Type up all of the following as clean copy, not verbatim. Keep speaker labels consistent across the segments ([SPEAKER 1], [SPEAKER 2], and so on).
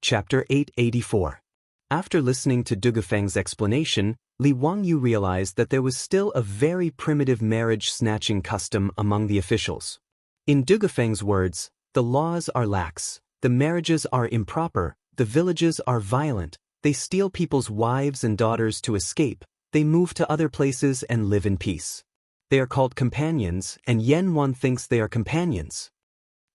[SPEAKER 1] Chapter 884. After listening to Dugufeng's explanation, Li Wangyu realized that there was still a very primitive marriage-snatching custom among the officials. In Dugufeng's words, the laws are lax, the marriages are improper, the villages are violent, they steal people's wives and daughters to escape, they move to other places and live in peace. They are called companions, and Yen Wan thinks they are companions.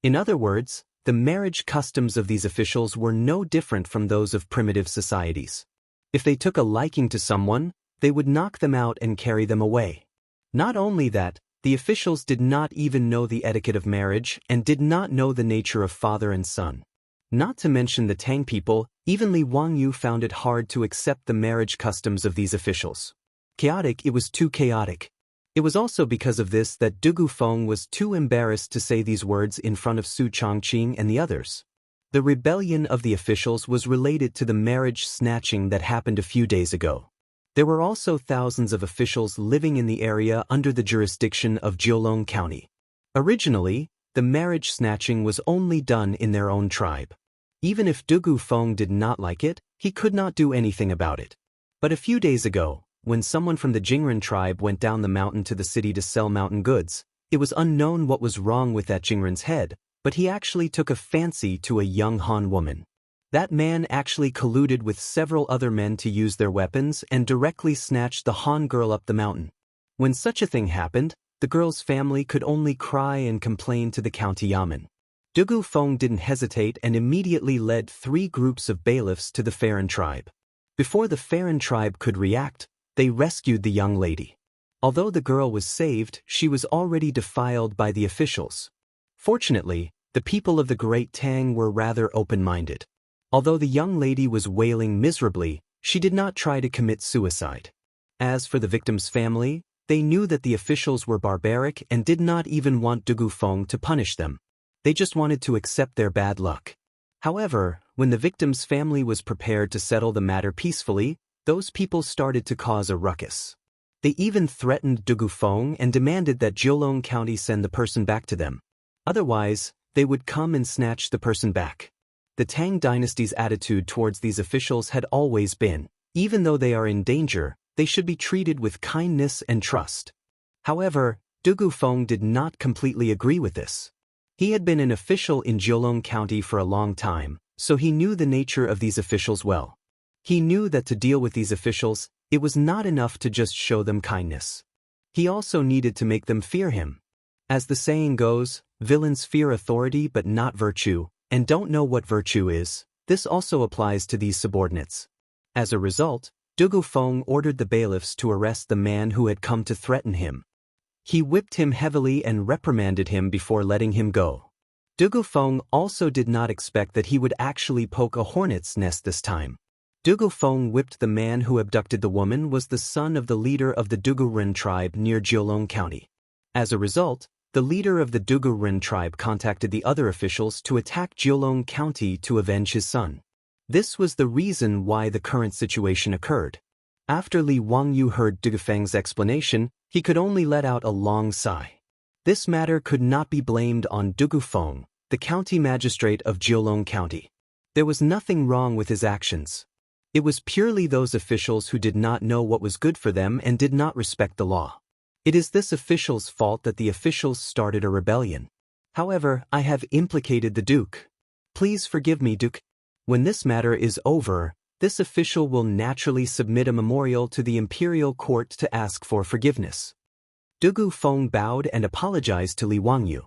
[SPEAKER 1] In other words, the marriage customs of these officials were no different from those of primitive societies. If they took a liking to someone, they would knock them out and carry them away. Not only that, the officials did not even know the etiquette of marriage and did not know the nature of father and son. Not to mention the Tang people, even Li Wangyu found it hard to accept the marriage customs of these officials. Chaotic, it was too chaotic. It was also because of this that Dugu Feng was too embarrassed to say these words in front of Su Chongqing and the others. The rebellion of the officials was related to the marriage snatching that happened a few days ago. There were also thousands of officials living in the area under the jurisdiction of Jiulong County. Originally, the marriage snatching was only done in their own tribe. Even if Dugu Feng did not like it, he could not do anything about it. But a few days ago, when someone from the Jingren tribe went down the mountain to the city to sell mountain goods, it was unknown what was wrong with that Jingren's head, but he actually took a fancy to a young Han woman. That man actually colluded with several other men to use their weapons and directly snatched the Han girl up the mountain. When such a thing happened, the girl's family could only cry and complain to the county yamen. Dugu Feng didn't hesitate and immediately led 3 groups of bailiffs to the Farron tribe. Before the Farron tribe could react, they rescued the young lady. Although the girl was saved, she was already defiled by the officials. Fortunately, the people of the Great Tang were rather open-minded. Although the young lady was wailing miserably, she did not try to commit suicide. As for the victim's family, they knew that the officials were barbaric and did not even want Dugu Feng to punish them. They just wanted to accept their bad luck. However, when the victim's family was prepared to settle the matter peacefully, those people started to cause a ruckus. They even threatened Dugu Feng and demanded that Jiulong County send the person back to them. Otherwise, they would come and snatch the person back. The Tang Dynasty's attitude towards these officials had always been, even though they are in danger, they should be treated with kindness and trust. However, Dugu Feng did not completely agree with this. He had been an official in Jiulong County for a long time, so he knew the nature of these officials well. He knew that to deal with these officials, it was not enough to just show them kindness. He also needed to make them fear him. As the saying goes, villains fear authority but not virtue, and don't know what virtue is. This also applies to these subordinates. As a result, Dugu Feng ordered the bailiffs to arrest the man who had come to threaten him. He whipped him heavily and reprimanded him before letting him go. Dugu Feng also did not expect that he would actually poke a hornet's nest this time. Dugu Feng whipped the man who abducted the woman was the son of the leader of the Dugu Ren tribe near Jiulong County. As a result, the leader of the Dugu Ren tribe contacted the other officials to attack Jiulong County to avenge his son. This was the reason why the current situation occurred. After Li Wangyu heard Dugufeng's explanation, he could only let out a long sigh. This matter could not be blamed on Dugu Feng, the county magistrate of Jiulong County. There was nothing wrong with his actions. It was purely those officials who did not know what was good for them and did not respect the law. It is this official's fault that the officials started a rebellion. However, I have implicated the Duke. Please forgive me, Duke. When this matter is over, this official will naturally submit a memorial to the imperial court to ask for forgiveness. Dugu Feng bowed and apologized to Li Wangyu.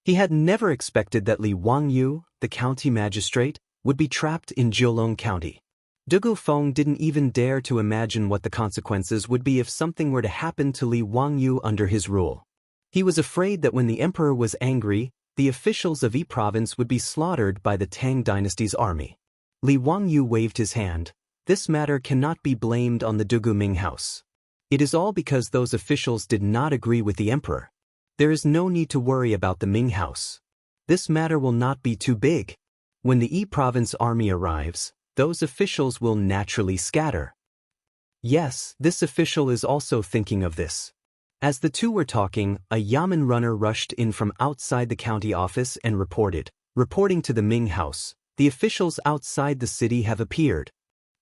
[SPEAKER 1] He had never expected that Li Wangyu, the county magistrate, would be trapped in Jiulong County. Dugu Feng didn't even dare to imagine what the consequences would be if something were to happen to Li Wangyu under his rule. He was afraid that when the emperor was angry, the officials of Yi province would be slaughtered by the Tang Dynasty's army. Li Wangyu waved his hand. This matter cannot be blamed on the Dugu Ming house. It is all because those officials did not agree with the emperor. There is no need to worry about the Ming house. This matter will not be too big. When the Yi province army arrives, those officials will naturally scatter. Yes, this official is also thinking of this. As the two were talking, a yamen runner rushed in from outside the county office and reporting to the Ming house, The officials outside the city have appeared.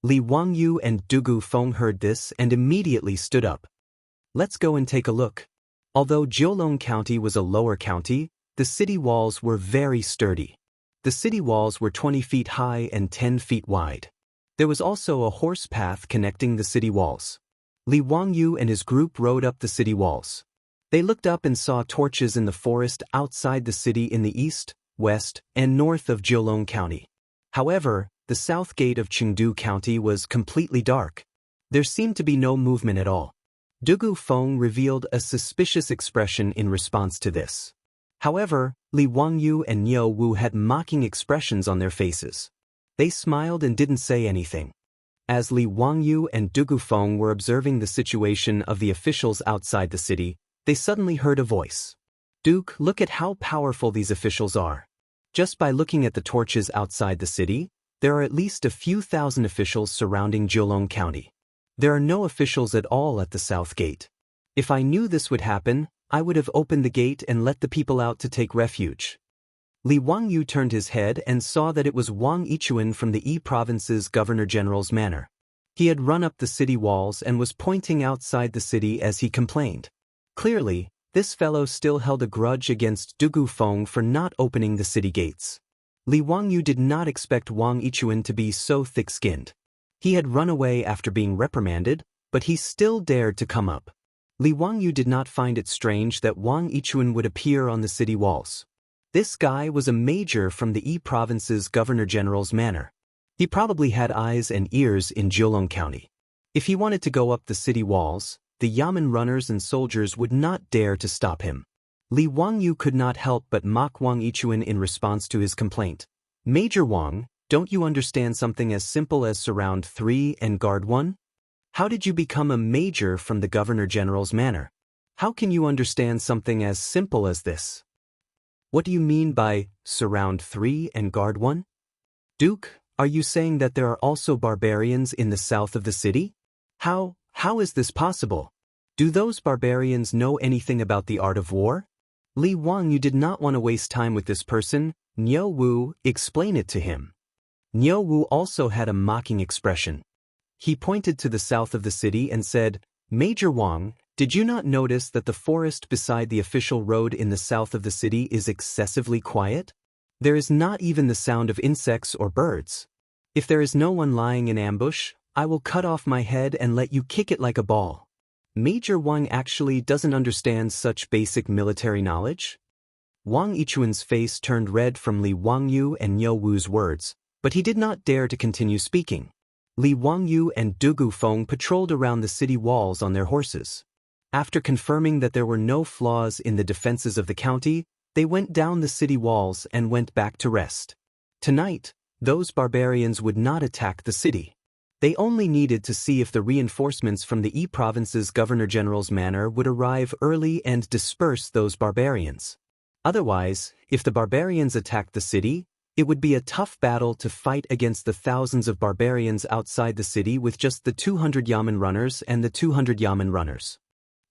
[SPEAKER 1] Li Wangyu and Dugu Feng heard this and immediately stood up. Let's go and take a look. Although Jiulong County was a lower county, the city walls were very sturdy. The city walls were 20 feet high and 10 feet wide. There was also a horse path connecting the city walls. Li Wangyu and his group rode up the city walls. They looked up and saw torches in the forest outside the city in the east, west, and north of Jiulong County. However, the south gate of Chengdu County was completely dark. There seemed to be no movement at all. Dugu Feng revealed a suspicious expression in response to this. However, Li Wangyu and Niu Wu had mocking expressions on their faces. They smiled and didn't say anything. As Li Wangyu and Dugu Feng were observing the situation of the officials outside the city, they suddenly heard a voice. Duke, look at how powerful these officials are. Just by looking at the torches outside the city, there are at least a few thousand officials surrounding Jiulong County. There are no officials at all at the south gate. If I knew this would happen, I would have opened the gate and let the people out to take refuge. Li Wangyu turned his head and saw that it was Wang Yichuan from the Yi Province's Governor-General's manor. He had run up the city walls and was pointing outside the city as he complained. Clearly, this fellow still held a grudge against Dugu Feng for not opening the city gates. Li Wangyu did not expect Wang Yichuan to be so thick-skinned. He had run away after being reprimanded, but he still dared to come up. Li Wangyu did not find it strange that Wang Yichuan would appear on the city walls. This guy was a major from the Yi Province's Governor-General's manor. He probably had eyes and ears in Jiulong County. If he wanted to go up the city walls, the yamen runners and soldiers would not dare to stop him. Li Wangyu could not help but mock Wang Yichuan in response to his complaint. Major Wang, don't you understand something as simple as surround 3 and guard 1? How did you become a major from the Governor-General's manor? How can you understand something as simple as this? What do you mean by surround 3 and guard 1? Duke, are you saying that there are also barbarians in the south of the city? How is this possible? Do those barbarians know anything about the art of war? Li Wangyu did not want to waste time with this person. Niu Wu, explain it to him. Niu Wu also had a mocking expression. He pointed to the south of the city and said, Major Wang, did you not notice that the forest beside the official road in the south of the city is excessively quiet? There is not even the sound of insects or birds. If there is no one lying in ambush, I will cut off my head and let you kick it like a ball. Major Wang actually doesn't understand such basic military knowledge? Wang Yichuan's face turned red from Li Wangyu and Niu Wu's words, but he did not dare to continue speaking. Li Wangyu and Dugu Feng patrolled around the city walls on their horses. After confirming that there were no flaws in the defenses of the county, they went down the city walls and went back to rest. Tonight, those barbarians would not attack the city. They only needed to see if the reinforcements from the Yi Province's Governor-General's manor would arrive early and disperse those barbarians. Otherwise, if the barbarians attacked the city, it would be a tough battle to fight against the thousands of barbarians outside the city with just the 200 yamen runners and the 200 yamen runners.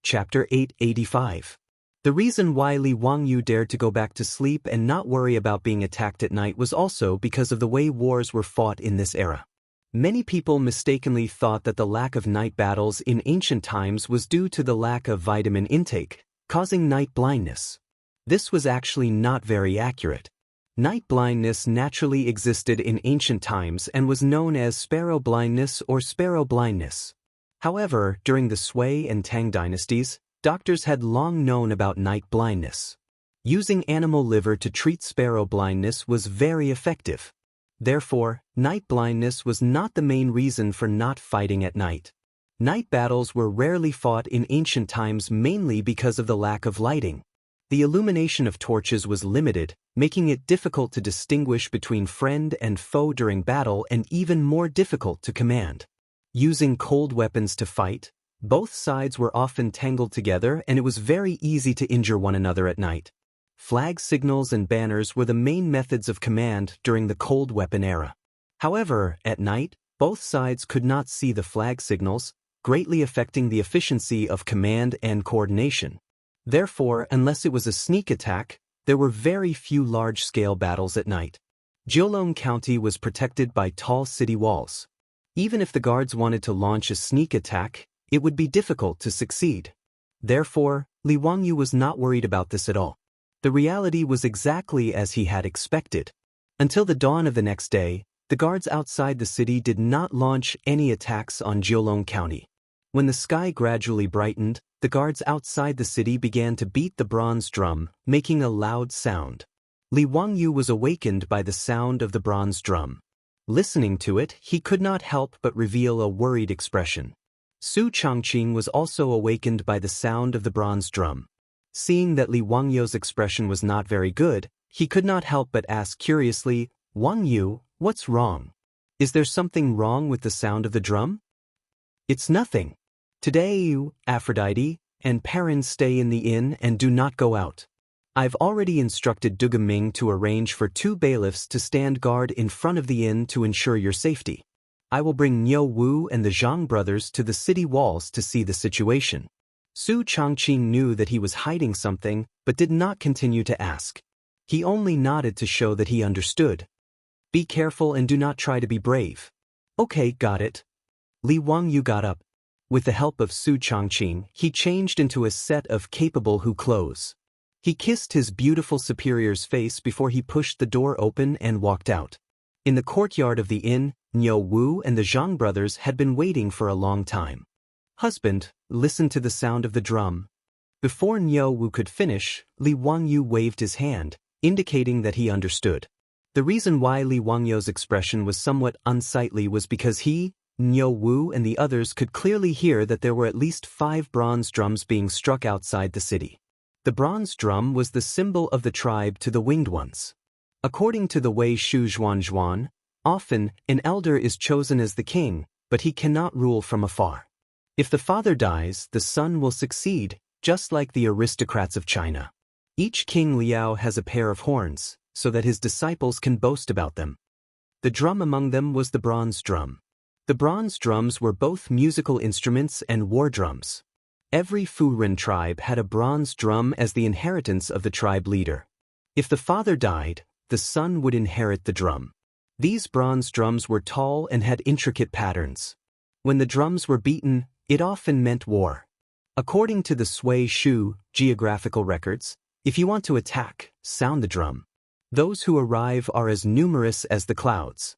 [SPEAKER 1] Chapter 885. The reason why Li Wangyu dared to go back to sleep and not worry about being attacked at night was also because of the way wars were fought in this era. Many people mistakenly thought that the lack of night battles in ancient times was due to the lack of vitamin intake, causing night blindness. This was actually not very accurate. Night blindness naturally existed in ancient times and was known as sparrow blindness or sparrow blindness. However, during the Sui and Tang dynasties, doctors had long known about night blindness. Using animal liver to treat sparrow blindness was very effective. Therefore, night blindness was not the main reason for not fighting at night. Night battles were rarely fought in ancient times mainly because of the lack of lighting. The illumination of torches was limited, making it difficult to distinguish between friend and foe during battle and even more difficult to command. Using cold weapons to fight, both sides were often tangled together and it was very easy to injure one another at night. Flag signals and banners were the main methods of command during the cold weapon era. However, at night, both sides could not see the flag signals, greatly affecting the efficiency of command and coordination. Therefore, unless it was a sneak attack, there were very few large-scale battles at night. Jiulong County was protected by tall city walls. Even if the guards wanted to launch a sneak attack, it would be difficult to succeed. Therefore, Li Wangyu was not worried about this at all. The reality was exactly as he had expected. Until the dawn of the next day, the guards outside the city did not launch any attacks on Jiulong County. When the sky gradually brightened, the guards outside the city began to beat the bronze drum, making a loud sound. Li Wangyu was awakened by the sound of the bronze drum. Listening to it, he could not help but reveal a worried expression. Su Changqing was also awakened by the sound of the bronze drum. Seeing that Li Wangyu's expression was not very good, he could not help but ask curiously, "Wangyu, what's wrong? Is there something wrong with the sound of the drum?" "It's nothing. Today you, Aphrodite, and Perrin stay in the inn and do not go out. I've already instructed Duga Ming to arrange for 2 bailiffs to stand guard in front of the inn to ensure your safety. I will bring Niu Wu and the Zhang brothers to the city walls to see the situation." Su Changqing knew that he was hiding something, but did not continue to ask. He only nodded to show that he understood. "Be careful and do not try to be brave." "Okay, got it." Li Wangyu got up. With the help of Su Changqing, he changed into a set of capable Hu clothes. He kissed his beautiful superior's face before he pushed the door open and walked out. In the courtyard of the inn, Niu Wu and the Zhang brothers had been waiting for a long time. "Husband, listen to the sound of the drum." Before Niu Wu could finish, Li Wangyu waved his hand, indicating that he understood. The reason why Li Wangyu's expression was somewhat unsightly was because he, Niu Wu and the others could clearly hear that there were at least 5 bronze drums being struck outside the city. The bronze drum was the symbol of the tribe to the winged ones. According to the Wei Shu Zhuan, often an elder is chosen as the king, but he cannot rule from afar. If the father dies, the son will succeed, just like the aristocrats of China. Each king Liao has a pair of horns, so that his disciples can boast about them. The drum among them was the bronze drum. The bronze drums were both musical instruments and war drums. Every Furen tribe had a bronze drum as the inheritance of the tribe leader. If the father died, the son would inherit the drum. These bronze drums were tall and had intricate patterns. When the drums were beaten, it often meant war. According to the Sui Shu geographical records, if you want to attack, sound the drum. Those who arrive are as numerous as the clouds.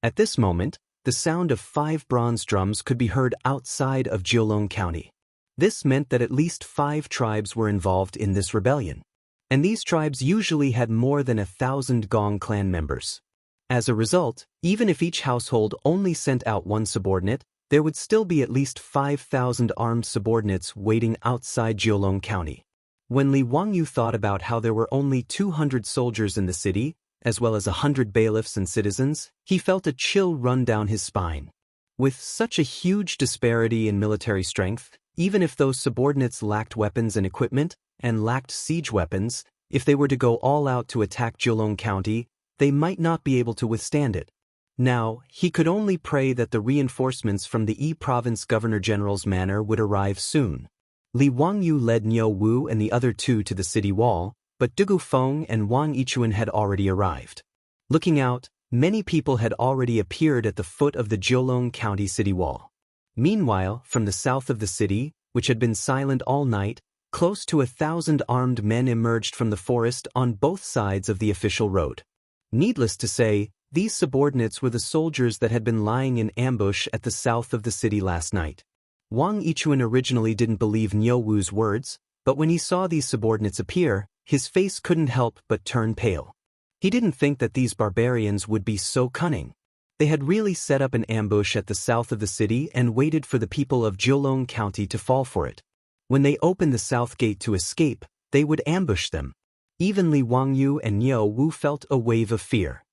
[SPEAKER 1] At this moment, the sound of 5 bronze drums could be heard outside of Jiulong County. This meant that at least 5 tribes were involved in this rebellion. And these tribes usually had more than 1,000 Gong clan members. As a result, even if each household only sent out 1 subordinate, there would still be at least 5,000 armed subordinates waiting outside Jiulong County. When Li Wangyu thought about how there were only 200 soldiers in the city, as well as 100 bailiffs and citizens, he felt a chill run down his spine. With such a huge disparity in military strength, even if those subordinates lacked weapons and equipment, and lacked siege weapons, if they were to go all out to attack Jiulong County, they might not be able to withstand it. Now, he could only pray that the reinforcements from the Yi Province Governor-General's manor would arrive soon. Li Wangyu led Niu Wu and the other 2 to the city wall, but Dugu Feng and Wang Yichuan had already arrived. Looking out, many people had already appeared at the foot of the Jiulong County city wall. Meanwhile, from the south of the city, which had been silent all night, close to 1,000 armed men emerged from the forest on both sides of the official road. Needless to say, these subordinates were the soldiers that had been lying in ambush at the south of the city last night. Wang Yichuan originally didn't believe Niu Wu's words, but when he saw these subordinates appear, his face couldn't help but turn pale. He didn't think that these barbarians would be so cunning. They had really set up an ambush at the south of the city and waited for the people of Jiulong County to fall for it. When they opened the south gate to escape, they would ambush them. Even Li Wangyu and Niu Wu felt a wave of fear.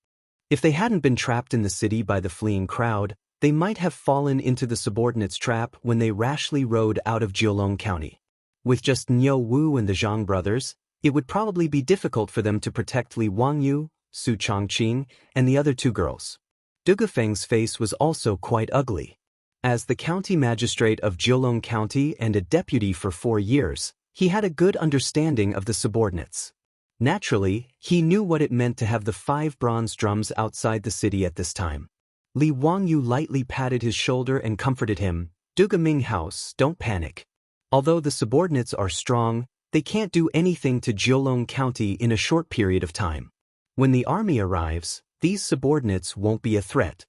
[SPEAKER 1] If they hadn't been trapped in the city by the fleeing crowd, they might have fallen into the subordinates' trap when they rashly rode out of Jiulong County. With just Niu Wu and the Zhang brothers, it would probably be difficult for them to protect Li Wangyu, Su Changqing, and the other 2 girls. Duga Feng's face was also quite ugly. As the county magistrate of Jiulong County and a deputy for 4 years, he had a good understanding of the subordinates. Naturally, he knew what it meant to have the 5 bronze drums outside the city at this time. Li Wangyu lightly patted his shoulder and comforted him. "Duga Ming House, don't panic. Although the subordinates are strong, they can't do anything to Jiulong County in a short period of time. When the army arrives, these subordinates won't be a threat."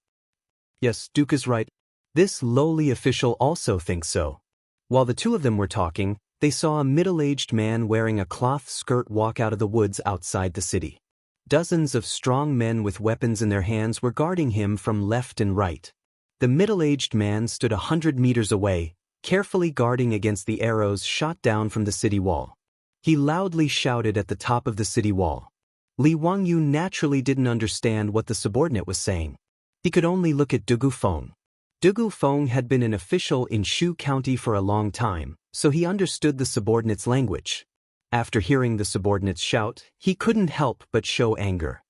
[SPEAKER 1] "Yes, Duke is right." This lowly official also thinks so. While the two of them were talking, they saw a middle-aged man wearing a cloth skirt walk out of the woods outside the city. Dozens of strong men with weapons in their hands were guarding him from left and right. The middle-aged man stood 100 meters away, carefully guarding against the arrows shot down from the city wall. He loudly shouted at the top of the city wall. Li Wangyu naturally didn't understand what the subordinate was saying. He could only look at Dugu Feng. Dugu Feng had been an official in Shu County for a long time, so he understood the subordinate's language. After hearing the subordinate's shout, he couldn't help but show anger.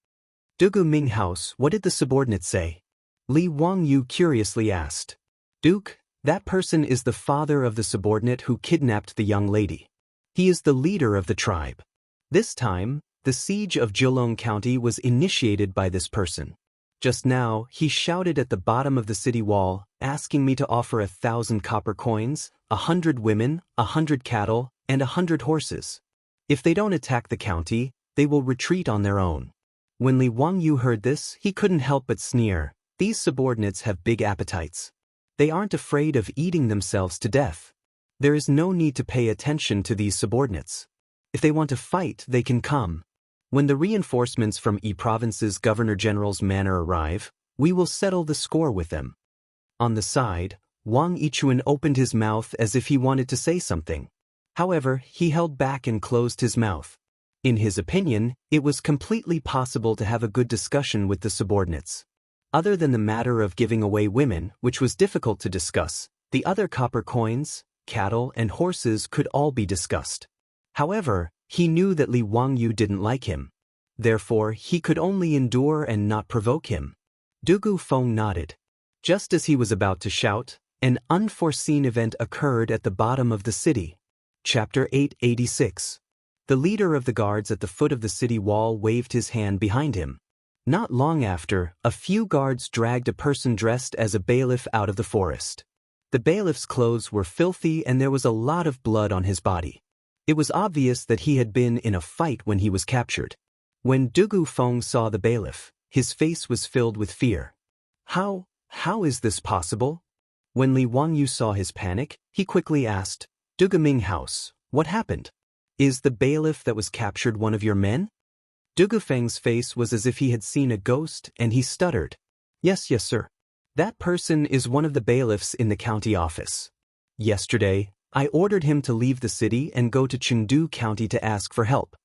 [SPEAKER 1] "Dugu Ming House, what did the subordinate say?" Li Wangyu curiously asked. "Duke, that person is the father of the subordinate who kidnapped the young lady. He is the leader of the tribe. This time, the siege of Jiulong County was initiated by this person. Just now, he shouted at the bottom of the city wall, asking me to offer 1,000 copper coins, 100 women, 100 cattle, and 100 horses. If they don't attack the county, they will retreat on their own." When Li Wangyu heard this, he couldn't help but sneer. These subordinates have big appetites. They aren't afraid of eating themselves to death. There is no need to pay attention to these subordinates. If they want to fight, they can come. When the reinforcements from E Province's Governor-General's manor arrive, we will settle the score with them. On the side, Wang Yichuan opened his mouth as if he wanted to say something. However, he held back and closed his mouth. In his opinion, it was completely possible to have a good discussion with the subordinates. Other than the matter of giving away women, which was difficult to discuss, the other copper coins, cattle, and horses could all be discussed. However, he knew that Li Wangyu didn't like him. Therefore, he could only endure and not provoke him. Dugu Feng nodded. Just as he was about to shout, an unforeseen event occurred at the bottom of the city. Chapter 886. The leader of the guards at the foot of the city wall waved his hand behind him. Not long after, a few guards dragged a person dressed as a bailiff out of the forest. The bailiff's clothes were filthy and there was a lot of blood on his body. It was obvious that he had been in a fight when he was captured. When Dugu Feng saw the bailiff, his face was filled with fear. How is this possible? When Li Wangyu saw his panic, he quickly asked, "Duga Ming House, what happened? Is the bailiff that was captured one of your men?" Dugu Feng's face was as if he had seen a ghost and he stuttered. Yes, sir. That person is one of the bailiffs in the county office. Yesterday, I ordered him to leave the city and go to Chengdu County to ask for help."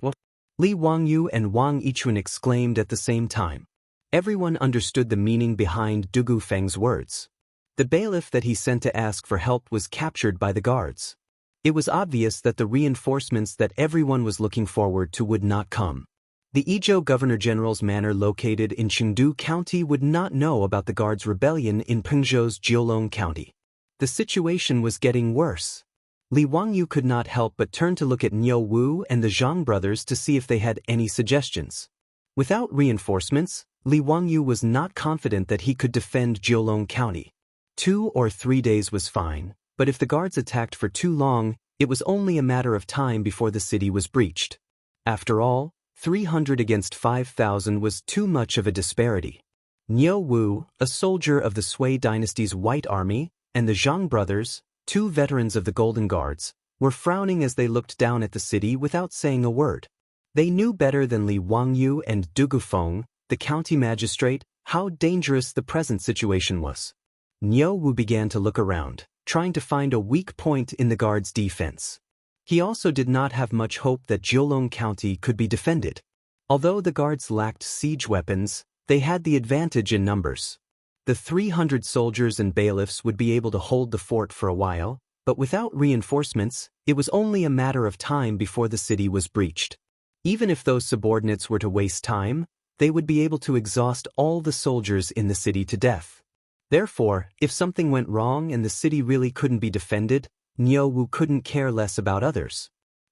[SPEAKER 1] "What?" Li Wangyu and Wang Yichuan exclaimed at the same time. Everyone understood the meaning behind Dugu Feng's words. The bailiff that he sent to ask for help was captured by the guards. It was obvious that the reinforcements that everyone was looking forward to would not come. The Izhou Governor-General's manor located in Chengdu County would not know about the guards' rebellion in Pengzhou's Jiulong County. The situation was getting worse. Li Wangyu could not help but turn to look at Niu Wu and the Zhang brothers to see if they had any suggestions. Without reinforcements, Li Wangyu was not confident that he could defend Jiulong County. 2 or 3 days was fine, but if the guards attacked for too long, it was only a matter of time before the city was breached. After all, 300 against 5,000 was too much of a disparity. Niu Wu, a soldier of the Sui Dynasty's White Army, and the Zhang brothers, 2 veterans of the Golden Guards, were frowning as they looked down at the city without saying a word. They knew better than Li Wangyu and Dugu Feng, the county magistrate, how dangerous the present situation was. Niu Wu began to look around, trying to find a weak point in the guards' defense. He also did not have much hope that Jiulong County could be defended. Although the guards lacked siege weapons, they had the advantage in numbers. The 300 soldiers and bailiffs would be able to hold the fort for a while, but without reinforcements, it was only a matter of time before the city was breached. Even if those subordinates were to waste time, they would be able to exhaust all the soldiers in the city to death. Therefore, if something went wrong and the city really couldn't be defended, Niu Wu couldn't care less about others.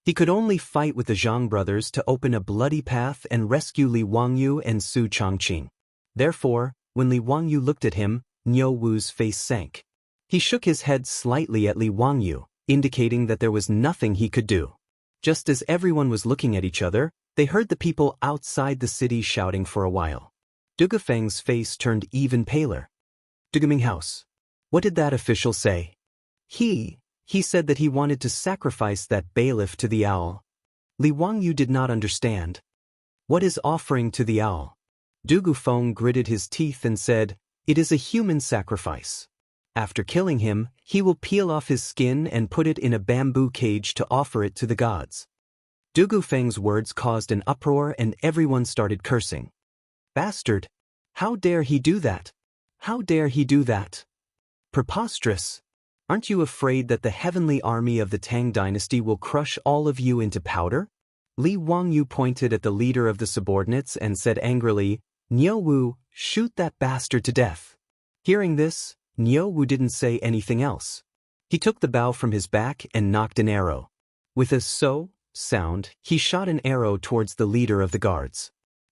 [SPEAKER 1] He could only fight with the Zhang brothers to open a bloody path and rescue Li Wangyu and Su Chongqing. Therefore, when Li Wangyu looked at him, Niu Wu's face sank. He shook his head slightly at Li Wangyu, indicating that there was nothing he could do. Just as everyone was looking at each other, they heard the people outside the city shouting for a while. Dugufeng's face turned even paler. Duguming House. What did that official say? He said that he wanted to sacrifice that bailiff to the owl. Li Wangyu did not understand. What is offering to the owl? Dugufeng gritted his teeth and said, it is a human sacrifice. After killing him, he will peel off his skin and put it in a bamboo cage to offer it to the gods. Dugufeng's words caused an uproar and everyone started cursing. Bastard! How dare he do that? How dare he do that? Preposterous! Aren't you afraid that the heavenly army of the Tang Dynasty will crush all of you into powder? Li Wangyu pointed at the leader of the subordinates and said angrily, Niu Wu, shoot that bastard to death. Hearing this, Niu Wu didn't say anything else. He took the bow from his back and knocked an arrow. With a so sound, he shot an arrow towards the leader of the guards.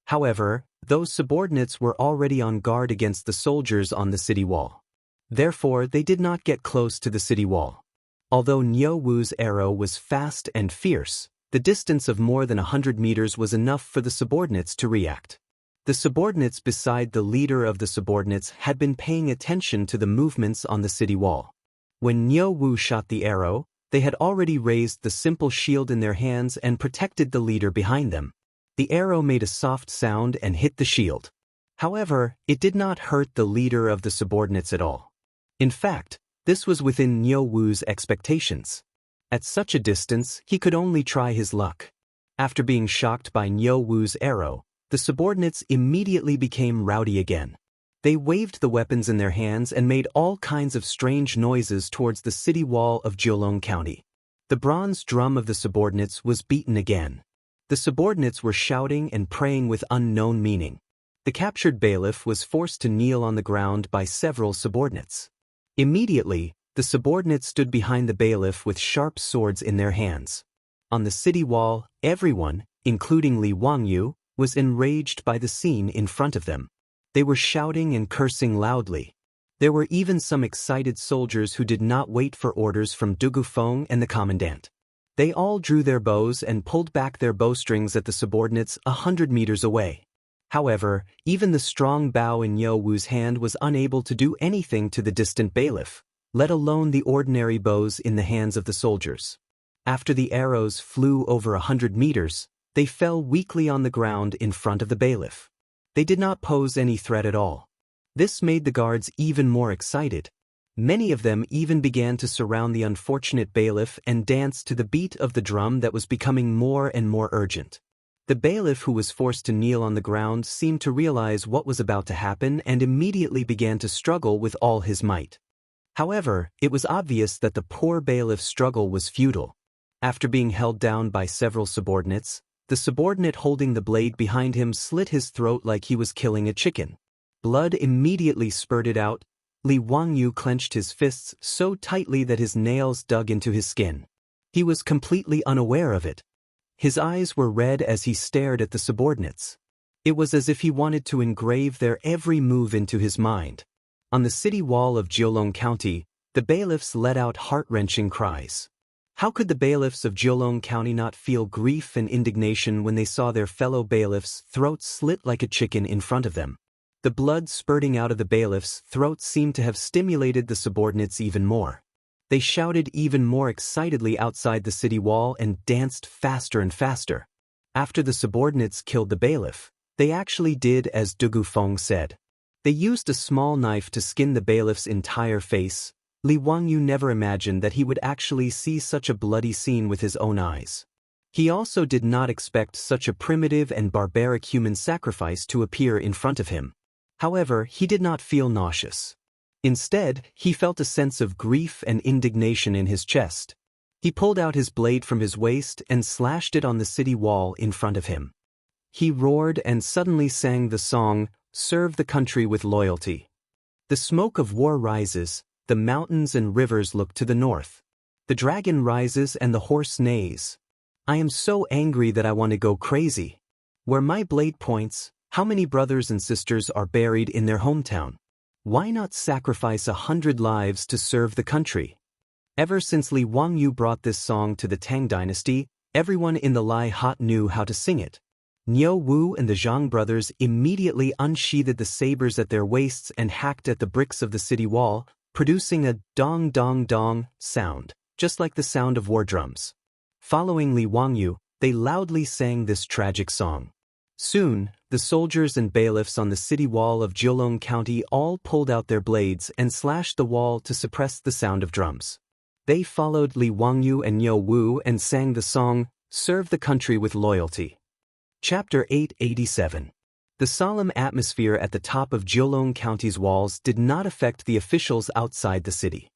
[SPEAKER 1] However, those subordinates were already on guard against the soldiers on the city wall. Therefore, they did not get close to the city wall. Although Niu Wu's arrow was fast and fierce, the distance of more than 100 meters was enough for the subordinates to react. The subordinates beside the leader of the subordinates had been paying attention to the movements on the city wall. When Niu Wu shot the arrow, they had already raised the simple shield in their hands and protected the leader behind them. The arrow made a soft sound and hit the shield. However, it did not hurt the leader of the subordinates at all. In fact, this was within Niu Wu's expectations. At such a distance, he could only try his luck. After being shocked by Niu Wu's arrow, the subordinates immediately became rowdy again. They waved the weapons in their hands and made all kinds of strange noises towards the city wall of Jiulong County. The bronze drum of the subordinates was beaten again. The subordinates were shouting and praying with unknown meaning. The captured bailiff was forced to kneel on the ground by several subordinates. Immediately, the subordinates stood behind the bailiff with sharp swords in their hands. On the city wall, everyone, including Li Wangyu, was enraged by the scene in front of them. They were shouting and cursing loudly. There were even some excited soldiers who did not wait for orders from Dugufeng and the commandant. They all drew their bows and pulled back their bowstrings at the subordinates 100 meters away. However, even the strong bow in Niu Wu's hand was unable to do anything to the distant bailiff, let alone the ordinary bows in the hands of the soldiers. After the arrows flew over 100 meters, they fell weakly on the ground in front of the bailiff. They did not pose any threat at all. This made the guards even more excited. Many of them even began to surround the unfortunate bailiff and dance to the beat of the drum that was becoming more and more urgent. The bailiff, who was forced to kneel on the ground, seemed to realize what was about to happen and immediately began to struggle with all his might. However, it was obvious that the poor bailiff's struggle was futile. After being held down by several subordinates, the subordinate holding the blade behind him slit his throat like he was killing a chicken. Blood immediately spurted out. Li Wangyu clenched his fists so tightly that his nails dug into his skin. He was completely unaware of it. His eyes were red as he stared at the subordinates. It was as if he wanted to engrave their every move into his mind. On the city wall of Jiulong County, the bailiffs let out heart-wrenching cries. How could the bailiffs of Jiulong County not feel grief and indignation when they saw their fellow bailiffs' throats slit like a chicken in front of them? The blood spurting out of the bailiffs' throats seemed to have stimulated the subordinates even more. They shouted even more excitedly outside the city wall and danced faster and faster. After the subordinates killed the bailiff, they actually did as Dugufeng said. They used a small knife to skin the bailiff's entire face. Li Wangyu never imagined that he would actually see such a bloody scene with his own eyes. He also did not expect such a primitive and barbaric human sacrifice to appear in front of him. However, he did not feel nauseous. Instead, he felt a sense of grief and indignation in his chest. He pulled out his blade from his waist and slashed it on the city wall in front of him. He roared and suddenly sang the song, "Serve the country with loyalty." The smoke of war rises, the mountains and rivers look to the north. The dragon rises and the horse neighs. I am so angry that I want to go crazy. Where my blade points, how many brothers and sisters are buried in their hometown? Why not sacrifice 100 lives to serve the country? Ever since Li Wangyu brought this song to the Tang Dynasty, everyone in the Lai Hot knew how to sing it. Niu Wu and the Zhang brothers immediately unsheathed the sabers at their waists and hacked at the bricks of the city wall, producing a dong dong dong sound, just like the sound of war drums. Following Li Wangyu, they loudly sang this tragic song. Soon, the soldiers and bailiffs on the city wall of Jiulong County all pulled out their blades and slashed the wall to suppress the sound of drums. They followed Li Wangyu and Niu Wu and sang the song, "Serve the Country with Loyalty." Chapter 887. The solemn atmosphere at the top of Jiulong County's walls did not affect the officials outside the city.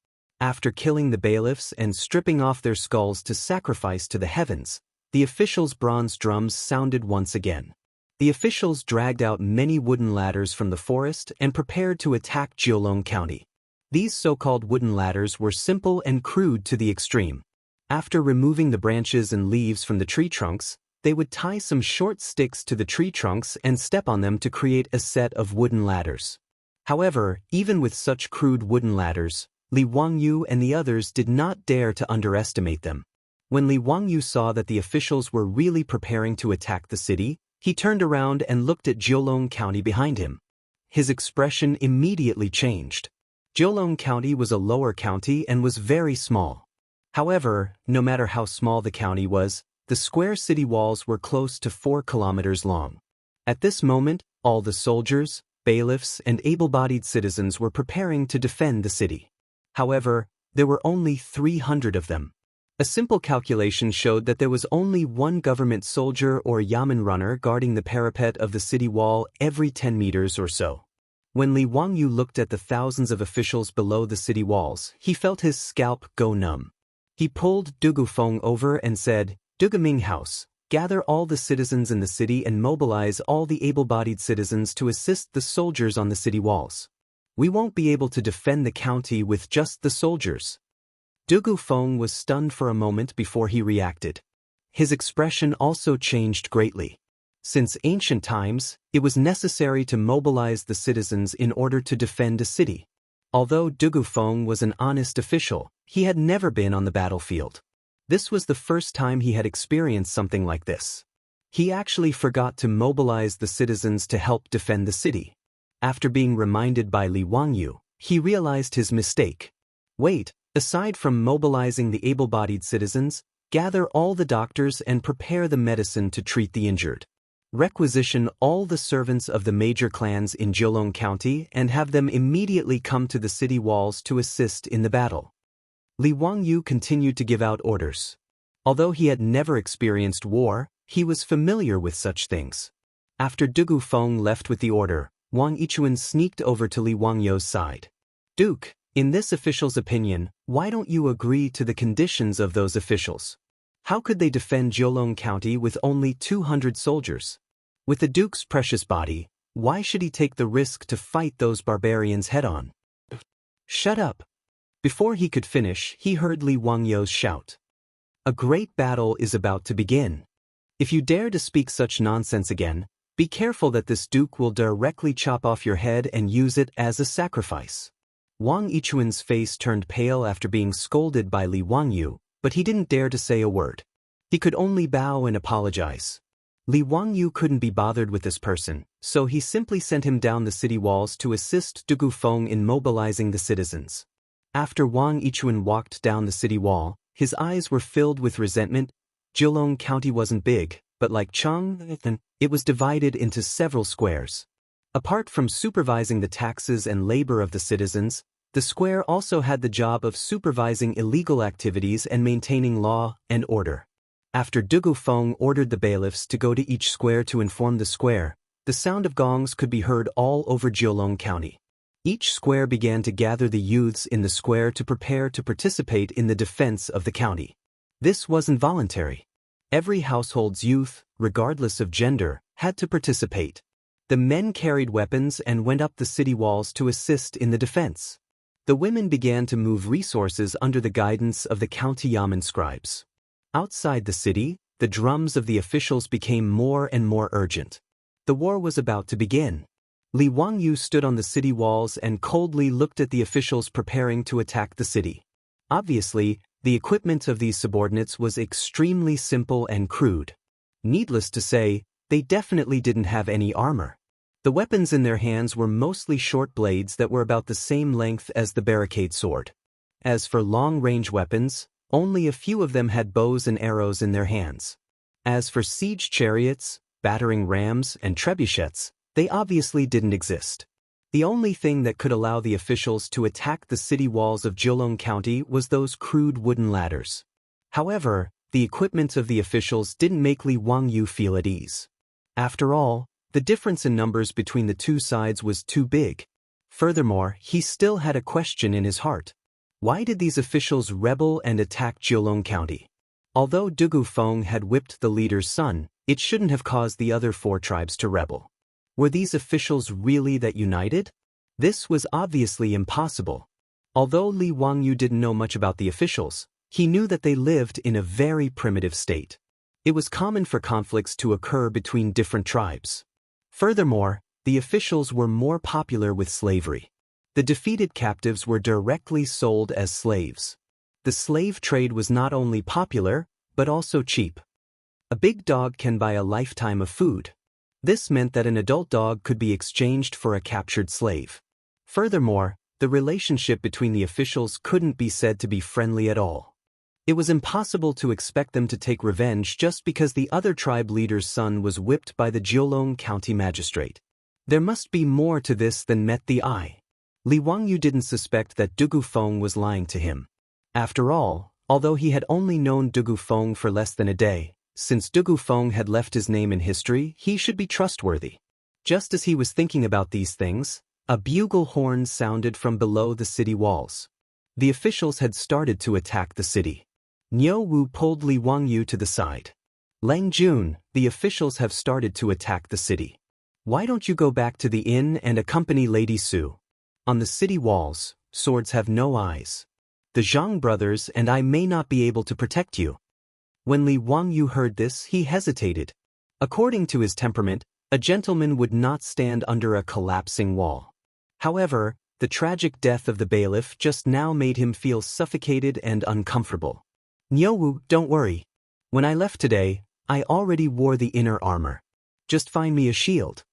[SPEAKER 1] After killing the bailiffs and stripping off their skulls to sacrifice to the heavens, the officials' bronze drums sounded once again. The officials dragged out many wooden ladders from the forest and prepared to attack Jiulong County. These so-called wooden ladders were simple and crude to the extreme. After removing the branches and leaves from the tree trunks, they would tie some short sticks to the tree trunks and step on them to create a set of wooden ladders. However, even with such crude wooden ladders, Li Wangyu and the others did not dare to underestimate them. When Li Wangyu saw that the officials were really preparing to attack the city, he turned around and looked at Jiulong County behind him. His expression immediately changed. Jiulong County was a lower county and was very small. However, no matter how small the county was, the square city walls were close to 4 kilometers long. At this moment, all the soldiers, bailiffs, and able-bodied citizens were preparing to defend the city. However, there were only 300 of them. A simple calculation showed that there was only one government soldier or yamen runner guarding the parapet of the city wall every 10 meters or so. When Li Wangyu looked at the thousands of officials below the city walls, he felt his scalp go numb. He pulled Dugu Feng over and said, "Dugu Ming House, gather all the citizens in the city and mobilize all the able-bodied citizens to assist the soldiers on the city walls. We won't be able to defend the county with just the soldiers." Dugu Feng was stunned for a moment before he reacted. His expression also changed greatly. Since ancient times, it was necessary to mobilize the citizens in order to defend a city. Although Dugu Feng was an honest official, he had never been on the battlefield. This was the first time he had experienced something like this. He actually forgot to mobilize the citizens to help defend the city. After being reminded by Li Wangyu, he realized his mistake. Wait, aside from mobilizing the able-bodied citizens, gather all the doctors and prepare the medicine to treat the injured. Requisition all the servants of the major clans in Jiulong County and have them immediately come to the city walls to assist in the battle. Li Wangyu continued to give out orders. Although he had never experienced war, he was familiar with such things. After Dugu Feng left with the order, Wang Yichuan sneaked over to Li Wangyu's side. "Duke, in this official's opinion, why don't you agree to the conditions of those officials? How could they defend Jiulong County with only 200 soldiers? With the Duke's precious body, why should he take the risk to fight those barbarians head-on?" "Shut up." Before he could finish, he heard Li Wangyu's shout. "A great battle is about to begin. If you dare to speak such nonsense again, be careful that this duke will directly chop off your head and use it as a sacrifice." Wang Yichuan's face turned pale after being scolded by Li Wangyu, but he didn't dare to say a word. He could only bow and apologize. Li Wangyu couldn't be bothered with this person, so he simply sent him down the city walls to assist Dugu Feng in mobilizing the citizens. After Wang Yichuan walked down the city wall, his eyes were filled with resentment. Jiulong County wasn't big, but like Chang, it was divided into several squares. Apart from supervising the taxes and labor of the citizens, the square also had the job of supervising illegal activities and maintaining law and order. After Dugu Feng ordered the bailiffs to go to each square to inform the square, the sound of gongs could be heard all over Jiulong County. Each square began to gather the youths in the square to prepare to participate in the defense of the county. This wasn't voluntary. Every household's youth, regardless of gender, had to participate. The men carried weapons and went up the city walls to assist in the defense. The women began to move resources under the guidance of the county yamen scribes. Outside the city, the drums of the officials became more and more urgent. The war was about to begin. Li Wangyu stood on the city walls and coldly looked at the officials preparing to attack the city. Obviously, the equipment of these subordinates was extremely simple and crude. Needless to say, they definitely didn't have any armor. The weapons in their hands were mostly short blades that were about the same length as the barricade sword. As for long-range weapons, only a few of them had bows and arrows in their hands. As for siege chariots, battering rams, and trebuchets, they obviously didn't exist. The only thing that could allow the officials to attack the city walls of Jiulong County was those crude wooden ladders. However, the equipment of the officials didn't make Li Wangyu feel at ease. After all, the difference in numbers between the two sides was too big. Furthermore, he still had a question in his heart. Why did these officials rebel and attack Jiulong County? Although Dugu Feng had whipped the leader's son, it shouldn't have caused the other 4 tribes to rebel. Were these officials really that united? This was obviously impossible. Although Li Wangyu didn't know much about the officials, he knew that they lived in a very primitive state. It was common for conflicts to occur between different tribes. Furthermore, the officials were more popular with slavery. The defeated captives were directly sold as slaves. The slave trade was not only popular, but also cheap. A big dog can buy a lifetime of food. This meant that an adult dog could be exchanged for a captured slave. Furthermore, the relationship between the officials couldn't be said to be friendly at all. It was impossible to expect them to take revenge just because the other tribe leader's son was whipped by the Jiulong County magistrate. There must be more to this than met the eye. Li Wangyu didn't suspect that Dugu Feng was lying to him. After all, although he had only known Dugu Feng for less than a day, since Dugu Feng had left his name in history, he should be trustworthy. Just as he was thinking about these things, a bugle horn sounded from below the city walls. The officials had started to attack the city. Niu Wu pulled Li Wangyu to the side. Lang Jun, the officials have started to attack the city. Why don't you go back to the inn and accompany Lady Su? On the city walls, swords have no eyes. The Zhang brothers and I may not be able to protect you. When Li Wangyu heard this, he hesitated. According to his temperament, a gentleman would not stand under a collapsing wall. However, the tragic death of the bailiff just now made him feel suffocated and uncomfortable. Niu Wu, don't worry. When I left today, I already wore the inner armor. Just find me a shield.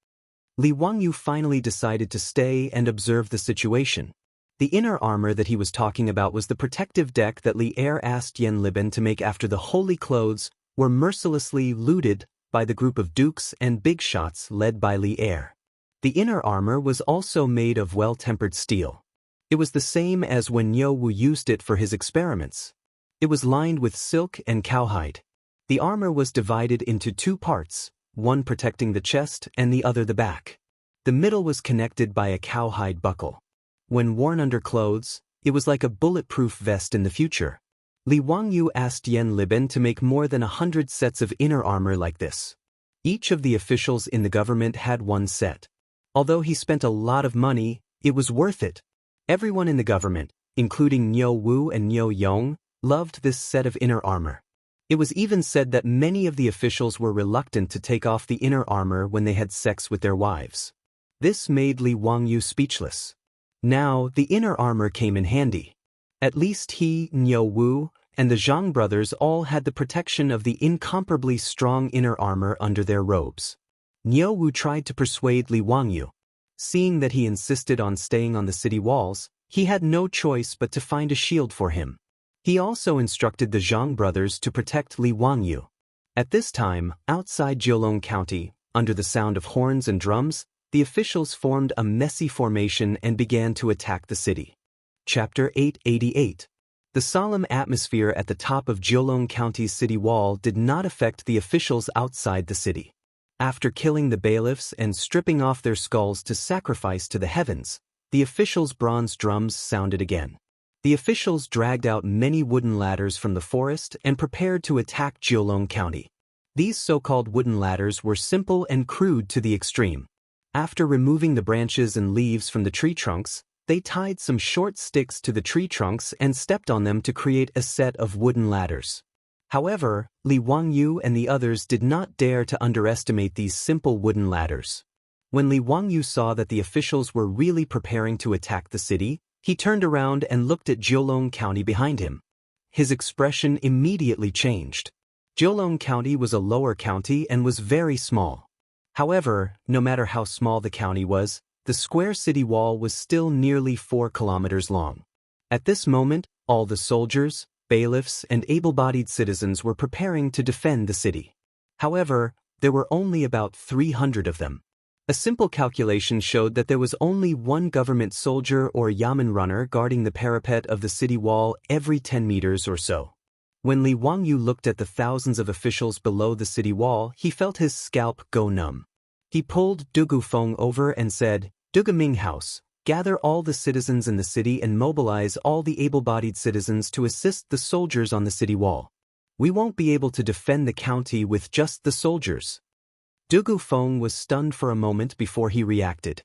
[SPEAKER 1] Li Wangyu finally decided to stay and observe the situation. The inner armor that he was talking about was the protective deck that Li Er asked Yen Liben to make after the holy clothes were mercilessly looted by the group of dukes and big shots led by Li Er. The inner armor was also made of well-tempered steel. It was the same as when Niu Wu used it for his experiments. It was lined with silk and cowhide. The armor was divided into 2 parts, one protecting the chest and the other the back. The middle was connected by a cowhide buckle. When worn under clothes, it was like a bulletproof vest in the future. Li Wangyu asked Yen Liben to make more than 100 sets of inner armor like this. Each of the officials in the government had one set. Although he spent a lot of money, it was worth it. Everyone in the government, including Niu Wu and Niu Yong, loved this set of inner armor. It was even said that many of the officials were reluctant to take off the inner armor when they had sex with their wives. This made Li Wangyu speechless. Now, the inner armor came in handy. At least he, Niu Wu, and the Zhang brothers all had the protection of the incomparably strong inner armor under their robes. Niu Wu tried to persuade Li Wangyu. Seeing that he insisted on staying on the city walls, he had no choice but to find a shield for him. He also instructed the Zhang brothers to protect Li Wangyu. At this time, outside Jiulong County, under the sound of horns and drums, the officials formed a messy formation and began to attack the city. Chapter 888. The solemn atmosphere at the top of Jiulong County's city wall did not affect the officials outside the city. After killing the bailiffs and stripping off their skulls to sacrifice to the heavens, the officials' bronze drums sounded again. The officials dragged out many wooden ladders from the forest and prepared to attack Jiulong County. These so-called wooden ladders were simple and crude to the extreme. After removing the branches and leaves from the tree trunks, they tied some short sticks to the tree trunks and stepped on them to create a set of wooden ladders. However, Li Wangyu and the others did not dare to underestimate these simple wooden ladders. When Li Wangyu saw that the officials were really preparing to attack the city, he turned around and looked at Jiulong County behind him. His expression immediately changed. Jiulong County was a lower county and was very small. However, no matter how small the county was, the square city wall was still nearly 4 kilometers long. At this moment, all the soldiers, bailiffs, and able-bodied citizens were preparing to defend the city. However, there were only about 300 of them. A simple calculation showed that there was only one government soldier or yamen runner guarding the parapet of the city wall every 10 meters or so. When Li Wangyu looked at the thousands of officials below the city wall, he felt his scalp go numb. He pulled Du Gufeng over and said, "Du Ming House, gather all the citizens in the city and mobilize all the able-bodied citizens to assist the soldiers on the city wall. We won't be able to defend the county with just the soldiers." Du Gufeng was stunned for a moment before he reacted.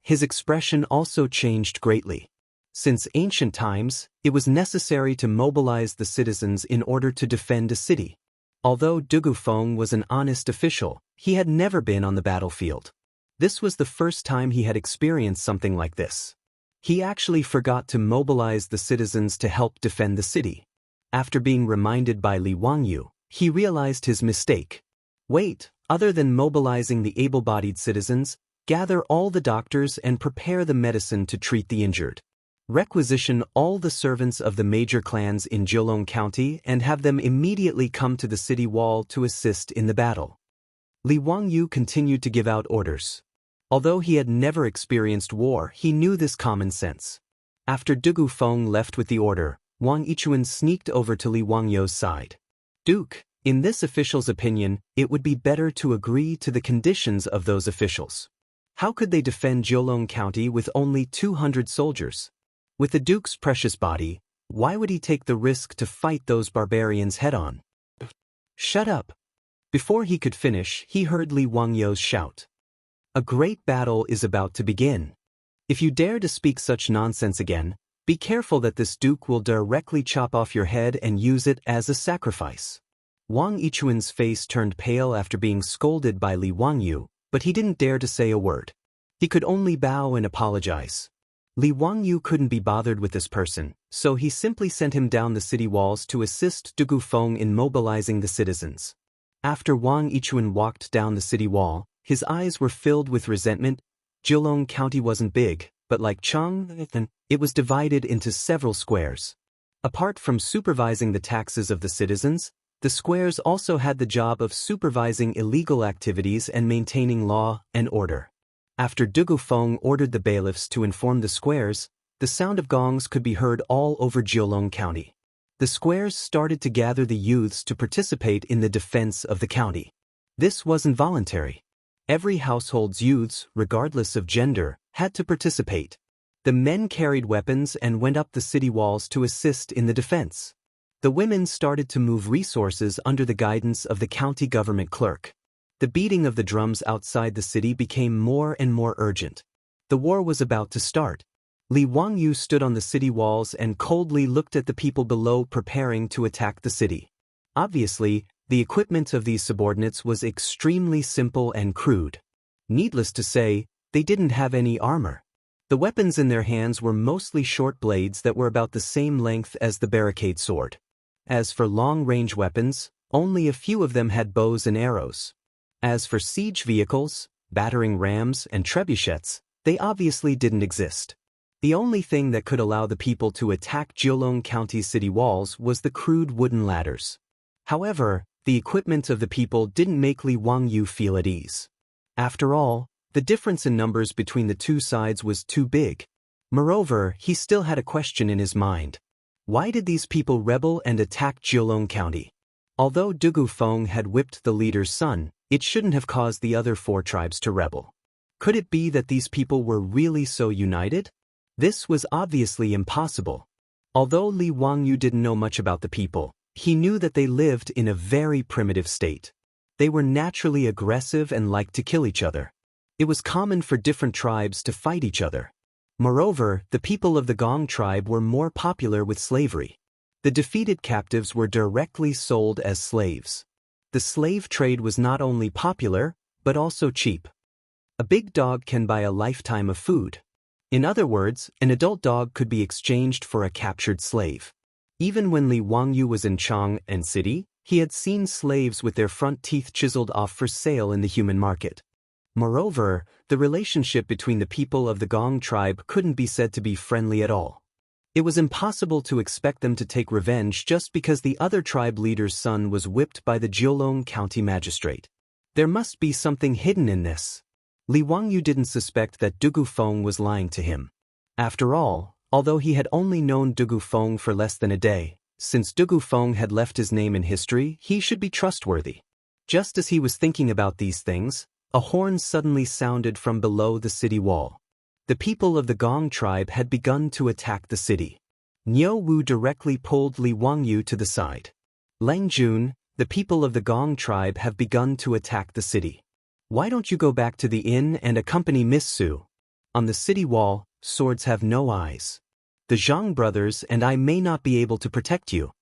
[SPEAKER 1] His expression also changed greatly. Since ancient times, it was necessary to mobilize the citizens in order to defend a city. Although Du Gufeng was an honest official, he had never been on the battlefield. This was the first time he had experienced something like this. He actually forgot to mobilize the citizens to help defend the city. After being reminded by Li Wangyu, he realized his mistake. Wait, other than mobilizing the able-bodied citizens, gather all the doctors and prepare the medicine to treat the injured. Requisition all the servants of the major clans in Jiulong County and have them immediately come to the city wall to assist in the battle. Li Wangyu continued to give out orders. Although he had never experienced war, he knew this common sense. After Du Gufeng left with the order, Wang Yichuan sneaked over to Li Wangyu's side. "Duke, in this official's opinion, it would be better to agree to the conditions of those officials. How could they defend Jiulong County with only 200 soldiers? With the Duke's precious body, why would he take the risk to fight those barbarians head-on?" "Shut up!" Before he could finish, he heard Li Wangyu's shout. "A great battle is about to begin. If you dare to speak such nonsense again, be careful that this Duke will directly chop off your head and use it as a sacrifice." Wang Yichuan's face turned pale after being scolded by Li Wangyu, but he didn't dare to say a word. He could only bow and apologize. Li Wangyu couldn't be bothered with this person, so he simply sent him down the city walls to assist Du Gufeng in mobilizing the citizens. After Wang Yichuan walked down the city wall, his eyes were filled with resentment. Jiulong County wasn't big, but like Chang, it was divided into several squares. Apart from supervising the taxes of the citizens, the squares also had the job of supervising illegal activities and maintaining law and order. After Du Gufeng ordered the bailiffs to inform the squares, the sound of gongs could be heard all over Jiulong County. The squares started to gather the youths to participate in the defense of the county. This wasn't voluntary. Every household's youths, regardless of gender, had to participate. The men carried weapons and went up the city walls to assist in the defense. The women started to move resources under the guidance of the county government clerk. The beating of the drums outside the city became more and more urgent. The war was about to start. Li Wangyu stood on the city walls and coldly looked at the people below preparing to attack the city. Obviously, the equipment of these subordinates was extremely simple and crude. Needless to say, they didn't have any armor. The weapons in their hands were mostly short blades that were about the same length as the barricade sword. As for long-range weapons, only a few of them had bows and arrows. As for siege vehicles, battering rams, and trebuchets, they obviously didn't exist. The only thing that could allow the people to attack Jiulong County's city walls was the crude wooden ladders. However, the equipment of the people didn't make Li Wangyu feel at ease. After all, the difference in numbers between the two sides was too big. Moreover, he still had a question in his mind. Why did these people rebel and attack Jiulong County? Although Du Gufeng had whipped the leader's son, it shouldn't have caused the other 4 tribes to rebel. Could it be that these people were really so united? This was obviously impossible. Although Li Wangyu didn't know much about the people, he knew that they lived in a very primitive state. They were naturally aggressive and liked to kill each other. It was common for different tribes to fight each other. Moreover, the people of the Gong tribe were more popular with slavery. The defeated captives were directly sold as slaves. The slave trade was not only popular, but also cheap. A big dog can buy a lifetime of food. In other words, an adult dog could be exchanged for a captured slave. Even when Li Wangyu was in Chang'an City, he had seen slaves with their front teeth chiseled off for sale in the human market. Moreover, the relationship between the people of the Gong tribe couldn't be said to be friendly at all. It was impossible to expect them to take revenge just because the other tribe leader's son was whipped by the Jiulong County magistrate. There must be something hidden in this. Li Wangyu didn't suspect that Dugu Feng was lying to him. After all, although he had only known Dugu Feng for less than a day, since Dugu Feng had left his name in history, he should be trustworthy. Just as he was thinking about these things, a horn suddenly sounded from below the city wall. The people of the Gong tribe had begun to attack the city. Niu Wu directly pulled Li Wangyu to the side. Lang Jun, the people of the Gong tribe have begun to attack the city. Why don't you go back to the inn and accompany Miss Su? On the city wall, swords have no eyes. The Zhang brothers and I may not be able to protect you.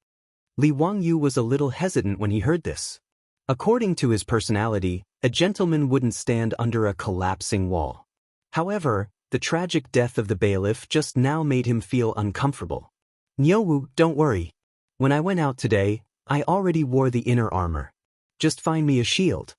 [SPEAKER 1] Li Wangyu was a little hesitant when he heard this. According to his personality, a gentleman wouldn't stand under a collapsing wall. However, the tragic death of the bailiff just now made him feel uncomfortable. Niuwu, don't worry. When I went out today, I already wore the inner armor. Just find me a shield.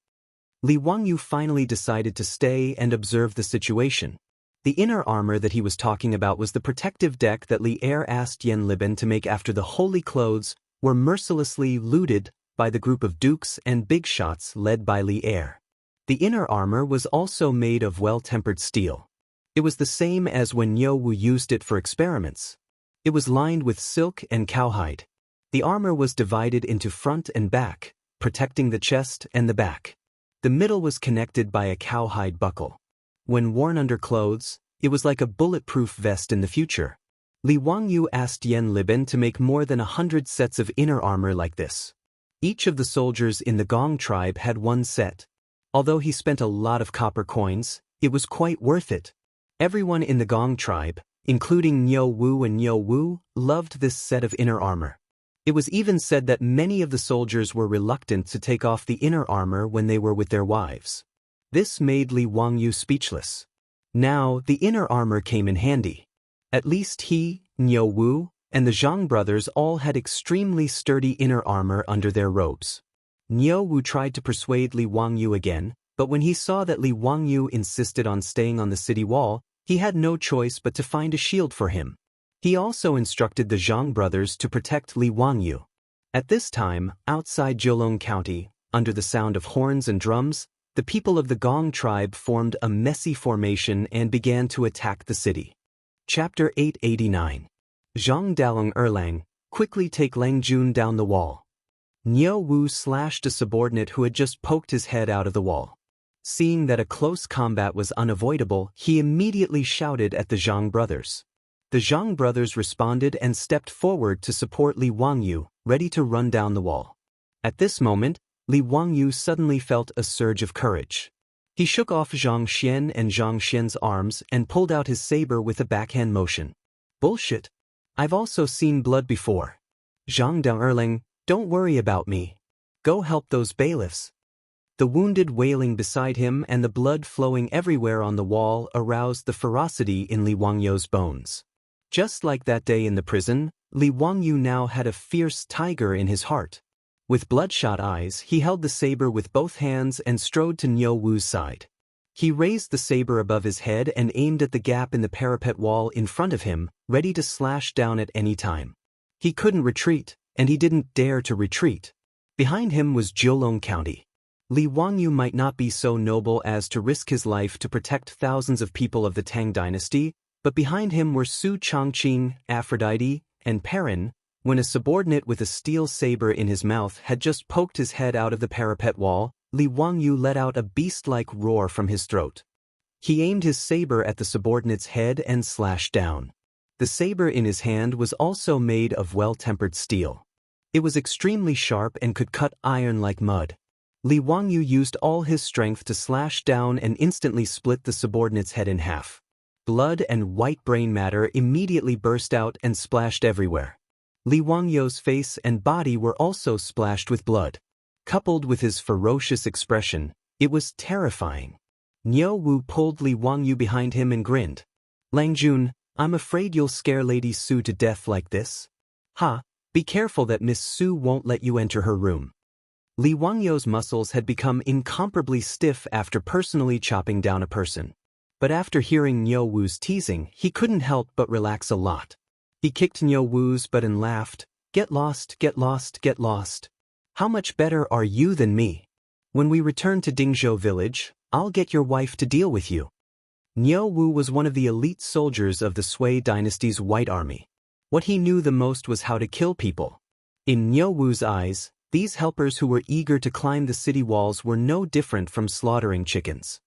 [SPEAKER 1] Li Wangyu finally decided to stay and observe the situation. The inner armor that he was talking about was the protective deck that Li Er asked Yen Liben to make after the holy clothes were mercilessly looted by the group of dukes and big shots led by Li Er. The inner armor was also made of well-tempered steel. It was the same as when Niu Wu used it for experiments. It was lined with silk and cowhide. The armor was divided into front and back, protecting the chest and the back. The middle was connected by a cowhide buckle. When worn under clothes, it was like a bulletproof vest in the future. Li Wangyu asked Yen Liben to make more than 100 sets of inner armor like this. Each of the soldiers in the Gong tribe had one set. Although he spent a lot of copper coins, it was quite worth it. Everyone in the Gong tribe, including Niu Wu and Niu Wu, loved this set of inner armor. It was even said that many of the soldiers were reluctant to take off the inner armor when they were with their wives. This made Li Wangyu speechless. Now, the inner armor came in handy. At least he, Niu Wu, and the Zhang brothers all had extremely sturdy inner armor under their robes. Niu Wu tried to persuade Li Wangyu again, but when he saw that Li Wangyu insisted on staying on the city wall, he had no choice but to find a shield for him. He also instructed the Zhang brothers to protect Li Wangyu. At this time, outside Jiulong County, under the sound of horns and drums, the people of the Gong tribe formed a messy formation and began to attack the city. Chapter 889. Zhang Dalong Erlang, quickly take Lang Jun down the wall. Niu Wu slashed a subordinate who had just poked his head out of the wall. Seeing that a close combat was unavoidable, he immediately shouted at the Zhang brothers. The Zhang brothers responded and stepped forward to support Li Wangyu, ready to run down the wall. At this moment, Li Wangyu suddenly felt a surge of courage. He shook off Zhang Xian and Zhang Xian's arms and pulled out his saber with a backhand motion. Bullshit. I've also seen blood before. Zhang Dalong, don't worry about me. Go help those bailiffs. The wounded wailing beside him and the blood flowing everywhere on the wall aroused the ferocity in Li Wangyu's bones. Just like that day in the prison, Li Wangyu now had a fierce tiger in his heart. With bloodshot eyes, he held the saber with both hands and strode to Niu Wu's side. He raised the saber above his head and aimed at the gap in the parapet wall in front of him, ready to slash down at any time. He couldn't retreat, and he didn't dare to retreat. Behind him was Jiulong County. Li Wangyu might not be so noble as to risk his life to protect thousands of people of the Tang Dynasty, but behind him were Su Changqing, Aphrodite, and Perrin, when a subordinate with a steel saber in his mouth had just poked his head out of the parapet wall. Li Wangyu let out a beast-like roar from his throat. He aimed his saber at the subordinate's head and slashed down. The saber in his hand was also made of well-tempered steel. It was extremely sharp and could cut iron like mud. Li Wangyu used all his strength to slash down and instantly split the subordinate's head in half. Blood and white brain matter immediately burst out and splashed everywhere. Li Wangyu's face and body were also splashed with blood. Coupled with his ferocious expression, it was terrifying. Niu Wu pulled Li Wangyu behind him and grinned. Lang Jun, I'm afraid you'll scare Lady Su to death like this. Ha, be careful that Miss Su won't let you enter her room. Li Wangyu's muscles had become incomparably stiff after personally chopping down a person. But after hearing Niu Wu's teasing, he couldn't help but relax a lot. He kicked Niu Wu's butt and laughed, "Get lost, get lost, get lost. How much better are you than me? When we return to Dingzhou village, I'll get your wife to deal with you." Niu Wu was one of the elite soldiers of the Sui dynasty's White Army. What he knew the most was how to kill people. In Niu Wu's eyes, these helpers who were eager to climb the city walls were no different from slaughtering chickens.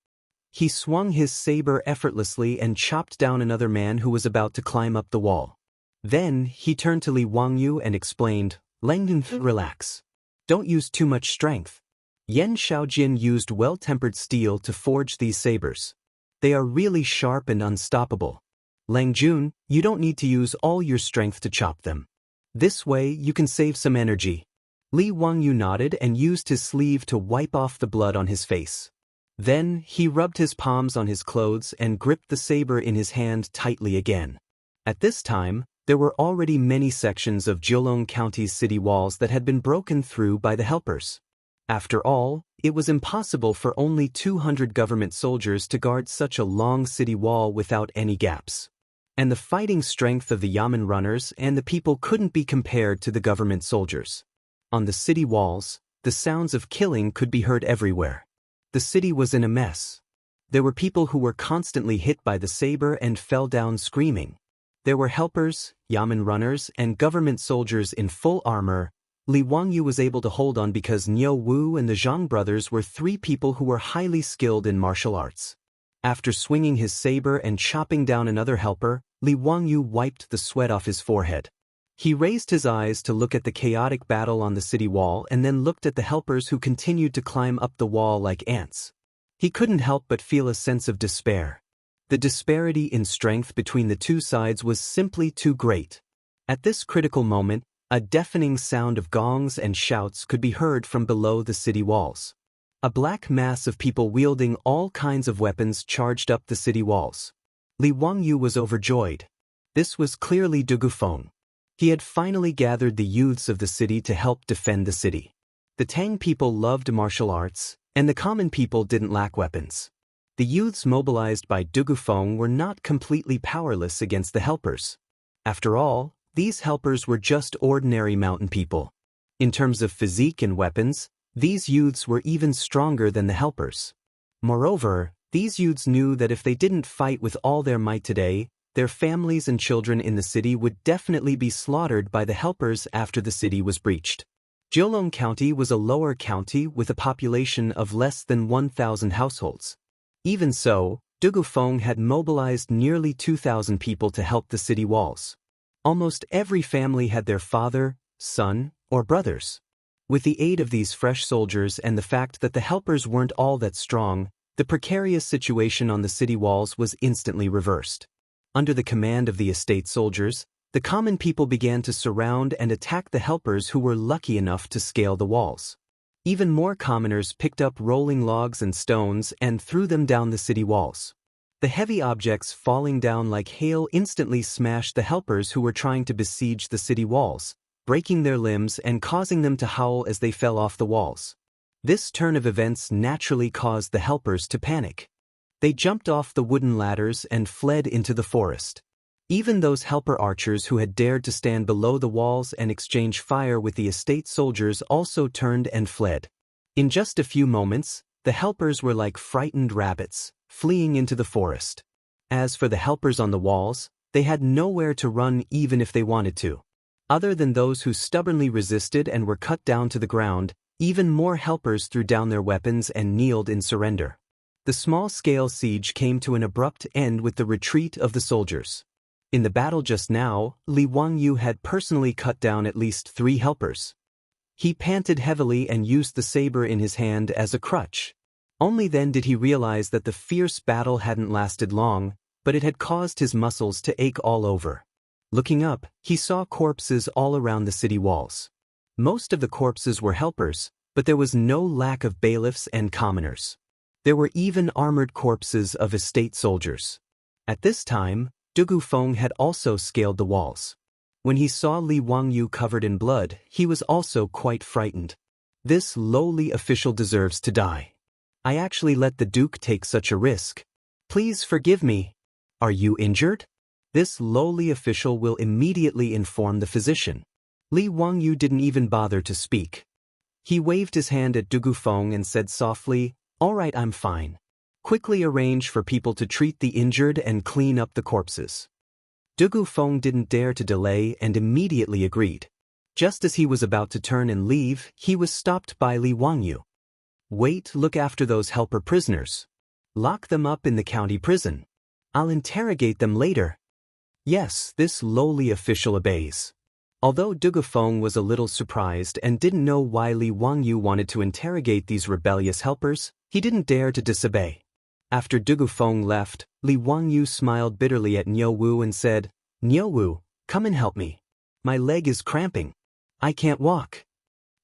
[SPEAKER 1] He swung his saber effortlessly and chopped down another man who was about to climb up the wall. Then, he turned to Li Wangyu and explained, "Langdun, relax. Don't use too much strength. Yan Shaojin used well-tempered steel to forge these sabers. They are really sharp and unstoppable. Lang Jun, you don't need to use all your strength to chop them. This way, you can save some energy." Li Wangyu nodded and used his sleeve to wipe off the blood on his face. Then, he rubbed his palms on his clothes and gripped the saber in his hand tightly again. At this time, there were already many sections of Jiulong County's city walls that had been broken through by the helpers. After all, it was impossible for only 200 government soldiers to guard such a long city wall without any gaps. And the fighting strength of the Yamen runners and the people couldn't be compared to the government soldiers. On the city walls, the sounds of killing could be heard everywhere. The city was in a mess. There were people who were constantly hit by the saber and fell down screaming. There were helpers, Yamen runners, and government soldiers in full armor. Li Wangyu was able to hold on because Niu Wu and the Zhang brothers were three people who were highly skilled in martial arts. After swinging his saber and chopping down another helper, Li Wangyu wiped the sweat off his forehead. He raised his eyes to look at the chaotic battle on the city wall and then looked at the helpers who continued to climb up the wall like ants. He couldn't help but feel a sense of despair. The disparity in strength between the two sides was simply too great. At this critical moment, a deafening sound of gongs and shouts could be heard from below the city walls. A black mass of people wielding all kinds of weapons charged up the city walls. Li Wangyu was overjoyed. This was clearly Dugufeng. He had finally gathered the youths of the city to help defend the city. The Tang people loved martial arts, and the common people didn't lack weapons. The youths mobilized by Dugufeng were not completely powerless against the helpers. After all, these helpers were just ordinary mountain people. In terms of physique and weapons, these youths were even stronger than the helpers. Moreover, these youths knew that if they didn't fight with all their might today, their families and children in the city would definitely be slaughtered by the helpers after the city was breached. Jiulong County was a lower county with a population of less than 1,000 households. Even so, Dugufeng had mobilized nearly 2,000 people to help the city walls. Almost every family had their father, son, or brothers. With the aid of these fresh soldiers and the fact that the helpers weren't all that strong, the precarious situation on the city walls was instantly reversed. Under the command of the estate soldiers, the common people began to surround and attack the helpers who were lucky enough to scale the walls. Even more commoners picked up rolling logs and stones and threw them down the city walls. The heavy objects falling down like hail instantly smashed the helpers who were trying to besiege the city walls, breaking their limbs and causing them to howl as they fell off the walls. This turn of events naturally caused the helpers to panic. They jumped off the wooden ladders and fled into the forest. Even those helper archers who had dared to stand below the walls and exchange fire with the estate soldiers also turned and fled. In just a few moments, the helpers were like frightened rabbits, fleeing into the forest. As for the helpers on the walls, they had nowhere to run even if they wanted to. Other than those who stubbornly resisted and were cut down to the ground, even more helpers threw down their weapons and kneeled in surrender. The small-scale siege came to an abrupt end with the retreat of the soldiers. In the battle just now, Li Wangyu had personally cut down at least 3 helpers. He panted heavily and used the saber in his hand as a crutch. Only then did he realize that the fierce battle hadn't lasted long, but it had caused his muscles to ache all over. Looking up, he saw corpses all around the city walls. Most of the corpses were helpers, but there was no lack of bailiffs and commoners. There were even armored corpses of estate soldiers. At this time, Dugu Feng had also scaled the walls. When he saw Li Wangyu covered in blood, he was also quite frightened. This lowly official deserves to die. I actually let the Duke take such a risk. Please forgive me. Are you injured? This lowly official will immediately inform the physician. Li Wangyu didn't even bother to speak. He waved his hand at Dugu Feng and said softly, "All right, I'm fine. Quickly arrange for people to treat the injured and clean up the corpses." Dugu Feng didn't dare to delay and immediately agreed. Just as he was about to turn and leave, he was stopped by Li Wangyu. "Wait, look after those helper prisoners. Lock them up in the county prison. I'll interrogate them later." Yes, this lowly official obeys. Although Dugu Feng was a little surprised and didn't know why Li Wangyu wanted to interrogate these rebellious helpers, he didn't dare to disobey. After Dugu Feng left, Li Wangyu smiled bitterly at Niu Wu and said, "Niu Wu, come and help me. My leg is cramping. I can't walk."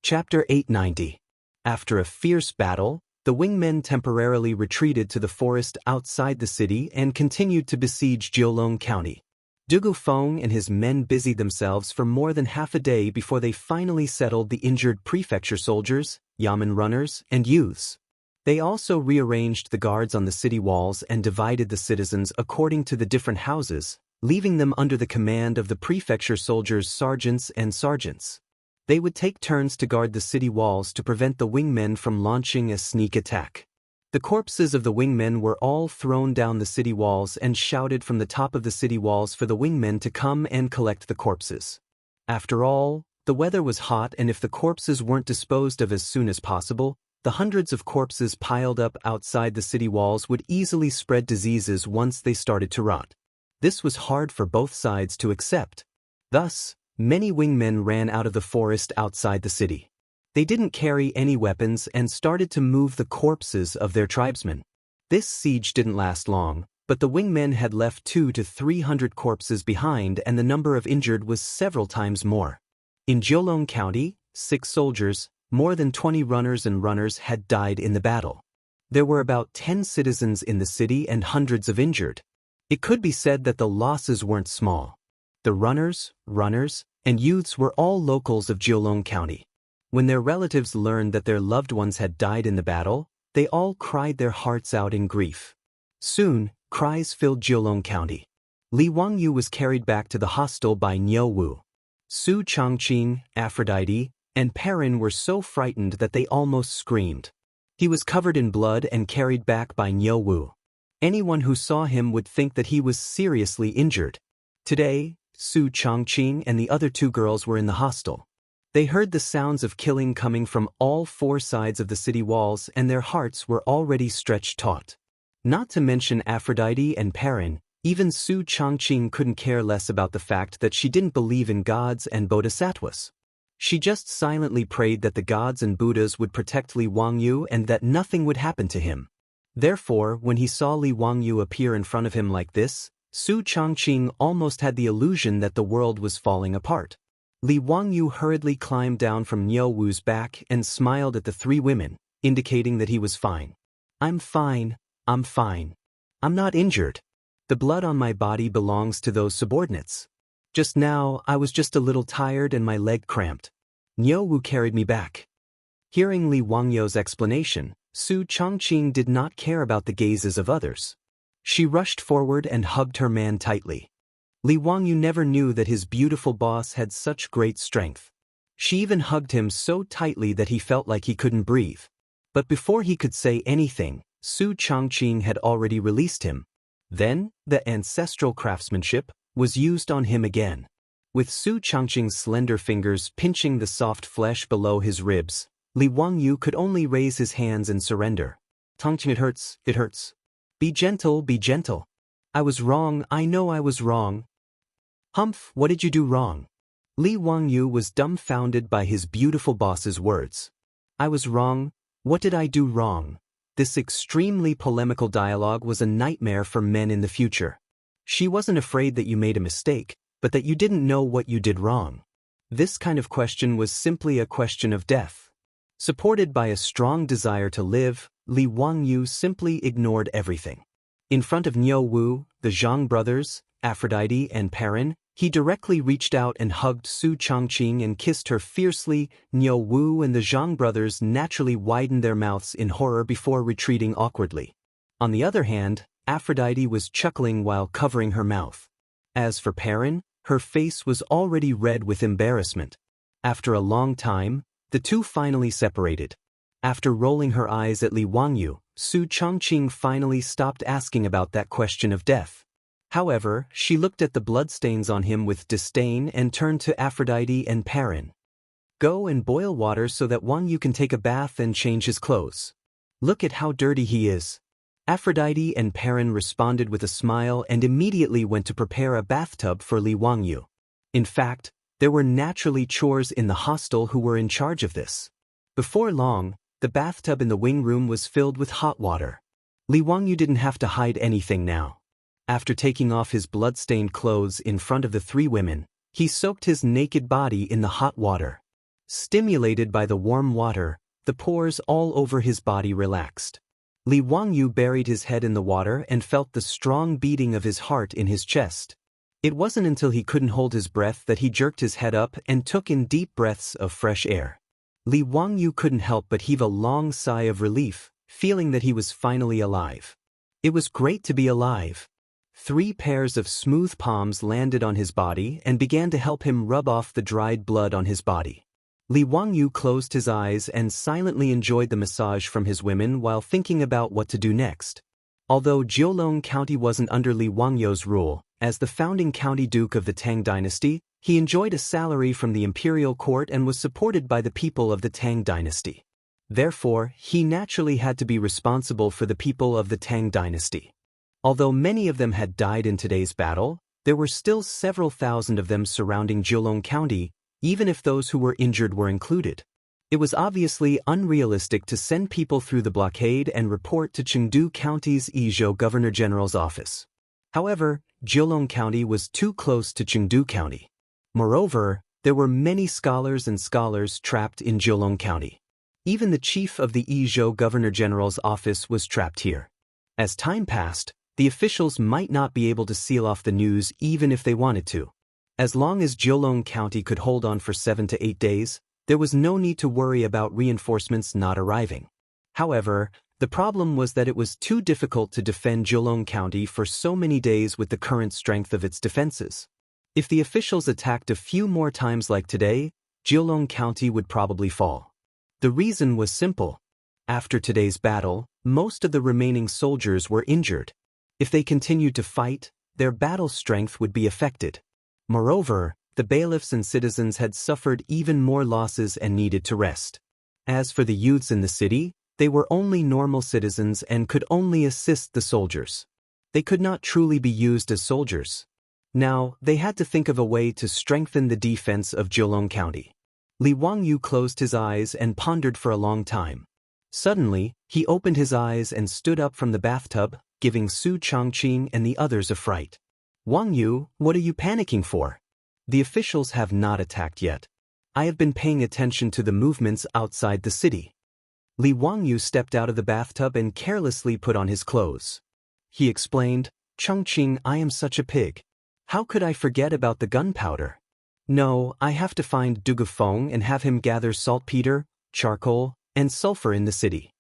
[SPEAKER 1] Chapter 890. After a fierce battle, the wingmen temporarily retreated to the forest outside the city and continued to besiege Jiulong County. Dugu Feng and his men busied themselves for more than half a day before they finally settled the injured prefecture soldiers, yamen runners, and youths. They also rearranged the guards on the city walls and divided the citizens according to the different houses, leaving them under the command of the prefecture soldiers' sergeants and sergeants. They would take turns to guard the city walls to prevent the wingmen from launching a sneak attack. The corpses of the wingmen were all thrown down the city walls and shouted from the top of the city walls for the wingmen to come and collect the corpses. After all, the weather was hot, and if the corpses weren't disposed of as soon as possible, the hundreds of corpses piled up outside the city walls would easily spread diseases once they started to rot. This was hard for both sides to accept. Thus, many wingmen ran out of the forest outside the city. They didn't carry any weapons and started to move the corpses of their tribesmen. This siege didn't last long, but the wingmen had left 200 to 300 corpses behind, and the number of injured was several times more. In Jiulong County, 6 soldiers, more than 20 runners and runners had died in the battle. There were about 10 citizens in the city and hundreds of injured. It could be said that the losses weren't small. The runners, and youths were all locals of Jiulong County. When their relatives learned that their loved ones had died in the battle, they all cried their hearts out in grief. Soon, cries filled Jiulong County. Li Wangyu was carried back to the hostel by Niu Wu. Su Changqing, Aphrodite, and Perrin were so frightened that they almost screamed. He was covered in blood and carried back by Niu Wu. Anyone who saw him would think that he was seriously injured. Today, Su Changqing and the other 2 girls were in the hostel. They heard the sounds of killing coming from all 4 sides of the city walls, and their hearts were already stretched taut. Not to mention Aphrodite and Perrin, even Su Changqing couldn't care less about the fact that she didn't believe in gods and bodhisattvas. She just silently prayed that the gods and Buddhas would protect Li Wangyu and that nothing would happen to him. Therefore, when he saw Li Wangyu appear in front of him like this, Su Changqing almost had the illusion that the world was falling apart. Li Wangyu hurriedly climbed down from Niu Wu's back and smiled at the 3 women, indicating that he was fine. I'm fine. I'm not injured. The blood on my body belongs to those subordinates. Just now, I was just a little tired and my leg cramped. Niu Wu carried me back." Hearing Li Wangyu's explanation, Su Changqing did not care about the gazes of others. She rushed forward and hugged her man tightly. Li Wangyu never knew that his beautiful boss had such great strength. She even hugged him so tightly that he felt like he couldn't breathe. But before he could say anything, Su Changqing had already released him. Then, the ancestral craftsmanship was used on him again. With Su Changqing's slender fingers pinching the soft flesh below his ribs, Li Wangyu could only raise his hands and surrender. "Tangqing, it hurts, it hurts. Be gentle, be gentle. I was wrong, I know I was wrong." "Humph, what did you do wrong?" Li Wangyu was dumbfounded by his beautiful boss's words. "I was wrong? What did I do wrong?" This extremely polemical dialogue was a nightmare for men in the future. She wasn't afraid that you made a mistake, but that you didn't know what you did wrong. This kind of question was simply a question of death. Supported by a strong desire to live, Li Wangyu simply ignored everything. In front of Niu Wu, the Zhang brothers, Aphrodite and Perrin, he directly reached out and hugged Su Changqing and kissed her fiercely. Niu Wu and the Zhang brothers naturally widened their mouths in horror before retreating awkwardly. On the other hand, Aphrodite was chuckling while covering her mouth. As for Perrin, her face was already red with embarrassment. After a long time, the two finally separated. After rolling her eyes at Li Wangyu, Su Changqing finally stopped asking about that question of death. However, she looked at the bloodstains on him with disdain and turned to Aphrodite and Perrin. Go and boil water so that Wangyu can take a bath and change his clothes. Look at how dirty he is. Aphrodite and Perrin responded with a smile and immediately went to prepare a bathtub for Li Wangyu. In fact, there were naturally chores in the hostel who were in charge of this. Before long, the bathtub in the wing room was filled with hot water. Li Wangyu didn't have to hide anything now. After taking off his blood-stained clothes in front of the three women, he soaked his naked body in the hot water. Stimulated by the warm water, the pores all over his body relaxed. Li Wangyu buried his head in the water and felt the strong beating of his heart in his chest. It wasn't until he couldn't hold his breath that he jerked his head up and took in deep breaths of fresh air. Li Wangyu couldn't help but heave a long sigh of relief, feeling that he was finally alive. It was great to be alive. 3 pairs of smooth palms landed on his body and began to help him rub off the dried blood on his body. Li Wangyu closed his eyes and silently enjoyed the massage from his women while thinking about what to do next. Although Jiulong County wasn't under Li Wangyu's rule, as the founding county duke of the Tang Dynasty, he enjoyed a salary from the imperial court and was supported by the people of the Tang Dynasty. Therefore, he naturally had to be responsible for the people of the Tang Dynasty. Although many of them had died in today's battle, there were still several thousand of them surrounding Jiulong County, even if those who were injured were included. It was obviously unrealistic to send people through the blockade and report to Chengdu County's Yizhou Governor General's office. However, Jiulong County was too close to Chengdu County. Moreover, there were many scholars and scholars trapped in Jiulong County. Even the chief of the Yizhou Governor General's office was trapped here. As time passed, the officials might not be able to seal off the news even if they wanted to. As long as Jiulong County could hold on for 7 to 8 days, there was no need to worry about reinforcements not arriving. However, the problem was that it was too difficult to defend Jiulong County for so many days with the current strength of its defenses. If the officials attacked a few more times like today, Jiulong County would probably fall. The reason was simple. After today's battle, most of the remaining soldiers were injured. If they continued to fight, their battle strength would be affected. Moreover, the bailiffs and citizens had suffered even more losses and needed to rest. As for the youths in the city, they were only normal citizens and could only assist the soldiers. They could not truly be used as soldiers. Now, they had to think of a way to strengthen the defense of Jiulong County. Li Wangyu closed his eyes and pondered for a long time. Suddenly, he opened his eyes and stood up from the bathtub, giving Su Changqing and the others a fright. Wangyu, what are you panicking for? The officials have not attacked yet. I have been paying attention to the movements outside the city. Li Wangyu stepped out of the bathtub and carelessly put on his clothes. He explained, Changqing, I am such a pig. How could I forget about the gunpowder? No, I have to find Dugafeng and have him gather saltpeter, charcoal, and sulfur in the city.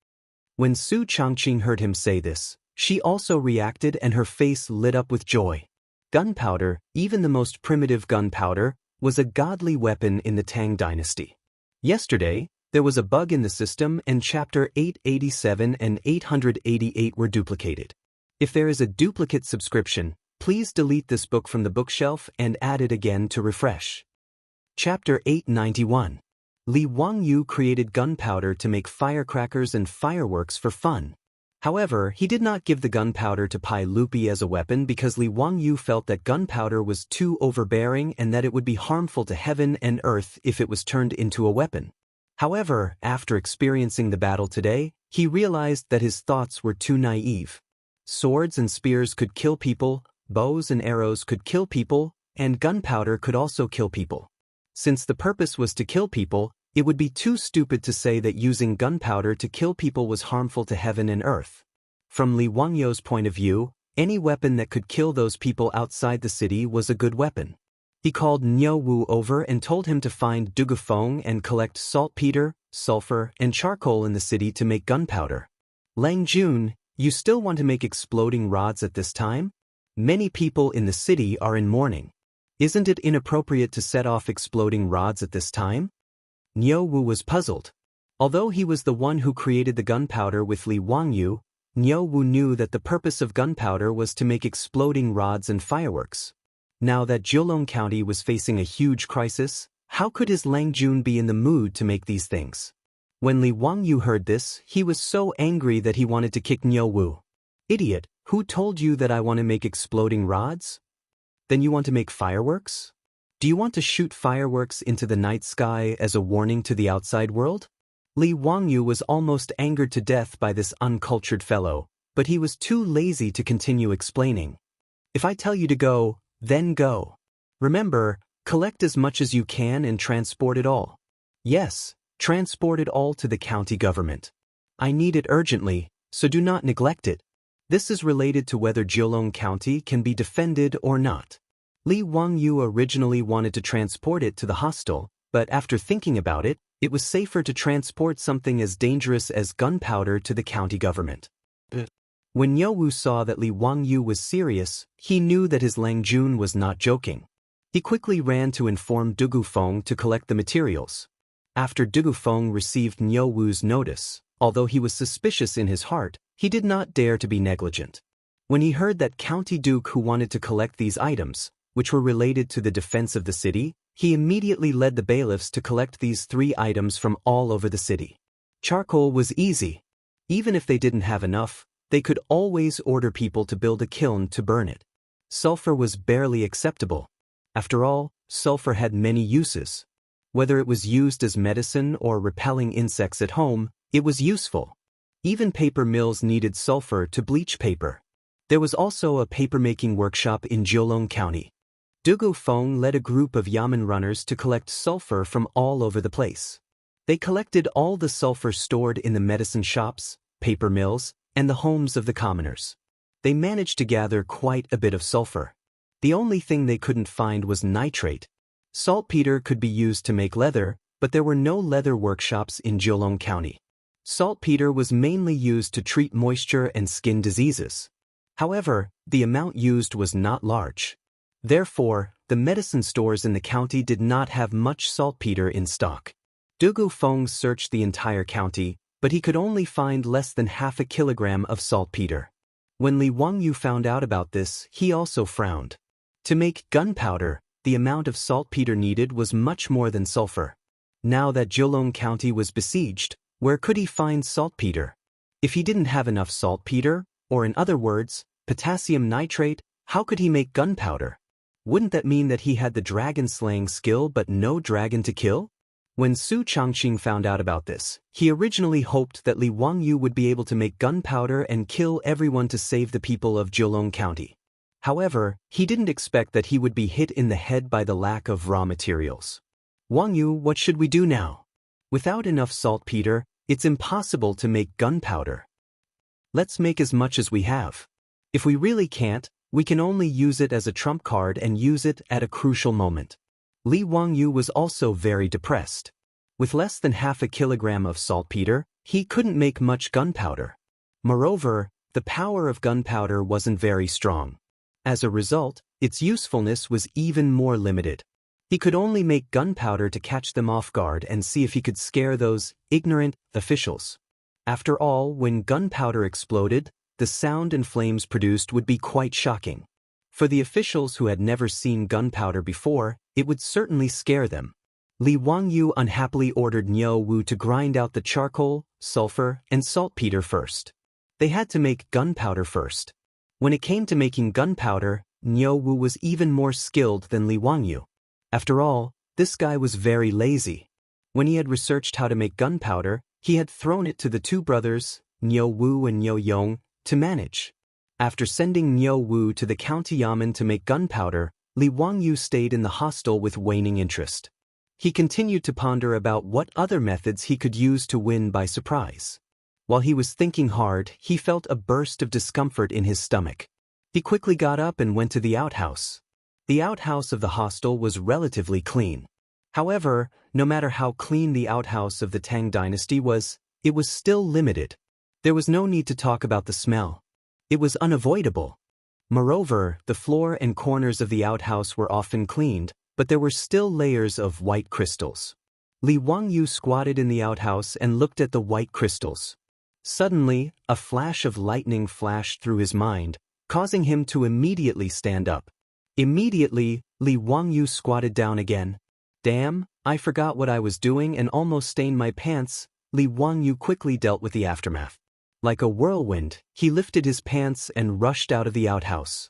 [SPEAKER 1] When Su Changqing heard him say this, she also reacted and her face lit up with joy. Gunpowder, even the most primitive gunpowder, was a godly weapon in the Tang Dynasty. Yesterday, there was a bug in the system and Chapter 887 and 888 were duplicated. If there is a duplicate subscription, please delete this book from the bookshelf and add it again to refresh. Chapter 891. Li Wangyu created gunpowder to make firecrackers and fireworks for fun. However, he did not give the gunpowder to Pai Lupi as a weapon because Li Wangyu felt that gunpowder was too overbearing and that it would be harmful to heaven and earth if it was turned into a weapon. However, after experiencing the battle today, he realized that his thoughts were too naive. Swords and spears could kill people, bows and arrows could kill people, and gunpowder could also kill people. Since the purpose was to kill people, it would be too stupid to say that using gunpowder to kill people was harmful to heaven and earth. From Li Wangyu's point of view, any weapon that could kill those people outside the city was a good weapon. He called Niu Wu over and told him to find Dugufeng and collect saltpeter, sulfur, and charcoal in the city to make gunpowder. Lang Jun, you still want to make exploding rods at this time? Many people in the city are in mourning. Isn't it inappropriate to set off exploding rods at this time? Niu Wu was puzzled. Although he was the one who created the gunpowder with Li Wangyu, Niu Wu knew that the purpose of gunpowder was to make exploding rods and fireworks. Now that Jiulong County was facing a huge crisis, how could his Lang Jun be in the mood to make these things? When Li Wangyu heard this, he was so angry that he wanted to kick Niu Wu. Idiot, who told you that I want to make exploding rods? Then you want to make fireworks? Do you want to shoot fireworks into the night sky as a warning to the outside world? Li Wangyu was almost angered to death by this uncultured fellow, but he was too lazy to continue explaining. If I tell you to go, then go. Remember, collect as much as you can and transport it all. Yes, transport it all to the county government. I need it urgently, so do not neglect it. This is related to whether Jiulong County can be defended or not. Li Wangyu originally wanted to transport it to the hostel, but after thinking about it, it was safer to transport something as dangerous as gunpowder to the county government. When Niu Wu saw that Li Wangyu was serious, he knew that his Lang Jun was not joking. He quickly ran to inform Dugufeng to collect the materials. After Dugufeng received Niu Wu's notice, although he was suspicious in his heart, he did not dare to be negligent. When he heard that County Duke who wanted to collect these items, which were related to the defense of the city, he immediately led the bailiffs to collect these 3 items from all over the city. Charcoal was easy. Even if they didn't have enough, they could always order people to build a kiln to burn it. Sulfur was barely acceptable. After all, sulfur had many uses. Whether it was used as medicine or repelling insects at home, it was useful. Even paper mills needed sulfur to bleach paper. There was also a paper-making workshop in Jiulong County. Dugufeng led a group of yamen runners to collect sulfur from all over the place. They collected all the sulfur stored in the medicine shops, paper mills, and the homes of the commoners. They managed to gather quite a bit of sulfur. The only thing they couldn't find was nitrate. Saltpeter could be used to make leather, but there were no leather workshops in Jiulong County. Saltpeter was mainly used to treat moisture and skin diseases. However, the amount used was not large. Therefore, the medicine stores in the county did not have much saltpeter in stock. Dugufeng searched the entire county, but he could only find less than half a kilogram of saltpeter. When Li Wangyu found out about this, he also frowned. To make gunpowder, the amount of saltpeter needed was much more than sulfur. Now that Jiulong County was besieged, where could he find saltpeter? If he didn't have enough saltpeter, or in other words, potassium nitrate, how could he make gunpowder? Wouldn't that mean that he had the dragon-slaying skill but no dragon to kill? When Su Changqing found out about this, he originally hoped that Li Wangyu would be able to make gunpowder and kill everyone to save the people of Jiulong County. However, he didn't expect that he would be hit in the head by the lack of raw materials. Wangyu, what should we do now? Without enough saltpeter, it's impossible to make gunpowder. Let's make as much as we have. If we really can't, we can only use it as a trump card and use it at a crucial moment. Li Wangyu was also very depressed. With less than half a kilogram of saltpeter, he couldn't make much gunpowder. Moreover, the power of gunpowder wasn't very strong. As a result, its usefulness was even more limited. He could only make gunpowder to catch them off guard and see if he could scare those ignorant officials. After all, when gunpowder exploded, the sound and flames produced would be quite shocking. For the officials who had never seen gunpowder before, it would certainly scare them. Li Wangyu unhappily ordered Niu Wu to grind out the charcoal, sulfur, and saltpeter first. They had to make gunpowder first. When it came to making gunpowder, Niu Wu was even more skilled than Li Wangyu. After all, this guy was very lazy. When he had researched how to make gunpowder, he had thrown it to the 2 brothers, Niu Wu and Niu Yong, to manage. After sending Niu Wu to the county yamen to make gunpowder, Li Wangyu stayed in the hostel with waning interest. He continued to ponder about what other methods he could use to win by surprise. While he was thinking hard, he felt a burst of discomfort in his stomach. He quickly got up and went to the outhouse. The outhouse of the hostel was relatively clean. However, no matter how clean the outhouse of the Tang Dynasty was, it was still limited. There was no need to talk about the smell. It was unavoidable. Moreover, the floor and corners of the outhouse were often cleaned, but there were still layers of white crystals. Li Wangyu squatted in the outhouse and looked at the white crystals. Suddenly, a flash of lightning flashed through his mind, causing him to immediately stand up. Immediately, Li Wangyu squatted down again. Damn, I forgot what I was doing and almost stained my pants. Li Wangyu quickly dealt with the aftermath. Like a whirlwind, he lifted his pants and rushed out of the outhouse.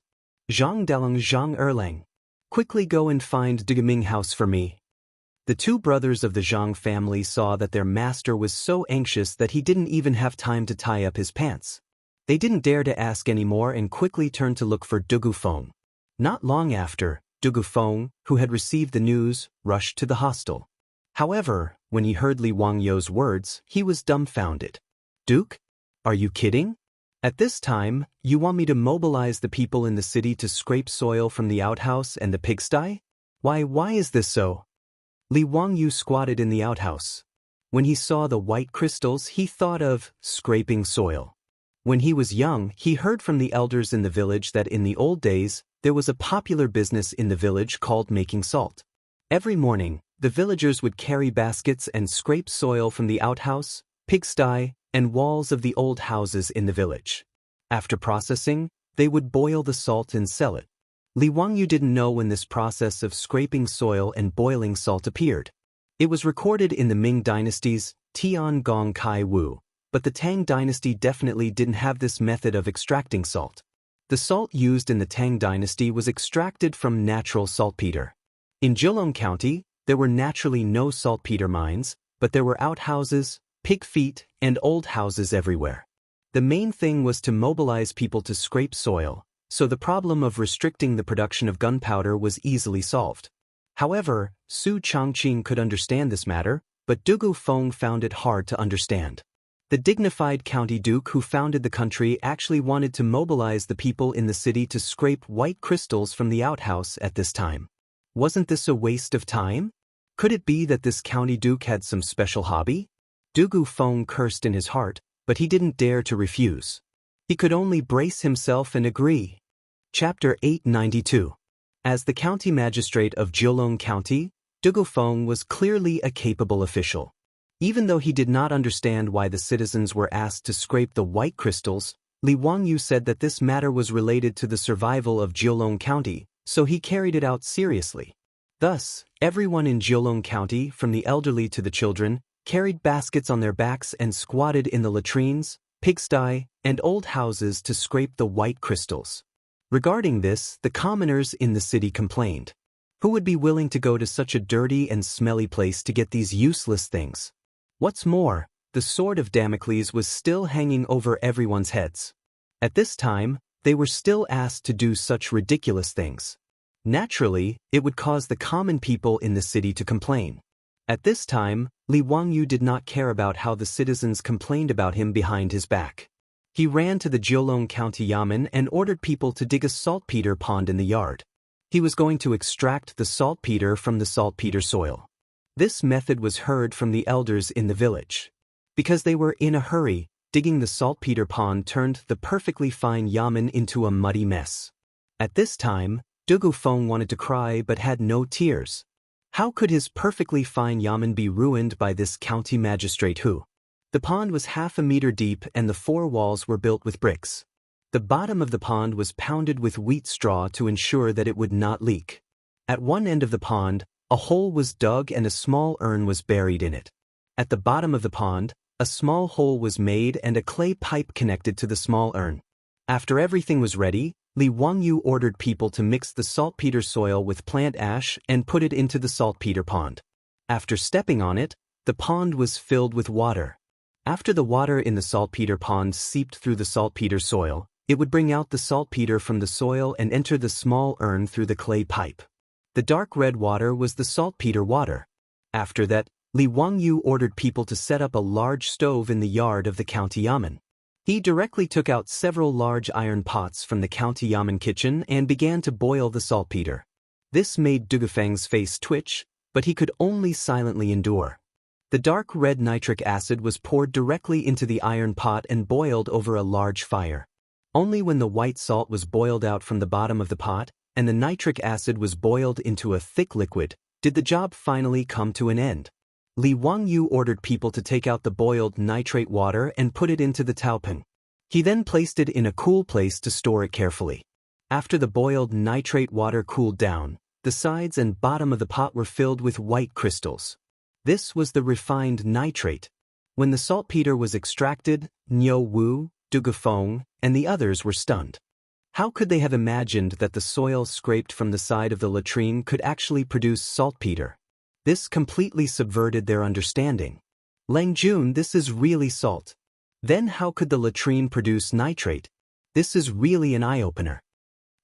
[SPEAKER 1] Zhang Delang Zhang Erlang. Quickly go and find Dugeming house for me. The two brothers of the Zhang family saw that their master was so anxious that he didn't even have time to tie up his pants. They didn't dare to ask anymore and quickly turned to look for Dugu Feng. Not long after, Dugu Feng, who had received the news, rushed to the hostel. However, when he heard Li Wangyu's words, he was dumbfounded. Duke? Are you kidding? At this time, you want me to mobilize the people in the city to scrape soil from the outhouse and the pigsty? Why is this so? Li Wangyu squatted in the outhouse. When he saw the white crystals, he thought of scraping soil. When he was young, he heard from the elders in the village that in the old days, there was a popular business in the village called making salt. Every morning, the villagers would carry baskets and scrape soil from the outhouse, pigsty, and walls of the old houses in the village. After processing, they would boil the salt and sell it. Li Wangyu didn't know when this process of scraping soil and boiling salt appeared. It was recorded in the Ming Dynasty's Tian Gong Kai Wu, but the Tang Dynasty definitely didn't have this method of extracting salt. The salt used in the Tang Dynasty was extracted from natural saltpeter. In Jilong County, there were naturally no saltpeter mines, but there were outhouses, pig feet, and old houses everywhere. The main thing was to mobilize people to scrape soil, so the problem of restricting the production of gunpowder was easily solved. However, Su Changqing could understand this matter, but Dugu Feng found it hard to understand. The dignified county duke who founded the country actually wanted to mobilize the people in the city to scrape white crystals from the outhouse at this time. Wasn't this a waste of time? Could it be that this county duke had some special hobby? Dugu Feng cursed in his heart, but he didn't dare to refuse. He could only brace himself and agree. Chapter 892. As the county magistrate of Jiulong County, Dugu Feng was clearly a capable official. Even though he did not understand why the citizens were asked to scrape the white crystals, Li Wangyu said that this matter was related to the survival of Jiulong County, so he carried it out seriously. Thus, everyone in Jiulong County, from the elderly to the children, carried baskets on their backs and squatted in the latrines, pigsty, and old houses to scrape the white crystals. Regarding this, the commoners in the city complained. Who would be willing to go to such a dirty and smelly place to get these useless things? What's more, the sword of Damocles was still hanging over everyone's heads. At this time, they were still asked to do such ridiculous things. Naturally, it would cause the common people in the city to complain. At this time, Li Wangyu did not care about how the citizens complained about him behind his back. He ran to the Jiulong County Yamen and ordered people to dig a saltpeter pond in the yard. He was going to extract the saltpeter from the saltpeter soil. This method was heard from the elders in the village. Because they were in a hurry, digging the saltpeter pond turned the perfectly fine yamen into a muddy mess. At this time, Dugu Feng wanted to cry but had no tears. How could his perfectly fine yamen be ruined by this county magistrate who? The pond was half a meter deep and the four walls were built with bricks. The bottom of the pond was pounded with wheat straw to ensure that it would not leak. At one end of the pond, a hole was dug and a small urn was buried in it. At the bottom of the pond, a small hole was made and a clay pipe connected to the small urn. After everything was ready, Li Wangyu ordered people to mix the saltpeter soil with plant ash and put it into the saltpeter pond. After stepping on it, the pond was filled with water. After the water in the saltpeter pond seeped through the saltpeter soil, It would bring out the saltpeter from the soil and enter the small urn through the clay pipe. The dark red water was the saltpeter water. After that, Li Wangyu ordered people to set up a large stove in the yard of the county yamen. He directly took out several large iron pots from the county yamen kitchen and began to boil the saltpeter. This made Dugufeng's face twitch, but he could only silently endure. The dark red nitric acid was poured directly into the iron pot and boiled over a large fire. Only when the white salt was boiled out from the bottom of the pot, and the nitric acid was boiled into a thick liquid, did the job finally come to an end. Li Wangyu ordered people to take out the boiled nitrate water and put it into the taopan. He then placed it in a cool place to store it carefully. After the boiled nitrate water cooled down, the sides and bottom of the pot were filled with white crystals. This was the refined nitrate. When the saltpeter was extracted, Niu Wu, Dugufeng, and the others were stunned. How could they have imagined that the soil scraped from the side of the latrine could actually produce saltpeter? This completely subverted their understanding. Lang Jun, this is really salt. Then how could the latrine produce nitrate? This is really an eye-opener.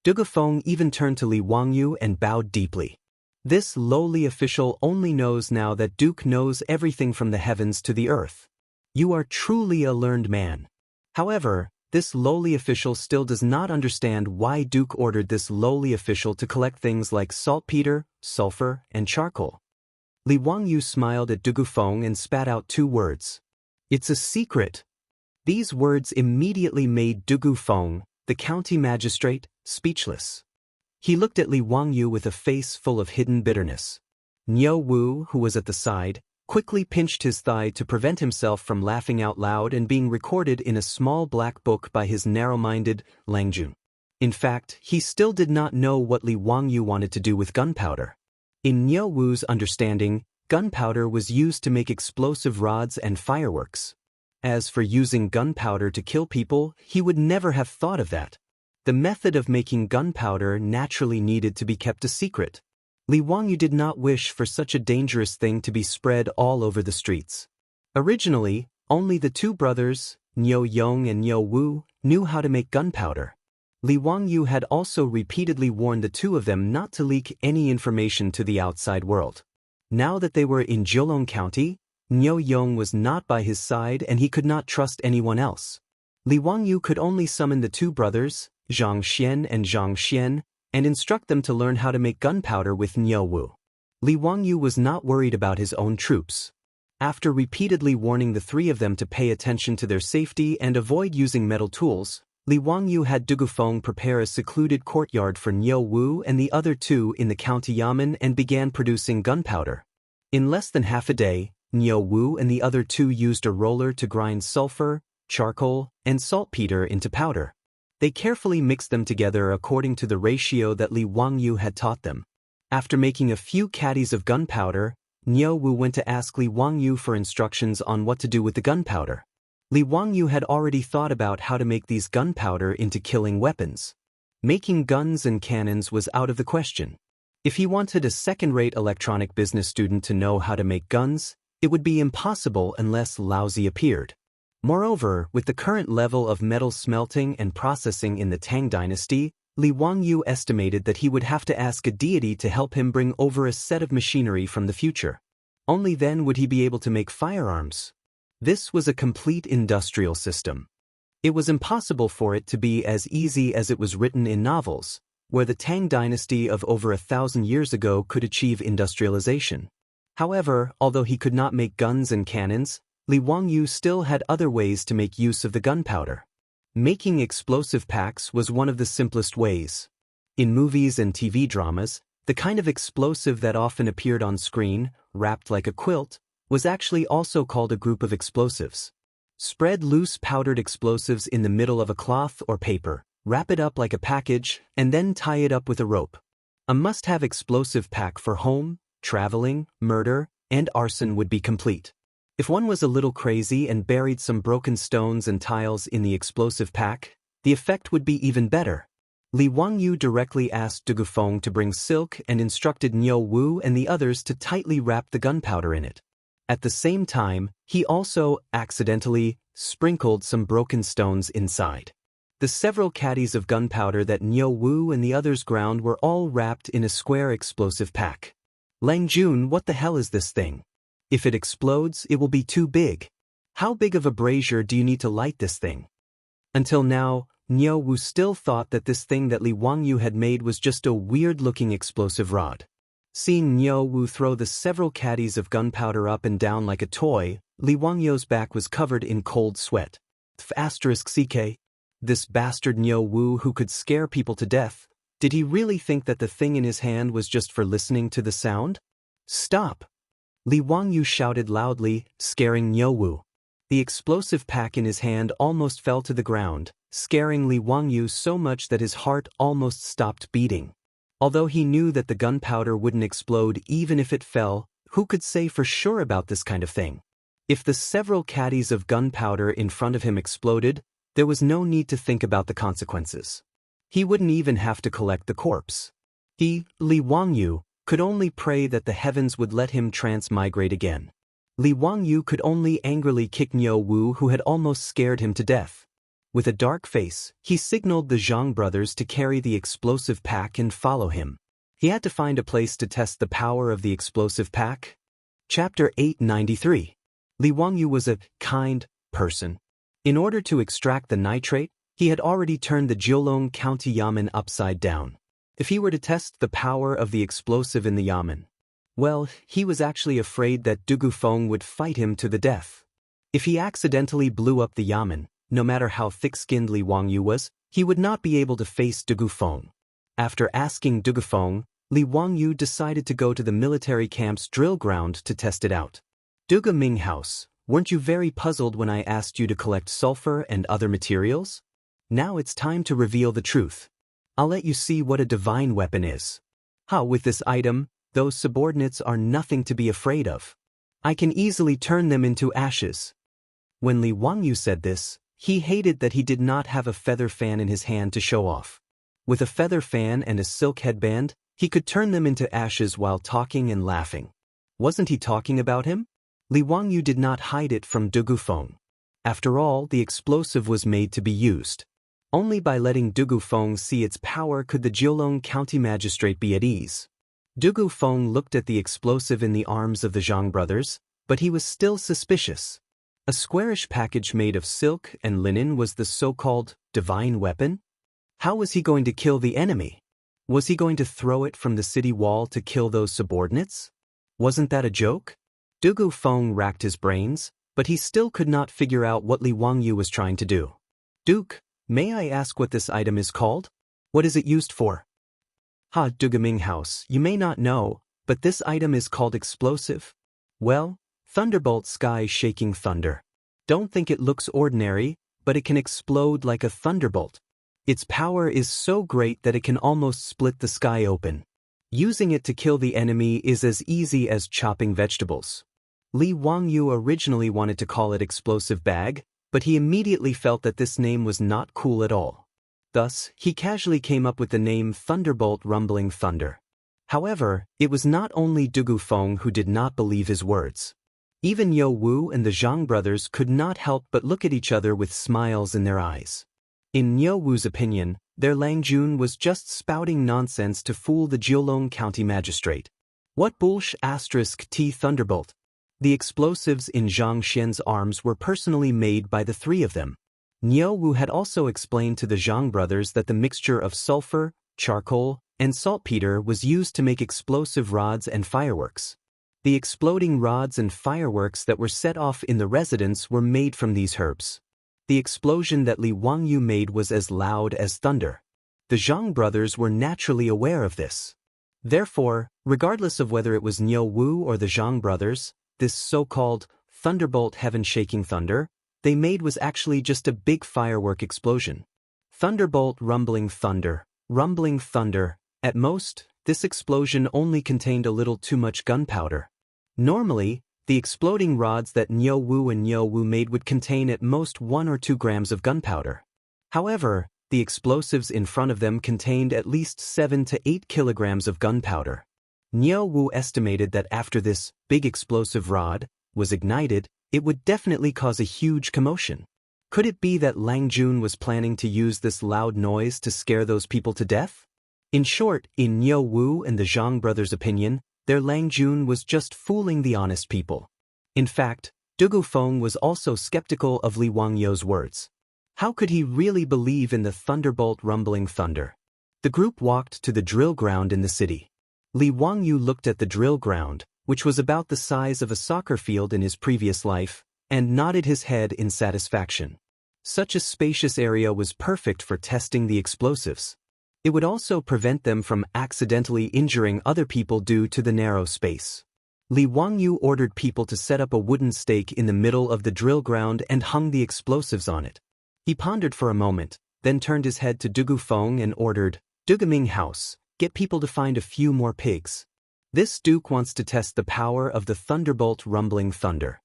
[SPEAKER 1] Dugufeng even turned to Li Wangyu and bowed deeply. This lowly official only knows now that Duke knows everything from the heavens to the earth. You are truly a learned man. However, this lowly official still does not understand why Duke ordered this lowly official to collect things like saltpeter, sulfur, and charcoal. Li Wangyu smiled at Dugufeng and spat out 2 words. It's a secret. These words immediately made Dugufeng, the county magistrate, speechless. He looked at Li Wangyu with a face full of hidden bitterness. Niu Wu, who was at the side, quickly pinched his thigh to prevent himself from laughing out loud and being recorded in a small black book by his narrow-minded Lang Jun. In fact, he still did not know what Li Wangyu wanted to do with gunpowder. In Niu Wu's understanding, gunpowder was used to make explosive rods and fireworks. As for using gunpowder to kill people, he would never have thought of that. The method of making gunpowder naturally needed to be kept a secret. Li Wangyu did not wish for such a dangerous thing to be spread all over the streets. Originally, only the 2 brothers, Niu Yong and Niu Wu, knew how to make gunpowder. Li Wangyu had also repeatedly warned the 2 of them not to leak any information to the outside world. Now that they were in Jiulong County, Niu Yong was not by his side and he could not trust anyone else. Li Wangyu could only summon the 2 brothers, Zhang Xian and Zhang Xian, and instruct them to learn how to make gunpowder with Niu Wu. Li Wangyu was not worried about his own troops. After repeatedly warning the 3 of them to pay attention to their safety and avoid using metal tools, Li Wangyu had Dugufeng prepare a secluded courtyard for Niu Wu and the other 2 in the county yamen and began producing gunpowder. In less than half a day, Niu Wu and the other 2 used a roller to grind sulfur, charcoal, and saltpeter into powder. They carefully mixed them together according to the ratio that Li Wangyu had taught them. After making a few caddies of gunpowder, Niu Wu went to ask Li Wangyu for instructions on what to do with the gunpowder. Li Wangyu had already thought about how to make these gunpowder into killing weapons. Making guns and cannons was out of the question. If he wanted a second-rate electronic business student to know how to make guns, it would be impossible unless Laozi appeared. Moreover, with the current level of metal smelting and processing in the Tang Dynasty, Li Wangyu estimated that he would have to ask a deity to help him bring over a set of machinery from the future. Only then would he be able to make firearms. This was a complete industrial system. It was impossible for it to be as easy as it was written in novels, where the Tang Dynasty of over 1,000 years ago could achieve industrialization. However, although he could not make guns and cannons, Li Wangyu still had other ways to make use of the gunpowder. Making explosive packs was one of the simplest ways. In movies and TV dramas, the kind of explosive that often appeared on screen, wrapped like a quilt, was actually also called a group of explosives. Spread loose powdered explosives in the middle of a cloth or paper, wrap it up like a package, and then tie it up with a rope. A must-have explosive pack for home, traveling, murder, and arson would be complete. If one was a little crazy and buried some broken stones and tiles in the explosive pack, the effect would be even better. Li Wangyu directly asked Dugufeng to bring silk and instructed Niu Wu and the others to tightly wrap the gunpowder in it. At the same time, he also, accidentally, sprinkled some broken stones inside. The several caddies of gunpowder that Niu Wu and the others ground were all wrapped in a square explosive pack. Lang Jun, what the hell is this thing? If it explodes, it will be too big. How big of a brazier do you need to light this thing? Until now, Niu Wu still thought that this thing that Li Wangyu had made was just a weird-looking explosive rod. Seeing Niu Wu throw the several caddies of gunpowder up and down like a toy, Li Wangyu's back was covered in cold sweat. *CK. This bastard Niu Wu who could scare people to death, did he really think that the thing in his hand was just for listening to the sound? Stop! Li Wangyu shouted loudly, scaring Niu Wu. The explosive pack in his hand almost fell to the ground, scaring Li Wangyu so much that his heart almost stopped beating. Although he knew that the gunpowder wouldn't explode even if it fell, who could say for sure about this kind of thing? If the several caddies of gunpowder in front of him exploded, there was no need to think about the consequences. He wouldn't even have to collect the corpse. He, Li Wangyu, could only pray that the heavens would let him transmigrate again. Li Wangyu could only angrily kick Niu Wu who had almost scared him to death. With a dark face, he signaled the Zhang brothers to carry the explosive pack and follow him. He had to find a place to test the power of the explosive pack. Chapter 893. Li Wangyu was a kind person. In order to extract the nitrate, he had already turned the Jiulong County Yamen upside down. If he were to test the power of the explosive in the Yamen, well, he was actually afraid that Dugu Feng would fight him to the death. If he accidentally blew up the Yamen, no matter how thick-skinned Li Wangyu was, he would not be able to face Dugu Feng. After asking Dugu Feng, Li Wangyu decided to go to the military camp's drill ground to test it out. Dugu Ming House, weren't you very puzzled when I asked you to collect sulfur and other materials? Now it's time to reveal the truth. I'll let you see what a divine weapon is. With this item, those subordinates are nothing to be afraid of. I can easily turn them into ashes. When Li Wangyu said this, he hated that he did not have a feather fan in his hand to show off. With a feather fan and a silk headband, he could turn them into ashes while talking and laughing. Wasn't he talking about him? Li Wangyu did not hide it from Dugu Feng. After all, the explosive was made to be used. Only by letting Dugu Feng see its power could the Jiulong County magistrate be at ease. Dugu Feng looked at the explosive in the arms of the Zhang brothers, but he was still suspicious. A squarish package made of silk and linen was the so-called divine weapon? How was he going to kill the enemy? Was he going to throw it from the city wall to kill those subordinates? Wasn't that a joke? Dugu Feng racked his brains, but he still could not figure out what Li Wangyu was trying to do. Duke, may I ask what this item is called? What is it used for? Dugu Ming House, you may not know, but this item is called explosive. Well, Thunderbolt sky-shaking thunder. Don't think it looks ordinary, but it can explode like a thunderbolt. Its power is so great that it can almost split the sky open. Using it to kill the enemy is as easy as chopping vegetables. Li Wangyu originally wanted to call it explosive bag, but he immediately felt that this name was not cool at all. Thus, he casually came up with the name Thunderbolt Rumbling Thunder. However, it was not only Dugu Feng who did not believe his words. Even Niu Wu and the Zhang brothers could not help but look at each other with smiles in their eyes. In Niu Wu's opinion, their Lang Jun was just spouting nonsense to fool the Jiulong County magistrate. What bullsh***? Thunderbolt. The explosives in Zhang Xian's arms were personally made by the three of them. Niu Wu had also explained to the Zhang brothers that the mixture of sulfur, charcoal, and saltpeter was used to make explosive rods and fireworks. The exploding rods and fireworks that were set off in the residence were made from these herbs. The explosion that Li Wangyu made was as loud as thunder. The Zhang brothers were naturally aware of this. Therefore, regardless of whether it was Niu Wu or the Zhang brothers, this so-called thunderbolt heaven-shaking thunder they made was actually just a big firework explosion. Thunderbolt rumbling thunder. At most, this explosion only contained a little too much gunpowder. Normally, the exploding rods that Niu Wu made would contain at most 1 or 2 grams of gunpowder. However, the explosives in front of them contained at least 7 to 8 kilograms of gunpowder. Niu Wu estimated that after this big explosive rod was ignited, it would definitely cause a huge commotion. Could it be that Lang Jun was planning to use this loud noise to scare those people to death? In short, in Niu Wu and the Zhang brothers' opinion, their Lang Jun was just fooling the honest people. In fact, Dugu Feng was also skeptical of Li Wangyou's words. How could he really believe in the thunderbolt rumbling thunder? The group walked to the drill ground in the city. Li Wangyou looked at the drill ground, which was about the size of a soccer field in his previous life, and nodded his head in satisfaction. Such a spacious area was perfect for testing the explosives. It would also prevent them from accidentally injuring other people due to the narrow space. Li Wangyou ordered people to set up a wooden stake in the middle of the drill ground and hung the explosives on it. He pondered for a moment, then turned his head to Dugu Feng and ordered, "Dugaming House, get people to find a few more pigs. This duke wants to test the power of the thunderbolt rumbling thunder."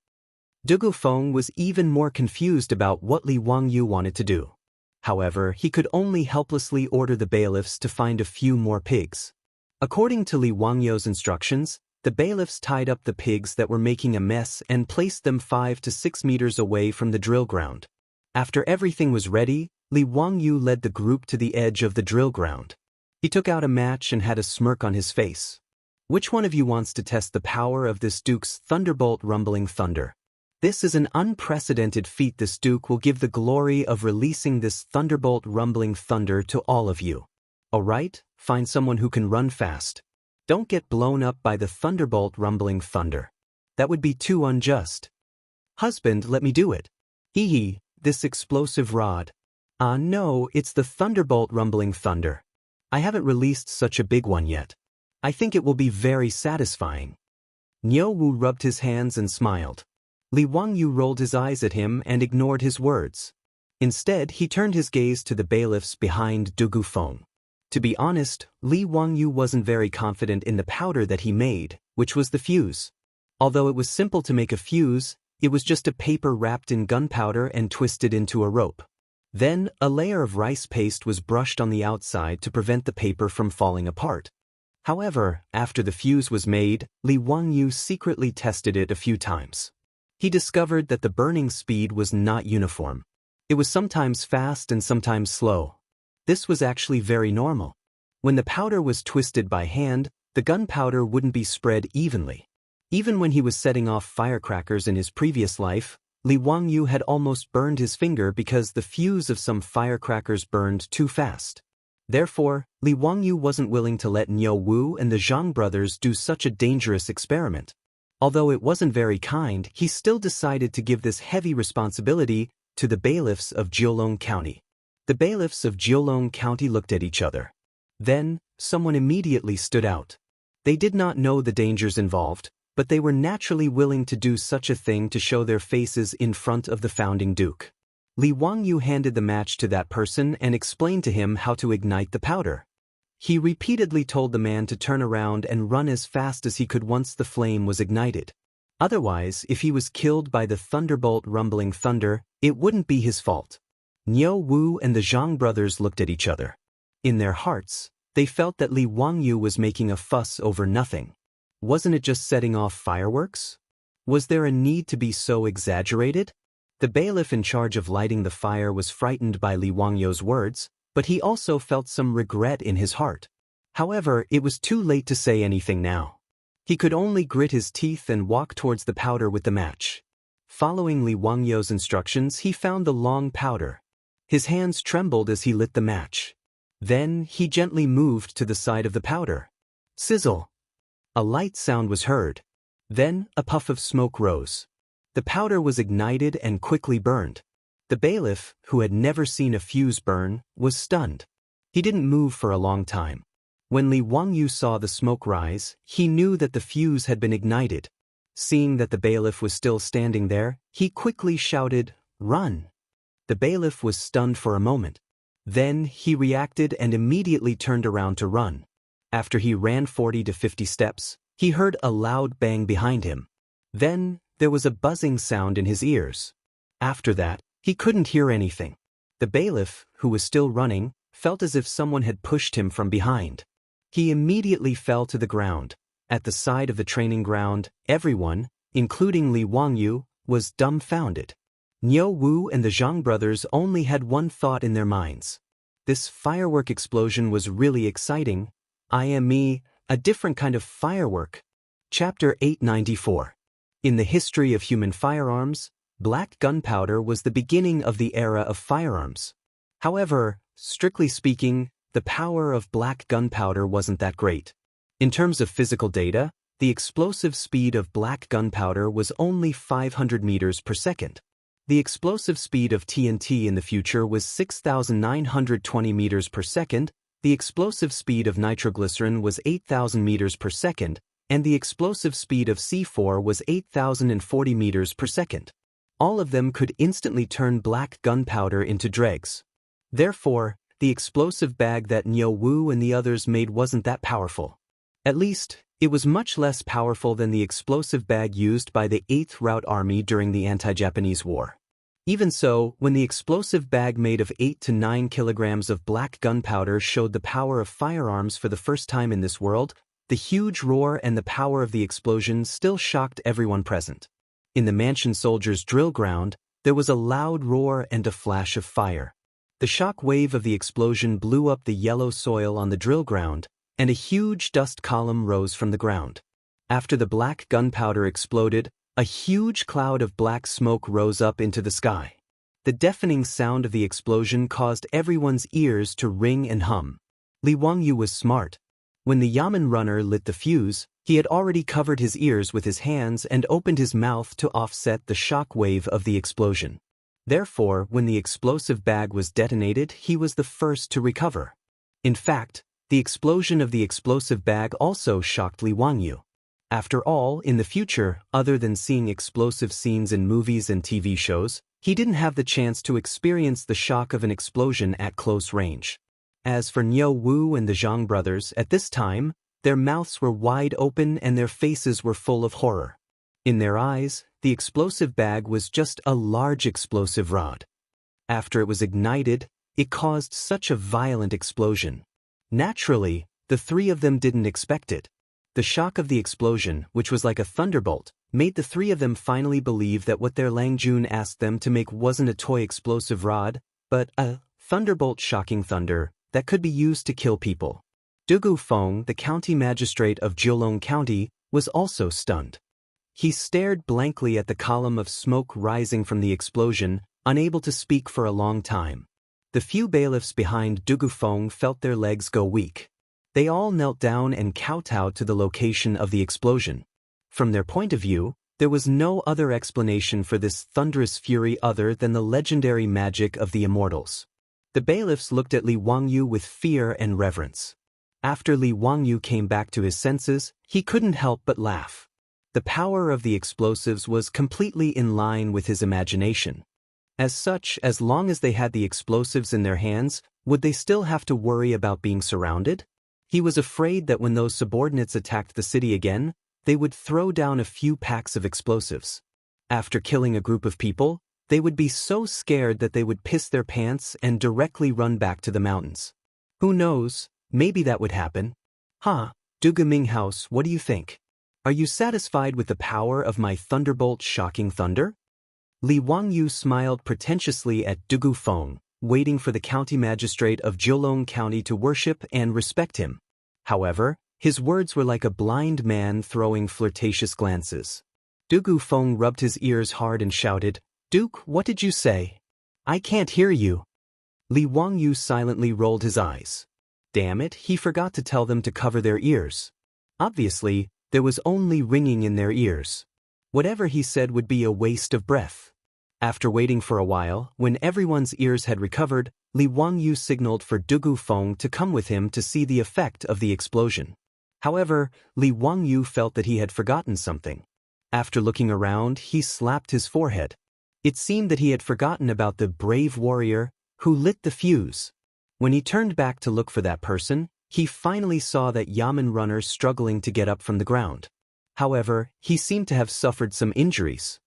[SPEAKER 1] Dugu Feng was even more confused about what Li Wangyou wanted to do. However, he could only helplessly order the bailiffs to find a few more pigs. According to Li Wangyou's instructions, the bailiffs tied up the pigs that were making a mess and placed them 5 to 6 meters away from the drill ground. After everything was ready, Li Wangyou led the group to the edge of the drill ground. He took out a match and had a smirk on his face. "Which one of you wants to test the power of this duke's thunderbolt rumbling thunder? This is an unprecedented feat. This duke will give the glory of releasing this thunderbolt rumbling thunder to all of you. Alright, find someone who can run fast. Don't get blown up by the thunderbolt rumbling thunder. That would be too unjust." "Husband, let me do it." "Hee, this explosive rod." No, it's the thunderbolt rumbling thunder. I haven't released such a big one yet. I think it will be very satisfying." Niu Wu rubbed his hands and smiled. Li Wangyou rolled his eyes at him and ignored his words. Instead, he turned his gaze to the bailiffs behind Dugu Feng. To be honest, Li Wangyou wasn't very confident in the powder that he made, which was the fuse. Although it was simple to make a fuse, it was just a paper wrapped in gunpowder and twisted into a rope. Then, a layer of rice paste was brushed on the outside to prevent the paper from falling apart. However, after the fuse was made, Li Wangyou secretly tested it a few times. He discovered that the burning speed was not uniform. It was sometimes fast and sometimes slow. This was actually very normal. When the powder was twisted by hand, the gunpowder wouldn't be spread evenly. Even when he was setting off firecrackers in his previous life, Li Wangyou had almost burned his finger because the fuse of some firecrackers burned too fast. Therefore, Li Wangyou wasn't willing to let Niu Wu and the Zhang brothers do such a dangerous experiment. Although it wasn't very kind, he still decided to give this heavy responsibility to the bailiffs of Jiulong County. The bailiffs of Jiulong County looked at each other. Then, someone immediately stood out. They did not know the dangers involved, but they were naturally willing to do such a thing to show their faces in front of the founding duke. Li Wangyou handed the match to that person and explained to him how to ignite the powder. He repeatedly told the man to turn around and run as fast as he could once the flame was ignited. Otherwise, if he was killed by the thunderbolt rumbling thunder, it wouldn't be his fault. Niu Wu and the Zhang brothers looked at each other. In their hearts, they felt that Li Wangyou was making a fuss over nothing. Wasn't it just setting off fireworks? Was there a need to be so exaggerated? The bailiff in charge of lighting the fire was frightened by Li Wangyou's words, but he also felt some regret in his heart. However, it was too late to say anything now. He could only grit his teeth and walk towards the powder with the match. Following Li Wangyou's instructions, he found the long powder. His hands trembled as he lit the match. Then, he gently moved to the side of the powder. Sizzle! A light sound was heard. Then, a puff of smoke rose. The powder was ignited and quickly burned. The bailiff, who had never seen a fuse burn, was stunned. He didn't move for a long time. When Li Wangyou saw the smoke rise, he knew that the fuse had been ignited. Seeing that the bailiff was still standing there, he quickly shouted, "Run!" The bailiff was stunned for a moment. Then, he reacted and immediately turned around to run. After he ran 40 to 50 steps, he heard a loud bang behind him. Then, there was a buzzing sound in his ears. After that, he couldn't hear anything. The bailiff, who was still running, felt as if someone had pushed him from behind. He immediately fell to the ground. At the side of the training ground, everyone, including Li Wangyou, was dumbfounded. Niu Wu and the Zhang brothers only had one thought in their minds. This firework explosion was really exciting. I am me, a different kind of firework. Chapter 894. In the history of human firearms, black gunpowder was the beginning of the era of firearms. However, strictly speaking, the power of black gunpowder wasn't that great. In terms of physical data, the explosive speed of black gunpowder was only 500 meters per second. The explosive speed of TNT in the future was 6,920 meters per second, the explosive speed of nitroglycerin was 8,000 meters per second, and the explosive speed of C4 was 8,040 meters per second. All of them could instantly turn black gunpowder into dregs. Therefore, the explosive bag that Niu Wu and the others made wasn't that powerful. At least, it was much less powerful than the explosive bag used by the 8th Route Army during the anti-Japanese War. Even so, when the explosive bag made of 8 to 9 kilograms of black gunpowder showed the power of firearms for the first time in this world, the huge roar and the power of the explosion still shocked everyone present. In the mansion soldiers' drill ground, there was a loud roar and a flash of fire. The shock wave of the explosion blew up the yellow soil on the drill ground, and a huge dust column rose from the ground. After the black gunpowder exploded, a huge cloud of black smoke rose up into the sky. The deafening sound of the explosion caused everyone's ears to ring and hum. Li Wangyu was smart. When the Yamen runner lit the fuse, he had already covered his ears with his hands and opened his mouth to offset the shock wave of the explosion. Therefore, when the explosive bag was detonated, he was the first to recover. In fact, the explosion of the explosive bag also shocked Li Wangyu. After all, in the future, other than seeing explosive scenes in movies and TV shows, he didn't have the chance to experience the shock of an explosion at close range. As for Niu Wu and the Zhang brothers, at this time, their mouths were wide open and their faces were full of horror. In their eyes, the explosive bag was just a large explosive rod. After it was ignited, it caused such a violent explosion. Naturally, the three of them didn't expect it. The shock of the explosion, which was like a thunderbolt, made the three of them finally believe that what their Langjun asked them to make wasn't a toy explosive rod, but a thunderbolt shocking thunder that could be used to kill people. Dugu Feng, the county magistrate of Jiulong County, was also stunned. He stared blankly at the column of smoke rising from the explosion, unable to speak for a long time. The few bailiffs behind Dugu Feng felt their legs go weak. They all knelt down and kowtowed to the location of the explosion. From their point of view, there was no other explanation for this thunderous fury other than the legendary magic of the immortals. The bailiffs looked at Li Wangyu with fear and reverence. After Li Wangyu came back to his senses, he couldn't help but laugh. The power of the explosives was completely in line with his imagination. As such, as long as they had the explosives in their hands, would they still have to worry about being surrounded? He was afraid that when those subordinates attacked the city again, they would throw down a few packs of explosives. After killing a group of people, they would be so scared that they would piss their pants and directly run back to the mountains. Who knows, maybe that would happen. Dugu Minghouse, what do you think? Are you satisfied with the power of my thunderbolt shocking thunder? Li Wangyu smiled pretentiously at Dugu Feng, waiting for the county magistrate of Jiulong County to worship and respect him. However, his words were like a blind man throwing flirtatious glances. Dugu Feng rubbed his ears hard and shouted, "Duke, what did you say? I can't hear you." Li Wangyu silently rolled his eyes. Damn it, he forgot to tell them to cover their ears. Obviously, there was only ringing in their ears. Whatever he said would be a waste of breath. After waiting for a while, when everyone's ears had recovered, Li Wangyu signaled for Dugu Feng to come with him to see the effect of the explosion. However, Li Wangyu felt that he had forgotten something. After looking around, he slapped his forehead. It seemed that he had forgotten about the brave warrior who lit the fuse. When he turned back to look for that person, he finally saw that Yamen runner struggling to get up from the ground. However, he seemed to have suffered some injuries.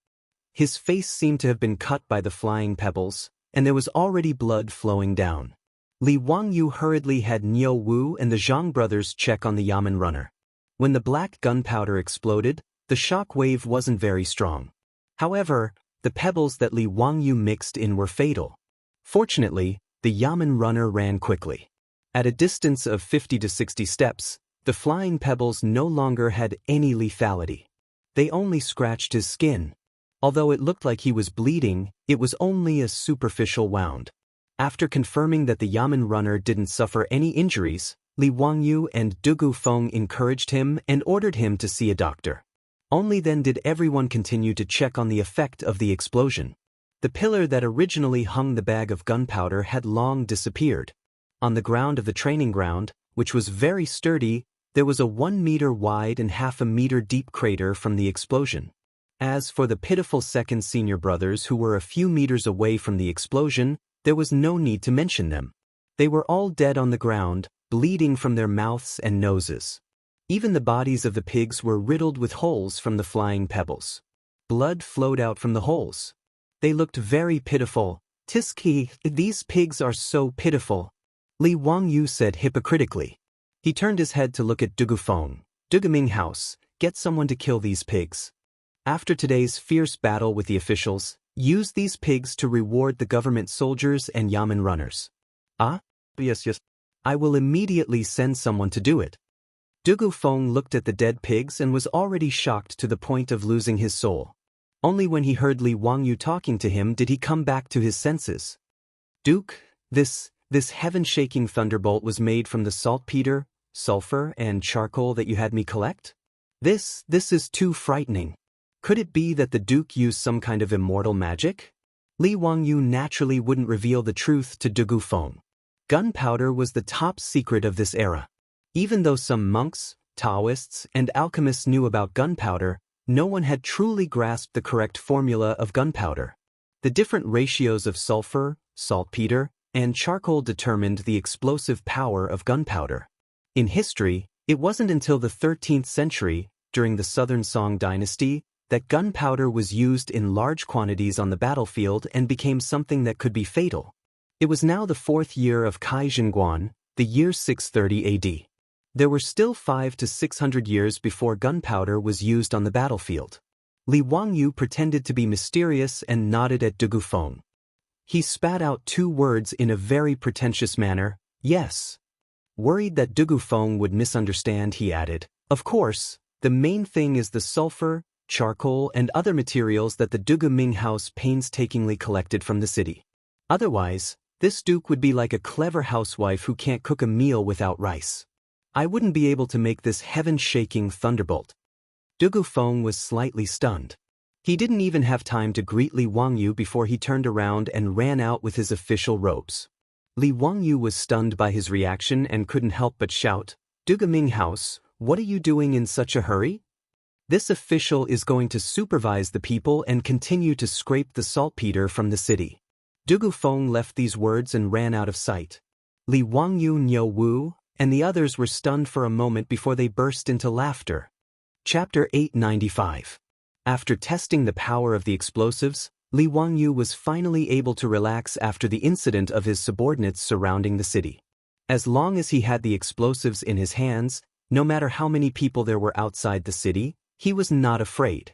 [SPEAKER 1] His face seemed to have been cut by the flying pebbles, and there was already blood flowing down. Li Wangyu hurriedly had Niu Wu and the Zhang brothers check on the Yamen runner. When the black gunpowder exploded, the shock wave wasn't very strong. However, the pebbles that Li Wangyu mixed in were fatal. Fortunately, the Yamen runner ran quickly. At a distance of 50 to 60 steps, the flying pebbles no longer had any lethality. They only scratched his skin. Although it looked like he was bleeding, it was only a superficial wound. After confirming that the Yamen runner didn't suffer any injuries, Li Wangyu and Dugu Feng encouraged him and ordered him to see a doctor. Only then did everyone continue to check on the effect of the explosion. The pillar that originally hung the bag of gunpowder had long disappeared. On the ground of the training ground, which was very sturdy, there was a 1 meter wide and half a meter deep crater from the explosion. As for the pitiful second senior brothers who were a few meters away from the explosion, there was no need to mention them. They were all dead on the ground, bleeding from their mouths and noses. Even the bodies of the pigs were riddled with holes from the flying pebbles. Blood flowed out from the holes. They looked very pitiful. Tiski, these pigs are so pitiful, Li Wangyu said hypocritically. He turned his head to look at Dugu Feng. Dugu Ming House, get someone to kill these pigs. After today's fierce battle with the officials, use these pigs to reward the government soldiers and Yamen runners. Ah? Yes. I will immediately send someone to do it. Dugu Feng looked at the dead pigs and was already shocked to the point of losing his soul. Only when he heard Li Wangyu talking to him did he come back to his senses. Duke, this heaven-shaking thunderbolt was made from the saltpeter, sulfur, and charcoal that you had me collect? This is too frightening. Could it be that the Duke used some kind of immortal magic? Li Wangyu naturally wouldn't reveal the truth to Dugu Feng. Gunpowder was the top secret of this era. Even though some monks, Taoists, and alchemists knew about gunpowder, no one had truly grasped the correct formula of gunpowder. The different ratios of sulfur, saltpeter, and charcoal determined the explosive power of gunpowder. In history, it wasn't until the 13th century, during the Southern Song Dynasty, that gunpowder was used in large quantities on the battlefield and became something that could be fatal. It was now the 4th year of Kai Jingguan, the year 630 AD. There were still 500 to 600 years before gunpowder was used on the battlefield. Li Wangyu pretended to be mysterious and nodded at Dugu Feng. He spat out 2 words in a very pretentious manner, yes. Worried that Dugu Feng would misunderstand, he added, of course, the main thing is the sulfur, charcoal, and other materials that the Dugu Ming house painstakingly collected from the city. Otherwise, this duke would be like a clever housewife who can't cook a meal without rice. I wouldn't be able to make this heaven-shaking thunderbolt. Dugu Feng was slightly stunned. He didn't even have time to greet Li Wangyu before he turned around and ran out with his official robes. Li Wangyu was stunned by his reaction and couldn't help but shout, Dugu Ming House, what are you doing in such a hurry? This official is going to supervise the people and continue to scrape the saltpeter from the city. Dugu Feng left these words and ran out of sight. Li Wangyu, Niu Wu, and the others were stunned for a moment before they burst into laughter. Chapter 895. After testing the power of the explosives, Li Wangyu was finally able to relax after the incident of his subordinates surrounding the city. As long as he had the explosives in his hands, no matter how many people there were outside the city, he was not afraid.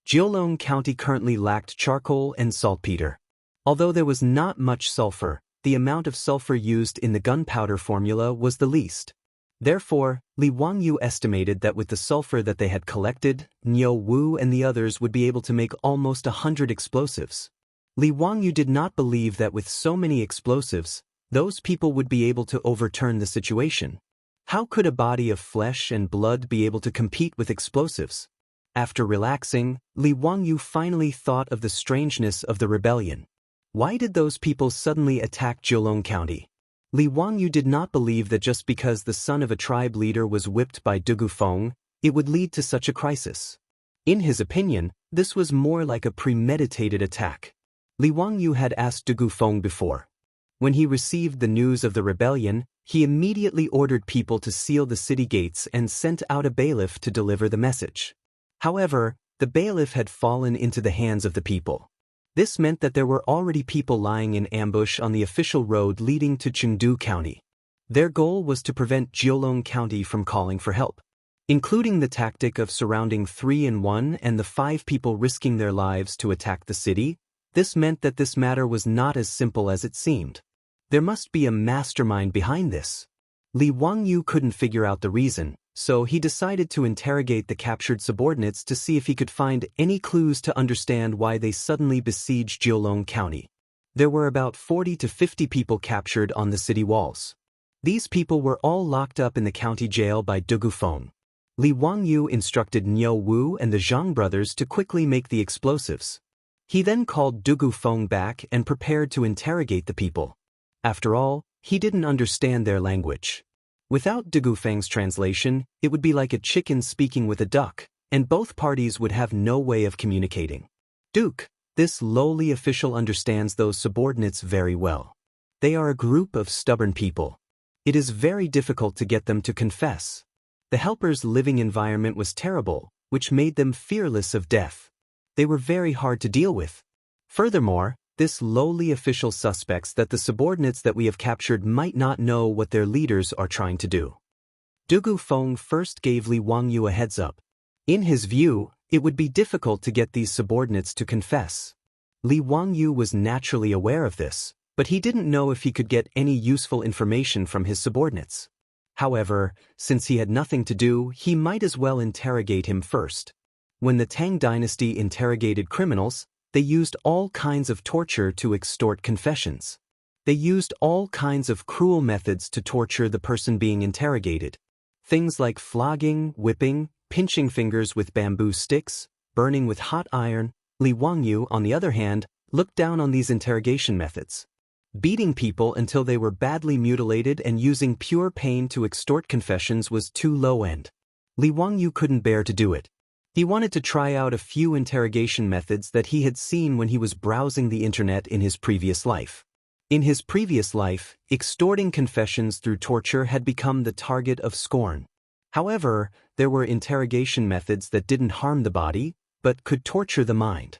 [SPEAKER 1] Jiulong County currently lacked charcoal and saltpeter. Although there was not much sulfur, the amount of sulfur used in the gunpowder formula was the least. Therefore, Li Wangyu estimated that with the sulfur that they had collected, Niu Wu and the others would be able to make almost 100 explosives. Li Wangyu did not believe that with so many explosives, those people would be able to overturn the situation. How could a body of flesh and blood be able to compete with explosives? After relaxing, Li Wangyu finally thought of the strangeness of the rebellion. Why did those people suddenly attack Jiulong County? Li Wangyu did not believe that just because the son of a tribe leader was whipped by Dugu Feng, it would lead to such a crisis. In his opinion, this was more like a premeditated attack. Li Wangyu had asked Dugu Feng before. When he received the news of the rebellion, he immediately ordered people to seal the city gates and sent out a bailiff to deliver the message. However, the bailiff had fallen into the hands of the people. This meant that there were already people lying in ambush on the official road leading to Chengdu County. Their goal was to prevent Jiulong County from calling for help. including the tactic of surrounding 3-in-1 and the 5 people risking their lives to attack the city. This meant that this matter was not as simple as it seemed. There must be a mastermind behind this. Li Wangyu couldn't figure out the reason, so he decided to interrogate the captured subordinates to see if he could find any clues to understand why they suddenly besieged Jiulong County. There were about 40 to 50 people captured on the city walls. These people were all locked up in the county jail by Du Gufeng. Li Wangyu instructed Niu Wu and the Zhang brothers to quickly make the explosives. He then called Du Gufeng back and prepared to interrogate the people. After all, he didn't understand their language. Without Du Gufeng's translation, it would be like a chicken speaking with a duck, and both parties would have no way of communicating. Duke, this lowly official understands those subordinates very well. They are a group of stubborn people. It is very difficult to get them to confess. The helpers' living environment was terrible, which made them fearless of death. They were very hard to deal with. Furthermore, this lowly official suspects that the subordinates that we have captured might not know what their leaders are trying to do. Du Gufeng first gave Li Wangyu a heads up. In his view, it would be difficult to get these subordinates to confess. Li Wangyu was naturally aware of this, but he didn't know if he could get any useful information from his subordinates. However, since he had nothing to do, he might as well interrogate him first. When the Tang Dynasty interrogated criminals, they used all kinds of torture to extort confessions. They used all kinds of cruel methods to torture the person being interrogated. Things like flogging, whipping, pinching fingers with bamboo sticks, burning with hot iron. Li Wangyu, on the other hand, looked down on these interrogation methods. Beating people until they were badly mutilated and using pure pain to extort confessions was too low-end. Li Wangyu couldn't bear to do it. He wanted to try out a few interrogation methods that he had seen when he was browsing the internet in his previous life. In his previous life, extorting confessions through torture had become the target of scorn. However, there were interrogation methods that didn't harm the body, but could torture the mind.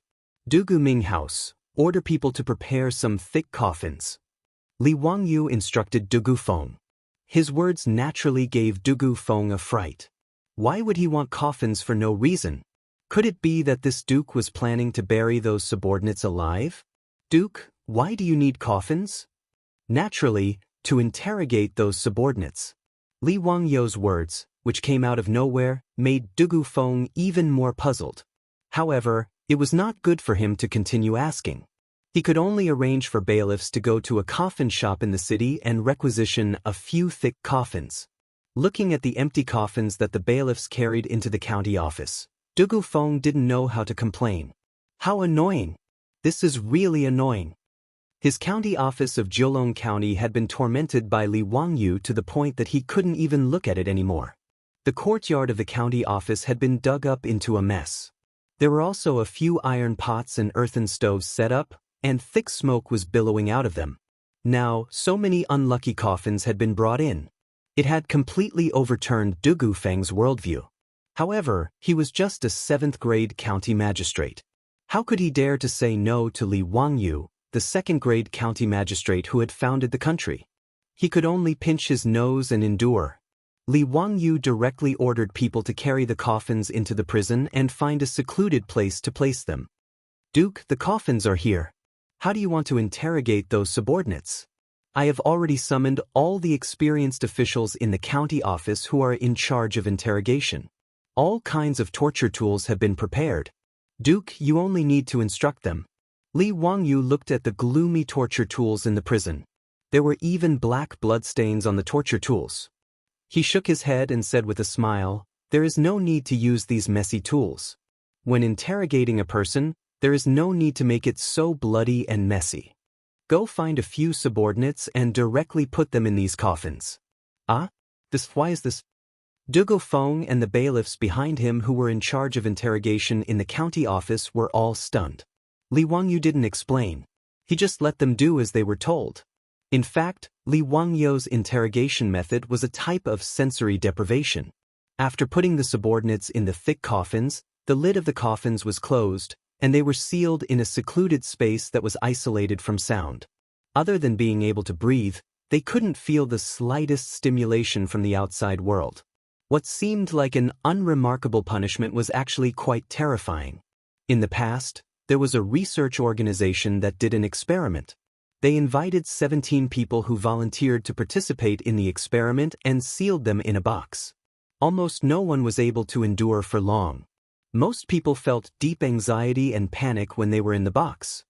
[SPEAKER 1] Du Guming House, order people to prepare some thick coffins. Li Wangyu instructed Du Gufeng. His words naturally gave Du Gufeng a fright. Why would he want coffins for no reason? Could it be that this duke was planning to bury those subordinates alive? Duke, why do you need coffins? Naturally, to interrogate those subordinates. Li Wangyu's words, which came out of nowhere, made Du Gufeng even more puzzled. However, it was not good for him to continue asking. He could only arrange for bailiffs to go to a coffin shop in the city and requisition a few thick coffins. Looking at the empty coffins that the bailiffs carried into the county office, Du Gufeng didn't know how to complain. How annoying! This is really annoying. His county office of Jiulong County had been tormented by Li Wangyu to the point that he couldn't even look at it anymore. The courtyard of the county office had been dug up into a mess. There were also a few iron pots and earthen stoves set up, and thick smoke was billowing out of them. Now, so many unlucky coffins had been brought in. It had completely overturned Du Gufeng's worldview. However, he was just a 7th-grade county magistrate. How could he dare to say no to Li Wangyu, the 2nd-grade county magistrate who had founded the country? He could only pinch his nose and endure. Li Wangyu directly ordered people to carry the coffins into the prison and find a secluded place to place them. Duke, the coffins are here. How do you want to interrogate those subordinates? I have already summoned all the experienced officials in the county office who are in charge of interrogation. All kinds of torture tools have been prepared. Duke, you only need to instruct them. Li Wangyu looked at the gloomy torture tools in the prison. There were even black bloodstains on the torture tools. He shook his head and said with a smile, "There is no need to use these messy tools. When interrogating a person, there is no need to make it so bloody and messy. Go find a few subordinates and directly put them in these coffins." Ah? Why is this? Du Gufeng and the bailiffs behind him who were in charge of interrogation in the county office were all stunned. Li Wangyu didn't explain. He just let them do as they were told. In fact, Li Wangyu's interrogation method was a type of sensory deprivation. After putting the subordinates in the thick coffins, the lid of the coffins was closed, and they were sealed in a secluded space that was isolated from sound. Other than being able to breathe, they couldn't feel the slightest stimulation from the outside world. What seemed like an unremarkable punishment was actually quite terrifying. In the past, there was a research organization that did an experiment. They invited 17 people who volunteered to participate in the experiment and sealed them in a box. Almost no one was able to endure for long. Most people felt deep anxiety and panic when they were in the box.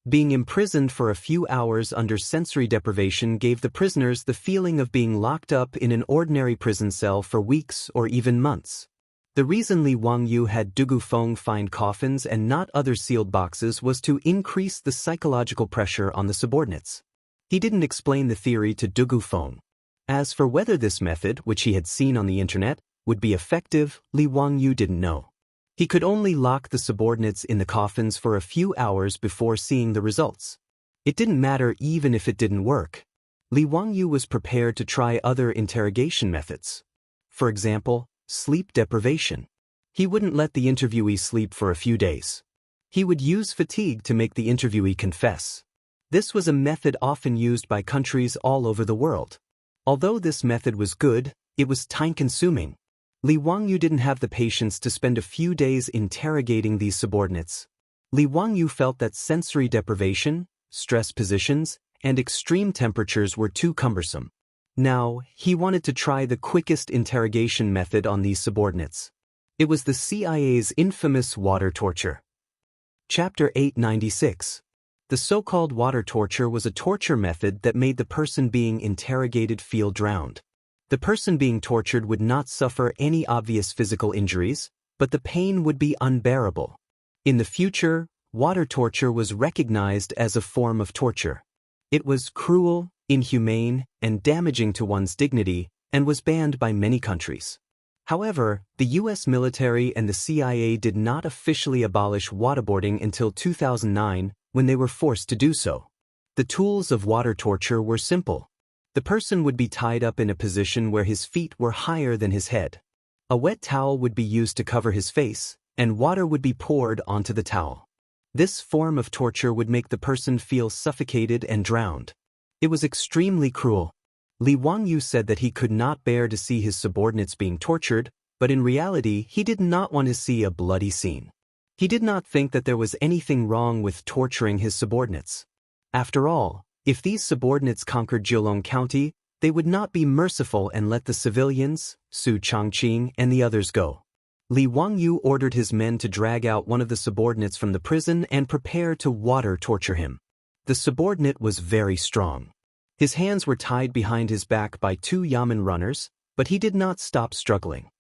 [SPEAKER 1] Being imprisoned for a few hours under sensory deprivation gave the prisoners the feeling of being locked up in an ordinary prison cell for weeks or even months. The reason Li Wangyu had Dugu Feng find coffins and not other sealed boxes was to increase the psychological pressure on the subordinates. He didn't explain the theory to Dugu Feng. As for whether this method, which he had seen on the internet, would be effective, Li Wangyu didn't know. He could only lock the subordinates in the coffins for a few hours before seeing the results. It didn't matter even if it didn't work. Li Wangyu was prepared to try other interrogation methods. For example, sleep deprivation. He wouldn't let the interviewee sleep for a few days. He would use fatigue to make the interviewee confess. This was a method often used by countries all over the world. Although this method was good, it was time-consuming. Li Wangyu didn't have the patience to spend a few days interrogating these subordinates. Li Wangyu felt that sensory deprivation, stress positions, and extreme temperatures were too cumbersome. Now, he wanted to try the quickest interrogation method on these subordinates. It was the CIA's infamous water torture. Chapter 896. The so-called water torture was a torture method that made the person being interrogated feel drowned. The person being tortured would not suffer any obvious physical injuries, but the pain would be unbearable. In the future, water torture was recognized as a form of torture. It was cruel, inhumane, and damaging to one's dignity, and was banned by many countries. However, the U.S. military and the CIA did not officially abolish waterboarding until 2009, when they were forced to do so. The tools of water torture were simple. The person would be tied up in a position where his feet were higher than his head. A wet towel would be used to cover his face, and water would be poured onto the towel. This form of torture would make the person feel suffocated and drowned. It was extremely cruel. Li Wangyu said that he could not bear to see his subordinates being tortured, but in reality he did not want to see a bloody scene. He did not think that there was anything wrong with torturing his subordinates. After all, if these subordinates conquered Jiulong County, they would not be merciful and let the civilians, Su Changqing, and the others go. Li Wangyu ordered his men to drag out one of the subordinates from the prison and prepare to water torture him. The subordinate was very strong. His hands were tied behind his back by 2 yamen runners, but he did not stop struggling.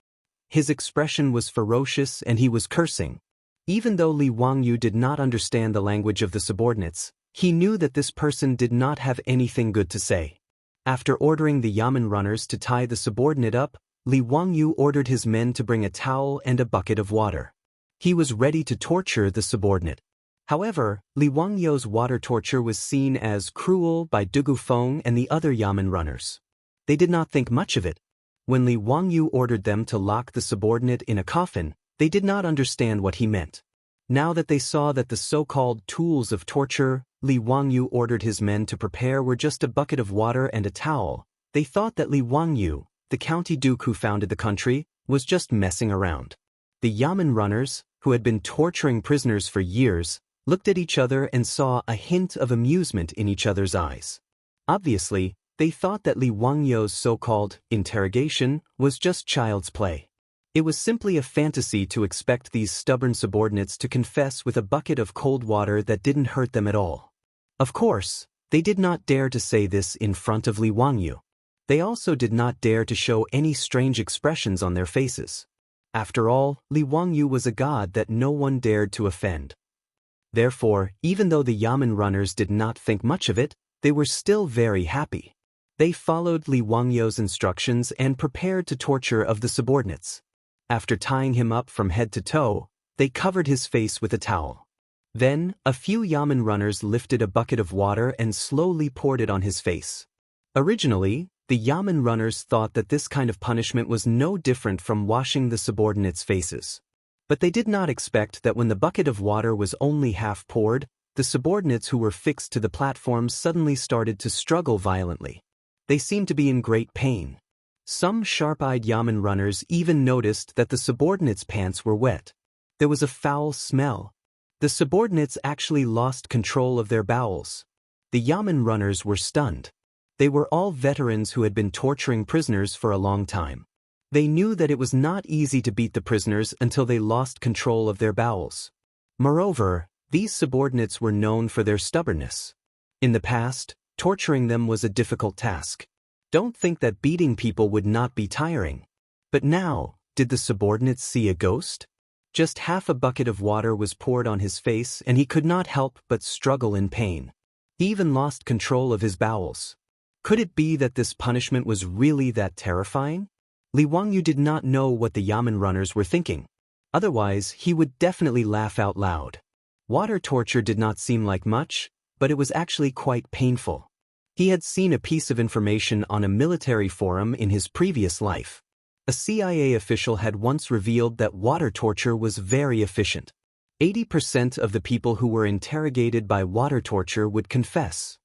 [SPEAKER 1] His expression was ferocious and he was cursing. Even though Li Wangyu did not understand the language of the subordinates, he knew that this person did not have anything good to say. After ordering the yamen runners to tie the subordinate up, Li Wangyu ordered his men to bring a towel and a bucket of water. He was ready to torture the subordinate. However, Li Wangyu's water torture was seen as cruel by Dugu Feng and the other yamen runners. They did not think much of it. When Li Wangyu ordered them to lock the subordinate in a coffin, they did not understand what he meant. Now that they saw that the so-called tools of torture Li Wangyu ordered his men to prepare were just a bucket of water and a towel, they thought that Li Wangyu, the county duke who founded the country, was just messing around. The yamen runners, who had been torturing prisoners for years, looked at each other and saw a hint of amusement in each other's eyes. Obviously, they thought that Li Wangyu's so-called interrogation was just child's play. It was simply a fantasy to expect these stubborn subordinates to confess with a bucket of cold water that didn't hurt them at all. Of course, they did not dare to say this in front of Li Wangyu. They also did not dare to show any strange expressions on their faces. After all, Li Wangyu was a god that no one dared to offend. Therefore, even though the yamen runners did not think much of it, they were still very happy. They followed Li Wangyu's instructions and prepared to torture of the subordinates. After tying him up from head to toe, they covered his face with a towel. Then, a few yamen runners lifted a bucket of water and slowly poured it on his face. Originally, the yamen runners thought that this kind of punishment was no different from washing the subordinates' faces. But they did not expect that when the bucket of water was only half poured, the subordinates who were fixed to the platform suddenly started to struggle violently. They seemed to be in great pain. Some sharp-eyed Yamen runners even noticed that the subordinates' pants were wet. There was a foul smell. The subordinates actually lost control of their bowels. The Yamen runners were stunned. They were all veterans who had been torturing prisoners for a long time. They knew that it was not easy to beat the prisoners until they lost control of their bowels. Moreover, these subordinates were known for their stubbornness. In the past, torturing them was a difficult task. Don't think that beating people would not be tiring. But now, did the subordinates see a ghost? Just half a bucket of water was poured on his face and he could not help but struggle in pain. He even lost control of his bowels. Could it be that this punishment was really that terrifying? Li Wangyu did not know what the Yamen runners were thinking. Otherwise, he would definitely laugh out loud. Water torture did not seem like much, but it was actually quite painful. He had seen a piece of information on a military forum in his previous life. A CIA official had once revealed that water torture was very efficient. 80% of the people who were interrogated by water torture would confess.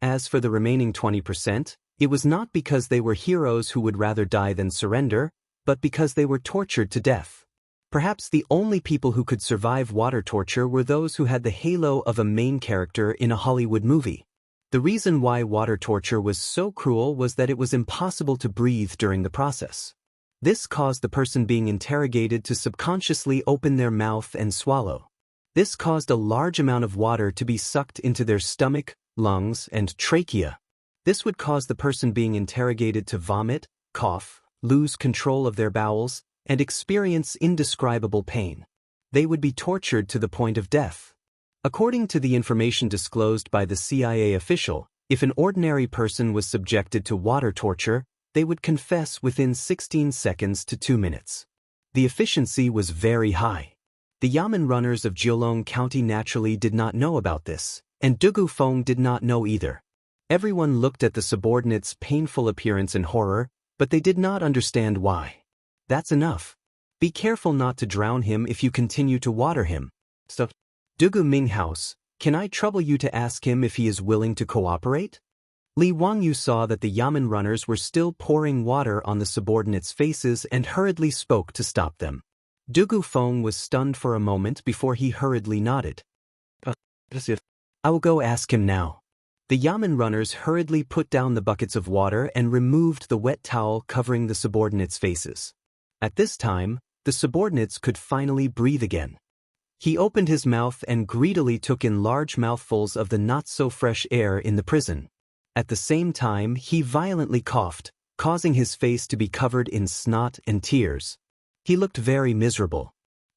[SPEAKER 1] As for the remaining 20%, it was not because they were heroes who would rather die than surrender, but because they were tortured to death. Perhaps the only people who could survive water torture were those who had the halo of a main character in a Hollywood movie. The reason why water torture was so cruel was that it was impossible to breathe during the process. This caused the person being interrogated to subconsciously open their mouth and swallow. This caused a large amount of water to be sucked into their stomach, lungs, and trachea. This would cause the person being interrogated to vomit, cough, lose control of their bowels, and experience indescribable pain. They would be tortured to the point of death. According to the information disclosed by the CIA official, if an ordinary person was subjected to water torture, they would confess within 16 seconds to 2 minutes. The efficiency was very high. The Yamen runners of Jiulong County naturally did not know about this, and Dugu Feng did not know either. Everyone looked at the subordinates' painful appearance in horror, but they did not understand why. That's enough. Be careful not to drown him if you continue to water him. So, Dugu Minghouse, can I trouble you to ask him if he is willing to cooperate? Li Wangyu saw that the Yamen runners were still pouring water on the subordinates' faces and hurriedly spoke to stop them. Dugu Feng was stunned for a moment before he hurriedly nodded. I will go ask him now. The Yamen runners hurriedly put down the buckets of water and removed the wet towel covering the subordinates' faces. At this time, the subordinates could finally breathe again. He opened his mouth and greedily took in large mouthfuls of the not-so-fresh air in the prison. At the same time, he violently coughed, causing his face to be covered in snot and tears. He looked very miserable.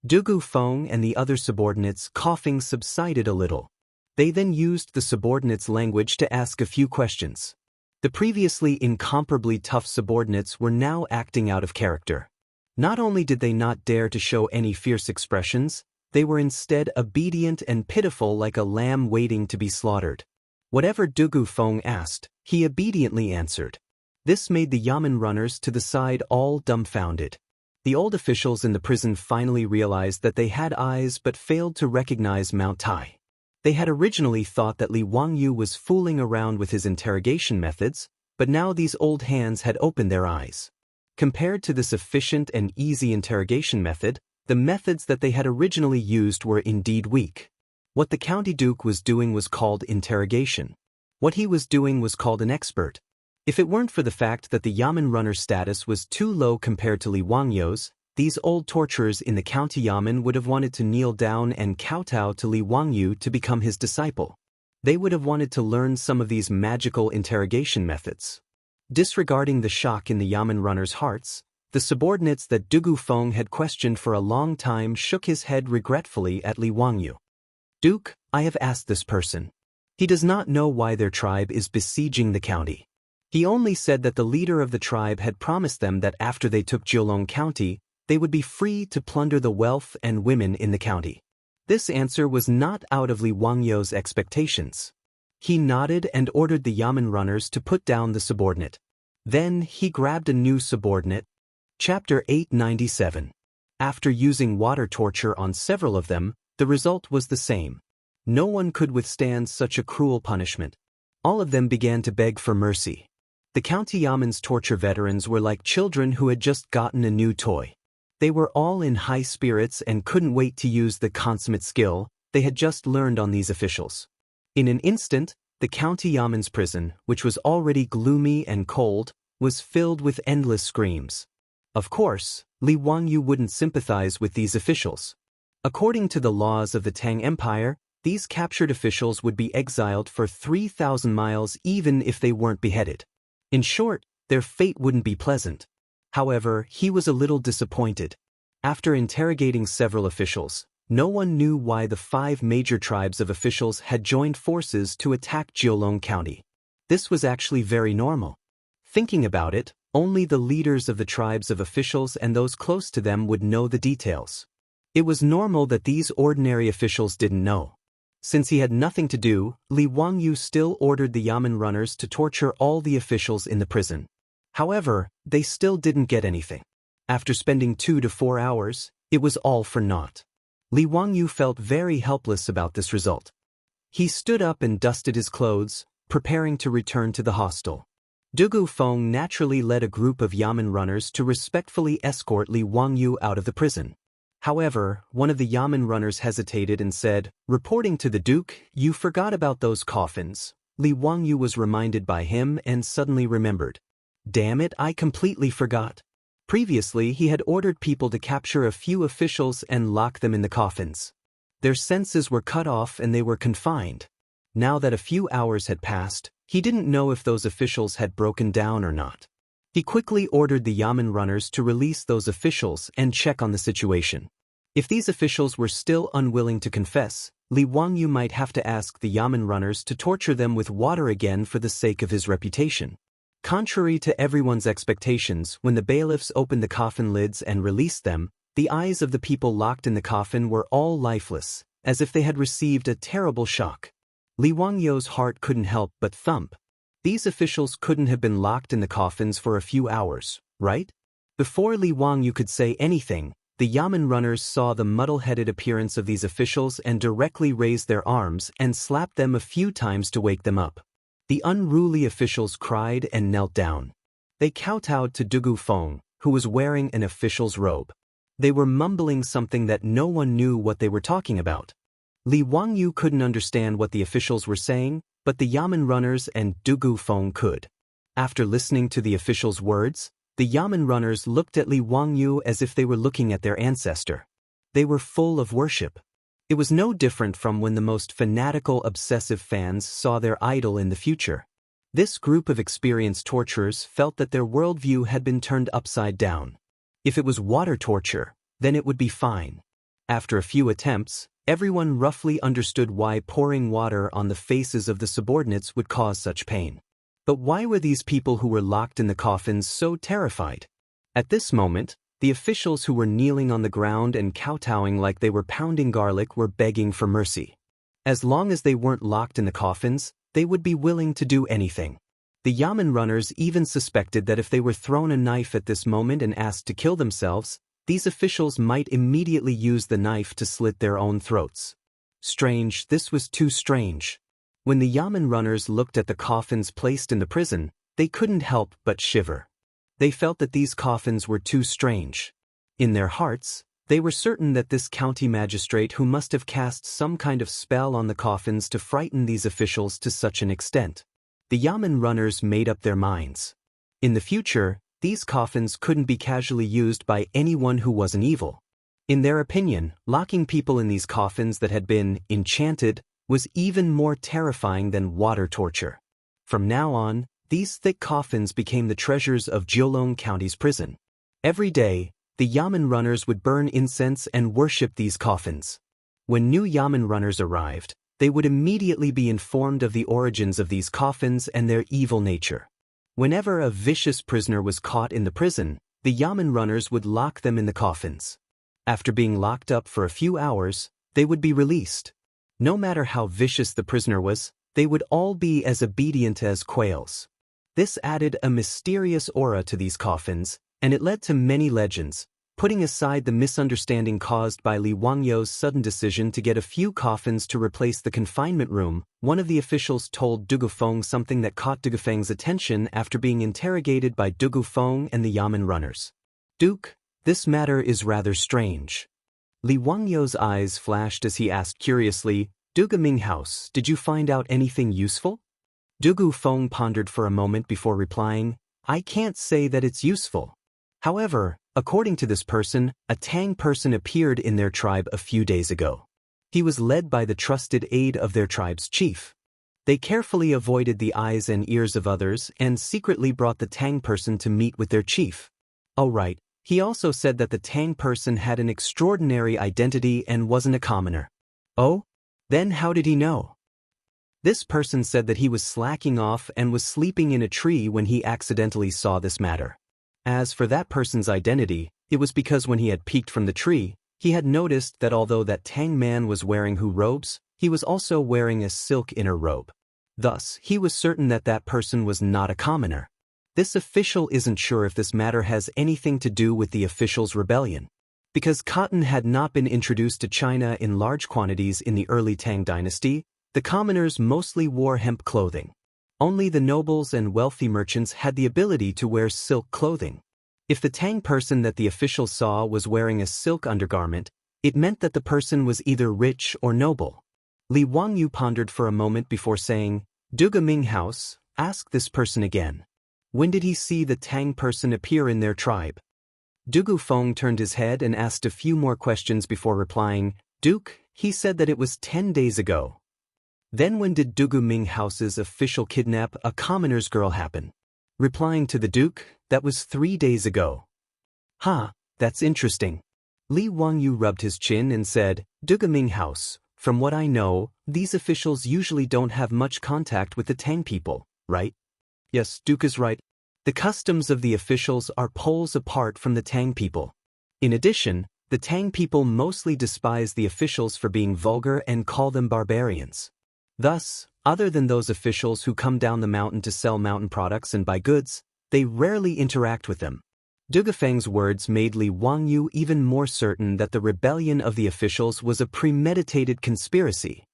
[SPEAKER 1] Dugu Feng and the other subordinates' coughing subsided a little. They then used the subordinates' language to ask a few questions. The previously incomparably tough subordinates were now acting out of character. Not only did they not dare to show any fierce expressions, they were instead obedient and pitiful like a lamb waiting to be slaughtered. Whatever Dugu Feng asked, he obediently answered. This made the Yamen runners to the side all dumbfounded. The old officials in the prison finally realized that they had eyes but failed to recognize Mount Tai. They had originally thought that Li Wangyu was fooling around with his interrogation methods, but now these old hands had opened their eyes. Compared to this efficient and easy interrogation method, the methods that they had originally used were indeed weak. What the county duke was doing was called interrogation. What he was doing was called an expert. If it weren't for the fact that the Yamen runner status was too low compared to Li Wangyu's, these old torturers in the county Yamen would have wanted to kneel down and kowtow to Li Wangyu to become his disciple. They would have wanted to learn some of these magical interrogation methods. Disregarding the shock in the Yamen runners' hearts, the subordinates that Dugu Feng had questioned for a long time shook his head regretfully at Li Wangyu. Duke, I have asked this person. He does not know why their tribe is besieging the county. He only said that the leader of the tribe had promised them that after they took Jiulong County, they would be free to plunder the wealth and women in the county. This answer was not out of Li Wangyu's expectations. He nodded and ordered the Yamen runners to put down the subordinate. Then he grabbed a new subordinate. Chapter 897. After using water torture on several of them, the result was the same. No one could withstand such a cruel punishment. All of them began to beg for mercy. The county Yaman's torture veterans were like children who had just gotten a new toy. They were all in high spirits and couldn't wait to use the consummate skill they had just learned on these officials. In an instant, the county Yaman's prison, which was already gloomy and cold, was filled with endless screams. Of course, Li Wangyu wouldn't sympathize with these officials. According to the laws of the Tang Empire, these captured officials would be exiled for 3,000 miles even if they weren't beheaded. In short, their fate wouldn't be pleasant. However, he was a little disappointed. After interrogating several officials, no one knew why the 5 major tribes of officials had joined forces to attack Jiulong County. This was actually very normal. Thinking about it, only the leaders of the tribes of officials and those close to them would know the details. It was normal that these ordinary officials didn't know. Since he had nothing to do, Li Wangyu still ordered the Yamen runners to torture all the officials in the prison. However, they still didn't get anything. After spending 2 to 4 hours, it was all for naught. Li Wangyu felt very helpless about this result. He stood up and dusted his clothes, preparing to return to the hostel. Dugu Feng naturally led a group of Yamen runners to respectfully escort Li Wangyu out of the prison. However, one of the Yamen runners hesitated and said, "Reporting to the Duke, you forgot about those coffins." Li Wangyu was reminded by him and suddenly remembered. Damn it, I completely forgot. Previously, he had ordered people to capture a few officials and lock them in the coffins. Their senses were cut off and they were confined. Now that a few hours had passed, he didn't know if those officials had broken down or not. He quickly ordered the Yamen runners to release those officials and check on the situation. If these officials were still unwilling to confess, Li Wangyu might have to ask the Yamen runners to torture them with water again for the sake of his reputation. Contrary to everyone's expectations, when the bailiffs opened the coffin lids and released them, the eyes of the people locked in the coffin were all lifeless, as if they had received a terrible shock. Li Wangyu's heart couldn't help but thump. These officials couldn't have been locked in the coffins for a few hours, right? Before Li Wangyu could say anything, the Yamen runners saw the muddle-headed appearance of these officials and directly raised their arms and slapped them a few times to wake them up. The unruly officials cried and knelt down. They kowtowed to Dugu Feng, who was wearing an official's robe. They were mumbling something that no one knew what they were talking about. Li Wangyu couldn't understand what the officials were saying, but the Yamen runners and Dugu Feng could. After listening to the officials' words, the Yamen runners looked at Li Wangyu as if they were looking at their ancestor. They were full of worship. It was no different from when the most fanatical obsessive fans saw their idol in the future. This group of experienced torturers felt that their worldview had been turned upside down. If it was water torture, then it would be fine. After a few attempts, everyone roughly understood why pouring water on the faces of the subordinates would cause such pain. But why were these people who were locked in the coffins so terrified? At this moment, the officials who were kneeling on the ground and kowtowing like they were pounding garlic were begging for mercy. As long as they weren't locked in the coffins, they would be willing to do anything. The Yamen runners even suspected that if they were thrown a knife at this moment and asked to kill themselves, these officials might immediately use the knife to slit their own throats. Strange, this was too strange. When the Yamen runners looked at the coffins placed in the prison, they couldn't help but shiver. They felt that these coffins were too strange. In their hearts, they were certain that this county magistrate who must have cast some kind of spell on the coffins to frighten these officials to such an extent. The Yamen runners made up their minds. In the future, these coffins couldn't be casually used by anyone who wasn't evil. In their opinion, locking people in these coffins that had been enchanted was even more terrifying than water torture. From now on, these thick coffins became the treasures of Jiulong County's prison. Every day, the Yamen runners would burn incense and worship these coffins. When new Yamen runners arrived, they would immediately be informed of the origins of these coffins and their evil nature. Whenever a vicious prisoner was caught in the prison, the Yamen runners would lock them in the coffins. After being locked up for a few hours, they would be released. No matter how vicious the prisoner was, they would all be as obedient as quails. This added a mysterious aura to these coffins, and it led to many legends, Putting aside the misunderstanding caused by Li Wangyou's sudden decision to get a few coffins to replace the confinement room, one of the officials told Du Gufeng something that caught Du Gufeng's attention after being interrogated by Du Gufeng and the Yamen runners. "Duke, this matter is rather strange." Li Wangyou's eyes flashed as he asked curiously, "Duga Minghouse, did you find out anything useful?" Du Gufeng pondered for a moment before replying, "I can't say that it's useful. However, according to this person, a Tang person appeared in their tribe a few days ago. He was led by the trusted aide of their tribe's chief. They carefully avoided the eyes and ears of others and secretly brought the Tang person to meet with their chief. Oh right, he also said that the Tang person had an extraordinary identity and wasn't a commoner." "Oh? Then how did he know?" "This person said that he was slacking off and was sleeping in a tree when he accidentally saw this matter. As for that person's identity, it was because when he had peeked from the tree, he had noticed that although that Tang man was wearing hu robes, he was also wearing a silk inner robe. Thus, he was certain that that person was not a commoner. This official isn't sure if this matter has anything to do with the official's rebellion. Because cotton had not been introduced to China in large quantities in the early Tang dynasty, the commoners mostly wore hemp clothing. Only the nobles and wealthy merchants had the ability to wear silk clothing. If the Tang person that the official saw was wearing a silk undergarment, it meant that the person was either rich or noble. Li Wangyou pondered for a moment before saying, "Duga Minghouse, ask this person again. When did he see the Tang person appear in their tribe?" Du Gufeng turned his head and asked a few more questions before replying, "Duke, he said that it was 10 days ago." "Then when did Dugu Minghouse's official kidnap a commoner's girl happen?" Replying to the Duke, "That was 3 days ago." That's interesting." Li Wangyou rubbed his chin and said, "Duga Minghouse, from what I know, these officials usually don't have much contact with the Tang people, right?" "Yes, Duke is right. The customs of the officials are poles apart from the Tang people. In addition, the Tang people mostly despise the officials for being vulgar and call them barbarians. Thus, other than those officials who come down the mountain to sell mountain products and buy goods, they rarely interact with them." Du Gufeng's words made Li Wangyou even more certain that the rebellion of the officials was a premeditated conspiracy.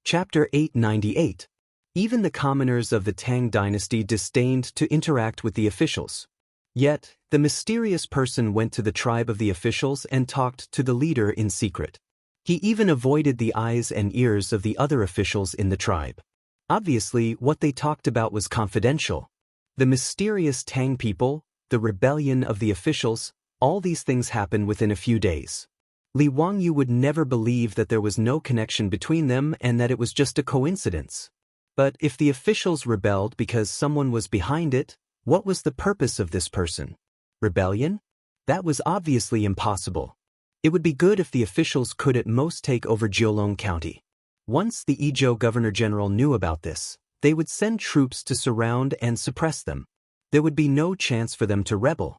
[SPEAKER 1] Chapter 898. Even the commoners of the Tang dynasty disdained to interact with the officials. Yet, the mysterious person went to the tribe of the officials and talked to the leader in secret. He even avoided the eyes and ears of the other officials in the tribe. Obviously, what they talked about was confidential. The mysterious Tang people, the rebellion of the officials, all these things happened within a few days. Li Wangyou would never believe that there was no connection between them and that it was just a coincidence. But if the officials rebelled because someone was behind it, what was the purpose of this person? Rebellion? That was obviously impossible. It would be good if the officials could at most take over Jiulong County. Once the Izhou Governor-General knew about this, they would send troops to surround and suppress them. There would be no chance for them to rebel.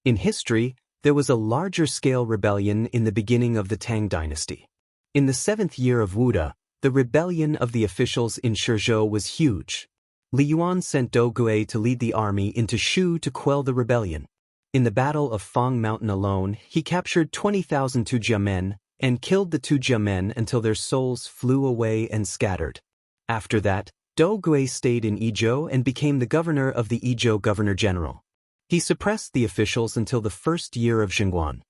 [SPEAKER 1] In history, there was a larger-scale rebellion in the beginning of the Tang dynasty. In the 7th year of Wuda, the rebellion of the officials in Shizhou was huge. Li Yuan sent Dou Gui to lead the army into Shu to quell the rebellion. In the Battle of Fang Mountain alone, he captured 20,000 Tujia men and killed the Tujia men until their souls flew away and scattered. After that, Dou Gui stayed in Izhou and became the governor of the Izhou Governor-General. He suppressed the officials until the 1st year of Xinguan.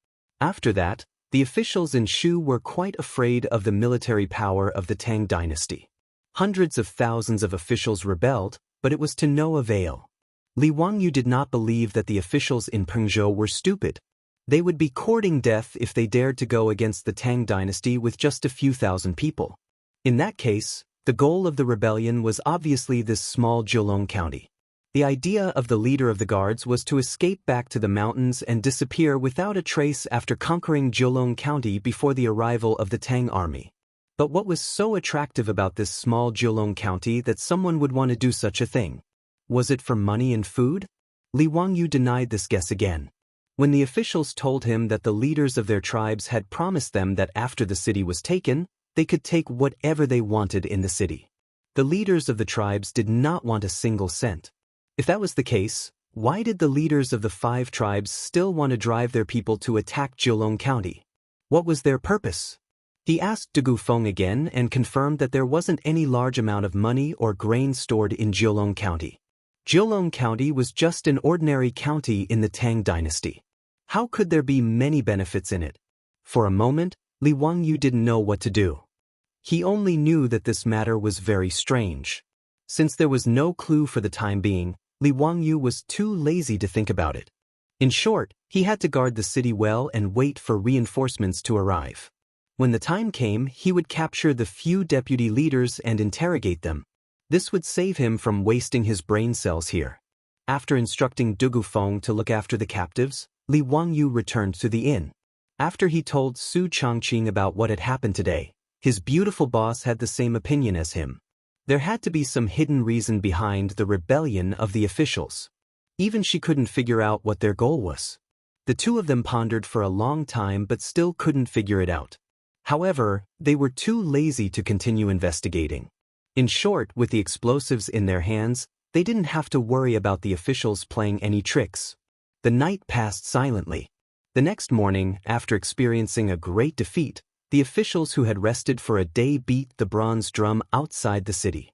[SPEAKER 1] After that, the officials in Shu were quite afraid of the military power of the Tang dynasty. Hundreds of thousands of officials rebelled, but it was to no avail. Li Wangyou did not believe that the officials in Pengzhou were stupid. They would be courting death if they dared to go against the Tang dynasty with just a few thousand people. In that case, the goal of the rebellion was obviously this small Jiulong County. The idea of the leader of the guards was to escape back to the mountains and disappear without a trace after conquering Jiulong County before the arrival of the Tang army. But what was so attractive about this small Jiulong County that someone would want to do such a thing? Was it for money and food? Li Wangyou denied this guess again. When the officials told him that the leaders of their tribes had promised them that after the city was taken, they could take whatever they wanted in the city. The leaders of the tribes did not want a single cent. If that was the case, Why did the leaders of the 5 tribes still want to drive their people to attack Jiulong County? What was their purpose? He asked Du Feng again and confirmed that there wasn't any large amount of money or grain stored in Jiulong County. Jiulong County was just an ordinary county in the Tang Dynasty. How could there be many benefits in it? For a moment, Li Wangyu didn't know what to do. He only knew that this matter was very strange. Since there was no clue for the time being, Li Wangyu was too lazy to think about it. In short, he had to guard the city well and wait for reinforcements to arrive. When the time came, he would capture the few deputy leaders and interrogate them. This would save him from wasting his brain cells here. After instructing Du Feng to look after the captives, Li Wangyu returned to the inn. After he told Su Changqing about what had happened today, his beautiful boss had the same opinion as him. There had to be some hidden reason behind the rebellion of the officials. Even she couldn't figure out what their goal was. The two of them pondered for a long time but still couldn't figure it out. However, they were too lazy to continue investigating. In short, with the explosives in their hands, they didn't have to worry about the officials playing any tricks. The night passed silently. The next morning, after experiencing a great defeat, the officials who had rested for a day beat the bronze drum outside the city.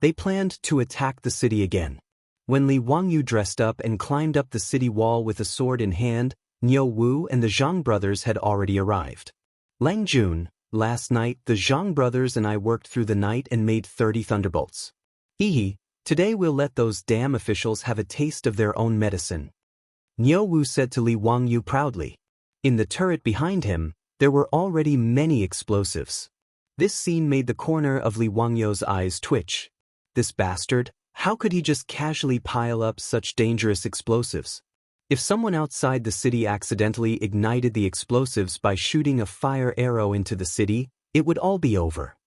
[SPEAKER 1] They planned to attack the city again. When Li Wangyu dressed up and climbed up the city wall with a sword in hand, Niu Wu and the Zhang brothers had already arrived. Lang Jun, last night the Zhang brothers and I worked through the night and made 30 thunderbolts. Hehe, today we'll let those damn officials have a taste of their own medicine. Niu Wu said to Li Wangyu proudly. In the turret behind him, there were already many explosives. This scene made the corner of Li Wangyu's eyes twitch. This bastard, how could he just casually pile up such dangerous explosives? If someone outside the city accidentally ignited the explosives by shooting a fire arrow into the city, it would all be over.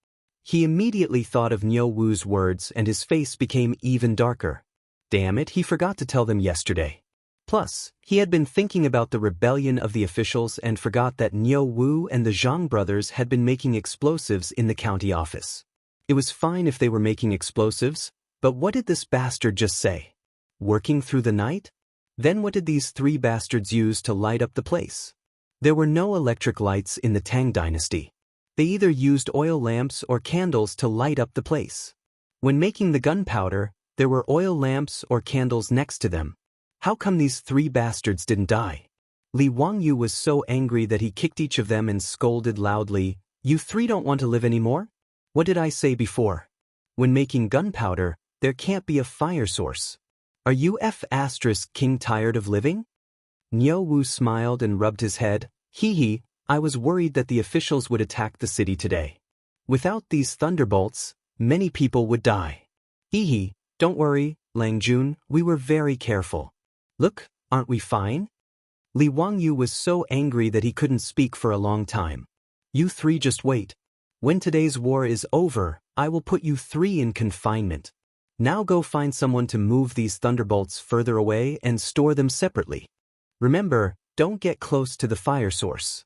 [SPEAKER 1] He immediately thought of Niu Wu's words and his face became even darker. Damn it, he forgot to tell them yesterday. Plus, he had been thinking about the rebellion of the officials and forgot that Niu Wu and the Zhang brothers had been making explosives in the county office. It was fine if they were making explosives, but what did this bastard just say? Working through the night? Then what did these 3 bastards use to light up the place? There were no electric lights in the Tang Dynasty. They either used oil lamps or candles to light up the place. When making the gunpowder, there were oil lamps or candles next to them. How come these 3 bastards didn't die? Li Wangyu was so angry that he kicked each of them and scolded loudly, "You 3 don't want to live anymore? What did I say before? When making gunpowder, there can't be a fire source. Are you King tired of living?" Niu Wu smiled and rubbed his head. Hehe, I was worried that the officials would attack the city today. Without these thunderbolts, many people would die. Hehe, don't worry, Lang Jun, we were very careful. Look, aren't we fine? Li Wangyu was so angry that he couldn't speak for a long time. You 3 just wait. When today's war is over, I will put you 3 in confinement. Now go find someone to move these thunderbolts further away and store them separately. Remember, don't get close to the fire source.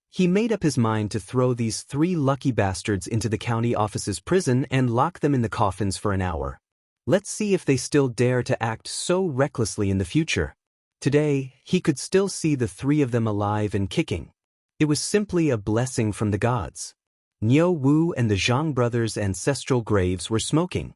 [SPEAKER 1] He made up his mind to throw these 3 lucky bastards into the county office's prison and lock them in the coffins for an hour. Let's see if they still dare to act so recklessly in the future. Today, he could still see the 3 of them alive and kicking. It was simply a blessing from the gods. Niu Wu and the Zhang brothers' ancestral graves were smoking.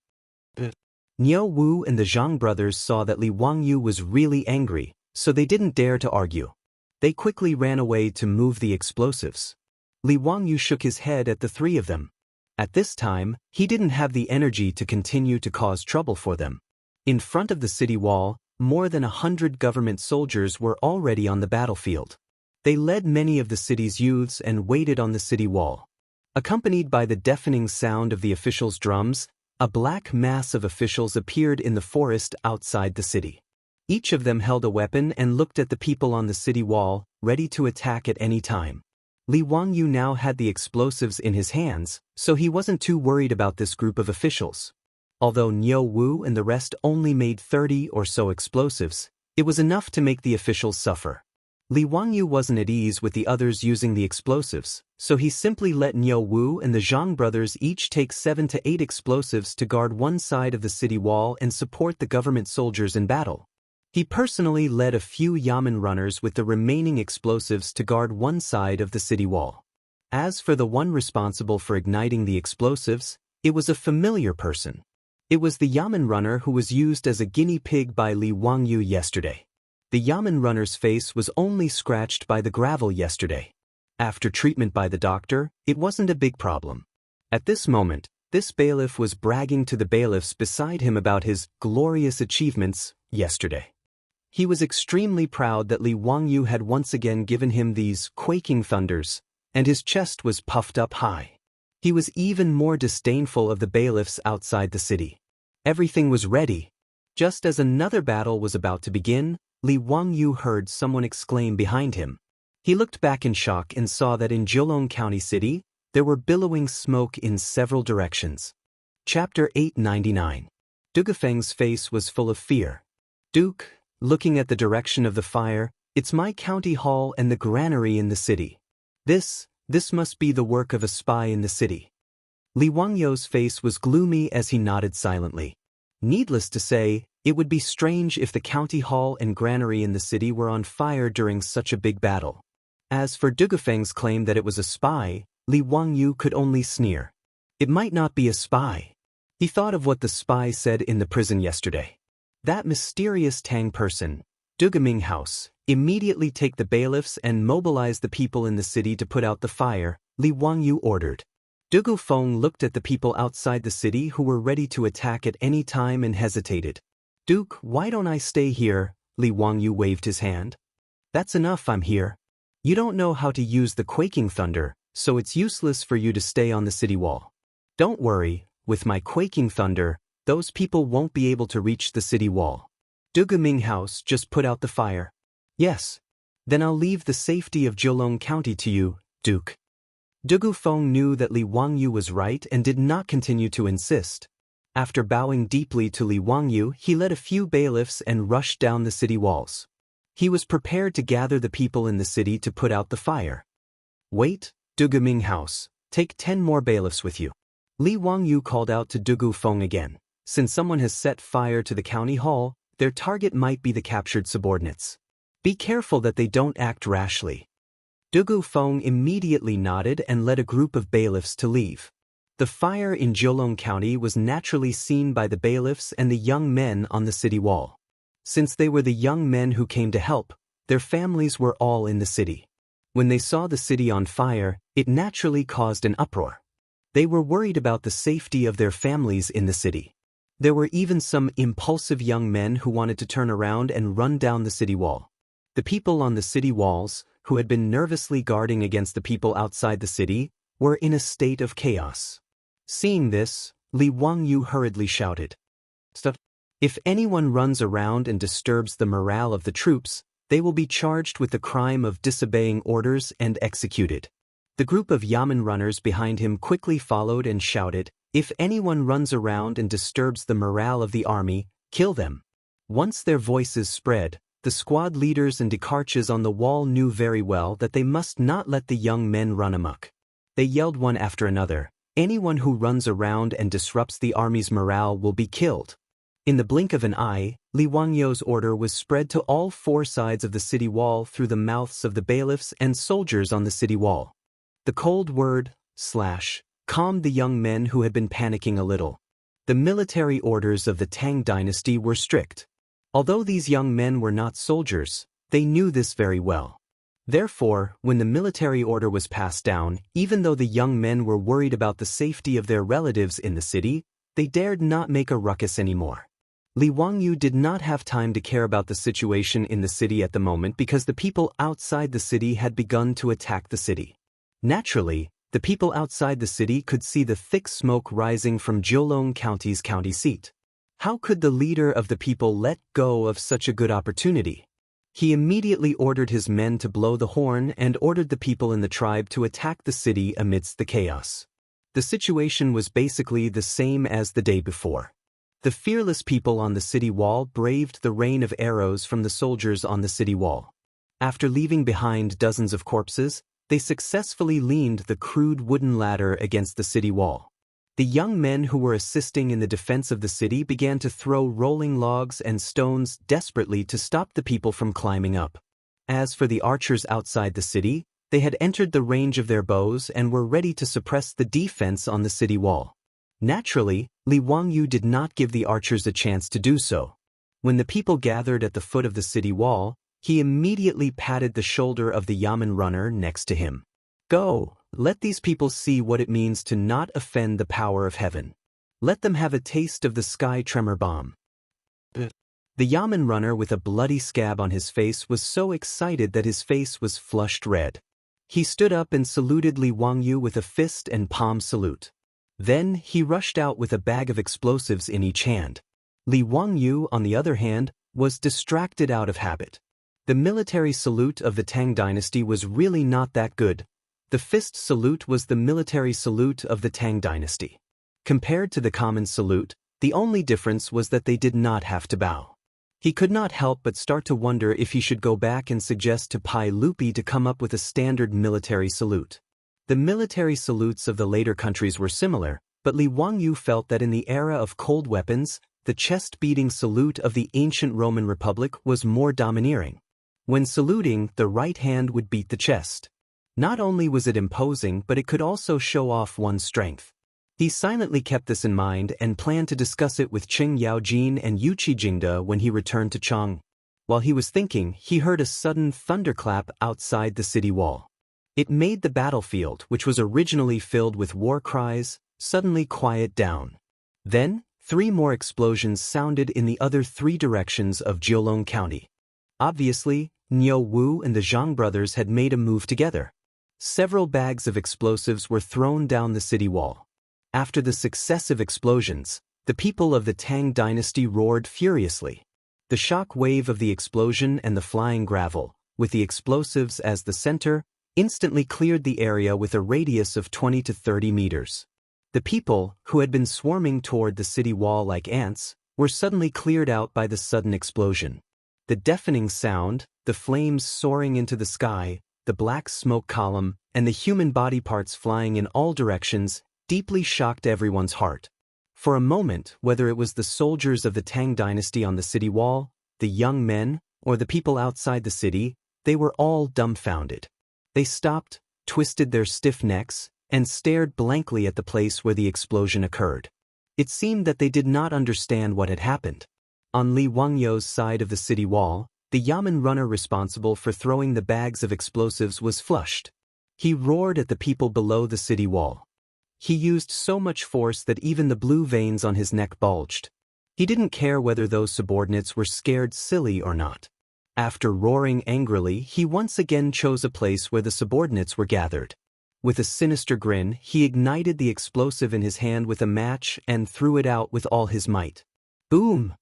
[SPEAKER 1] Niu Wu and the Zhang brothers saw that Li Wangyu was really angry, so they didn't dare to argue. They quickly ran away to move the explosives. Li Wangyu shook his head at the 3 of them. At this time, he didn't have the energy to continue to cause trouble for them. In front of the city wall, more than 100 government soldiers were already on the battlefield. They led many of the city's youths and waited on the city wall. Accompanied by the deafening sound of the officials' drums, a black mass of officials appeared in the forest outside the city. Each of them held a weapon and looked at the people on the city wall, ready to attack at any time. Li Wangyu now had the explosives in his hands, so he wasn't too worried about this group of officials. Although Niu Wu and the rest only made 30 or so explosives, it was enough to make the officials suffer. Li Wangyu wasn't at ease with the others using the explosives, so he simply let Niu Wu and the Zhang brothers each take 7 to 8 explosives to guard one side of the city wall and support the government soldiers in battle. He personally led a few Yamen runners with the remaining explosives to guard one side of the city wall. As for the one responsible for igniting the explosives, it was a familiar person. It was the Yamen runner who was used as a guinea pig by Li Wangyu yesterday. The Yamen runner's face was only scratched by the gravel yesterday. After treatment by the doctor, it wasn't a big problem. At this moment, this bailiff was bragging to the bailiffs beside him about his glorious achievements yesterday. He was extremely proud that Li Wangyu had once again given him these quaking thunders, and his chest was puffed up high. He was even more disdainful of the bailiffs outside the city. Everything was ready. Just as another battle was about to begin, Li Wangyu heard someone exclaim behind him. He looked back in shock and saw that in Jiulong County City, there were billowing smoke in several directions. Chapter 899. Dugafeng's face was full of fear. Duke, looking at the direction of the fire, it's my county hall and the granary in the city. This must be the work of a spy in the city. Li Wangyu's face was gloomy as he nodded silently. Needless to say, it would be strange if the county hall and granary in the city were on fire during such a big battle. As for Dugafeng's claim that it was a spy, Li Wangyu could only sneer. It might not be a spy. He thought of what the spy said in the prison yesterday. That mysterious Tang person, Dugaming House, immediately take the bailiffs and mobilize the people in the city to put out the fire, Li Wangyu ordered. Dugu Feng looked at the people outside the city who were ready to attack at any time and hesitated. Duke, why don't I stay here? Li Wangyu waved his hand. That's enough, I'm here. You don't know how to use the quaking thunder, so it's useless for you to stay on the city wall. Don't worry, with my quaking thunder, those people won't be able to reach the city wall. Dugaming House just put out the fire. Yes. Then I'll leave the safety of Jiulong County to you, Duke. Dugu Feng knew that Li Wangyu was right and did not continue to insist. After bowing deeply to Li Wangyu, he led a few bailiffs and rushed down the city walls. He was prepared to gather the people in the city to put out the fire. Wait, Dugaming House, take 10 more bailiffs with you. Li Wangyu called out to Dugu Feng again. Since someone has set fire to the county hall, their target might be the captured subordinates. Be careful that they don't act rashly. Dugu Feng immediately nodded and led a group of bailiffs to leave. The fire in Jiulong County was naturally seen by the bailiffs and the young men on the city wall. Since they were the young men who came to help, their families were all in the city. When they saw the city on fire, it naturally caused an uproar. They were worried about the safety of their families in the city. There were even some impulsive young men who wanted to turn around and run down the city wall. The people on the city walls, who had been nervously guarding against the people outside the city, were in a state of chaos. Seeing this, Li Wangyu hurriedly shouted, "Stop! If anyone runs around and disturbs the morale of the troops, they will be charged with the crime of disobeying orders and executed." The group of Yamen runners behind him quickly followed and shouted, "If anyone runs around and disturbs the morale of the army, kill them." Once their voices spread, the squad leaders and dekarches on the wall knew very well that they must not let the young men run amok. They yelled one after another, "Anyone who runs around and disrupts the army's morale will be killed." In the blink of an eye, Li Wangyu's order was spread to all 4 sides of the city wall through the mouths of the bailiffs and soldiers on the city wall. The cold word, / calmed the young men who had been panicking a little. The military orders of the Tang Dynasty were strict. Although these young men were not soldiers, they knew this very well. Therefore, when the military order was passed down, even though the young men were worried about the safety of their relatives in the city, they dared not make a ruckus anymore. Li Wangyu did not have time to care about the situation in the city at the moment because the people outside the city had begun to attack the city. Naturally, the people outside the city could see the thick smoke rising from Jiulong County's county seat. How could the leader of the people let go of such a good opportunity? He immediately ordered his men to blow the horn and ordered the people in the tribe to attack the city amidst the chaos. The situation was basically the same as the day before. The fearless people on the city wall braved the rain of arrows from the soldiers on the city wall. After leaving behind dozens of corpses, they successfully leaned the crude wooden ladder against the city wall. The young men who were assisting in the defense of the city began to throw rolling logs and stones desperately to stop the people from climbing up. As for the archers outside the city, they had entered the range of their bows and were ready to suppress the defense on the city wall. Naturally, Li Wangyu did not give the archers a chance to do so. When the people gathered at the foot of the city wall, he immediately patted the shoulder of the Yamen runner next to him. "Go, let these people see what it means to not offend the power of heaven. Let them have a taste of the sky tremor bomb." The Yamen runner with a bloody scab on his face was so excited that his face was flushed red. He stood up and saluted Li Wangyu with a fist and palm salute. Then he rushed out with a bag of explosives in each hand. Li Wangyu, on the other hand, was distracted out of habit. The military salute of the Tang Dynasty was really not that good. The fist salute was the military salute of the Tang Dynasty. Compared to the common salute, the only difference was that they did not have to bow. He could not help but start to wonder if he should go back and suggest to Pai Lupi to come up with a standard military salute. The military salutes of the later countries were similar, but Li Wangyu felt that in the era of cold weapons, the chest-beating salute of the ancient Roman Republic was more domineering. When saluting, the right hand would beat the chest. Not only was it imposing, but it could also show off one's strength. He silently kept this in mind and planned to discuss it with Qing Yaojin and Yuqi Jingde when he returned to Chang. While he was thinking, he heard a sudden thunderclap outside the city wall. It made the battlefield, which was originally filled with war cries, suddenly quiet down. Then, 3 more explosions sounded in the other 3 directions of Jiulong County. Obviously, Niu Wu and the Zhang brothers had made a move together. Several bags of explosives were thrown down the city wall. After the successive explosions, the people of the Tang Dynasty roared furiously. The shock wave of the explosion and the flying gravel, with the explosives as the center, instantly cleared the area with a radius of 20 to 30 meters. The people, who had been swarming toward the city wall like ants, were suddenly cleared out by the sudden explosion. The deafening sound, the flames soaring into the sky, the black smoke column, and the human body parts flying in all directions deeply shocked everyone's heart. For a moment, whether it was the soldiers of the Tang Dynasty on the city wall, the young men, or the people outside the city, they were all dumbfounded. They stopped, twisted their stiff necks, and stared blankly at the place where the explosion occurred. It seemed that they did not understand what had happened. On Li Wangyu's side of the city wall, the Yamen runner responsible for throwing the bags of explosives was flushed. He roared at the people below the city wall. He used so much force that even the blue veins on his neck bulged. He didn't care whether those subordinates were scared silly or not. After roaring angrily, he once again chose a place where the subordinates were gathered. With a sinister grin, he ignited the explosive in his hand with a match and threw it out with all his might. Boom!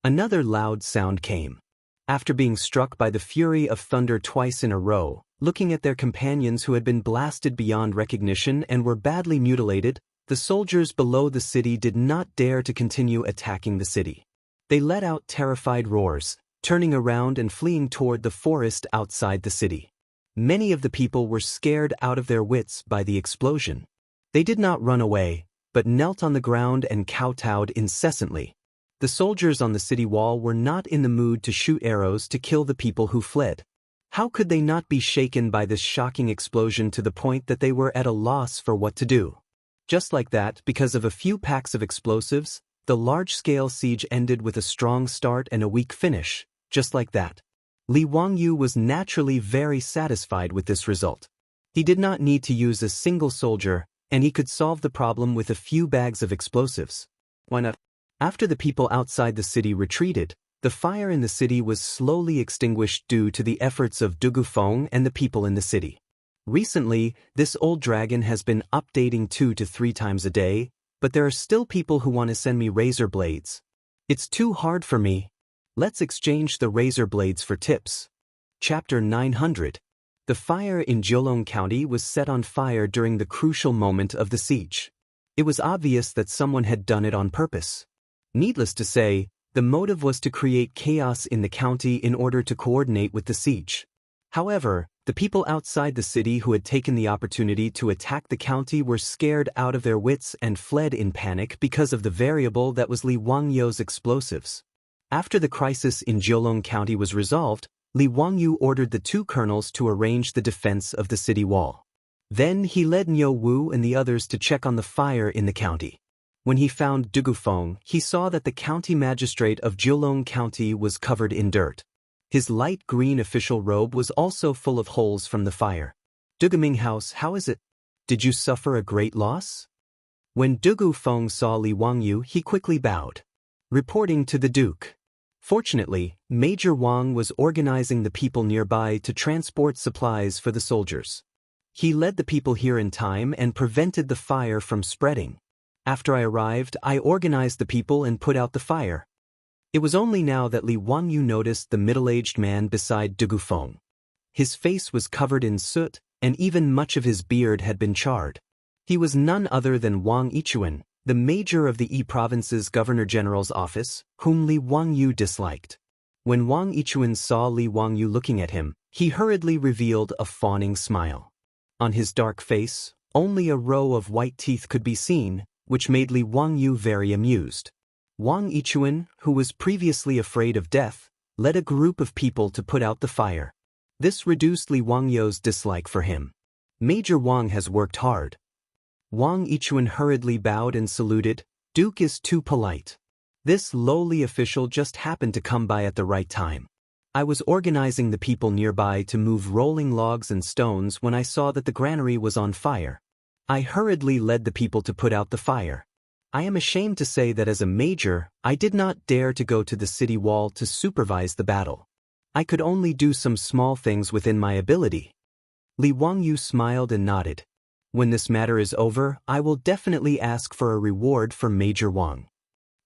[SPEAKER 1] Another loud sound came. After being struck by the fury of thunder twice in a row, looking at their companions who had been blasted beyond recognition and were badly mutilated, the soldiers below the city did not dare to continue attacking the city. They let out terrified roars, turning around and fleeing toward the forest outside the city. Many of the people were scared out of their wits by the explosion. They did not run away, but knelt on the ground and kowtowed incessantly. The soldiers on the city wall were not in the mood to shoot arrows to kill the people who fled. How could they not be shaken by this shocking explosion to the point that they were at a loss for what to do? Just like that, because of a few packs of explosives, the large-scale siege ended with a strong start and a weak finish, just like that. Li Wangyu was naturally very satisfied with this result. He did not need to use a single soldier, and he could solve the problem with a few bags of explosives. Why not? After the people outside the city retreated, the fire in the city was slowly extinguished due to the efforts of Du Gufeng and the people in the city. Recently, this old dragon has been updating 2 to 3 times a day, but there are still people who want to send me razor blades. It's too hard for me. Let's exchange the razor blades for tips. Chapter 900. The fire in Jiulong County was set on fire during the crucial moment of the siege. It was obvious that someone had done it on purpose. Needless to say, the motive was to create chaos in the county in order to coordinate with the siege. However, The people outside the city who had taken the opportunity to attack the county were scared out of their wits and fled in panic because of the variable that was Li Wangyu's explosives. After the crisis in Jiulong County was resolved, Li Wangyu ordered the two colonels to arrange the defense of the city wall. Then he led Niu Wu and the others to check on the fire in the county. When he found Du Gufeng, he saw that the county magistrate of Jiulong County was covered in dirt. His light green official robe was also full of holes from the fire. "Dugaming House, how is it? Did you suffer a great loss?" When Du Gufeng saw Li Wangyu, he quickly bowed. Reporting to the Duke. Fortunately, Major Wang was organizing the people nearby to transport supplies for the soldiers. He led the people here in time and prevented the fire from spreading. After I arrived, I organized the people and put out the fire. It was only now that Li Wangyu noticed the middle-aged man beside Du Gufeng. His face was covered in soot, and even much of his beard had been charred. He was none other than Wang Yichuan, the major of the Yi Province's Governor-General's office, whom Li Wangyu disliked. When Wang Yichuan saw Li Wangyu looking at him, he hurriedly revealed a fawning smile. On his dark face, only a row of white teeth could be seen, which made Li Wangyu very amused. Wang Yichuan, who was previously afraid of death, led a group of people to put out the fire. This reduced Li Wangyu's dislike for him. Major Wang has worked hard. Wang Yichuan hurriedly bowed and saluted. "Duke is too polite." This lowly official just happened to come by at the right time. I was organizing the people nearby to move rolling logs and stones when I saw that the granary was on fire. I hurriedly led the people to put out the fire. I am ashamed to say that as a major, I did not dare to go to the city wall to supervise the battle. I could only do some small things within my ability. Li Wangyu smiled and nodded. "When this matter is over, I will definitely ask for a reward for Major Wang."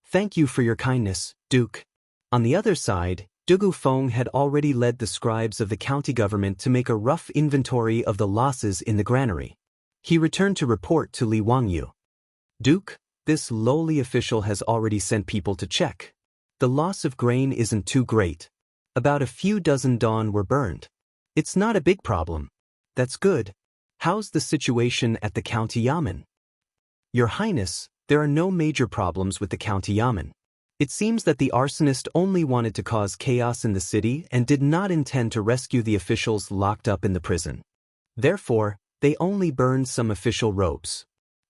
[SPEAKER 1] "Thank you for your kindness, Duke." On the other side, Du Gufeng had already led the scribes of the county government to make a rough inventory of the losses in the granary. He returned to report to Li Wangyu. "Duke, this lowly official has already sent people to check. The loss of grain isn't too great. About a few dozen dawn were burned. It's not a big problem." "That's good. How's the situation at the county yamen?" "Your Highness, there are no major problems with the county yamen. It seems that the arsonist only wanted to cause chaos in the city and did not intend to rescue the officials locked up in the prison. Therefore, they only burned some official robes."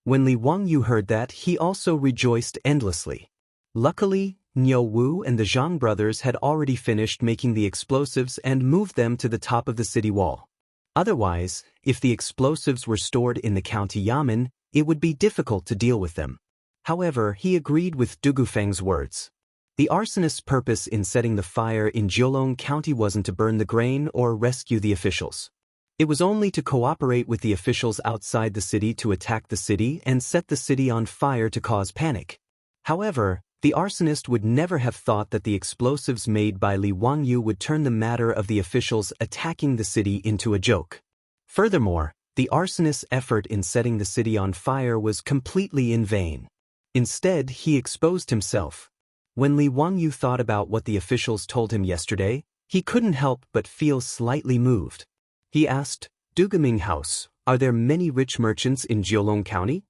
[SPEAKER 1] When Li Wangyu heard that, he also rejoiced endlessly. Luckily, Niu Wu and the Zhang brothers had already finished making the explosives and moved them to the top of the city wall. Otherwise, if the explosives were stored in the county yamen, it would be difficult to deal with them. However, he agreed with Du Gufeng's words. The arsonist's purpose in setting the fire in Jiulong County wasn't to burn the grain or rescue the officials. It was only to cooperate with the officials outside the city to attack the city and set the city on fire to cause panic. However, the arsonist would never have thought that the explosives made by Li Wangyu would turn the matter of the officials attacking the city into a joke. Furthermore, the arsonist's effort in setting the city on fire was completely in vain. Instead, he exposed himself. When Li Wangyu thought about what the officials told him yesterday, he couldn't help but feel slightly moved. He asked, "Du Guming House, are there many rich merchants in Jiulong County?"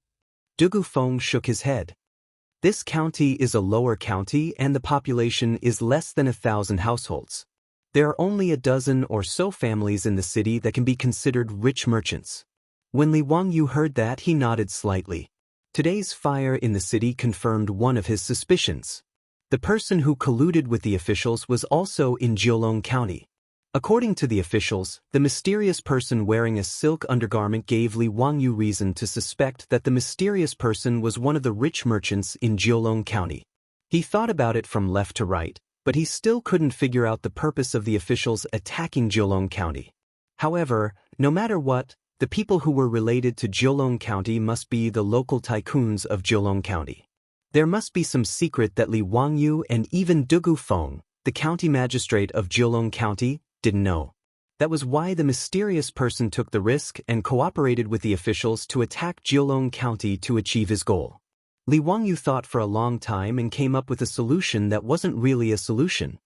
[SPEAKER 1] Du Gufeng shook his head. "This county is a lower county and the population is less than 1,000 households. There are only a dozen or so families in the city that can be considered rich merchants." When Li Wangyu heard that, he nodded slightly. Today's fire in the city confirmed one of his suspicions. The person who colluded with the officials was also in Jiulong County. According to the officials, the mysterious person wearing a silk undergarment gave Li Wangyu reason to suspect that the mysterious person was one of the rich merchants in Jiulong County. He thought about it from left to right, but he still couldn't figure out the purpose of the officials attacking Jiulong County. However, no matter what, the people who were related to Jiulong County must be the local tycoons of Jiulong County. There must be some secret that Li Wangyu and even Du Gufeng, the county magistrate of Jiulong County, didn't know. That was why the mysterious person took the risk and cooperated with the officials to attack Jiulong County to achieve his goal. Li Wangyu thought for a long time and came up with a solution that wasn't really a solution.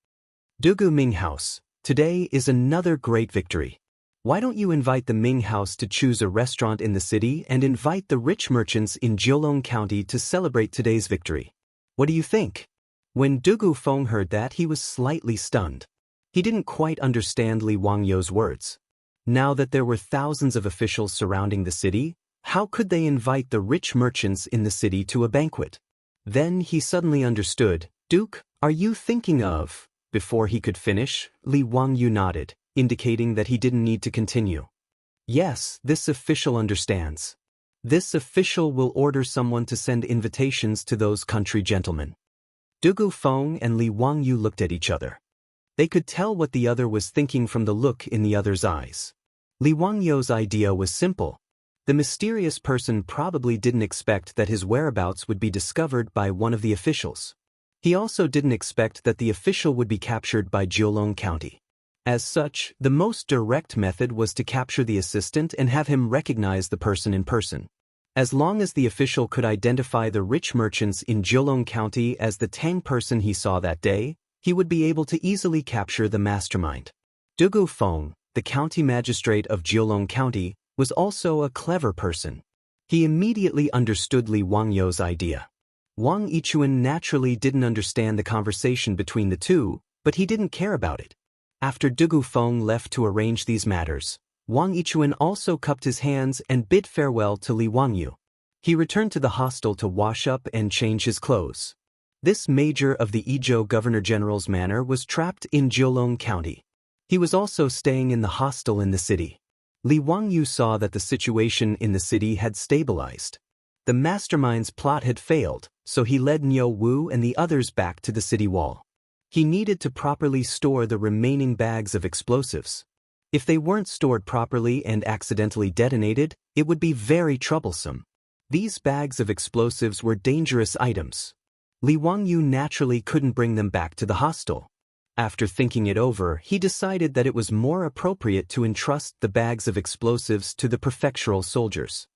[SPEAKER 1] "Du Guming House, today is another great victory. Why don't you invite the Ming House to choose a restaurant in the city and invite the rich merchants in Jiulong County to celebrate today's victory? What do you think? When Dugu Feng heard that, he was slightly stunned. He didn't quite understand Li Wangyou's words. Now that there were thousands of officials surrounding the city, how could they invite the rich merchants in the city to a banquet? Then he suddenly understood. Duke, are you thinking of… Before he could finish, Li Wangyou nodded, indicating that he didn't need to continue. Yes, this official understands. This official will order someone to send invitations to those country gentlemen. Dugu Feng and Li Wangyou looked at each other. They could tell what the other was thinking from the look in the other's eyes. Li Wangyou's idea was simple. The mysterious person probably didn't expect that his whereabouts would be discovered by one of the officials. He also didn't expect that the official would be captured by Jiulong County. As such, the most direct method was to capture the assistant and have him recognize the person in person. As long as the official could identify the rich merchants in Jiulong County as the Tang person he saw that day, he would be able to easily capture the mastermind. Dugu Feng, the county magistrate of Jiulong County, was also a clever person. He immediately understood Li Wangyou's idea. Wang Yichuan naturally didn't understand the conversation between the two, but he didn't care about it. After Dugu Feng left to arrange these matters, Wang Yichuan also cupped his hands and bid farewell to Li Wangyou. He returned to the hostel to wash up and change his clothes. This major of the Yizhou Governor-General's manor was trapped in Jiulong County. He was also staying in the hostel in the city. Li Wangyou saw that the situation in the city had stabilized. The mastermind's plot had failed, so he led Niu Wu and the others back to the city wall. He needed to properly store the remaining bags of explosives. If they weren't stored properly and accidentally detonated, it would be very troublesome. These bags of explosives were dangerous items. Li Wangyou naturally couldn't bring them back to the hostel. After thinking it over, he decided that it was more appropriate to entrust the bags of explosives to the prefectural soldiers.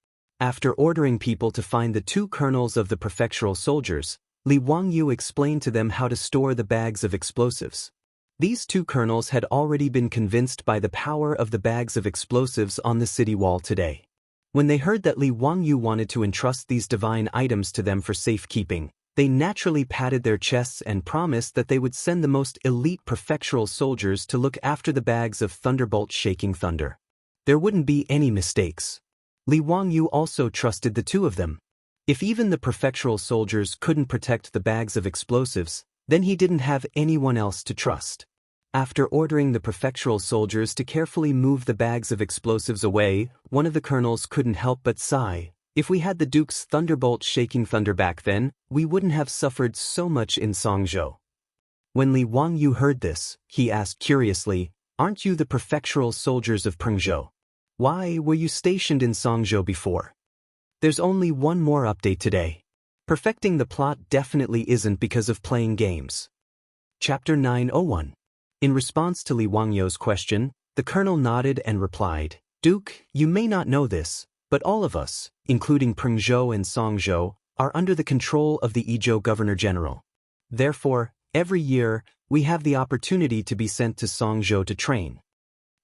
[SPEAKER 1] After ordering people to find the two colonels of the prefectural soldiers, Li Wangyou explained to them how to store the bags of explosives. These two colonels had already been convinced by the power of the bags of explosives on the city wall today. When they heard that Li Wangyou wanted to entrust these divine items to them for safekeeping, they naturally patted their chests and promised that they would send the most elite prefectural soldiers to look after the bags of thunderbolt shaking thunder. There wouldn't be any mistakes. Li Wangyou also trusted the two of them. If even the prefectural soldiers couldn't protect the bags of explosives, then he didn't have anyone else to trust. After ordering the prefectural soldiers to carefully move the bags of explosives away, one of the colonels couldn't help but sigh. If we had the Duke's thunderbolt shaking thunder back then, we wouldn't have suffered so much in Songzhou. When Li Wangyou heard this, he asked curiously, "Aren't you the prefectural soldiers of Pengzhou? Why were you stationed in Songzhou before?" There's only one more update today. Perfecting the plot definitely isn't because of playing games. Chapter 901. In response to Li Wangyou's question, the colonel nodded and replied, "Duke, you may not know this, but all of us, including Pengzhou and Songzhou, are under the control of the Yizhou Governor-General. Therefore, every year, we have the opportunity to be sent to Songzhou to train."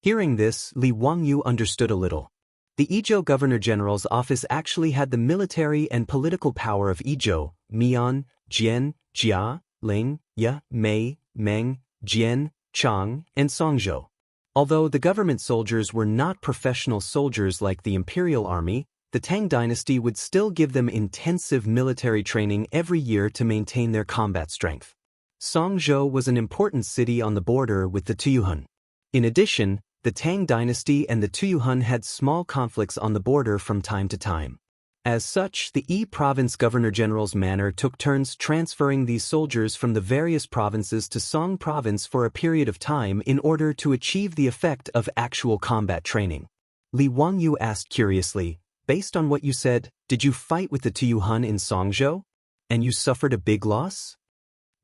[SPEAKER 1] Hearing this, Li Wangyou understood a little. The Yizhou Governor-General's office actually had the military and political power of Yizhou, Mian, Jian, Jia, Ling, Ya, Mei, Meng, Jian, Chang, and Songzhou. Although the government soldiers were not professional soldiers like the Imperial Army, the Tang Dynasty would still give them intensive military training every year to maintain their combat strength. Songzhou was an important city on the border with the Tuyuhun. In addition, the Tang Dynasty and the Tuyuhun had small conflicts on the border from time to time. As such, the Yi Province Governor-General's manor took turns transferring these soldiers from the various provinces to Song Province for a period of time in order to achieve the effect of actual combat training. Li Wangyou asked curiously, "Based on what you said, did you fight with the Tuyuhun in Songzhou? And you suffered a big loss?"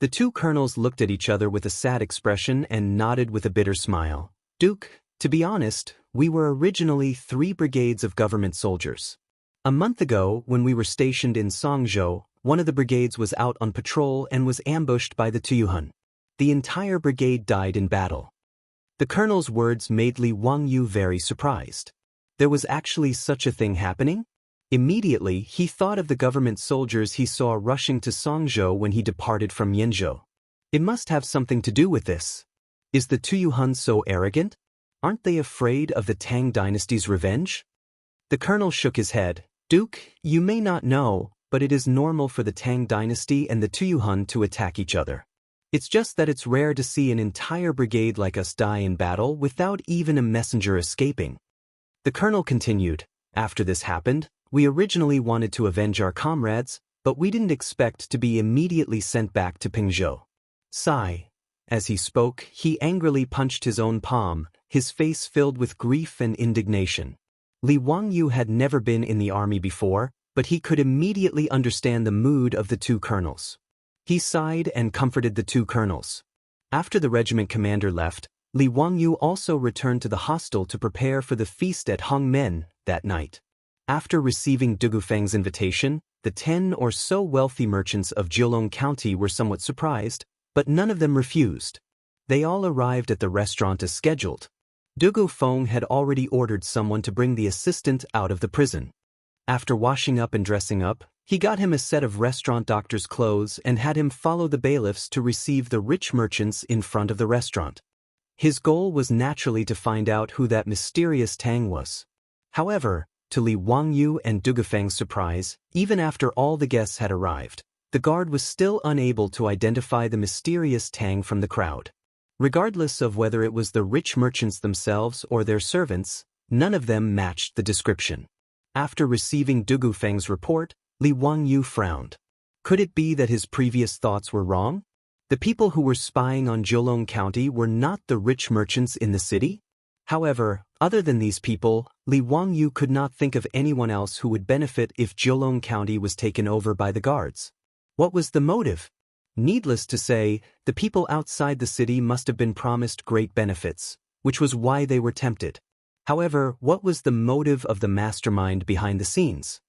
[SPEAKER 1] The two colonels looked at each other with a sad expression and nodded with a bitter smile. "Duke, to be honest, we were originally 3 brigades of government soldiers. A month ago, when we were stationed in Songzhou, one of the brigades was out on patrol and was ambushed by the Tuyuhun. The entire brigade died in battle. The colonel's words made Li Wangyu very surprised. There was actually such a thing happening? Immediately, he thought of the government soldiers he saw rushing to Songzhou when he departed from Yinzhou. It must have something to do with this. Is the Tuyuhun so arrogant? Aren't they afraid of the Tang dynasty's revenge? The colonel shook his head. Duke, you may not know, but it is normal for the Tang dynasty and the Tuyuhun to attack each other. It's just that it's rare to see an entire brigade like us die in battle without even a messenger escaping. The colonel continued, after this happened, we originally wanted to avenge our comrades, but we didn't expect to be immediately sent back to Pingzhou. Sigh. As he spoke, he angrily punched his own palm, his face filled with grief and indignation. Li Wangyu had never been in the army before, but he could immediately understand the mood of the two colonels. He sighed and comforted the two colonels. After the regiment commander left, Li Wangyu also returned to the hostel to prepare for the feast at Hongmen that night. After receiving Dugufeng's invitation, the 10 or so wealthy merchants of Jiulong County were somewhat surprised, but none of them refused. They all arrived at the restaurant as scheduled. Dugufeng had already ordered someone to bring the assistant out of the prison. After washing up and dressing up, he got him a set of restaurant doctor's clothes and had him follow the bailiffs to receive the rich merchants in front of the restaurant. His goal was naturally to find out who that mysterious Tang was. However, to Li Wangyu and Dugufeng's surprise, even after all the guests had arrived, the guard was still unable to identify the mysterious Tang from the crowd. Regardless of whether it was the rich merchants themselves or their servants, none of them matched the description. After receiving Dugufeng's report, Li Wangyu frowned. Could it be that his previous thoughts were wrong? The people who were spying on Jiulong County were not the rich merchants in the city? However, other than these people, Li Wangyu could not think of anyone else who would benefit if Jiulong County was taken over by the guards. What was the motive? Needless to say, the people outside the city must have been promised great benefits, which was why they were tempted. However, what was the motive of the mastermind behind the scenes?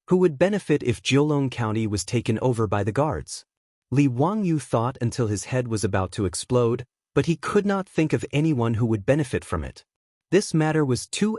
[SPEAKER 1] Who would benefit if Jiulong County was taken over by the guards? Li Wangyu thought until his head was about to explode, but he could not think of anyone who would benefit from it. This matter was too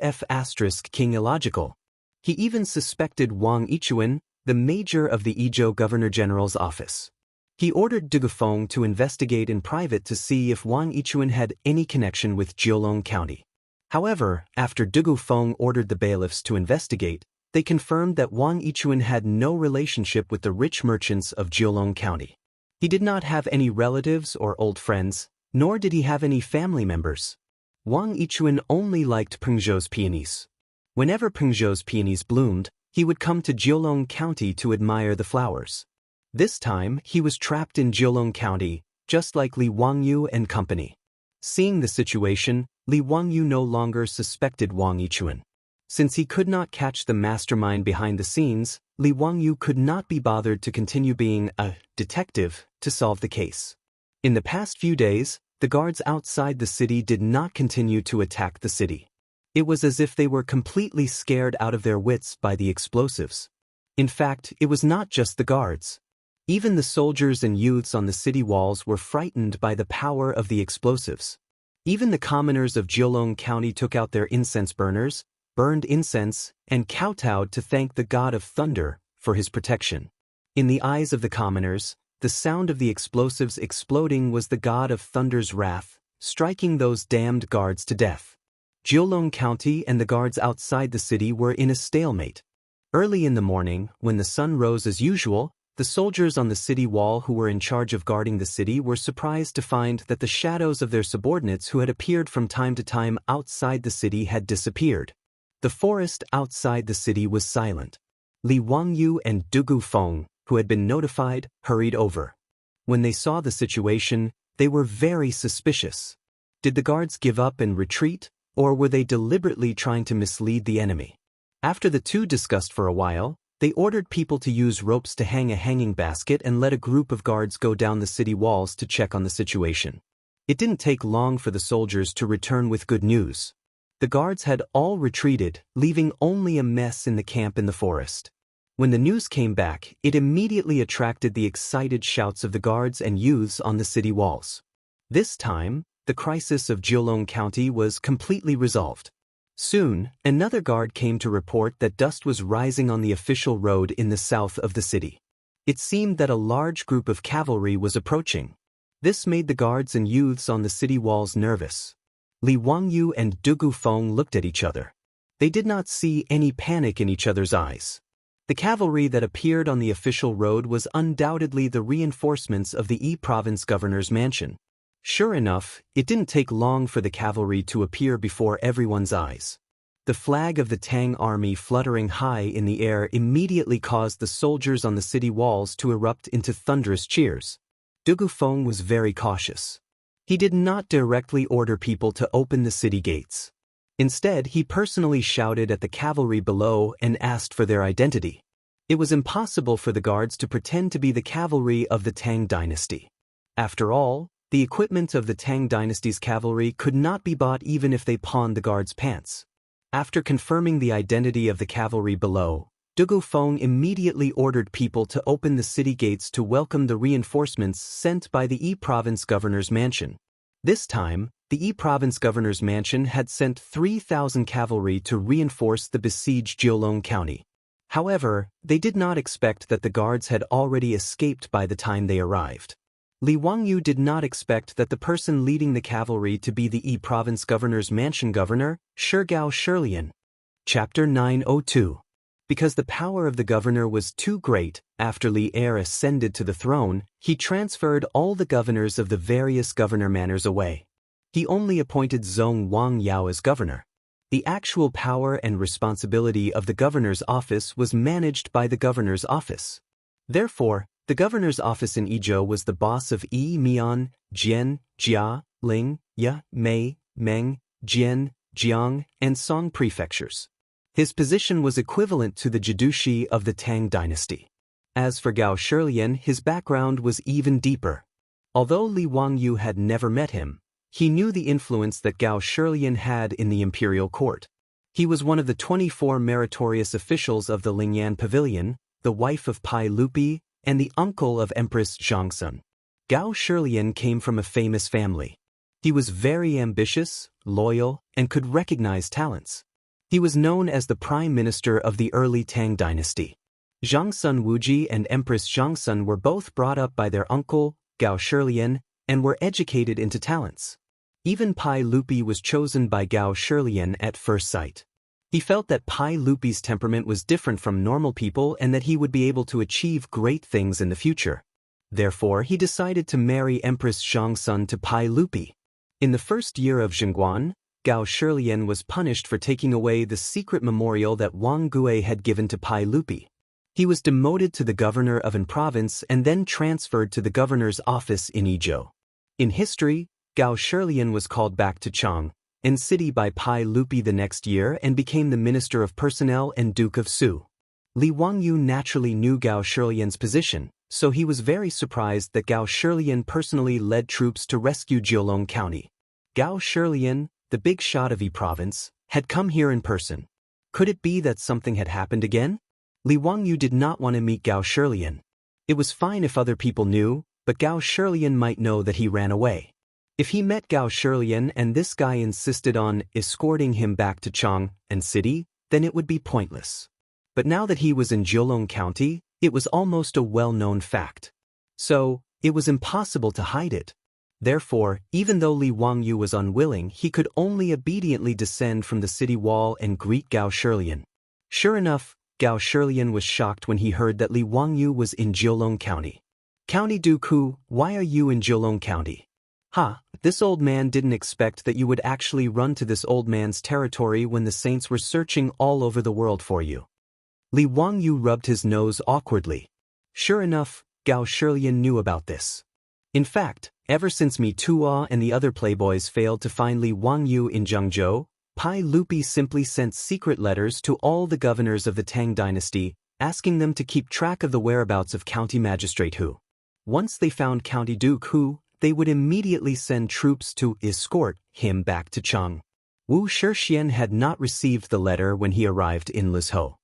[SPEAKER 1] king illogical. He even suspected Wang Yichuan, the major of the Izhou Governor-General's office. He ordered Dugufeng to investigate in private to see if Wang Yichuan had any connection with Jiulong County. However, after Dugufeng ordered the bailiffs to investigate, they confirmed that Wang Yichuan had no relationship with the rich merchants of Jiulong County. He did not have any relatives or old friends, nor did he have any family members. Wang Yichuan only liked Pengzhou's peonies. Whenever Pengzhou's peonies bloomed, he would come to Jiulong County to admire the flowers. This time, he was trapped in Jiulong County, just like Li Wangyu and company. Seeing the situation, Li Wangyu no longer suspected Wang Yichuan. Since he could not catch the mastermind behind the scenes, Li Wangyu could not be bothered to continue being a detective to solve the case. In the past few days, the guards outside the city did not continue to attack the city. It was as if they were completely scared out of their wits by the explosives. In fact, it was not just the guards. Even the soldiers and youths on the city walls were frightened by the power of the explosives. Even the commoners of Jiulong County took out their incense burners, burned incense, and kowtowed to thank the god of thunder for his protection. In the eyes of the commoners, the sound of the explosives exploding was the god of thunder's wrath, striking those damned guards to death. Jiulong County and the guards outside the city were in a stalemate. Early in the morning, when the sun rose as usual, the soldiers on the city wall who were in charge of guarding the city were surprised to find that the shadows of their subordinates who had appeared from time to time outside the city had disappeared. The forest outside the city was silent. Li Wangyu and Dugufeng, who had been notified, hurried over. When they saw the situation, they were very suspicious. Did the guards give up and retreat, or were they deliberately trying to mislead the enemy? After the two discussed for a while, they ordered people to use ropes to hang a hanging basket and let a group of guards go down the city walls to check on the situation. It didn't take long for the soldiers to return with good news. The guards had all retreated, leaving only a mess in the camp in the forest. When the news came back, it immediately attracted the excited shouts of the guards and youths on the city walls. This time, the crisis of Jiulong County was completely resolved. Soon, another guard came to report that dust was rising on the official road in the south of the city. It seemed that a large group of cavalry was approaching. This made the guards and youths on the city walls nervous. Li Wangyu and Du Gufeng looked at each other. They did not see any panic in each other's eyes. The cavalry that appeared on the official road was undoubtedly the reinforcements of the Yi province governor's mansion. Sure enough, it didn't take long for the cavalry to appear before everyone's eyes. The flag of the Tang army fluttering high in the air immediately caused the soldiers on the city walls to erupt into thunderous cheers. Du Gufeng was very cautious. He did not directly order people to open the city gates. Instead, he personally shouted at the cavalry below and asked for their identity. It was impossible for the guards to pretend to be the cavalry of the Tang Dynasty. After all, the equipment of the Tang Dynasty's cavalry could not be bought even if they pawned the guards' pants. After confirming the identity of the cavalry below, Du Gufeng immediately ordered people to open the city gates to welcome the reinforcements sent by the Yi province governor's mansion. This time, the Yi province governor's mansion had sent 3,000 cavalry to reinforce the besieged Jiulong County. However, they did not expect that the guards had already escaped by the time they arrived. Li Wangyu did not expect that the person leading the cavalry to be the Yi province governor's mansion governor, Shigao Shilian. Chapter 902. Because the power of the governor was too great, after Li Er ascended to the throne, he transferred all the governors of the various governor manors away. He only appointed Zhong Wangyao as governor. The actual power and responsibility of the governor's office was managed by the governor's office. Therefore, the governor's office in Yizhou was the boss of Yi, Mian, Jian, Jia, Ling, Ya, Mei, Meng, Jian, Jiang, and Song prefectures. His position was equivalent to the Jidushi of the Tang Dynasty. As for Gao Shilian, his background was even deeper. Although Li Wangyu had never met him, he knew the influence that Gao Shilian had in the imperial court. He was one of the 24 meritorious officials of the Lingyan Pavilion, the wife of Pai Lupi, and the uncle of Empress Xianxia. Gao Shilian came from a famous family. He was very ambitious, loyal, and could recognize talents. He was known as the prime minister of the early Tang dynasty. Xianxia Wuji and Empress Xianxia were both brought up by their uncle, Gao Shilian, and were educated into talents. Even Pai Lupi was chosen by Gao Shilian at first sight. He felt that Pai Lupi's temperament was different from normal people and that he would be able to achieve great things in the future. Therefore, he decided to marry Empress Xianxia to Pai Lupi. In the first year of Zhengguan, Gao Shilian was punished for taking away the secret memorial that Wang Gui had given to Pai Lupi. He was demoted to the governor of an province and then transferred to the governor's office in Yizhou. In history, Gao Shilian was called back to Chang, and city by Pai Lupi the next year and became the Minister of Personnel and Duke of Su. Li Wangyu naturally knew Gao Shilian's position, so he was very surprised that Gao Shilian personally led troops to rescue Jiulong County. Gao Shilian, the big shot of Yi province, had come here in person. Could it be that something had happened again? Li Wangyu did not want to meet Gao Shilian. It was fine if other people knew, but Gao Shilian might know that he ran away. If he met Gao Shilian and this guy insisted on escorting him back to Chang and city, then it would be pointless. But now that he was in Jiulong County, it was almost a well-known fact. So, it was impossible to hide it. Therefore, even though Li Wangyu was unwilling, he could only obediently descend from the city wall and greet Gao Shilian. Sure enough, Gao Shilian was shocked when he heard that Li Wangyu was in Jiulong County. "County Duku, why are you in Jiulong County?" This old man didn't expect that you would actually run to this old man's territory when the saints were searching all over the world for you. Li Wangyu rubbed his nose awkwardly. Sure enough, Gao Shilian knew about this. In fact, ever since Mi Tuo and the other playboys failed to find Li Wangyu in Zhengzhou, Pai Lupi simply sent secret letters to all the governors of the Tang dynasty, asking them to keep track of the whereabouts of County Magistrate Hu. Once they found County Duke Hu, they would immediately send troops to escort him back to Chang. Wu Shixian had not received the letter when he arrived in Lizhou.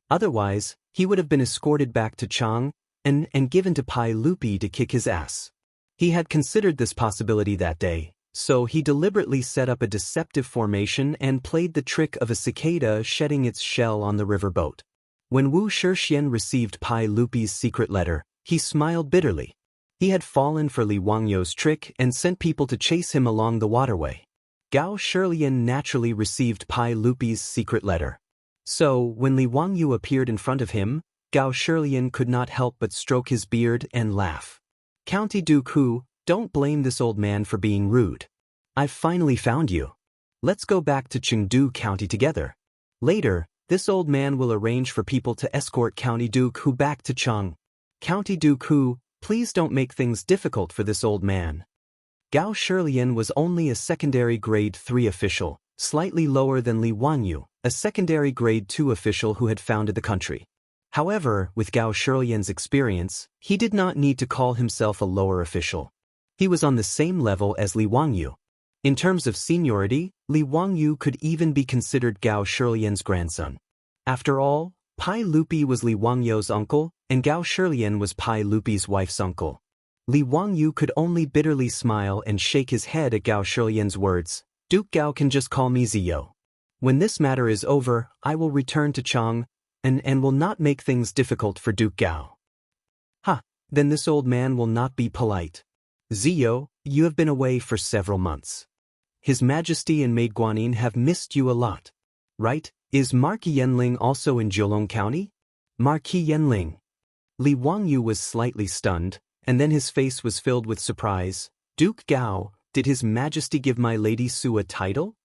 [SPEAKER 1] Otherwise, he would have been escorted back to Chang and given to Pai Lupi to kick his ass. He had considered this possibility that day, So he deliberately set up a deceptive formation and played the trick of a cicada shedding its shell on the riverboat. When Wu Shixian received Pai Lupi's secret letter, he smiled bitterly. He had fallen for Li Wangyou's trick and sent people to chase him along the waterway. Gao Shilian naturally received Pai Lupi's secret letter. So, when Li Wangyou appeared in front of him, Gao Shilian could not help but stroke his beard and laugh. County Duke Hu, don't blame this old man for being rude. I've finally found you. Let's go back to Chengdu County together. Later, this old man will arrange for people to escort County Duke Hu back to Cheng. County Duke Hu, please don't make things difficult for this old man. Gao Shilian was only a secondary grade 3 official, slightly lower than Li Wanyu, a secondary grade 2 official who had founded the country. However, with Gao Shilian's experience, he did not need to call himself a lower official. He was on the same level as Li Wanyu. In terms of seniority, Li Wanyu could even be considered Gao Shilian's grandson. After all, Pai Lupi was Li Wangyou's uncle, and Gao Shilian was Pai Lupi's wife's uncle. Li Wanyu could only bitterly smile and shake his head at Gao Shilian's words. Duke Gao can just call me Ziyo. When this matter is over, I will return to Chang, and will not make things difficult for Duke Gao. Then this old man will not be polite. Ziyo, you have been away for several months. His Majesty and Maid Guanyin have missed you a lot. Right? Is Marquis Yanling also in Jiulong County? Marquis Yanling. Li Wanyu was slightly stunned, and then his face was filled with surprise. Duke Gao, did His Majesty give my Lady Su a title?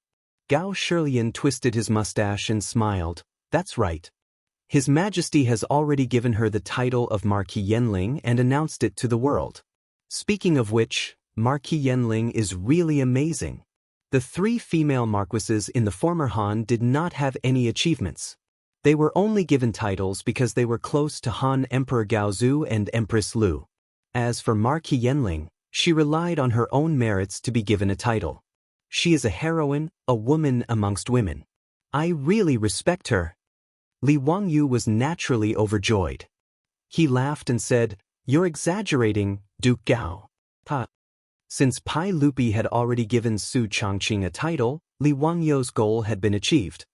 [SPEAKER 1] Gao Shilian twisted his mustache and smiled. That's right. His Majesty has already given her the title of Marquis Yanling and announced it to the world. Speaking of which, Marquis Yanling is really amazing. The 3 female marquises in the former Han did not have any achievements. They were only given titles because they were close to Han Emperor Gaozu and Empress Lu. As for Marquis Yanling, she relied on her own merits to be given a title. She is a heroine, a woman amongst women. I really respect her. Li Wanyu was naturally overjoyed. He laughed and said, You're exaggerating, Duke Gao. Since Pai Lupi had already given Su Changqing a title, Li Wangyou's goal had been achieved.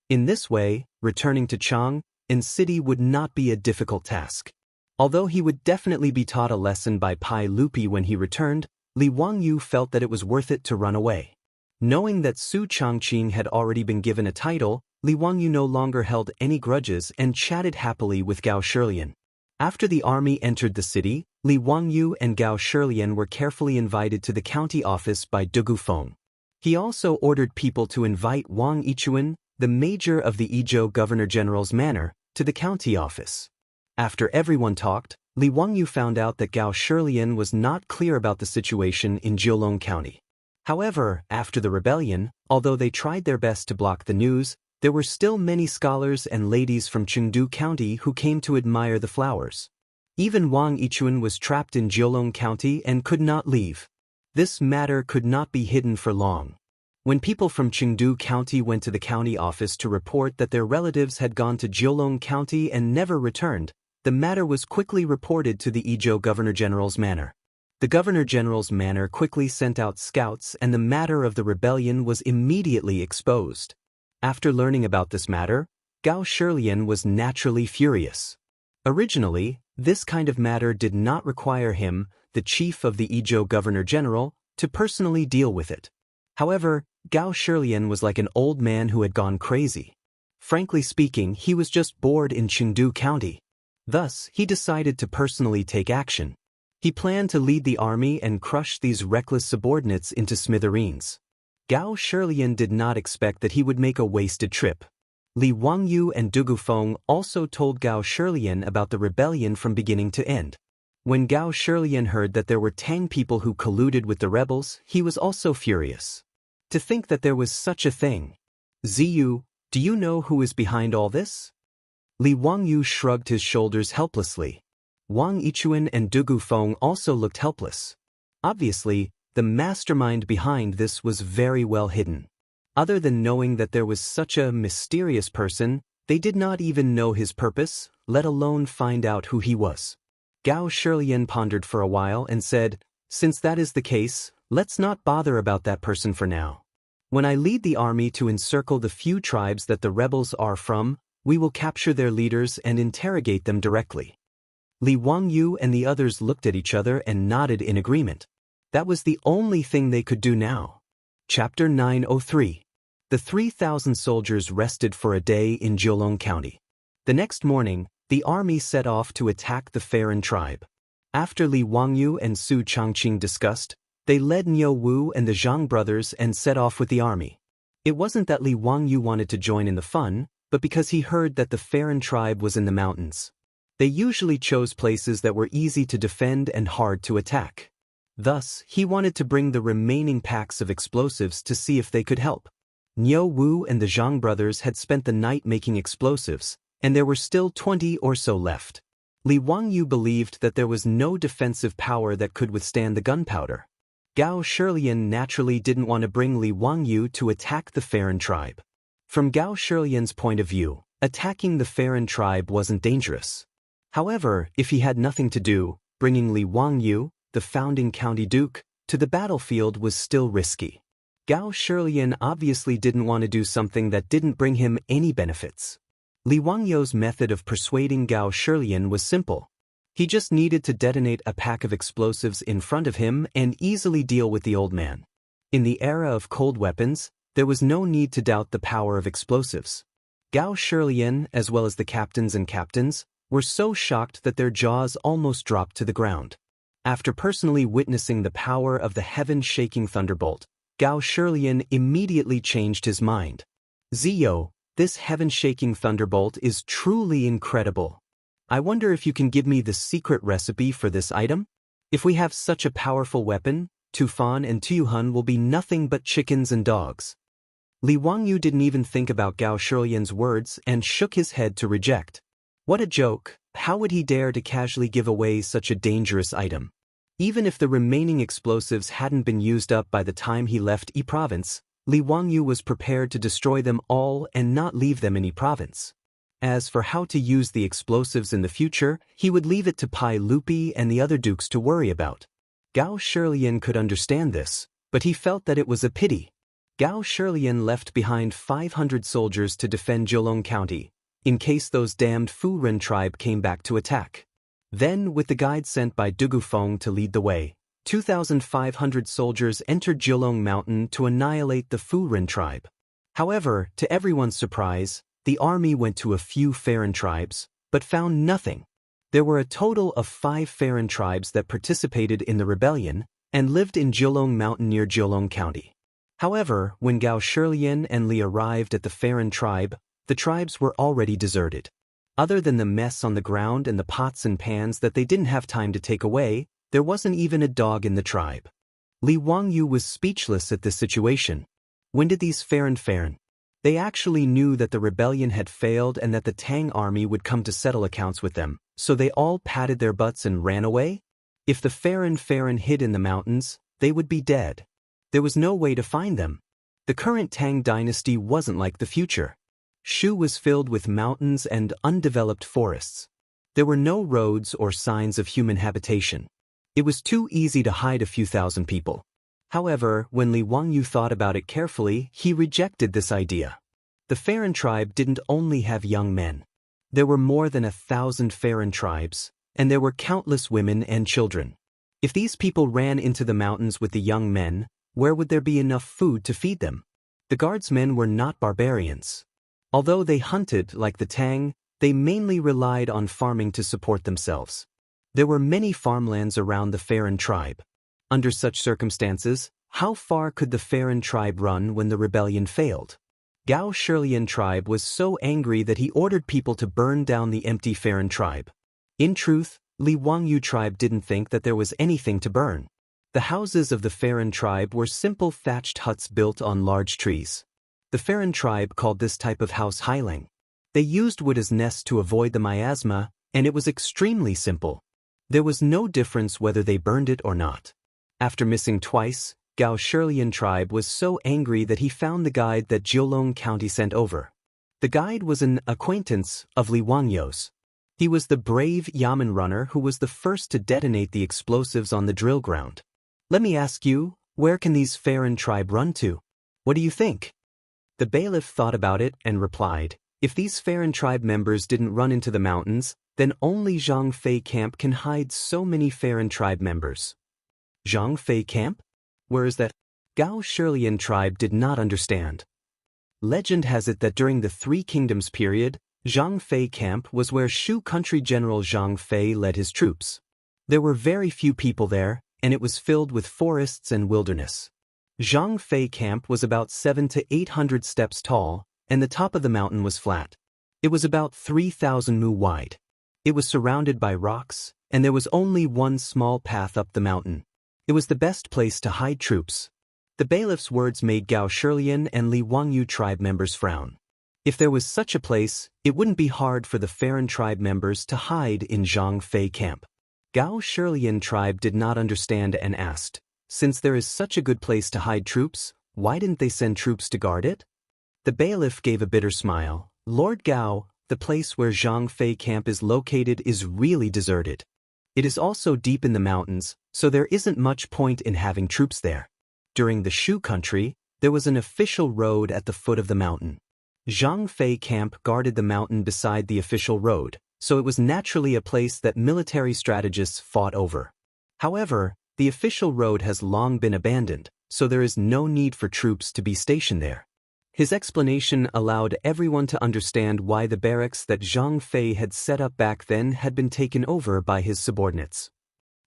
[SPEAKER 1] In this way, returning to Chang and city would not be a difficult task. Although he would definitely be taught a lesson by Pai Lupi when he returned, Li Wangyu felt that it was worth it to run away. Knowing that Su Changqing had already been given a title, Li Wangyu no longer held any grudges and chatted happily with Gao Shilian. After the army entered the city, Li Wangyu and Gao Shilian were carefully invited to the county office by Dugu Feng. He also ordered people to invite Wang Yichuan, the major of the Izhou Governor-General's manor, to the county office. After everyone talked, Li Wangyu found out that Gao Shilian was not clear about the situation in Jiulong County. However, after the rebellion, although they tried their best to block the news, there were still many scholars and ladies from Chengdu County who came to admire the flowers. Even Wang Yichuan was trapped in Jiulong County and could not leave. This matter could not be hidden for long. When people from Chengdu County went to the county office to report that their relatives had gone to Jiulong County and never returned, the matter was quickly reported to the Izhou Governor-General's manor. The Governor-General's manor quickly sent out scouts and the matter of the rebellion was immediately exposed. After learning about this matter, Gao Shilian was naturally furious. Originally, this kind of matter did not require him, the chief of the Izhou Governor-General, to personally deal with it. However, Gao Shilian was like an old man who had gone crazy. Frankly speaking, he was just bored in Chengdu County. Thus, he decided to personally take action. He planned to lead the army and crush these reckless subordinates into smithereens. Gao Shilian did not expect that he would make a wasted trip. Li Wangyu and Dugu Feng also told Gao Shilian about the rebellion from beginning to end. When Gao Shilian heard that there were Tang people who colluded with the rebels, he was also furious. To think that there was such a thing. Ziyu, do you know who is behind all this? Li Wangyu shrugged his shoulders helplessly. Wang Yichuan and Dugu Feng also looked helpless. Obviously, the mastermind behind this was very well hidden. Other than knowing that there was such a mysterious person, they did not even know his purpose, let alone find out who he was. Gao Shilian pondered for a while and said, Since that is the case, let's not bother about that person for now. When I lead the army to encircle the few tribes that the rebels are from, we will capture their leaders and interrogate them directly. Li Wangyu and the others looked at each other and nodded in agreement. That was the only thing they could do now. Chapter 903. The 3,000 soldiers rested for a day in Jiulong County. The next morning, the army set off to attack the Farron tribe. After Li Wangyu and Su Changqing discussed, they led Niu Wu and the Zhang brothers and set off with the army. It wasn't that Li Wangyu wanted to join in the fun, but because he heard that the Farron tribe was in the mountains. They usually chose places that were easy to defend and hard to attack. Thus, he wanted to bring the remaining packs of explosives to see if they could help. Niu Wu and the Zhang brothers had spent the night making explosives, and there were still 20 or so left. Li Wangyu believed that there was no defensive power that could withstand the gunpowder. Gao Shilian naturally didn't want to bring Li Wangyu to attack the Farron tribe. From Gao Shilian's point of view, attacking the Farron tribe wasn't dangerous. However, if he had nothing to do, bringing Li Wangyu, the founding county duke, to the battlefield was still risky. Gao Shilian obviously didn't want to do something that didn't bring him any benefits. Li Wangyu's method of persuading Gao Shilian was simple. He just needed to detonate a pack of explosives in front of him and easily deal with the old man. In the era of cold weapons, there was no need to doubt the power of explosives. Gao Shilian, as well as the captains, were so shocked that their jaws almost dropped to the ground. After personally witnessing the power of the heaven-shaking thunderbolt, Gao Shilian immediately changed his mind. Ziyo, this heaven-shaking thunderbolt is truly incredible. I wonder if you can give me the secret recipe for this item? If we have such a powerful weapon, Tufan and Tuyuhun will be nothing but chickens and dogs. Li Wangyu didn't even think about Gao Shilian's words and shook his head to reject. What a joke! How would he dare to casually give away such a dangerous item? Even if the remaining explosives hadn't been used up by the time he left Yi Province, Li Wangyu was prepared to destroy them all and not leave them in Yi Province. As for how to use the explosives in the future, he would leave it to Pai Lupi and the other dukes to worry about. Gao Shilian could understand this, but he felt that it was a pity. Gao Shilian left behind 500 soldiers to defend Jiulong County, in case those damned Furen tribe came back to attack. Then, with the guide sent by Dugufeng to lead the way, 2,500 soldiers entered Jiulong Mountain to annihilate the Furen tribe. However, to everyone's surprise, the army went to a few Farron tribes, but found nothing. There were a total of 5 Farron tribes that participated in the rebellion and lived in Jiulong Mountain near Jiulong County. However, when Gao Shilian and Li arrived at the Farron tribe, the tribes were already deserted. Other than the mess on the ground and the pots and pans that they didn't have time to take away, there wasn't even a dog in the tribe. Li Wangyu was speechless at this situation. When did these Farron? They actually knew that the rebellion had failed and that the Tang army would come to settle accounts with them, so they all patted their butts and ran away? If the Farron hid in the mountains, they would be dead. There was no way to find them. The current Tang dynasty wasn't like the future. Shu was filled with mountains and undeveloped forests. There were no roads or signs of human habitation. It was too easy to hide a few thousand people. However, when Li Wangyu thought about it carefully, he rejected this idea. The Farron tribe didn't only have young men. There were more than 1,000 Farron tribes, and there were countless women and children. If these people ran into the mountains with the young men, where would there be enough food to feed them? The guardsmen were not barbarians. Although they hunted like the Tang, they mainly relied on farming to support themselves. There were many farmlands around the Farron tribe. Under such circumstances, how far could the Farron tribe run when the rebellion failed? Gao Shilian tribe was so angry that he ordered people to burn down the empty Farron tribe. In truth, Li Wangyu tribe didn't think that there was anything to burn. The houses of the Farron tribe were simple thatched huts built on large trees. The Farron tribe called this type of house Hailing. They used wood as nests to avoid the miasma, and it was extremely simple. There was no difference whether they burned it or not. After missing twice, Gao Shilian tribe was so angry that he found the guide that Jiulong County sent over. The guide was an acquaintance of Li Wangyu's. He was the brave Yamen runner who was the first to detonate the explosives on the drill ground. Let me ask you, Where can these Farron tribe run to? What do you think? The bailiff thought about it and replied, if these Farron tribe members didn't run into the mountains, then only Zhang Fei camp can hide so many Farron tribe members. Zhang Fei camp? Where is that? Gao Shilian tribe did not understand. Legend has it that during the Three Kingdoms period, Zhang Fei camp was where Shu country general Zhang Fei led his troops. There were very few people there, and it was filled with forests and wilderness. Zhang Fei camp was about 700 to 800 steps tall, and the top of the mountain was flat. It was about 3,000 mu wide. It was surrounded by rocks, and there was only one small path up the mountain. It was the best place to hide troops. The bailiff's words made Gao Shilian and Li Wangyu tribe members frown. If there was such a place, it wouldn't be hard for the Farron tribe members to hide in Zhang Fei camp. Gao Shilian tribe did not understand and asked, since there is such a good place to hide troops, why didn't they send troops to guard it? The bailiff gave a bitter smile. Lord Gao, the place where Zhang Fei camp is located is really deserted. It is also deep in the mountains, so there isn't much point in having troops there. During the Shu country, there was an official road at the foot of the mountain. Zhang Fei camp guarded the mountain beside the official road, so it was naturally a place that military strategists fought over. However, the official road has long been abandoned, so there is no need for troops to be stationed there. His explanation allowed everyone to understand why the barracks that Zhang Fei had set up back then had been taken over by his subordinates.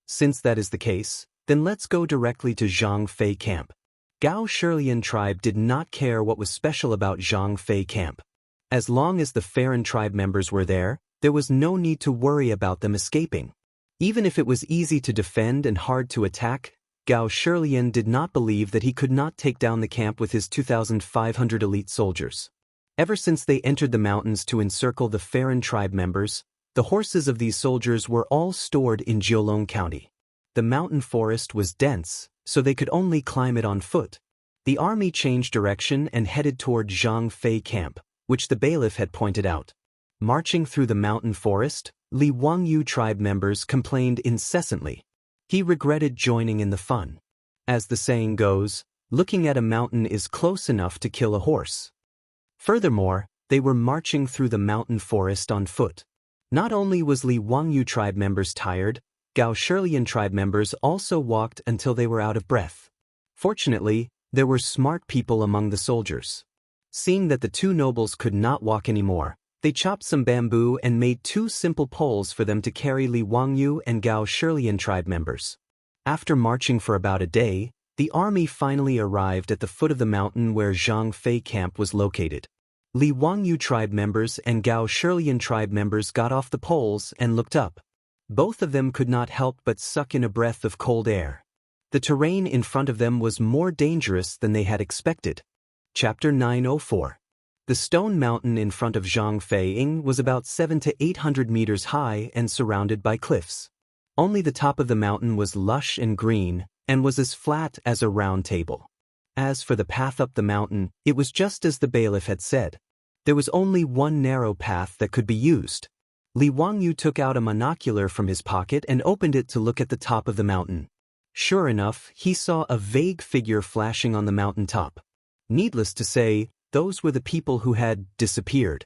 [SPEAKER 1] Since that is the case, then let's go directly to Zhang Fei camp. Gao Shilian tribe did not care what was special about Zhang Fei camp. As long as the Farron tribe members were there was no need to worry about them escaping. Even if it was easy to defend and hard to attack, Gao Shilian did not believe that he could not take down the camp with his 2,500 elite soldiers. Ever since they entered the mountains to encircle the Farron tribe members, the horses of these soldiers were all stored in Jiulong County. The mountain forest was dense, so they could only climb it on foot. The army changed direction and headed toward Zhang Fei camp, which the bailiff had pointed out. Marching through the mountain forest, Li Wangyu tribe members complained incessantly. He regretted joining in the fun. As the saying goes, looking at a mountain is close enough to kill a horse. Furthermore, they were marching through the mountain forest on foot. Not only was Li Wangyu tribe members tired, Gao Shilian tribe members also walked until they were out of breath. Fortunately, there were smart people among the soldiers. Seeing that the two nobles could not walk anymore, they chopped some bamboo and made two simple poles for them to carry Li Wangyu and Gao Shilian tribe members. After marching for about a day, the army finally arrived at the foot of the mountain where Zhang Fei camp was located. Li Wangyu tribe members and Gao Shilian tribe members got off the poles and looked up. Both of them could not help but suck in a breath of cold air. The terrain in front of them was more dangerous than they had expected. Chapter 904. The stone mountain in front of Zhang Fei was about 700 to 800 meters high and surrounded by cliffs. Only the top of the mountain was lush and green, and was as flat as a round table. As for the path up the mountain, it was just as the bailiff had said. There was only one narrow path that could be used. Li Wangyu took out a monocular from his pocket and opened it to look at the top of the mountain. Sure enough, he saw a vague figure flashing on the mountain top. Needless to say, those were the people who had disappeared.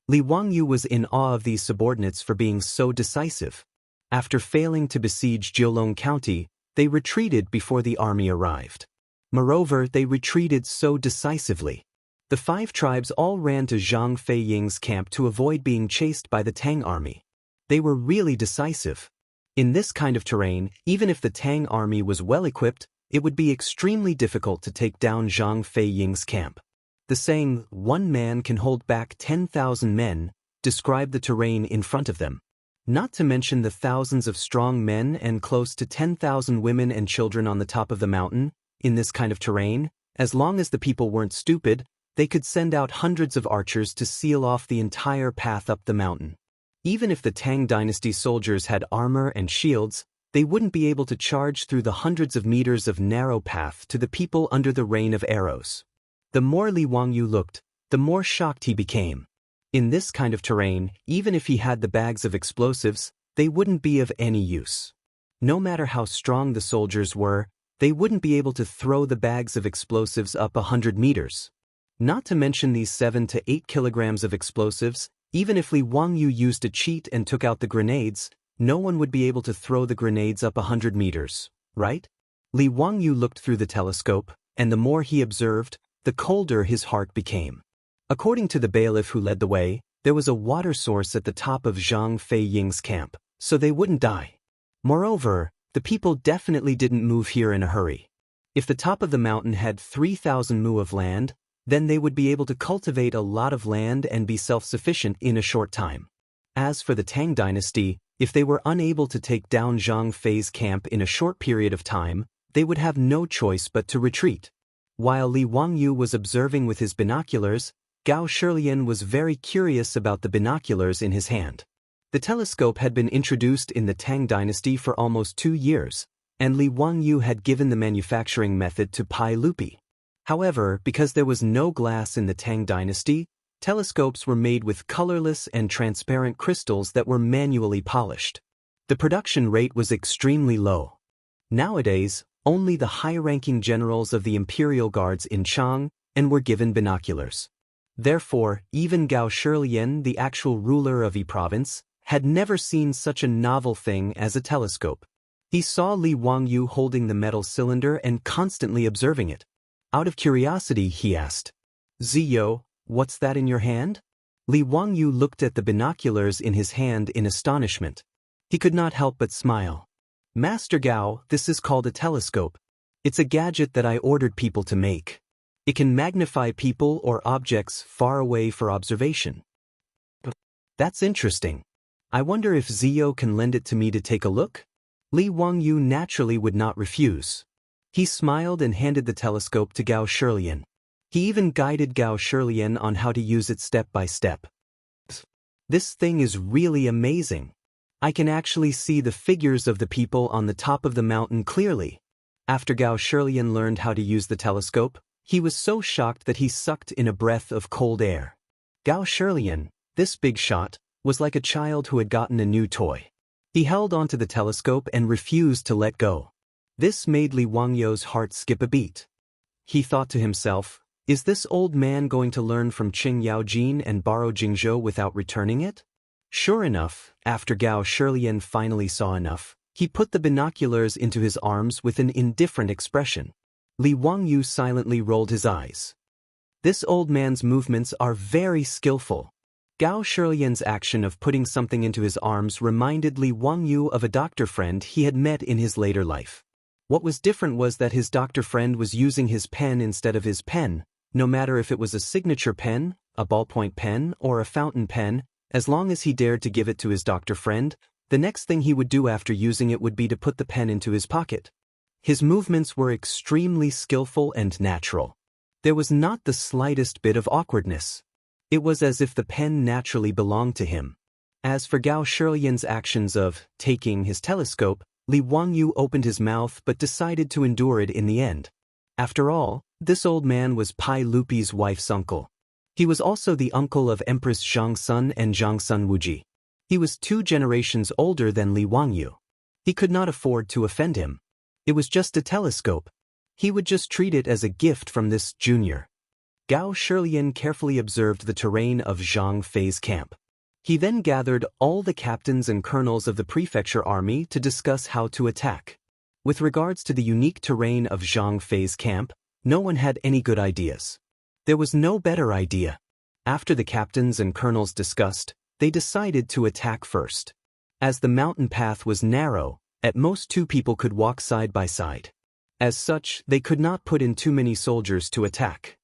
[SPEAKER 1] Li Wangyu was in awe of these subordinates for being so decisive. After failing to besiege Jiulong County, they retreated before the army arrived. Moreover, they retreated so decisively. The 5 tribes all ran to Zhang Fei Ying's camp to avoid being chased by the Tang army. They were really decisive. In this kind of terrain, even if the Tang army was well equipped, it would be extremely difficult to take down Zhang Fei Ying's camp. The saying, "one man can hold back 10,000 men," described the terrain in front of them. Not to mention the thousands of strong men and close to 10,000 women and children on the top of the mountain. In this kind of terrain, as long as the people weren't stupid, they could send out hundreds of archers to seal off the entire path up the mountain. Even if the Tang Dynasty soldiers had armor and shields, they wouldn't be able to charge through the hundreds of meters of narrow path to the people under the rain of arrows. The more Li Wangyu looked, the more shocked he became. In this kind of terrain, even if he had the bags of explosives, they wouldn't be of any use. No matter how strong the soldiers were, They wouldn't be able to throw the bags of explosives up 100 meters. Not to mention these 7 to 8 kilograms of explosives, even if Li Wangyu used a cheat and took out the grenades, no one would be able to throw the grenades up 100 meters, right? Li Wangyu looked through the telescope, and the more he observed, the colder his heart became. According to the bailiff who led the way, there was a water source at the top of Zhang Fei Ying's camp, so they wouldn't die. Moreover, the people definitely didn't move here in a hurry. If the top of the mountain had 3,000 mu of land, then they would be able to cultivate a lot of land and be self-sufficient in a short time. As for the Tang Dynasty, if they were unable to take down Zhang Fei's camp in a short period of time, they would have no choice but to retreat. While Li Wangyu was observing with his binoculars, Gao Shilian was very curious about the binoculars in his hand. The telescope had been introduced in the Tang Dynasty for almost 2 years, and Li Wangyu had given the manufacturing method to Pai Lupi. However, because there was no glass in the Tang Dynasty, telescopes were made with colorless and transparent crystals that were manually polished. The production rate was extremely low. Nowadays, only the high-ranking generals of the imperial guards in Chang and were given binoculars. Therefore, even Gao Shilian, the actual ruler of Yi province, had never seen such a novel thing as a telescope. He saw Li Wangyu holding the metal cylinder and constantly observing it. Out of curiosity, he asked, "Ziyo, what's that in your hand?" Li Wangyu looked at the binoculars in his hand in astonishment. He could not help but smile. "Master Gao, this is called a telescope. It's a gadget that I ordered people to make. It can magnify people or objects far away for observation." "That's interesting. I wonder if Ziyo can lend it to me to take a look?" Li Wangyu naturally would not refuse. He smiled and handed the telescope to Gao Shilian. He even guided Gao Shilian on how to use it step by step. "This thing is really amazing. I can actually see the figures of the people on the top of the mountain clearly." After Gao Shilian learned how to use the telescope, he was so shocked that he sucked in a breath of cold air. Gao Shilian, this big shot, was like a child who had gotten a new toy. He held onto the telescope and refused to let go. This made Li Wangyu's heart skip a beat. He thought to himself, is this old man going to learn from Qing Yaojin and borrow Jingzhou without returning it? Sure enough, after Gao Shilian finally saw enough, he put the binoculars into his arms with an indifferent expression. Li Wangyu silently rolled his eyes. This old man's movements are very skillful. Gao Shilian's action of putting something into his arms reminded Li Wangyu of a doctor friend he had met in his later life. What was different was that his doctor friend was using his pen instead of his pen, no matter if it was a signature pen, a ballpoint pen, or a fountain pen. As long as he dared to give it to his doctor friend, the next thing he would do after using it would be to put the pen into his pocket. His movements were extremely skillful and natural. There was not the slightest bit of awkwardness. It was as if the pen naturally belonged to him. As for Gao Shilian's actions of taking his telescope, Li Wangyu opened his mouth but decided to endure it in the end. After all, this old man was Pai Lupi's wife's uncle. He was also the uncle of Empress Xianxia and Xianxia Wuji. He was 2 generations older than Li Wangyu. He could not afford to offend him. It was just a telescope. He would just treat it as a gift from this junior. Gao Shilian carefully observed the terrain of Zhang Fei's camp. He then gathered all the captains and colonels of the prefecture army to discuss how to attack. With regards to the unique terrain of Zhang Fei's camp, no one had any good ideas. There was no better idea. After the captains and colonels discussed, they decided to attack first. As the mountain path was narrow, at most 2 people could walk side by side. As such, they could not put in too many soldiers to attack.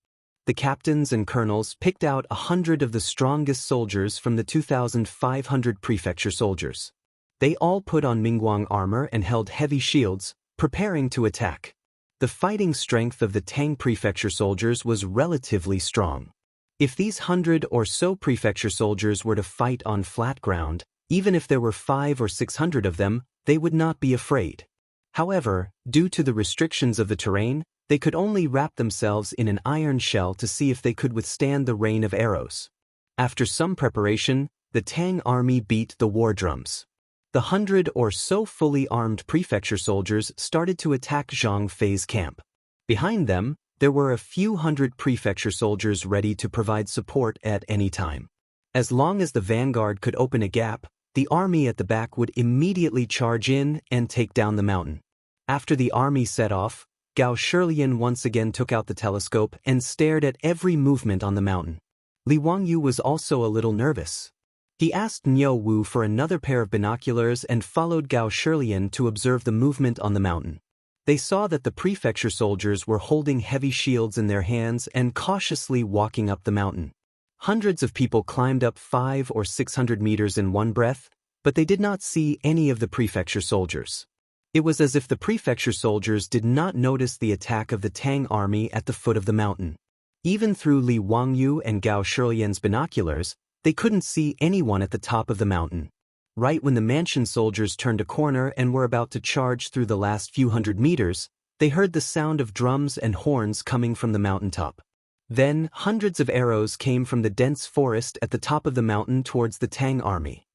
[SPEAKER 1] The captains and colonels picked out 100 of the strongest soldiers from the 2,500 prefecture soldiers. They all put on Mingguang armor and held heavy shields, preparing to attack. The fighting strength of the Tang prefecture soldiers was relatively strong. If these 100 or so prefecture soldiers were to fight on flat ground, even if there were 500 or 600 of them, they would not be afraid. However, due to the restrictions of the terrain, they could only wrap themselves in an iron shell to see if they could withstand the rain of arrows. After some preparation, the Tang army beat the war drums. The 100 or so fully armed prefecture soldiers started to attack Zhang Fei's camp. Behind them, there were a few hundred prefecture soldiers ready to provide support at any time. As long as the vanguard could open a gap, the army at the back would immediately charge in and take down the mountain. After the army set off, Gao Shilian once again took out the telescope and stared at every movement on the mountain. Li Wangyu was also a little nervous. He asked Niu Wu for another pair of binoculars and followed Gao Shilian to observe the movement on the mountain. They saw that the prefecture soldiers were holding heavy shields in their hands and cautiously walking up the mountain. Hundreds of people climbed up 500 or 600 meters in one breath, but they did not see any of the prefecture soldiers. It was as if the prefecture soldiers did not notice the attack of the Tang army at the foot of the mountain. Even through Li Wangyu and Gao Shilian's binoculars, they couldn't see anyone at the top of the mountain. Right when the mansion soldiers turned a corner and were about to charge through the last few hundred meters, they heard the sound of drums and horns coming from the mountaintop. Then, hundreds of arrows came from the dense forest at the top of the mountain towards the Tang army.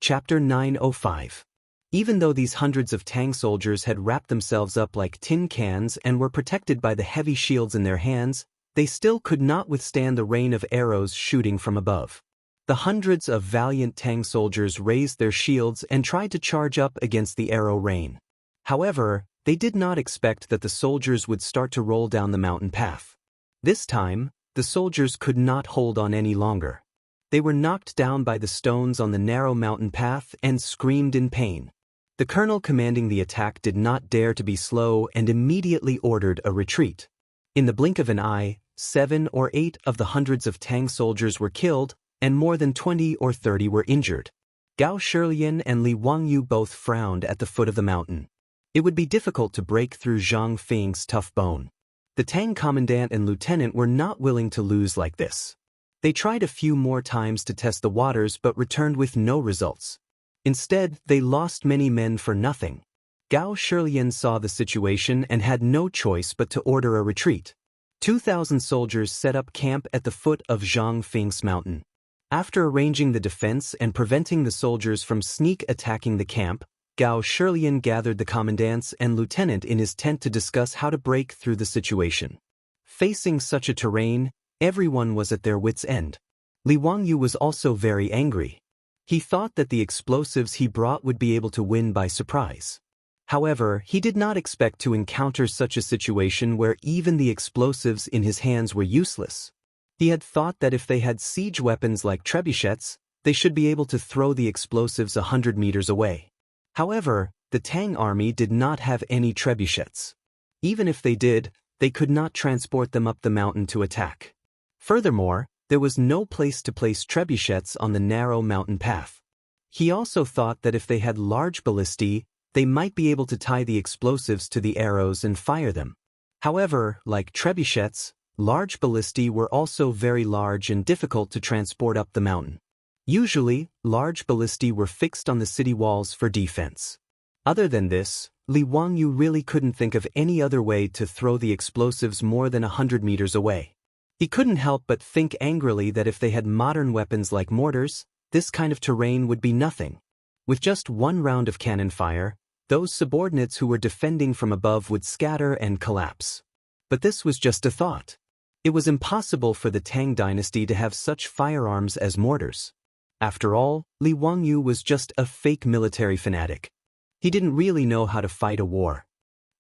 [SPEAKER 1] Chapter 905. Even though these hundreds of Tang soldiers had wrapped themselves up like tin cans and were protected by the heavy shields in their hands, they still could not withstand the rain of arrows shooting from above. The hundreds of valiant Tang soldiers raised their shields and tried to charge up against the arrow rain. However, they did not expect that the soldiers would start to roll down the mountain path. This time, the soldiers could not hold on any longer. They were knocked down by the stones on the narrow mountain path and screamed in pain. The colonel commanding the attack did not dare to be slow and immediately ordered a retreat. In the blink of an eye, 7 or 8 of the hundreds of Tang soldiers were killed, and more than 20 or 30 were injured. Gao Shilian and Li Wangyu both frowned at the foot of the mountain. It would be difficult to break through Zhang Fei's tough bone. The Tang commandant and lieutenant were not willing to lose like this. They tried a few more times to test the waters but returned with no results. Instead, they lost many men for nothing. Gao Shilian saw the situation and had no choice but to order a retreat. 2,000 soldiers set up camp at the foot of Zhang Fei's mountain. After arranging the defense and preventing the soldiers from sneak attacking the camp, Gao Shilian gathered the commandants and lieutenant in his tent to discuss how to break through the situation. Facing such a terrain, everyone was at their wits' end. Li Wangyu was also very angry. He thought that the explosives he brought would be able to win by surprise. However, he did not expect to encounter such a situation where even the explosives in his hands were useless. He had thought that if they had siege weapons like trebuchets, they should be able to throw the explosives 100 meters away. However, the Tang army did not have any trebuchets. Even if they did, they could not transport them up the mountain to attack. Furthermore, there was no place to place trebuchets on the narrow mountain path. He also thought that if they had large ballistae, they might be able to tie the explosives to the arrows and fire them. However, like trebuchets, large ballistae were also very large and difficult to transport up the mountain. Usually, large ballistae were fixed on the city walls for defense. Other than this, Li Wangyu really couldn't think of any other way to throw the explosives more than 100 meters away. He couldn't help but think angrily that if they had modern weapons like mortars, this kind of terrain would be nothing. With just one round of cannon fire, those subordinates who were defending from above would scatter and collapse. But this was just a thought. It was impossible for the Tang Dynasty to have such firearms as mortars. After all, Li Wangyu was just a fake military fanatic. He didn't really know how to fight a war.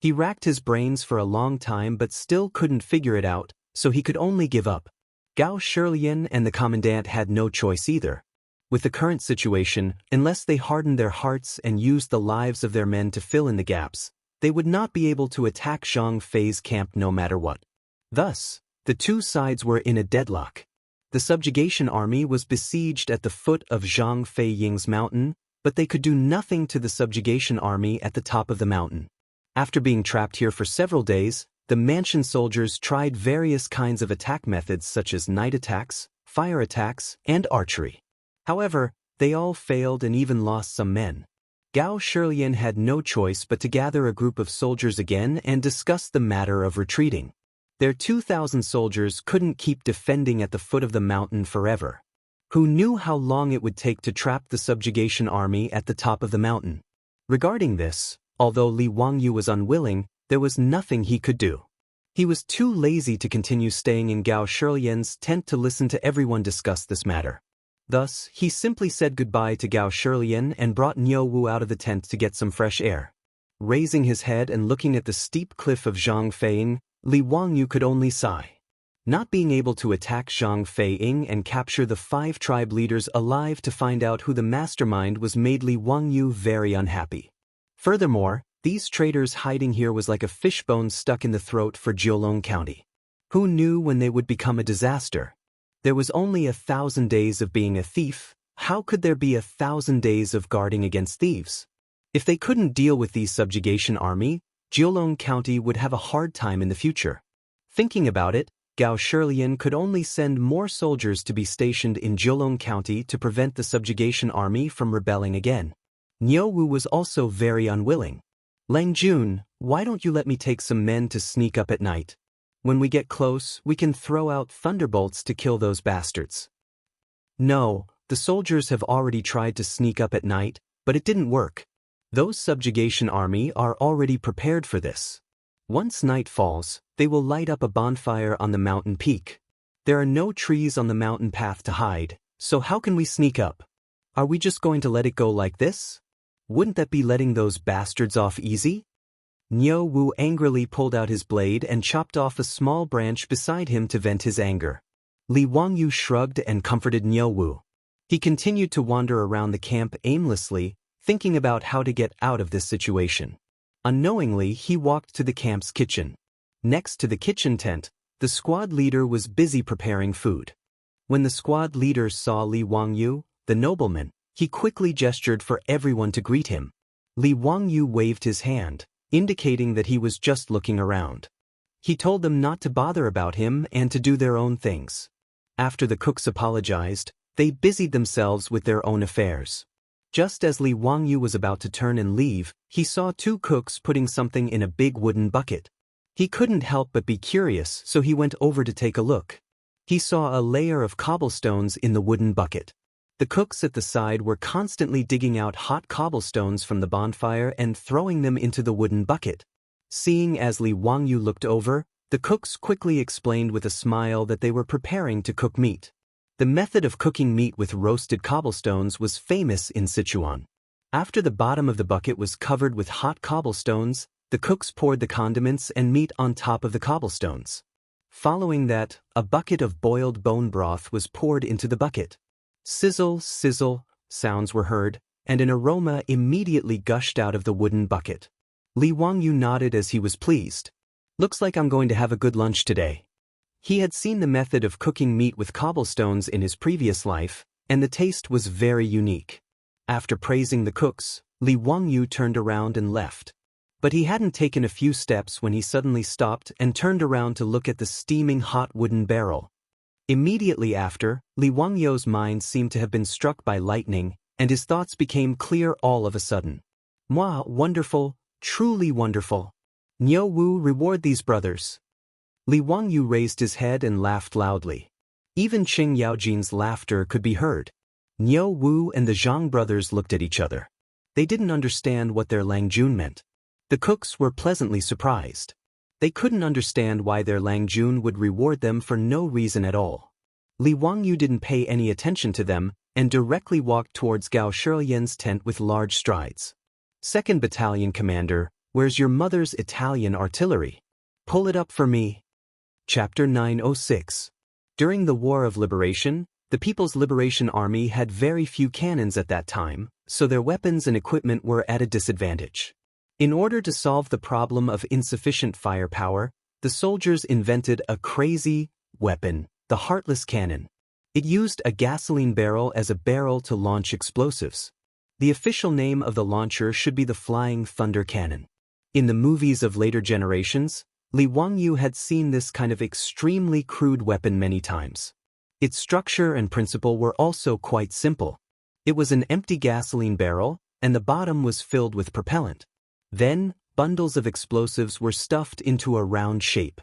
[SPEAKER 1] He racked his brains for a long time but still couldn't figure it out, so he could only give up. Gao Shilian and the commandant had no choice either. With the current situation, unless they hardened their hearts and used the lives of their men to fill in the gaps, they would not be able to attack Zhang Fei's camp no matter what. Thus, the two sides were in a deadlock. The subjugation army was besieged at the foot of Zhang Fei Ying's mountain, but they could do nothing to the subjugation army at the top of the mountain. After being trapped here for several days, the mansion soldiers tried various kinds of attack methods such as night attacks, fire attacks, and archery. However, they all failed and even lost some men. Gao Shilian had no choice but to gather a group of soldiers again and discuss the matter of retreating. Their 2,000 soldiers couldn't keep defending at the foot of the mountain forever. Who knew how long it would take to trap the subjugation army at the top of the mountain? Regarding this, although Li Wangyu was unwilling, there was nothing he could do. He was too lazy to continue staying in Gao Shilian's tent to listen to everyone discuss this matter. Thus, he simply said goodbye to Gao Shilian and brought Niu Wu out of the tent to get some fresh air. Raising his head and looking at the steep cliff of Zhang Feiying, Li Wangyu could only sigh. Not being able to attack Zhang Feiying and capture the 5 tribe leaders alive to find out who the mastermind was made Li Wangyu very unhappy. Furthermore, these traitors hiding here was like a fishbone stuck in the throat for Jiulong County. Who knew when they would become a disaster? There was only 1,000 days of being a thief. How could there be 1,000 days of guarding against thieves? If they couldn't deal with the subjugation army, Jiulong County would have a hard time in the future. Thinking about it, Gao Shilian could only send more soldiers to be stationed in Jiulong County to prevent the subjugation army from rebelling again. Niu Wu was also very unwilling. Lang Jun, why don't you let me take some men to sneak up at night? When we get close, we can throw out thunderbolts to kill those bastards. No, the soldiers have already tried to sneak up at night, but it didn't work. Those subjugation army are already prepared for this. Once night falls, they will light up a bonfire on the mountain peak. There are no trees on the mountain path to hide, so how can we sneak up? Are we just going to let it go like this? Wouldn't that be letting those bastards off easy? Niu Wu angrily pulled out his blade and chopped off a small branch beside him to vent his anger. Li Wangyu shrugged and comforted Niu Wu. He continued to wander around the camp aimlessly, thinking about how to get out of this situation. Unknowingly, he walked to the camp's kitchen. Next to the kitchen tent, the squad leader was busy preparing food. When the squad leader saw Li Wangyu, the nobleman, he quickly gestured for everyone to greet him. Li Wangyu waved his hand, indicating that he was just looking around. He told them not to bother about him and to do their own things. After the cooks apologized, they busied themselves with their own affairs. Just as Li Wangyu was about to turn and leave, he saw 2 cooks putting something in a big wooden bucket. He couldn't help but be curious, so he went over to take a look. He saw a layer of cobblestones in the wooden bucket. The cooks at the side were constantly digging out hot cobblestones from the bonfire and throwing them into the wooden bucket. Seeing as Li Wangyu looked over, the cooks quickly explained with a smile that they were preparing to cook meat. The method of cooking meat with roasted cobblestones was famous in Sichuan. After the bottom of the bucket was covered with hot cobblestones, the cooks poured the condiments and meat on top of the cobblestones. Following that, a bucket of boiled bone broth was poured into the bucket. Sizzle, sizzle, sounds were heard, and an aroma immediately gushed out of the wooden bucket. Li Wangyu nodded as he was pleased. Looks like I'm going to have a good lunch today. He had seen the method of cooking meat with cobblestones in his previous life, and the taste was very unique. After praising the cooks, Li Wangyu turned around and left. But he hadn't taken a few steps when he suddenly stopped and turned around to look at the steaming hot wooden barrel. Immediately after, Li Wangyu's mind seemed to have been struck by lightning, and his thoughts became clear all of a sudden. Mwah, wonderful, truly wonderful. Niu Wu, reward these brothers. Li Wangyu raised his head and laughed loudly. Even Qing Yaojin's laughter could be heard. Niu Wu and the Zhang brothers looked at each other. They didn't understand what their Lang Jun meant. The cooks were pleasantly surprised. They couldn't understand why their Lang Jun would reward them for no reason at all. Li Wangyu didn't pay any attention to them and directly walked towards Gao Shilian's tent with large strides. 2nd Battalion Commander, where's your mother's Italian artillery? Pull it up for me. Chapter 906. During the War of Liberation, the People's Liberation Army had very few cannons at that time, so their weapons and equipment were at a disadvantage. In order to solve the problem of insufficient firepower, the soldiers invented a crazy weapon, the Heartless Cannon. It used a gasoline barrel as a barrel to launch explosives. The official name of the launcher should be the Flying Thunder Cannon. In the movies of later generations, Li Wangyu had seen this kind of extremely crude weapon many times. Its structure and principle were also quite simple. It was an empty gasoline barrel, and the bottom was filled with propellant. Then, bundles of explosives were stuffed into a round shape.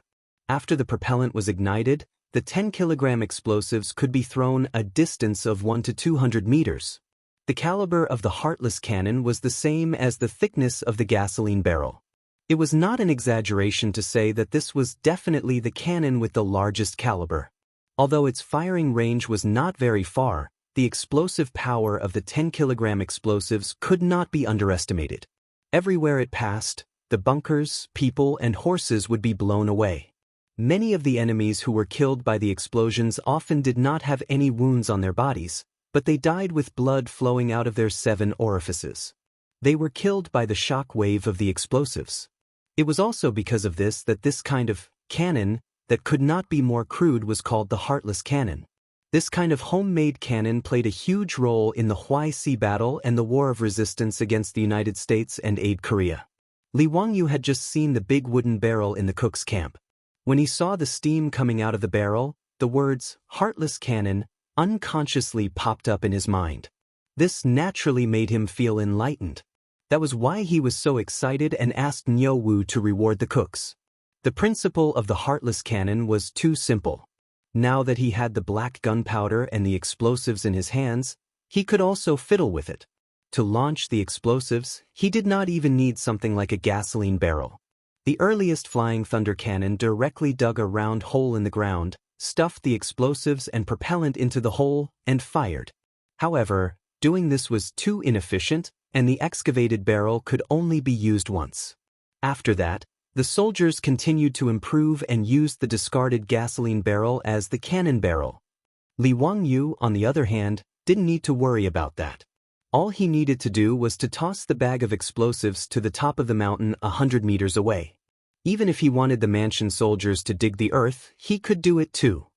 [SPEAKER 1] After the propellant was ignited, the 10-kilogram explosives could be thrown a distance of 1 to 200 meters. The caliber of the Heartless cannon was the same as the thickness of the gasoline barrel. It was not an exaggeration to say that this was definitely the cannon with the largest caliber. Although its firing range was not very far, the explosive power of the 10-kilogram explosives could not be underestimated. Everywhere it passed, the bunkers, people, and horses would be blown away. Many of the enemies who were killed by the explosions often did not have any wounds on their bodies, but they died with blood flowing out of their 7 orifices. They were killed by the shock wave of the explosives. It was also because of this that this kind of cannon that could not be more crude was called the Heartless cannon. This kind of homemade cannon played a huge role in the Huai Sea battle and the War of Resistance against the United States and Aid Korea. Li Wangyu had just seen the big wooden barrel in the cook's camp. When he saw the steam coming out of the barrel, the words, "Heartless cannon," unconsciously popped up in his mind. This naturally made him feel enlightened. That was why he was so excited and asked Niu Wu to reward the cooks. The principle of the Heartless cannon was too simple. Now that he had the black gunpowder and the explosives in his hands, he could also fiddle with it. To launch the explosives, he did not even need something like a gasoline barrel. The earliest flying thunder cannon directly dug a round hole in the ground, stuffed the explosives and propellant into the hole, and fired. However, doing this was too inefficient, and the excavated barrel could only be used once. After that, the soldiers continued to improve and used the discarded gasoline barrel as the cannon barrel. Li Wangyu, on the other hand, didn't need to worry about that. All he needed to do was to toss the bag of explosives to the top of the mountain 100 meters away. Even if he wanted the mansion soldiers to dig the earth, he could do it too.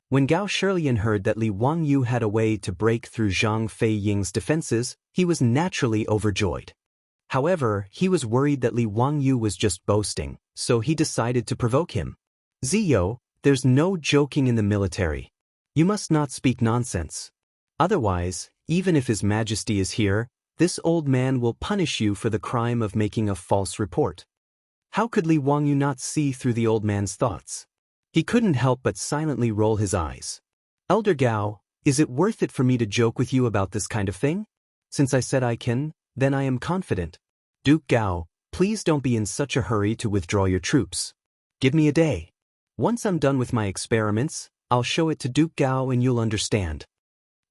[SPEAKER 1] When Gao Shilian heard that Li Wangyu had a way to break through Zhang Feiying's defenses, he was naturally overjoyed. However, he was worried that Li Wangyu was just boasting, so he decided to provoke him. "Ziyo, there's no joking in the military. You must not speak nonsense. Otherwise, even if His Majesty is here, this old man will punish you for the crime of making a false report." How could Li Wangyu not see through the old man's thoughts? He couldn't help but silently roll his eyes. "Elder Gao, is it worth it for me to joke with you about this kind of thing? Since I said I can, then I am confident. Duke Gao, please don't be in such a hurry to withdraw your troops. Give me a day. Once I'm done with my experiments, I'll show it to Duke Gao and you'll understand."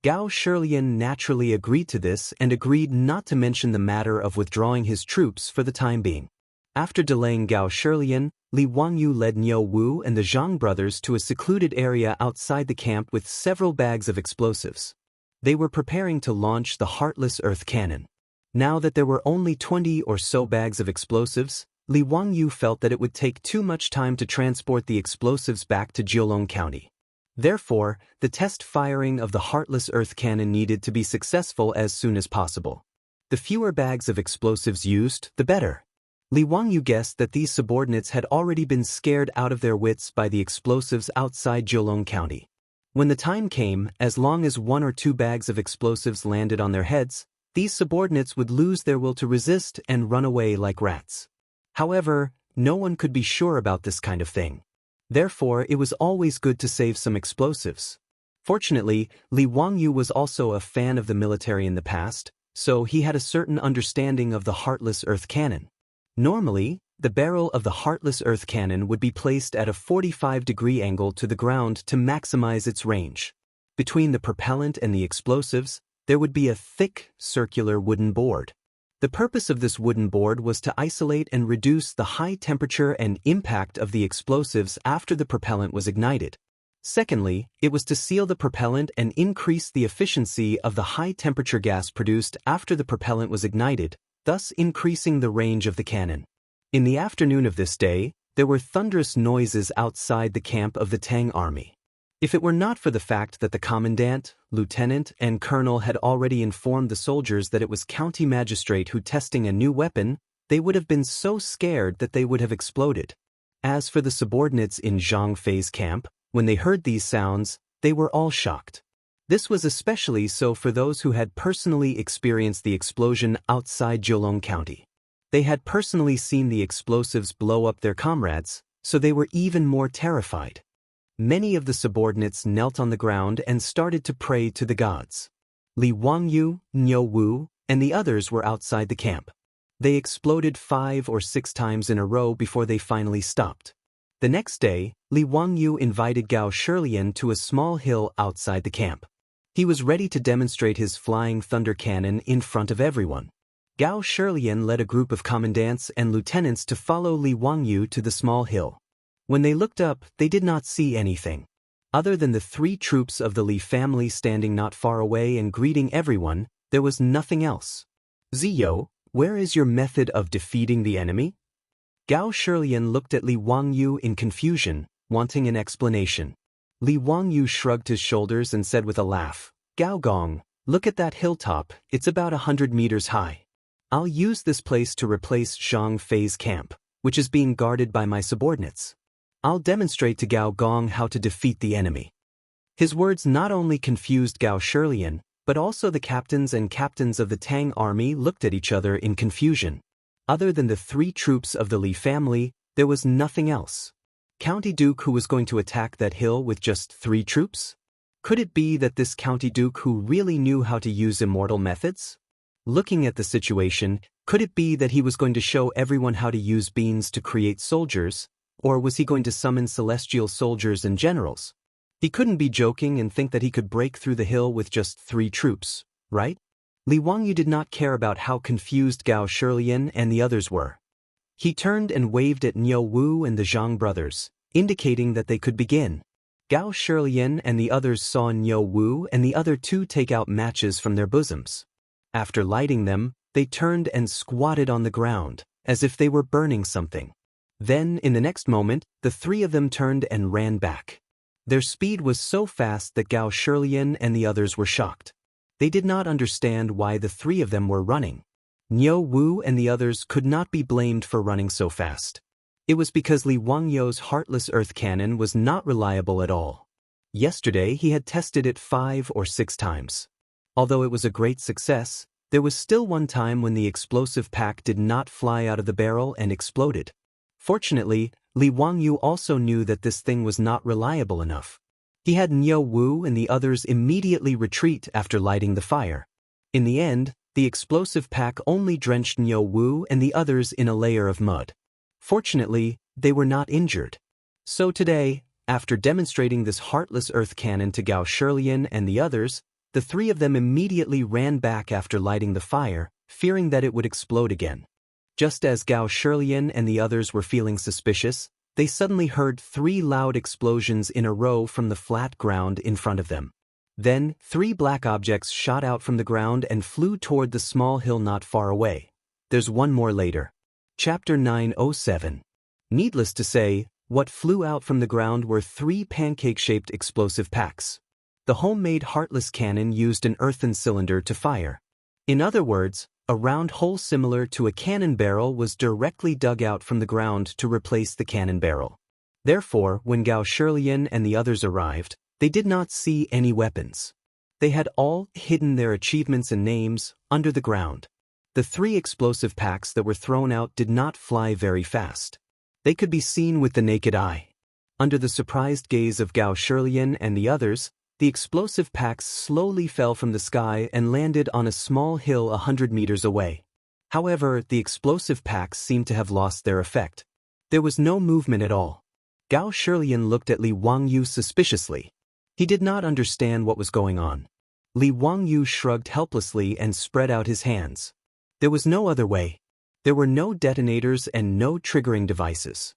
[SPEAKER 1] Gao Shilian naturally agreed to this and agreed not to mention the matter of withdrawing his troops for the time being. After delaying Gao Shilian, Li Wangyu led Niu Wu and the Zhang brothers to a secluded area outside the camp with several bags of explosives. They were preparing to launch the Heartless Earth Cannon. Now that there were only 20 or so bags of explosives, Li Wangyu felt that it would take too much time to transport the explosives back to Jiulong County. Therefore, the test firing of the Heartless Earth Cannon needed to be successful as soon as possible. The fewer bags of explosives used, the better. Li Wangyu guessed that these subordinates had already been scared out of their wits by the explosives outside Jiulong County. When the time came, as long as 1 or 2 bags of explosives landed on their heads, these subordinates would lose their will to resist and run away like rats. However, no one could be sure about this kind of thing. Therefore, it was always good to save some explosives. Fortunately, Li Wangyu was also a fan of the military in the past, so he had a certain understanding of the Heartless Earth Cannon. Normally, the barrel of the Heartless Earth Cannon would be placed at a 45-degree angle to the ground to maximize its range. Between the propellant and the explosives, there would be a thick, circular wooden board. The purpose of this wooden board was to isolate and reduce the high temperature and impact of the explosives after the propellant was ignited. Secondly, it was to seal the propellant and increase the efficiency of the high-temperature gas produced after the propellant was ignited, thus increasing the range of the cannon. In the afternoon of this day, there were thunderous noises outside the camp of the Tang army. If it were not for the fact that the commandant, lieutenant, and colonel had already informed the soldiers that it was county magistrate who testing a new weapon, they would have been so scared that they would have exploded. As for the subordinates in Zhang Fei's camp, when they heard these sounds, they were all shocked. This was especially so for those who had personally experienced the explosion outside Jiulong County. They had personally seen the explosives blow up their comrades, so they were even more terrified. Many of the subordinates knelt on the ground and started to pray to the gods. Li Wangyu, Niu Wu, and the others were outside the camp. They exploded 5 or 6 times in a row before they finally stopped. The next day, Li Wangyu invited Gao Shilian to a small hill outside the camp. He was ready to demonstrate his flying thunder cannon in front of everyone. Gao Shilian led a group of commandants and lieutenants to follow Li Wangyu to the small hill. When they looked up, they did not see anything. Other than the 3 troops of the Li family standing not far away and greeting everyone, there was nothing else. Ziyo, where is your method of defeating the enemy? Gao Shilian looked at Li Wangyu in confusion, wanting an explanation. Li Wangyu shrugged his shoulders and said with a laugh, Gao Gong, look at that hilltop, it's about 100 meters high. I'll use this place to replace Zhang Fei's camp, which is being guarded by my subordinates. I'll demonstrate to Gao Gong how to defeat the enemy. His words not only confused Gao Shilian, but also the captains of the Tang army looked at each other in confusion. Other than the 3 troops of the Li family, there was nothing else. County Duke who was going to attack that hill with just 3 troops? Could it be that this County Duke who really knew how to use immortal methods? Looking at the situation, could it be that he was going to show everyone how to use beans to create soldiers? Or was he going to summon celestial soldiers and generals? He couldn't be joking and think that he could break through the hill with just 3 troops, right? Li Wangyu did not care about how confused Gao Shilian and the others were. He turned and waved at Niu Wu and the Zhang brothers, indicating that they could begin. Gao Shilian and the others saw Niu Wu and the other 2 take out matches from their bosoms. After lighting them, they turned and squatted on the ground, as if they were burning something. Then, in the next moment, the 3 of them turned and ran back. Their speed was so fast that Gao Shilian and the others were shocked. They did not understand why the 3 of them were running. Niu Wu and the others could not be blamed for running so fast. It was because Li Wangyu's heartless earth cannon was not reliable at all. Yesterday he had tested it 5 or 6 times. Although it was a great success, there was still one time when the explosive pack did not fly out of the barrel and exploded. Fortunately, Li Wangyu also knew that this thing was not reliable enough. He had Niu Wu and the others immediately retreat after lighting the fire. In the end, the explosive pack only drenched Niu Wu and the others in a layer of mud. Fortunately, they were not injured. So today, after demonstrating this heartless earth cannon to Gao Shilian and the others, the 3 of them immediately ran back after lighting the fire, fearing that it would explode again. Just as Gao Shilian and the others were feeling suspicious, they suddenly heard 3 loud explosions in a row from the flat ground in front of them. Then, 3 black objects shot out from the ground and flew toward the small hill not far away. There's one more later. Chapter 907. Needless to say, what flew out from the ground were 3 pancake-shaped explosive packs. The homemade heartless cannon used an earthen cylinder to fire. In other words, a round hole similar to a cannon barrel was directly dug out from the ground to replace the cannon barrel. Therefore, when Gao Shilian and the others arrived, they did not see any weapons. They had all hidden their achievements and names under the ground. The 3 explosive packs that were thrown out did not fly very fast. They could be seen with the naked eye. Under the surprised gaze of Gao Shilian and the others, the explosive packs slowly fell from the sky and landed on a small hill 100 meters away. However, the explosive packs seemed to have lost their effect. There was no movement at all. Gao Shilian looked at Li Wangyu suspiciously. He did not understand what was going on. Li Wangyu shrugged helplessly and spread out his hands. There was no other way. There were no detonators and no triggering devices.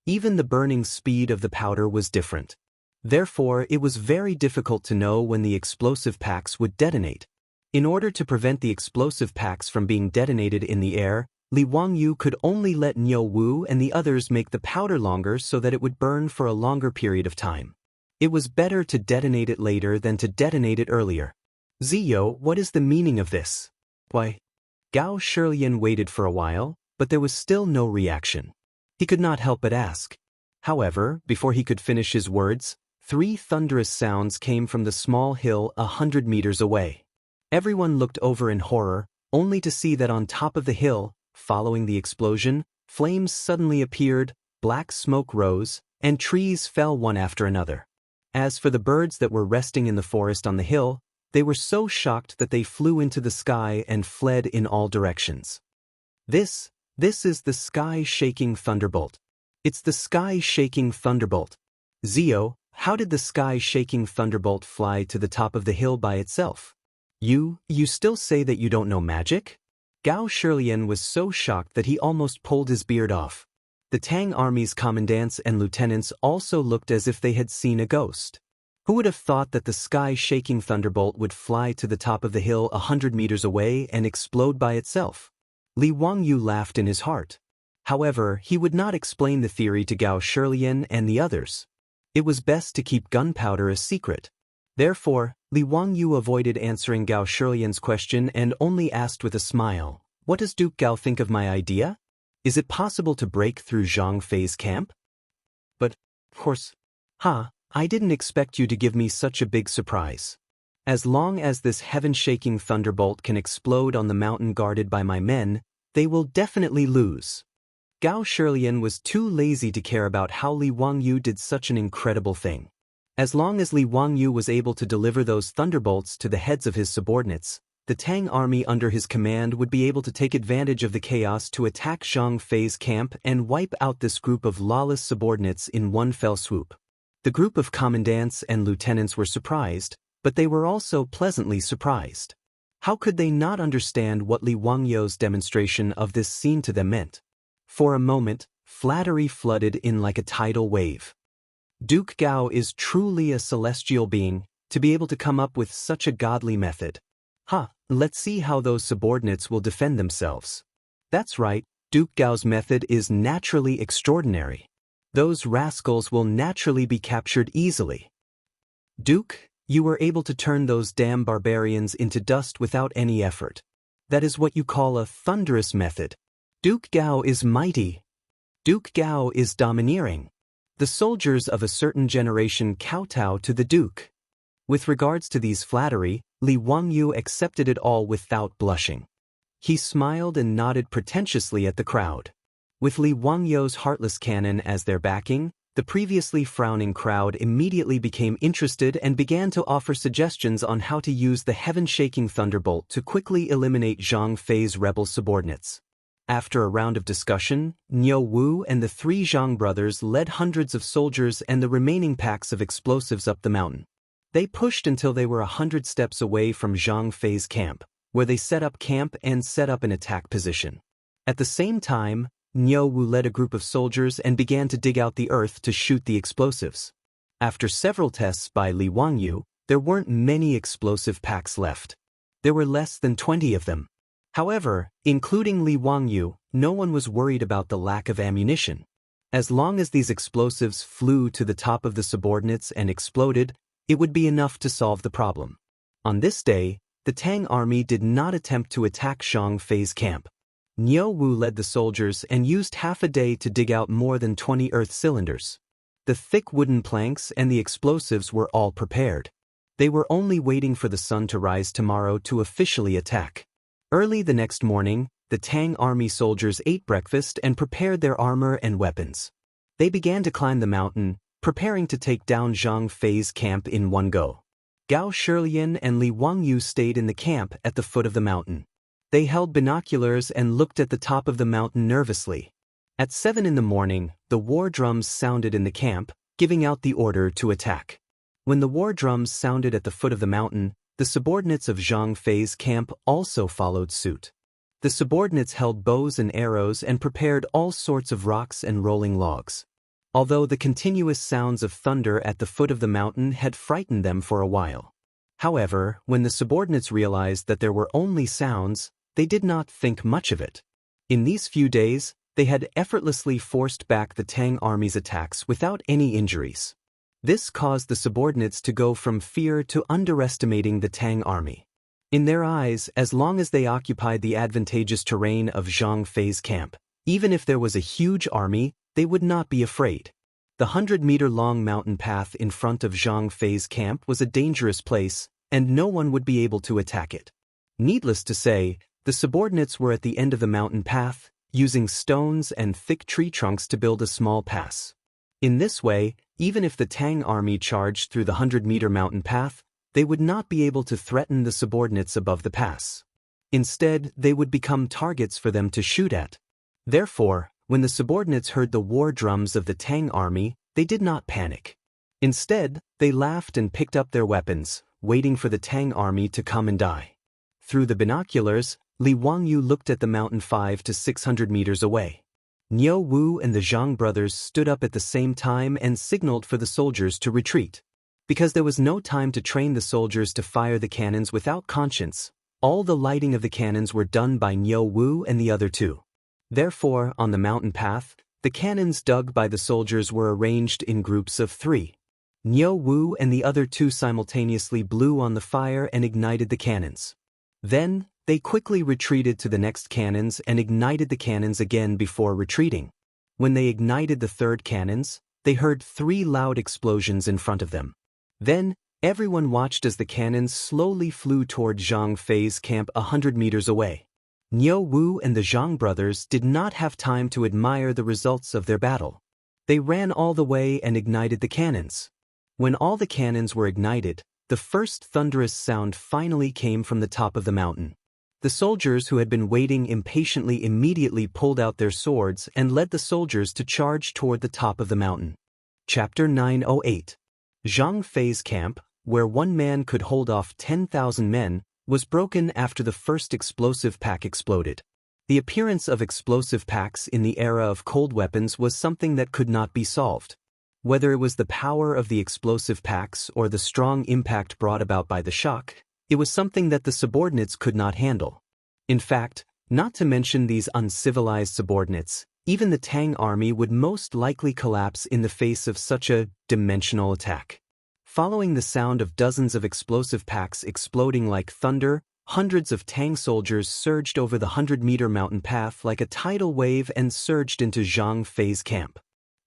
[SPEAKER 1] Even the burning speed of the powder was different. Therefore, it was very difficult to know when the explosive packs would detonate. In order to prevent the explosive packs from being detonated in the air, Li Wangyu could only let Niu Wu and the others make the powder longer so that it would burn for a longer period of time. It was better to detonate it later than to detonate it earlier. Ziyo, what is the meaning of this? Why? Gao Shilian waited for a while, but there was still no reaction. He could not help but ask. However, before he could finish his words, 3 thunderous sounds came from the small hill 100 meters away. Everyone looked over in horror, only to see that on top of the hill, following the explosion, flames suddenly appeared, black smoke rose, and trees fell one after another. As for the birds that were resting in the forest on the hill, they were so shocked that they flew into the sky and fled in all directions. This is the sky-shaking thunderbolt. It's the sky-shaking thunderbolt. Zio, how did the sky-shaking thunderbolt fly to the top of the hill by itself? You still say that you don't know magic? Gao Shilian was so shocked that he almost pulled his beard off. The Tang army's commandants and lieutenants also looked as if they had seen a ghost. Who would have thought that the sky-shaking thunderbolt would fly to the top of the hill 100 meters away and explode by itself? Li Wangyu laughed in his heart. However, he would not explain the theory to Gao Shilian and the others. It was best to keep gunpowder a secret. Therefore, Li Wangyu avoided answering Gao Shilian's question and only asked with a smile, "What does Duke Gao think of my idea? Is it possible to break through Zhang Fei's camp?" "But, of course, I didn't expect you to give me such a big surprise. As long as this heaven-shaking thunderbolt can explode on the mountain guarded by my men, they will definitely lose." Gao Shilian was too lazy to care about how Li Wangyu did such an incredible thing. As long as Li Wangyu was able to deliver those thunderbolts to the heads of his subordinates, the Tang army under his command would be able to take advantage of the chaos to attack Zhang Fei's camp and wipe out this group of lawless subordinates in one fell swoop. The group of commandants and lieutenants were surprised, but they were also pleasantly surprised. How could they not understand what Li Wangyu's demonstration of this scene to them meant? For a moment, flattery flooded in like a tidal wave. Duke Gao is truly a celestial being, to be able to come up with such a godly method. Let's see how those subordinates will defend themselves. That's right, Duke Gao's method is naturally extraordinary. Those rascals will naturally be captured easily. Duke, you were able to turn those damn barbarians into dust without any effort. That is what you call a thunderous method. Duke Gao is mighty. Duke Gao is domineering. The soldiers of a certain generation kowtow to the Duke. With regards to these flattery, Li Wangyu accepted it all without blushing. He smiled and nodded pretentiously at the crowd. With Li Wangyu's heartless cannon as their backing, the previously frowning crowd immediately became interested and began to offer suggestions on how to use the heaven-shaking thunderbolt to quickly eliminate Zhang Fei's rebel subordinates. After a round of discussion, Niu Wu and the three Zhang brothers led hundreds of soldiers and the remaining packs of explosives up the mountain. They pushed until they were 100 steps away from Zhang Fei's camp, where they set up camp and set up an attack position. At the same time, Niu Wu led a group of soldiers and began to dig out the earth to shoot the explosives. After several tests by Li Wangyu, there weren't many explosive packs left. There were less than 20 of them. However, including Li Wangyu, no one was worried about the lack of ammunition. As long as these explosives flew to the top of the subordinates and exploded, it would be enough to solve the problem. On this day, the Tang army did not attempt to attack Zhang Fei's camp. Niu Wu led the soldiers and used half a day to dig out more than 20 earth cylinders. The thick wooden planks and the explosives were all prepared. They were only waiting for the sun to rise tomorrow to officially attack. Early the next morning, the Tang army soldiers ate breakfast and prepared their armor and weapons. They began to climb the mountain, preparing to take down Zhang Fei's camp in one go. Gao Shilian and Li Wangyu stayed in the camp at the foot of the mountain. They held binoculars and looked at the top of the mountain nervously. At 7 in the morning, the war drums sounded in the camp, giving out the order to attack. When the war drums sounded at the foot of the mountain, the subordinates of Zhang Fei's camp also followed suit. The subordinates held bows and arrows and prepared all sorts of rocks and rolling logs. Although the continuous sounds of thunder at the foot of the mountain had frightened them for a while. However, when the subordinates realized that there were only sounds, they did not think much of it. In these few days, they had effortlessly forced back the Tang army's attacks without any injuries. This caused the subordinates to go from fear to underestimating the Tang army. In their eyes, as long as they occupied the advantageous terrain of Zhang Fei's camp, even if there was a huge army, they would not be afraid. The 100-meter-long mountain path in front of Zhang Fei's camp was a dangerous place, and no one would be able to attack it. Needless to say, the subordinates were at the end of the mountain path, using stones and thick tree trunks to build a small pass. In this way, Even if the Tang army charged through the 100-meter mountain path, they would not be able to threaten the subordinates above the pass. Instead, they would become targets for them to shoot at. Therefore, when the subordinates heard the war drums of the Tang army, they did not panic. Instead, they laughed and picked up their weapons, waiting for the Tang army to come and die. Through the binoculars, Li Wangyu looked at the mountain 500 to 600 meters away. Niu Wu and the Zhang brothers stood up at the same time and signaled for the soldiers to retreat. Because there was no time to train the soldiers to fire the cannons without conscience, all the lighting of the cannons were done by Niu Wu and the other two. Therefore, on the mountain path, the cannons dug by the soldiers were arranged in groups of 3. Niu Wu and the other two simultaneously blew on the fire and ignited the cannons. Then, they quickly retreated to the next cannons and ignited the cannons again before retreating. When they ignited the third cannons, they heard 3 loud explosions in front of them. Then, everyone watched as the cannons slowly flew toward Zhang Fei's camp 100 meters away. Niu Wu and the Zhang brothers did not have time to admire the results of their battle. They ran all the way and ignited the cannons. When all the cannons were ignited, the first thunderous sound finally came from the top of the mountain. The soldiers who had been waiting impatiently immediately pulled out their swords and led the soldiers to charge toward the top of the mountain. Chapter 908. Zhang Fei's camp, where one man could hold off 10,000 men, was broken after the first explosive pack exploded. The appearance of explosive packs in the era of cold weapons was something that could not be solved. Whether it was the power of the explosive packs or the strong impact brought about by the shock, it was something that the subordinates could not handle. In fact, not to mention these uncivilized subordinates, even the Tang army would most likely collapse in the face of such a dimensional attack. Following the sound of dozens of explosive packs exploding like thunder, hundreds of Tang soldiers surged over the 100-meter mountain path like a tidal wave and surged into Zhang Fei's camp.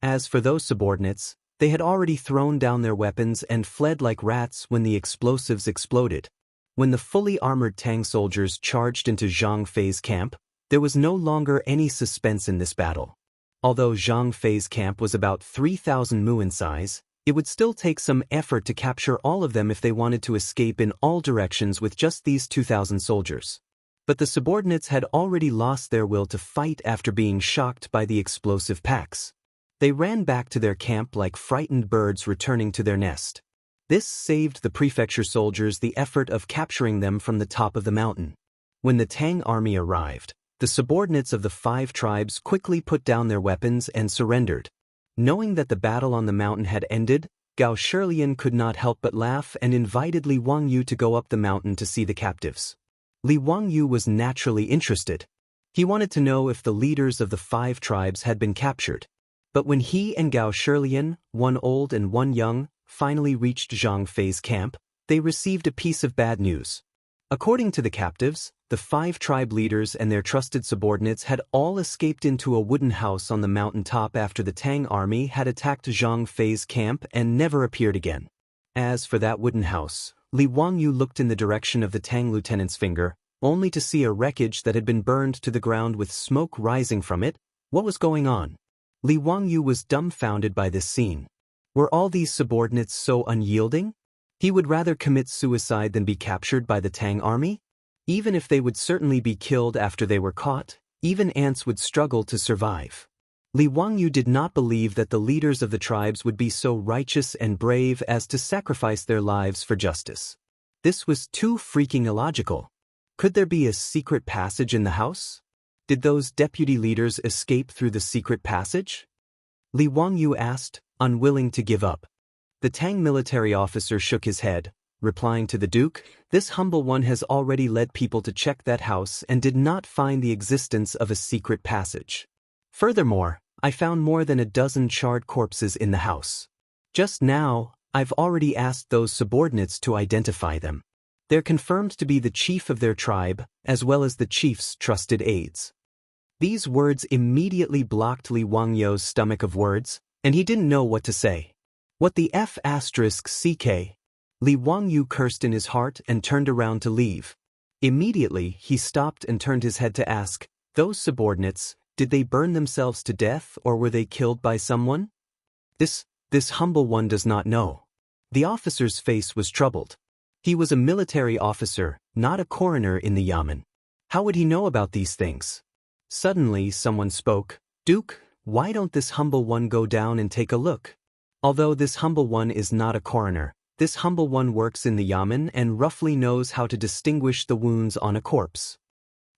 [SPEAKER 1] As for those subordinates, they had already thrown down their weapons and fled like rats when the explosives exploded. When the fully armored Tang soldiers charged into Zhang Fei's camp, there was no longer any suspense in this battle. Although Zhang Fei's camp was about 3,000 mu in size, it would still take some effort to capture all of them if they wanted to escape in all directions with just these 2,000 soldiers. But the subordinates had already lost their will to fight after being shocked by the explosive packs. They ran back to their camp like frightened birds returning to their nest. This saved the prefecture soldiers the effort of capturing them from the top of the mountain. When the Tang army arrived, the subordinates of the 5 tribes quickly put down their weapons and surrendered. Knowing that the battle on the mountain had ended, Gao Shilian could not help but laugh and invited Li Wangyu to go up the mountain to see the captives. Li Wangyu was naturally interested. He wanted to know if the leaders of the 5 tribes had been captured. But when he and Gao Shilian, one old and one young, finally reached Zhang Fei's camp, they received a piece of bad news. According to the captives, the 5 tribe leaders and their trusted subordinates had all escaped into a wooden house on the mountain top after the Tang army had attacked Zhang Fei's camp and never appeared again. As for that wooden house, Li Wangyu looked in the direction of the Tang lieutenant's finger, only to see a wreckage that had been burned to the ground with smoke rising from it. What was going on? Li Wangyu was dumbfounded by this scene. Were all these subordinates so unyielding? He would rather commit suicide than be captured by the Tang army? Even if they would certainly be killed after they were caught, even ants would struggle to survive. Li Wangyu did not believe that the leaders of the tribes would be so righteous and brave as to sacrifice their lives for justice. This was too freaking illogical. Could there be a secret passage in the house? Did those deputy leaders escape through the secret passage? Li Wangyu asked, unwilling to give up. The Tang military officer shook his head, replying to the Duke, "This humble one has already led people to check that house and did not find the existence of a secret passage. Furthermore, I found more than a dozen charred corpses in the house. Just now, I've already asked those subordinates to identify them. They're confirmed to be the chief of their tribe, as well as the chief's trusted aides." These words immediately blocked Li Wangyu's stomach of words, and he didn't know what to say. What the F***ck? Li Wangyu cursed in his heart and turned around to leave. Immediately, he stopped and turned his head to ask, "Those subordinates, did they burn themselves to death or were they killed by someone?" This This humble one does not know. The officer's face was troubled. He was a military officer, not a coroner in the yamen. How would he know about these things? Suddenly someone spoke. Duke, why don't this humble one go down and take a look? Although this humble one is not a coroner, this humble one works in the yamen and roughly knows how to distinguish the wounds on a corpse.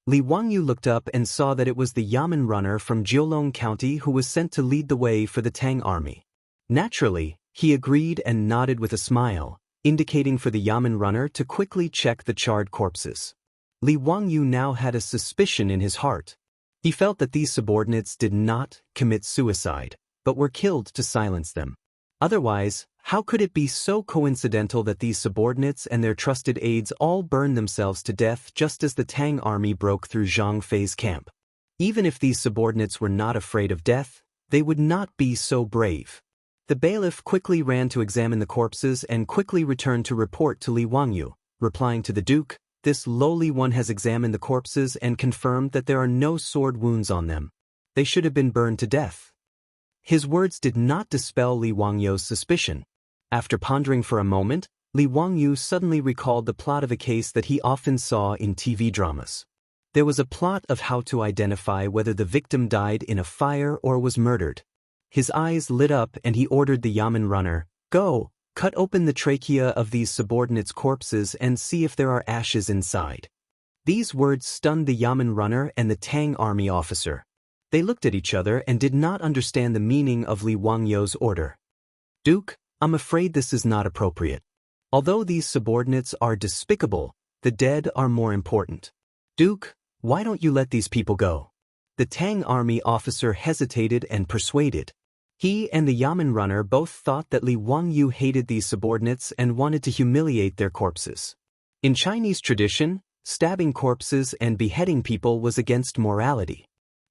[SPEAKER 1] Li Wangyu looked up and saw that it was the yamen runner from Jiulong County who was sent to lead the way for the Tang army. Naturally, he agreed and nodded with a smile, indicating for the yamen runner to quickly check the charred corpses. Li Wangyu now had a suspicion in his heart. He felt that these subordinates did not commit suicide, but were killed to silence them. Otherwise, how could it be so coincidental that these subordinates and their trusted aides all burned themselves to death just as the Tang army broke through Zhang Fei's camp? Even if these subordinates were not afraid of death, they would not be so brave. The bailiff quickly ran to examine the corpses and quickly returned to report to Li Wangyu, replying to the Duke, "This lowly one has examined the corpses and confirmed that there are no sword wounds on them. They should have been burned to death." His words did not dispel Li Wangyu's suspicion. After pondering for a moment, Li Wangyu suddenly recalled the plot of a case that he often saw in TV dramas. There was a plot of how to identify whether the victim died in a fire or was murdered. His eyes lit up and he ordered the yamen runner, "Go, cut open the trachea of these subordinates' corpses and see if there are ashes inside." These words stunned the yamen runner and the Tang army officer. They looked at each other and did not understand the meaning of Li Wangyu's order. "Duke, I'm afraid this is not appropriate. Although these subordinates are despicable, the dead are more important. Duke, why don't you let these people go?" The Tang army officer hesitated and persuaded. He and the yamen runner both thought that Li Wangyu hated these subordinates and wanted to humiliate their corpses. In Chinese tradition, stabbing corpses and beheading people was against morality.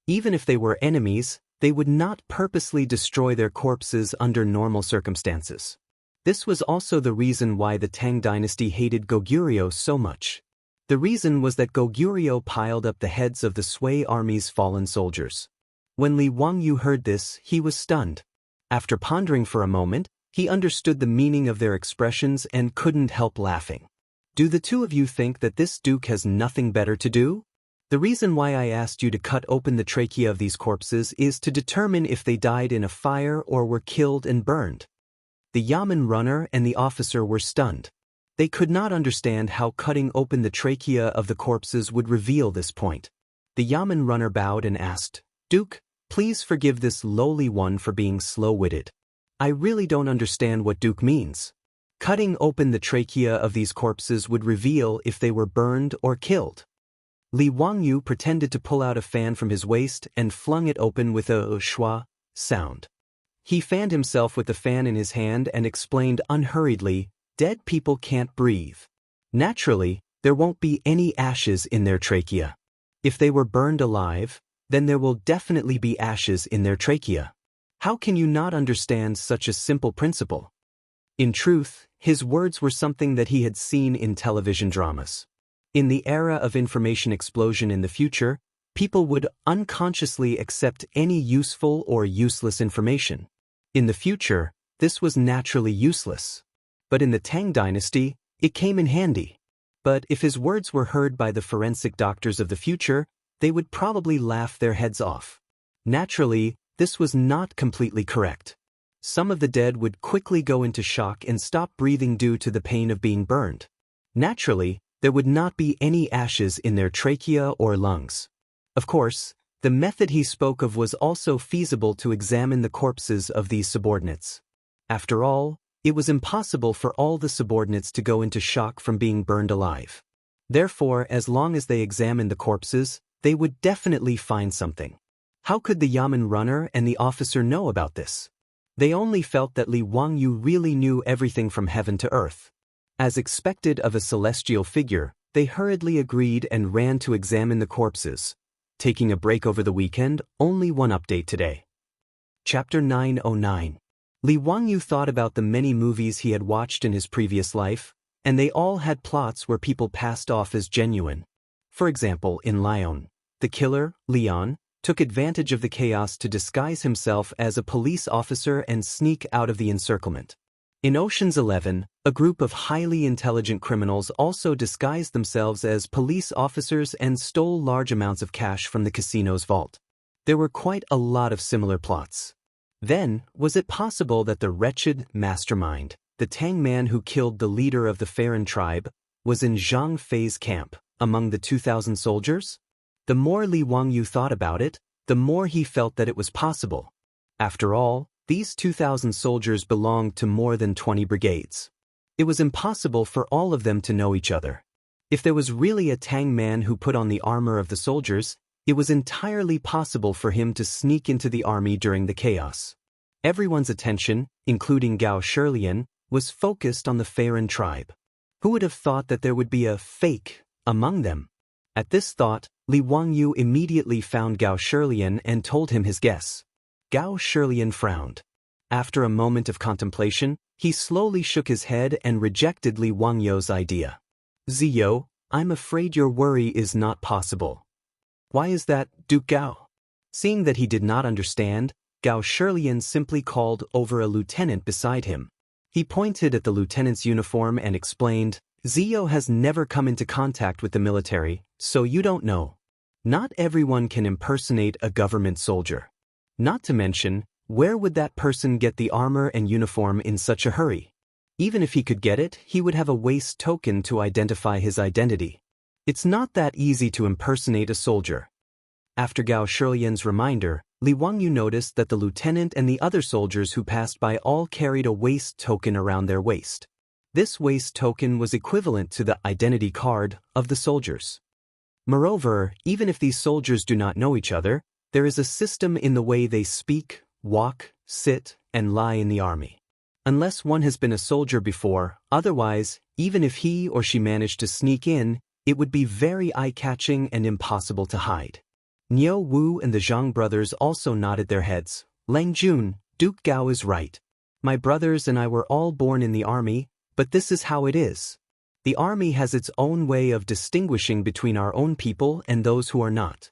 [SPEAKER 1] Even if they were enemies, they would not purposely destroy their corpses under normal circumstances. This was also the reason why the Tang dynasty hated Goguryeo so much. The reason was that Goguryeo piled up the heads of the Sui army's fallen soldiers. When Li Wangyu heard this, he was stunned. After pondering for a moment, he understood the meaning of their expressions and couldn't help laughing. "Do the two of you think that this duke has nothing better to do? The reason why I asked you to cut open the trachea of these corpses is to determine if they died in a fire or were killed and burned." The yamen runner and the officer were stunned. They could not understand how cutting open the trachea of the corpses would reveal this point. The yamen runner bowed and asked, "Duke, please forgive this lowly one for being slow-witted. I really don't understand what Duke means. Cutting open the trachea of these corpses would reveal if they were burned or killed." Li Wangyu pretended to pull out a fan from his waist and flung it open with a schwa sound. He fanned himself with the fan in his hand and explained unhurriedly, "Dead people can't breathe. Naturally, there won't be any ashes in their trachea. If they were burned alive, then there will definitely be ashes in their trachea. How can you not understand such a simple principle?" In truth, his words were something that he had seen in television dramas. In the era of information explosion in the future, people would unconsciously accept any useful or useless information. In the future, this was naturally useless. But in the Tang dynasty, it came in handy. But if his words were heard by the forensic doctors of the future, they would probably laugh their heads off. Naturally, this was not completely correct. Some of the dead would quickly go into shock and stop breathing due to the pain of being burned. Naturally, there would not be any ashes in their trachea or lungs. Of course, the method he spoke of was also feasible to examine the corpses of these subordinates. After all, it was impossible for all the subordinates to go into shock from being burned alive. Therefore, as long as they examined the corpses, they would definitely find something. How could the yamen runner and the officer know about this? They only felt that Li Wangyu really knew everything from heaven to earth. As expected of a celestial figure, they hurriedly agreed and ran to examine the corpses. Taking a break over the weekend, only one update today. Chapter 909. Li Wangyu thought about the many movies he had watched in his previous life, and they all had plots where people passed off as genuine. For example, in Lion, the killer, Leon, took advantage of the chaos to disguise himself as a police officer and sneak out of the encirclement. In Ocean's 11, a group of highly intelligent criminals also disguised themselves as police officers and stole large amounts of cash from the casino's vault. There were quite a lot of similar plots. Then, was it possible that the wretched mastermind, the Tang man who killed the leader of the Farron tribe, was in Zhang Fei's camp, among the 2,000 soldiers? The more Li Wangyu thought about it, the more he felt that it was possible. After all, these 2,000 soldiers belonged to more than 20 brigades. It was impossible for all of them to know each other. If there was really a Tang man who put on the armor of the soldiers, it was entirely possible for him to sneak into the army during the chaos. Everyone's attention, including Gao Shilian, was focused on the Farron tribe. Who would have thought that there would be a fake among them? At this thought, Li Wangyu immediately found Gao Shilian and told him his guess. Gao Shilian frowned. After a moment of contemplation, he slowly shook his head and rejected Li Wangyu's idea. Ziyo, I'm afraid your worry is not possible. Why is that, Duke Gao? Seeing that he did not understand, Gao Shilian simply called over a lieutenant beside him. He pointed at the lieutenant's uniform and explained, Ziyo has never come into contact with the military, so you don't know. Not everyone can impersonate a government soldier. Not to mention, where would that person get the armor and uniform in such a hurry? Even if he could get it, he would have a waist token to identify his identity. It's not that easy to impersonate a soldier. After Gao Shilian's reminder, Li Wangyu noticed that the lieutenant and the other soldiers who passed by all carried a waist token around their waist. This waist token was equivalent to the identity card of the soldiers. Moreover, even if these soldiers do not know each other, there is a system in the way they speak, walk, sit, and lie in the army. Unless one has been a soldier before, otherwise, even if he or she managed to sneak in, it would be very eye-catching and impossible to hide. Niu Wu and the Zhang brothers also nodded their heads. Lang Jun, Duke Gao is right. My brothers and I were all born in the army, but this is how it is. The army has its own way of distinguishing between our own people and those who are not.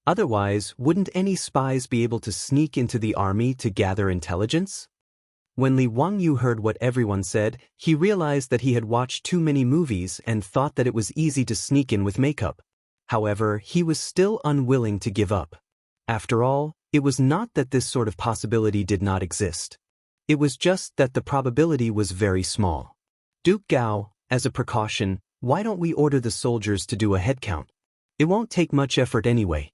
[SPEAKER 1] Otherwise, wouldn't any spies be able to sneak into the army to gather intelligence? When Li Wangyu heard what everyone said, he realized that he had watched too many movies and thought that it was easy to sneak in with makeup. However, he was still unwilling to give up. After all, it was not that this sort of possibility did not exist. It was just that the probability was very small. Duke Gao, as a precaution, why don't we order the soldiers to do a head count? It won't take much effort anyway.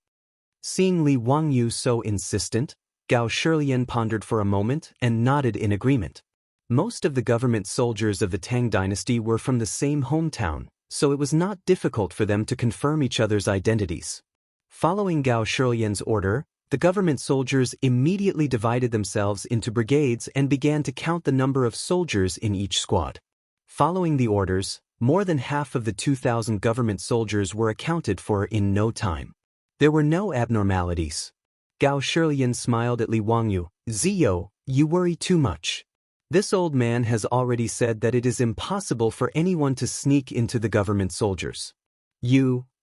[SPEAKER 1] Seeing Li Wangyu so insistent, Gao Shilian pondered for a moment and nodded in agreement. Most of the government soldiers of the Tang Dynasty were from the same hometown, so it was not difficult for them to confirm each other's identities. Following Gao Shilian's order, the government soldiers immediately divided themselves into brigades and began to count the number of soldiers in each squad. Following the orders, more than half of the 2,000 government soldiers were accounted for in no time. There were no abnormalities. Gao Shilian smiled at Li Wangyu. Ziyo, you worry too much. This old man has already said that it is impossible for anyone to sneak into the government soldiers.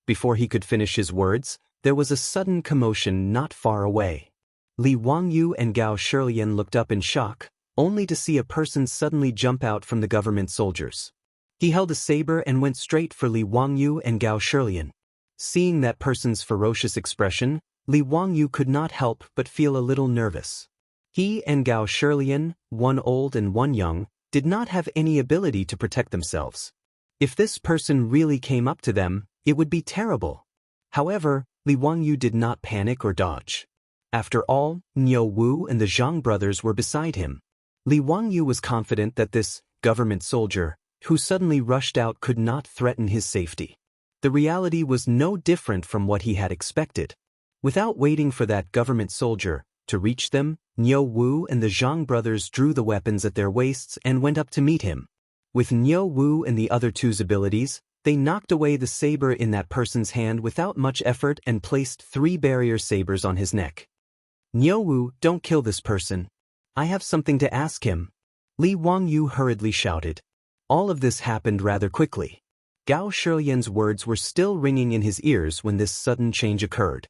[SPEAKER 1] Before he could finish his words, there was a sudden commotion not far away. Li Wangyu and Gao Shilian looked up in shock, only to see a person suddenly jump out from the government soldiers. He held a saber and went straight for Li Wangyu and Gao Shilian. Seeing that person's ferocious expression, Li Wangyu could not help but feel a little nervous. He and Gao Shilian, one old and one young, did not have any ability to protect themselves. If this person really came up to them, it would be terrible. However, Li Wangyu did not panic or dodge. After all, Niu Wu and the Zhang brothers were beside him. Li Wangyu was confident that this government soldier, who suddenly rushed out, could not threaten his safety. The reality was no different from what he had expected. Without waiting for that government soldier to reach them, Niu Wu and the Zhang brothers drew the weapons at their waists and went up to meet him. With Niu Wu and the other two's abilities, they knocked away the saber in that person's hand without much effort and placed 3 barrier sabers on his neck. Niu Wu, don't kill this person. I have something to ask him. Li Wangyu hurriedly shouted. All of this happened rather quickly. Gao Shilian's words were still ringing in his ears when this sudden change occurred.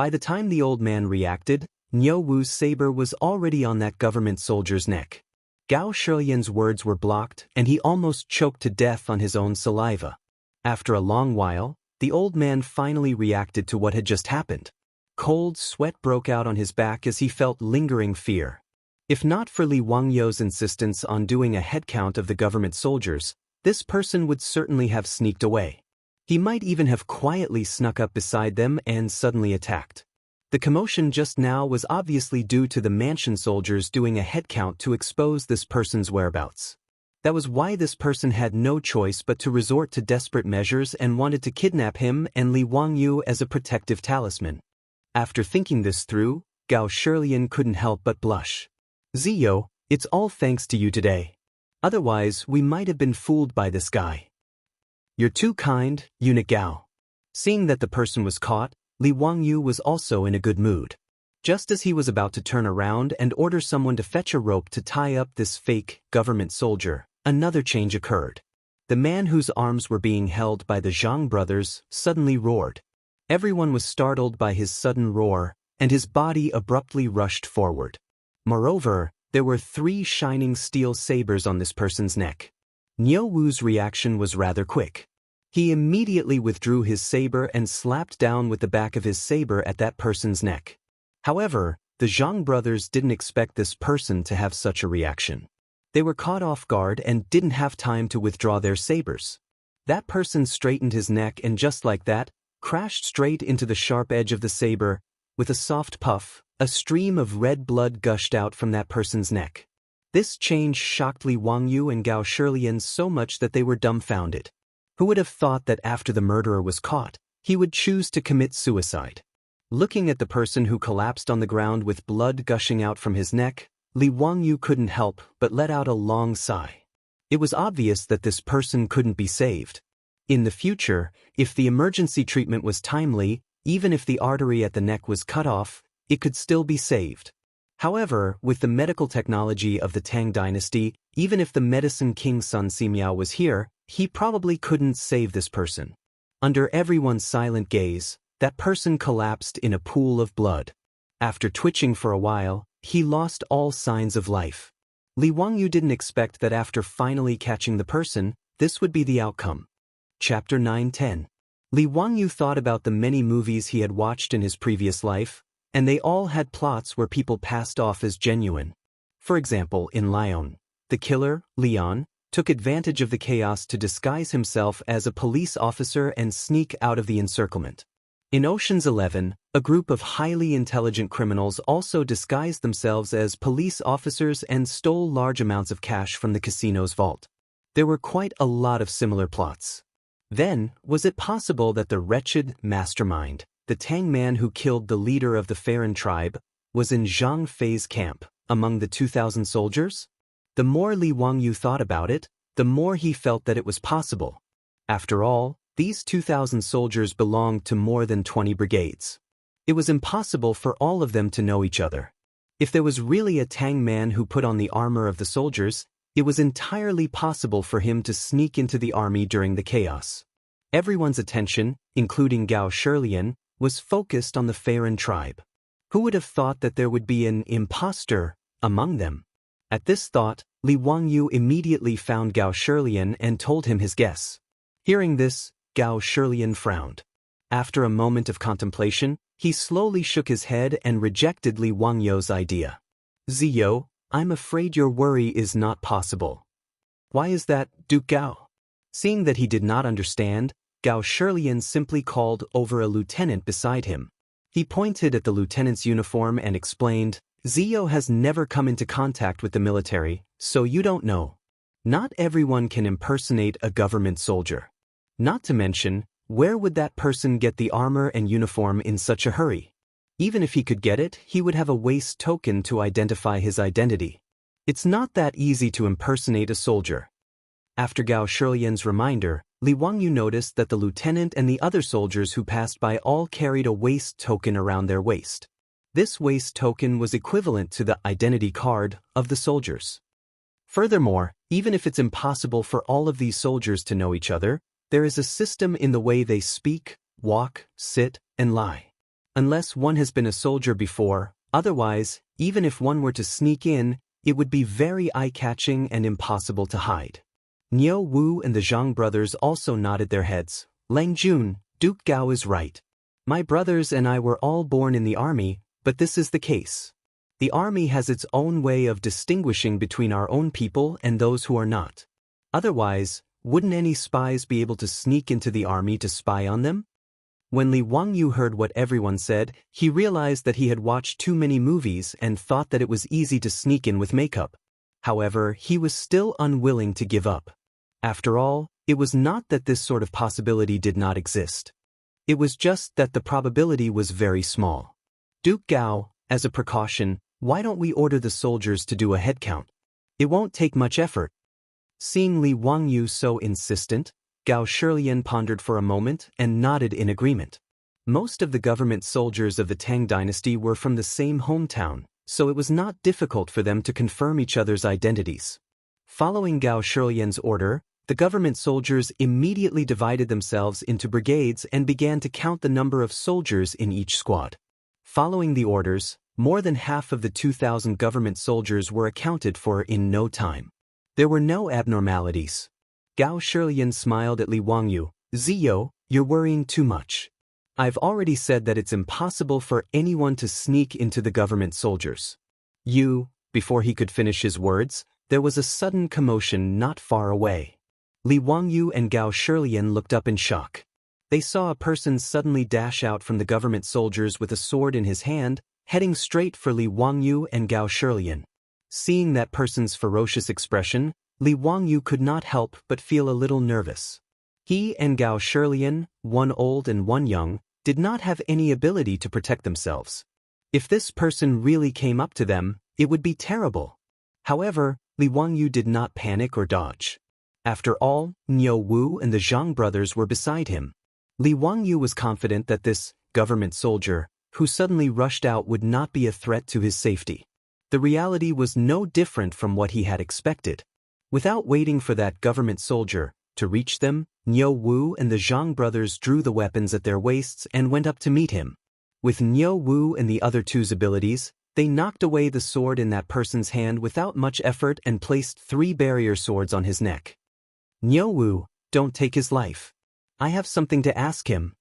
[SPEAKER 1] By the time the old man reacted, Niu Wu's saber was already on that government soldier's neck. Gao Shilian's words were blocked, and he almost choked to death on his own saliva. After a long while, the old man finally reacted to what had just happened. Cold sweat broke out on his back as he felt lingering fear. If not for Li Wangyou's insistence on doing a headcount of the government soldiers, this person would certainly have sneaked away. He might even have quietly snuck up beside them and suddenly attacked. The commotion just now was obviously due to the mansion soldiers doing a headcount to expose this person's whereabouts. That was why this person had no choice but to resort to desperate measures and wanted to kidnap him and Li Wangyu as a protective talisman. After thinking this through, Gao Shilian couldn't help but blush. Ziyo, it's all thanks to you today. Otherwise, we might have been fooled by this guy. You're too kind, Eunuch Gao. Seeing that the person was caught, Li Wangyu was also in a good mood. Just as he was about to turn around and order someone to fetch a rope to tie up this fake government soldier, another change occurred. The man whose arms were being held by the Zhang brothers suddenly roared. Everyone was startled by his sudden roar, and his body abruptly rushed forward. Moreover, there were 3 shining steel sabers on this person's neck. Niu Wu's reaction was rather quick. He immediately withdrew his saber and slapped down with the back of his saber at that person's neck. However, the Zhang brothers didn't expect this person to have such a reaction. They were caught off guard and didn't have time to withdraw their sabers. That person straightened his neck and just like that, crashed straight into the sharp edge of the saber. With a soft puff, a stream of red blood gushed out from that person's neck. This change shocked Li Wangyu and Gao Shilian so much that they were dumbfounded. Who would have thought that after the murderer was caught, he would choose to commit suicide? Looking at the person who collapsed on the ground with blood gushing out from his neck, Li Wangyu couldn't help but let out a long sigh. It was obvious that this person couldn't be saved. In the future, if the emergency treatment was timely, even if the artery at the neck was cut off, it could still be saved. However, with the medical technology of the Tang Dynasty, even if the medicine king Sun Simiao was here, he probably couldn't save this person. Under everyone's silent gaze, that person collapsed in a pool of blood. After twitching for a while, he lost all signs of life. Li Wangyu didn't expect that after finally catching the person, this would be the outcome. Chapter 9-10. Li Wangyu thought about the many movies he had watched in his previous life, and they all had plots where people passed off as genuine. For example, in Lion, the killer, Leon, took advantage of the chaos to disguise himself as a police officer and sneak out of the encirclement. In Ocean's 11, a group of highly intelligent criminals also disguised themselves as police officers and stole large amounts of cash from the casino's vault. There were quite a lot of similar plots. Then, was it possible that the wretched mastermind, the Tang man who killed the leader of the Farron tribe, was in Zhang Fei's camp, among the 2,000 soldiers? The more Li Wangyu thought about it, the more he felt that it was possible. After all, these 2,000 soldiers belonged to more than 20 brigades. It was impossible for all of them to know each other. If there was really a Tang man who put on the armor of the soldiers, it was entirely possible for him to sneak into the army during the chaos. Everyone's attention, including Gao Shilian, was focused on the Farron tribe. Who would have thought that there would be an imposter among them? At this thought, Li Wangyu immediately found Gao Shilian and told him his guess. Hearing this, Gao Shilian frowned. After a moment of contemplation, he slowly shook his head and rejected Li Wangyu's idea. Ziyo, I'm afraid your worry is not possible. Why is that, Duke Gao? Seeing that he did not understand, Gao Shilian simply called over a lieutenant beside him. He pointed at the lieutenant's uniform and explained, Ziyo has never come into contact with the military, so you don't know. Not everyone can impersonate a government soldier. Not to mention, where would that person get the armor and uniform in such a hurry? Even if he could get it, he would have a waist token to identify his identity. It's not that easy to impersonate a soldier. After Gao Shilian's reminder, Li Wangyu noticed that the lieutenant and the other soldiers who passed by all carried a waist token around their waist. This waist token was equivalent to the identity card of the soldiers. Furthermore, even if it's impossible for all of these soldiers to know each other, there is a system in the way they speak, walk, sit, and lie. Unless one has been a soldier before, otherwise, even if one were to sneak in, it would be very eye-catching and impossible to hide. Niu Wu and the Zhang brothers also nodded their heads. Lang Jun, Duke Gao is right. My brothers and I were all born in the army, but this is the case. The army has its own way of distinguishing between our own people and those who are not. Otherwise, wouldn't any spies be able to sneak into the army to spy on them? When Li Wangyu heard what everyone said, he realized that he had watched too many movies and thought that it was easy to sneak in with makeup. However, he was still unwilling to give up. After all, it was not that this sort of possibility did not exist. It was just that the probability was very small. Duke Gao, as a precaution, why don't we order the soldiers to do a head count? It won't take much effort. Seeing Li Wangyu so insistent, Gao Shilian pondered for a moment and nodded in agreement. Most of the government soldiers of the Tang Dynasty were from the same hometown, so it was not difficult for them to confirm each other's identities. Following Gao Shilian's order, the government soldiers immediately divided themselves into brigades and began to count the number of soldiers in each squad. Following the orders, more than half of the 2,000 government soldiers were accounted for in no time. There were no abnormalities. Gao Shilian smiled at Li Wangyu. Ziyo, you're worrying too much. I've already said that it's impossible for anyone to sneak into the government soldiers. Before he could finish his words, there was a sudden commotion not far away. Li Wangyu and Gao Shilian looked up in shock. They saw a person suddenly dash out from the government soldiers with a sword in his hand, heading straight for Li Wangyu and Gao Shilian. Seeing that person's ferocious expression, Li Wangyu could not help but feel a little nervous. He and Gao Shilian, one old and one young, did not have any ability to protect themselves. If this person really came up to them, it would be terrible. However, Li Wangyu did not panic or dodge. After all, Niu Wu and the Zhang brothers were beside him. Li Wangyu was confident that this government soldier, who suddenly rushed out, would not be a threat to his safety. The reality was no different from what he had expected. Without waiting for that government soldier to reach them, Niu Wu and the Zhang brothers drew the weapons at their waists and went up to meet him. With Niu Wu and the other two's abilities, they knocked away the sword in that person's hand without much effort and placed 3 barrier swords on his neck. Niu Wu, don't take his life. I have something to ask him.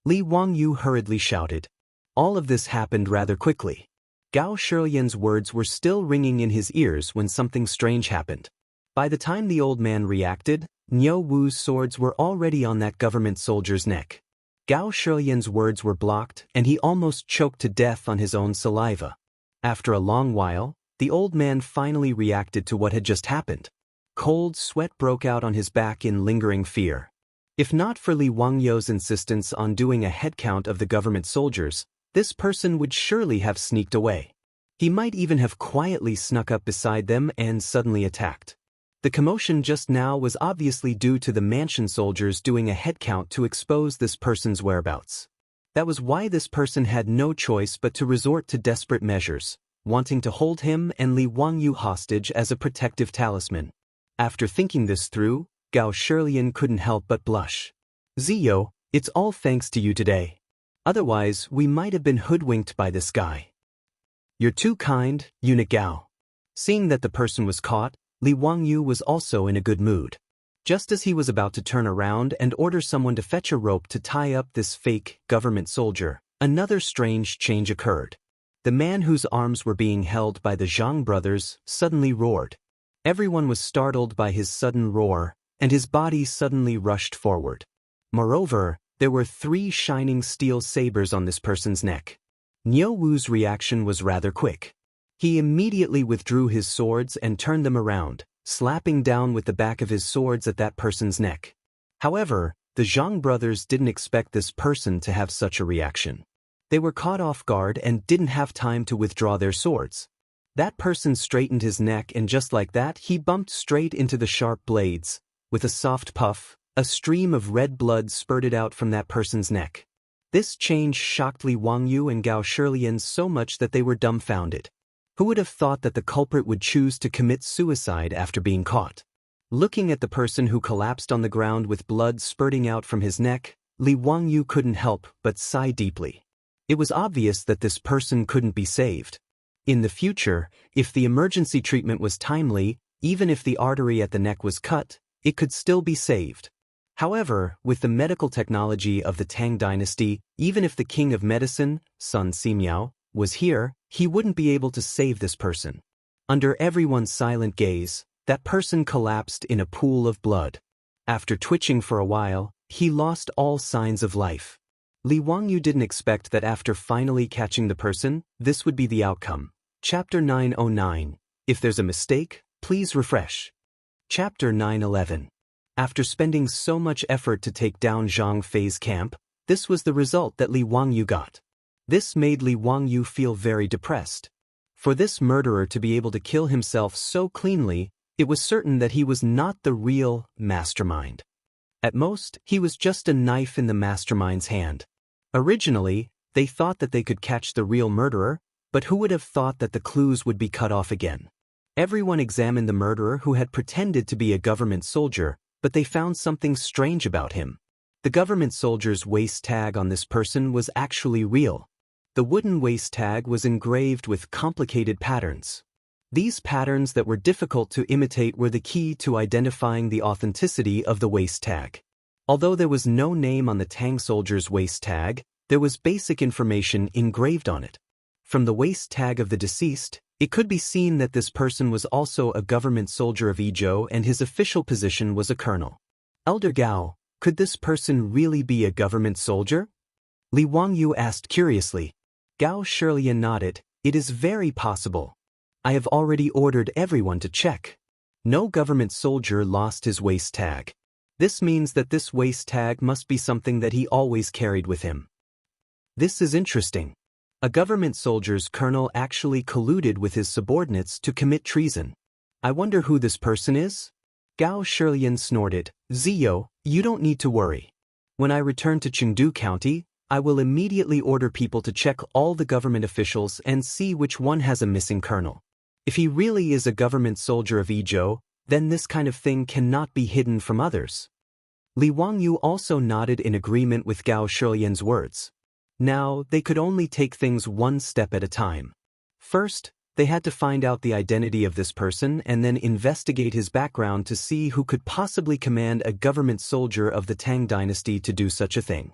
[SPEAKER 1] Li Wangyu hurriedly shouted. All of this happened rather quickly. Gao Shilian's words were still ringing in his ears when something strange happened. By the time the old man reacted, Niu Wu's swords were already on that government soldier's neck. Gao Shilian's words were blocked, and he almost choked to death on his own saliva. After a long while, the old man finally reacted to what had just happened. Cold sweat broke out on his back in lingering fear. If not for Li Wangyu's insistence on doing a head count of the government soldiers, this person would surely have sneaked away. He might even have quietly snuck up beside them and suddenly attacked. The commotion just now was obviously due to the mansion soldiers doing a head count to expose this person's whereabouts. That was why this person had no choice but to resort to desperate measures, wanting to hold him and Li Wangyu hostage as a protective talisman. After thinking this through, Gao Shilian couldn't help but blush. Ziyo, it's all thanks to you today. Otherwise, we might have been hoodwinked by this guy. You're too kind, Eunuch Gao. Seeing that the person was caught, Li Wangyu was also in a good mood. Just as he was about to turn around and order someone to fetch a rope to tie up this fake government soldier, another strange change occurred. The man whose arms were being held by the Zhang brothers suddenly roared. Everyone was startled by his sudden roar, and his body suddenly rushed forward. Moreover, there were 3 shining steel sabers on this person's neck. Niu Wu's reaction was rather quick. He immediately withdrew his swords and turned them around, slapping down with the back of his swords at that person's neck. However, the Zhang brothers didn't expect this person to have such a reaction. They were caught off guard and didn't have time to withdraw their swords. That person straightened his neck, and just like that, he bumped straight into the sharp blades. With a soft puff, a stream of red blood spurted out from that person's neck. This change shocked Li Wangyu and Gao Shilian so much that they were dumbfounded. Who would have thought that the culprit would choose to commit suicide after being caught? Looking at the person who collapsed on the ground with blood spurting out from his neck, Li Wangyu couldn't help but sigh deeply. It was obvious that this person couldn't be saved. In the future, if the emergency treatment was timely, even if the artery at the neck was cut, it could still be saved. However, with the medical technology of the Tang Dynasty, even if the king of medicine, Sun Simiao, was here, he wouldn't be able to save this person. Under everyone's silent gaze, that person collapsed in a pool of blood. After twitching for a while, he lost all signs of life. Li Wangyu didn't expect that after finally catching the person, this would be the outcome. Chapter 909. If there's a mistake, please refresh. Chapter 911. After spending so much effort to take down Zhang Fei's camp, this was the result that Li Wangyu got. This made Li Wangyu feel very depressed. For this murderer to be able to kill himself so cleanly, it was certain that he was not the real mastermind. At most, he was just a knife in the mastermind's hand. Originally, they thought that they could catch the real murderer, but who would have thought that the clues would be cut off again? Everyone examined the murderer who had pretended to be a government soldier, but they found something strange about him. The government soldier's waist tag on this person was actually real. The wooden waist tag was engraved with complicated patterns. These patterns that were difficult to imitate were the key to identifying the authenticity of the waist tag. Although there was no name on the Tang soldier's waist tag, there was basic information engraved on it. From the waist tag of the deceased, it could be seen that this person was also a government soldier of Yizhou and his official position was a colonel. Elder Gao, could this person really be a government soldier? Li Wangyu asked curiously. Gao Shilian nodded. It is very possible. I have already ordered everyone to check. No government soldier lost his waist tag. This means that this waist tag must be something that he always carried with him. This is interesting. A government soldier's colonel actually colluded with his subordinates to commit treason. I wonder who this person is? Gao Shilian snorted. Ziyo, you don't need to worry. When I return to Chengdu County, I will immediately order people to check all the government officials and see which one has a missing colonel. If he really is a government soldier of Yizhou, then this kind of thing cannot be hidden from others. Li Wangyu also nodded in agreement with Gao Shilian's words. Now, they could only take things one step at a time. First, they had to find out the identity of this person and then investigate his background to see who could possibly command a government soldier of the Tang Dynasty to do such a thing.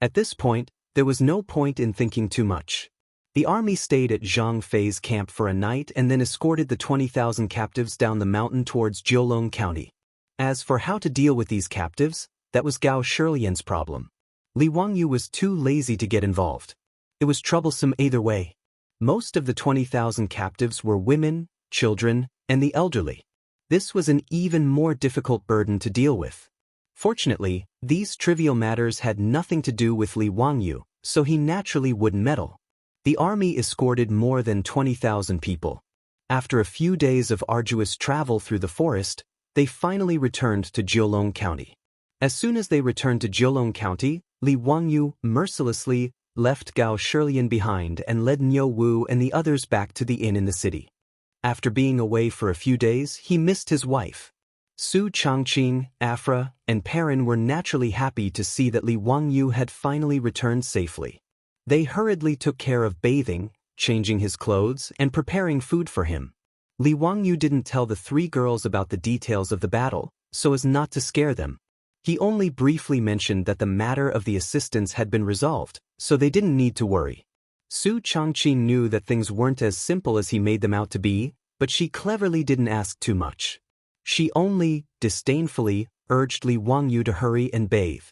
[SPEAKER 1] At this point, there was no point in thinking too much. The army stayed at Zhang Fei's camp for a night and then escorted the 20,000 captives down the mountain towards Jiulong County. As for how to deal with these captives, that was Gao Shilian's problem. Li Wangyu was too lazy to get involved. It was troublesome either way. Most of the 20,000 captives were women, children, and the elderly. This was an even more difficult burden to deal with. Fortunately, these trivial matters had nothing to do with Li Wangyu, so he naturally wouldn't meddle. The army escorted more than 20,000 people. After a few days of arduous travel through the forest, they finally returned to Jiulong County. As soon as they returned to Jiulong County, Li Wangyu mercilessly left Gao Shilian behind and led Niu Wu and the others back to the inn in the city. After being away for a few days, he missed his wife. Su Changqing, Afra, and Perrin were naturally happy to see that Li Wangyu had finally returned safely. They hurriedly took care of bathing, changing his clothes, and preparing food for him. Li Wangyu didn't tell the three girls about the details of the battle, so as not to scare them. He only briefly mentioned that the matter of the assistants had been resolved, so they didn't need to worry. Su Changqing knew that things weren't as simple as he made them out to be, but she cleverly didn't ask too much. She only, disdainfully, urged Li Wangyu to hurry and bathe.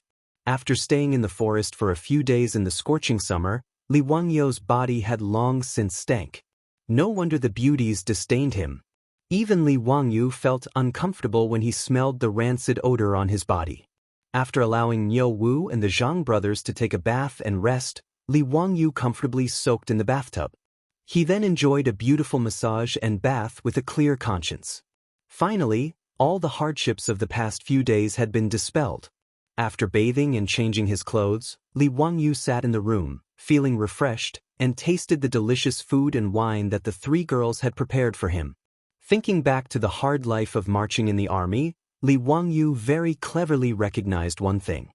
[SPEAKER 1] After staying in the forest for a few days in the scorching summer, Li Wangyu's body had long since stank. No wonder the beauties disdained him. Even Li Wangyu felt uncomfortable when he smelled the rancid odor on his body. After allowing Niu Wu and the Zhang brothers to take a bath and rest, Li Wangyu comfortably soaked in the bathtub. He then enjoyed a beautiful massage and bath with a clear conscience. Finally, all the hardships of the past few days had been dispelled. After bathing and changing his clothes, Li Wangyu sat in the room, feeling refreshed, and tasted the delicious food and wine that the three girls had prepared for him. Thinking back to the hard life of marching in the army, Li Wangyu very cleverly recognized one thing.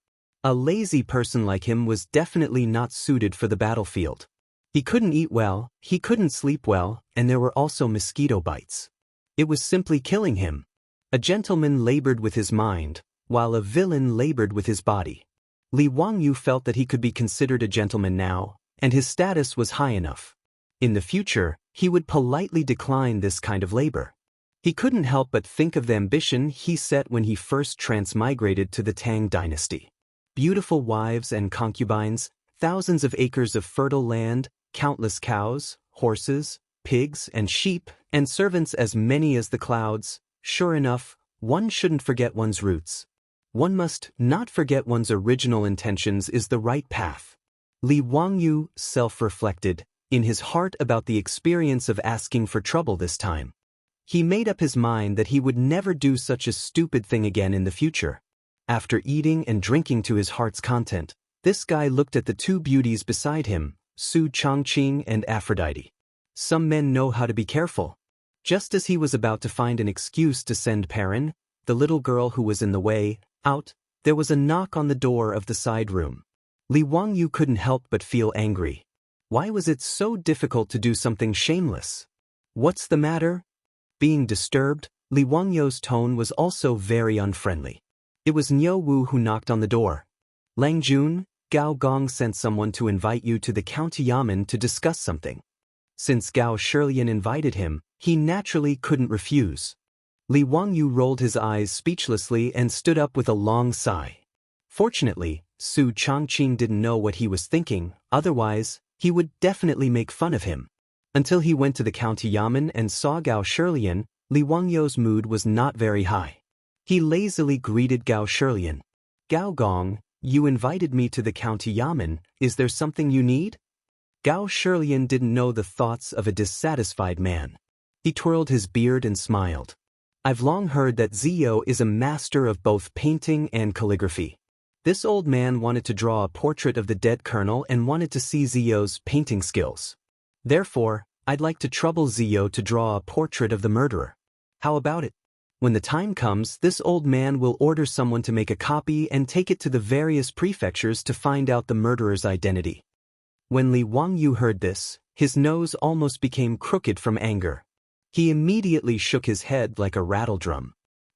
[SPEAKER 1] A lazy person like him was definitely not suited for the battlefield. He couldn't eat well, he couldn't sleep well, and there were also mosquito bites. It was simply killing him. A gentleman labored with his mind, while a villain labored with his body. Li Wangyu felt that he could be considered a gentleman now, and his status was high enough. In the future, he would politely decline this kind of labor. He couldn't help but think of the ambition he set when he first transmigrated to the Tang Dynasty. Beautiful wives and concubines, thousands of acres of fertile land, countless cows, horses, pigs, and sheep, and servants as many as the clouds. Sure enough, one shouldn't forget one's roots. One must not forget one's original intentions is the right path. Li Wangyu self-reflected, in his heart about the experience of asking for trouble this time. He made up his mind that he would never do such a stupid thing again in the future. After eating and drinking to his heart's content, this guy looked at the two beauties beside him, Su Chongqing and Aphrodite. Some men know how to be careful. Just as he was about to find an excuse to send Perrin, the little girl who was in the way, out, there was a knock on the door of the side room. Li Wangyu couldn't help but feel angry. Why was it so difficult to do something shameless? What's the matter? Being disturbed, Li Wangyu's tone was also very unfriendly. It was Niu Wu who knocked on the door. Lang Jun, Gao Gong sent someone to invite you to the county yamen to discuss something. Since Gao Shirlian invited him, he naturally couldn't refuse. Li Wangyu rolled his eyes speechlessly and stood up with a long sigh. Fortunately, Su Chongqing didn't know what he was thinking, otherwise, he would definitely make fun of him. Until he went to the county yamen and saw Gao Shirlian, Li Wangyu's mood was not very high. He lazily greeted Gao Shirlian. Gao Gong, you invited me to the county yamen, is there something you need? Gao Shirlian didn't know the thoughts of a dissatisfied man. He twirled his beard and smiled. I've long heard that Zio is a master of both painting and calligraphy. This old man wanted to draw a portrait of the dead colonel and wanted to see Zio's painting skills. Therefore, I'd like to trouble Zio to draw a portrait of the murderer. How about it? When the time comes, this old man will order someone to make a copy and take it to the various prefectures to find out the murderer's identity. When Li Wangyu heard this, his nose almost became crooked from anger. He immediately shook his head like a rattledrum.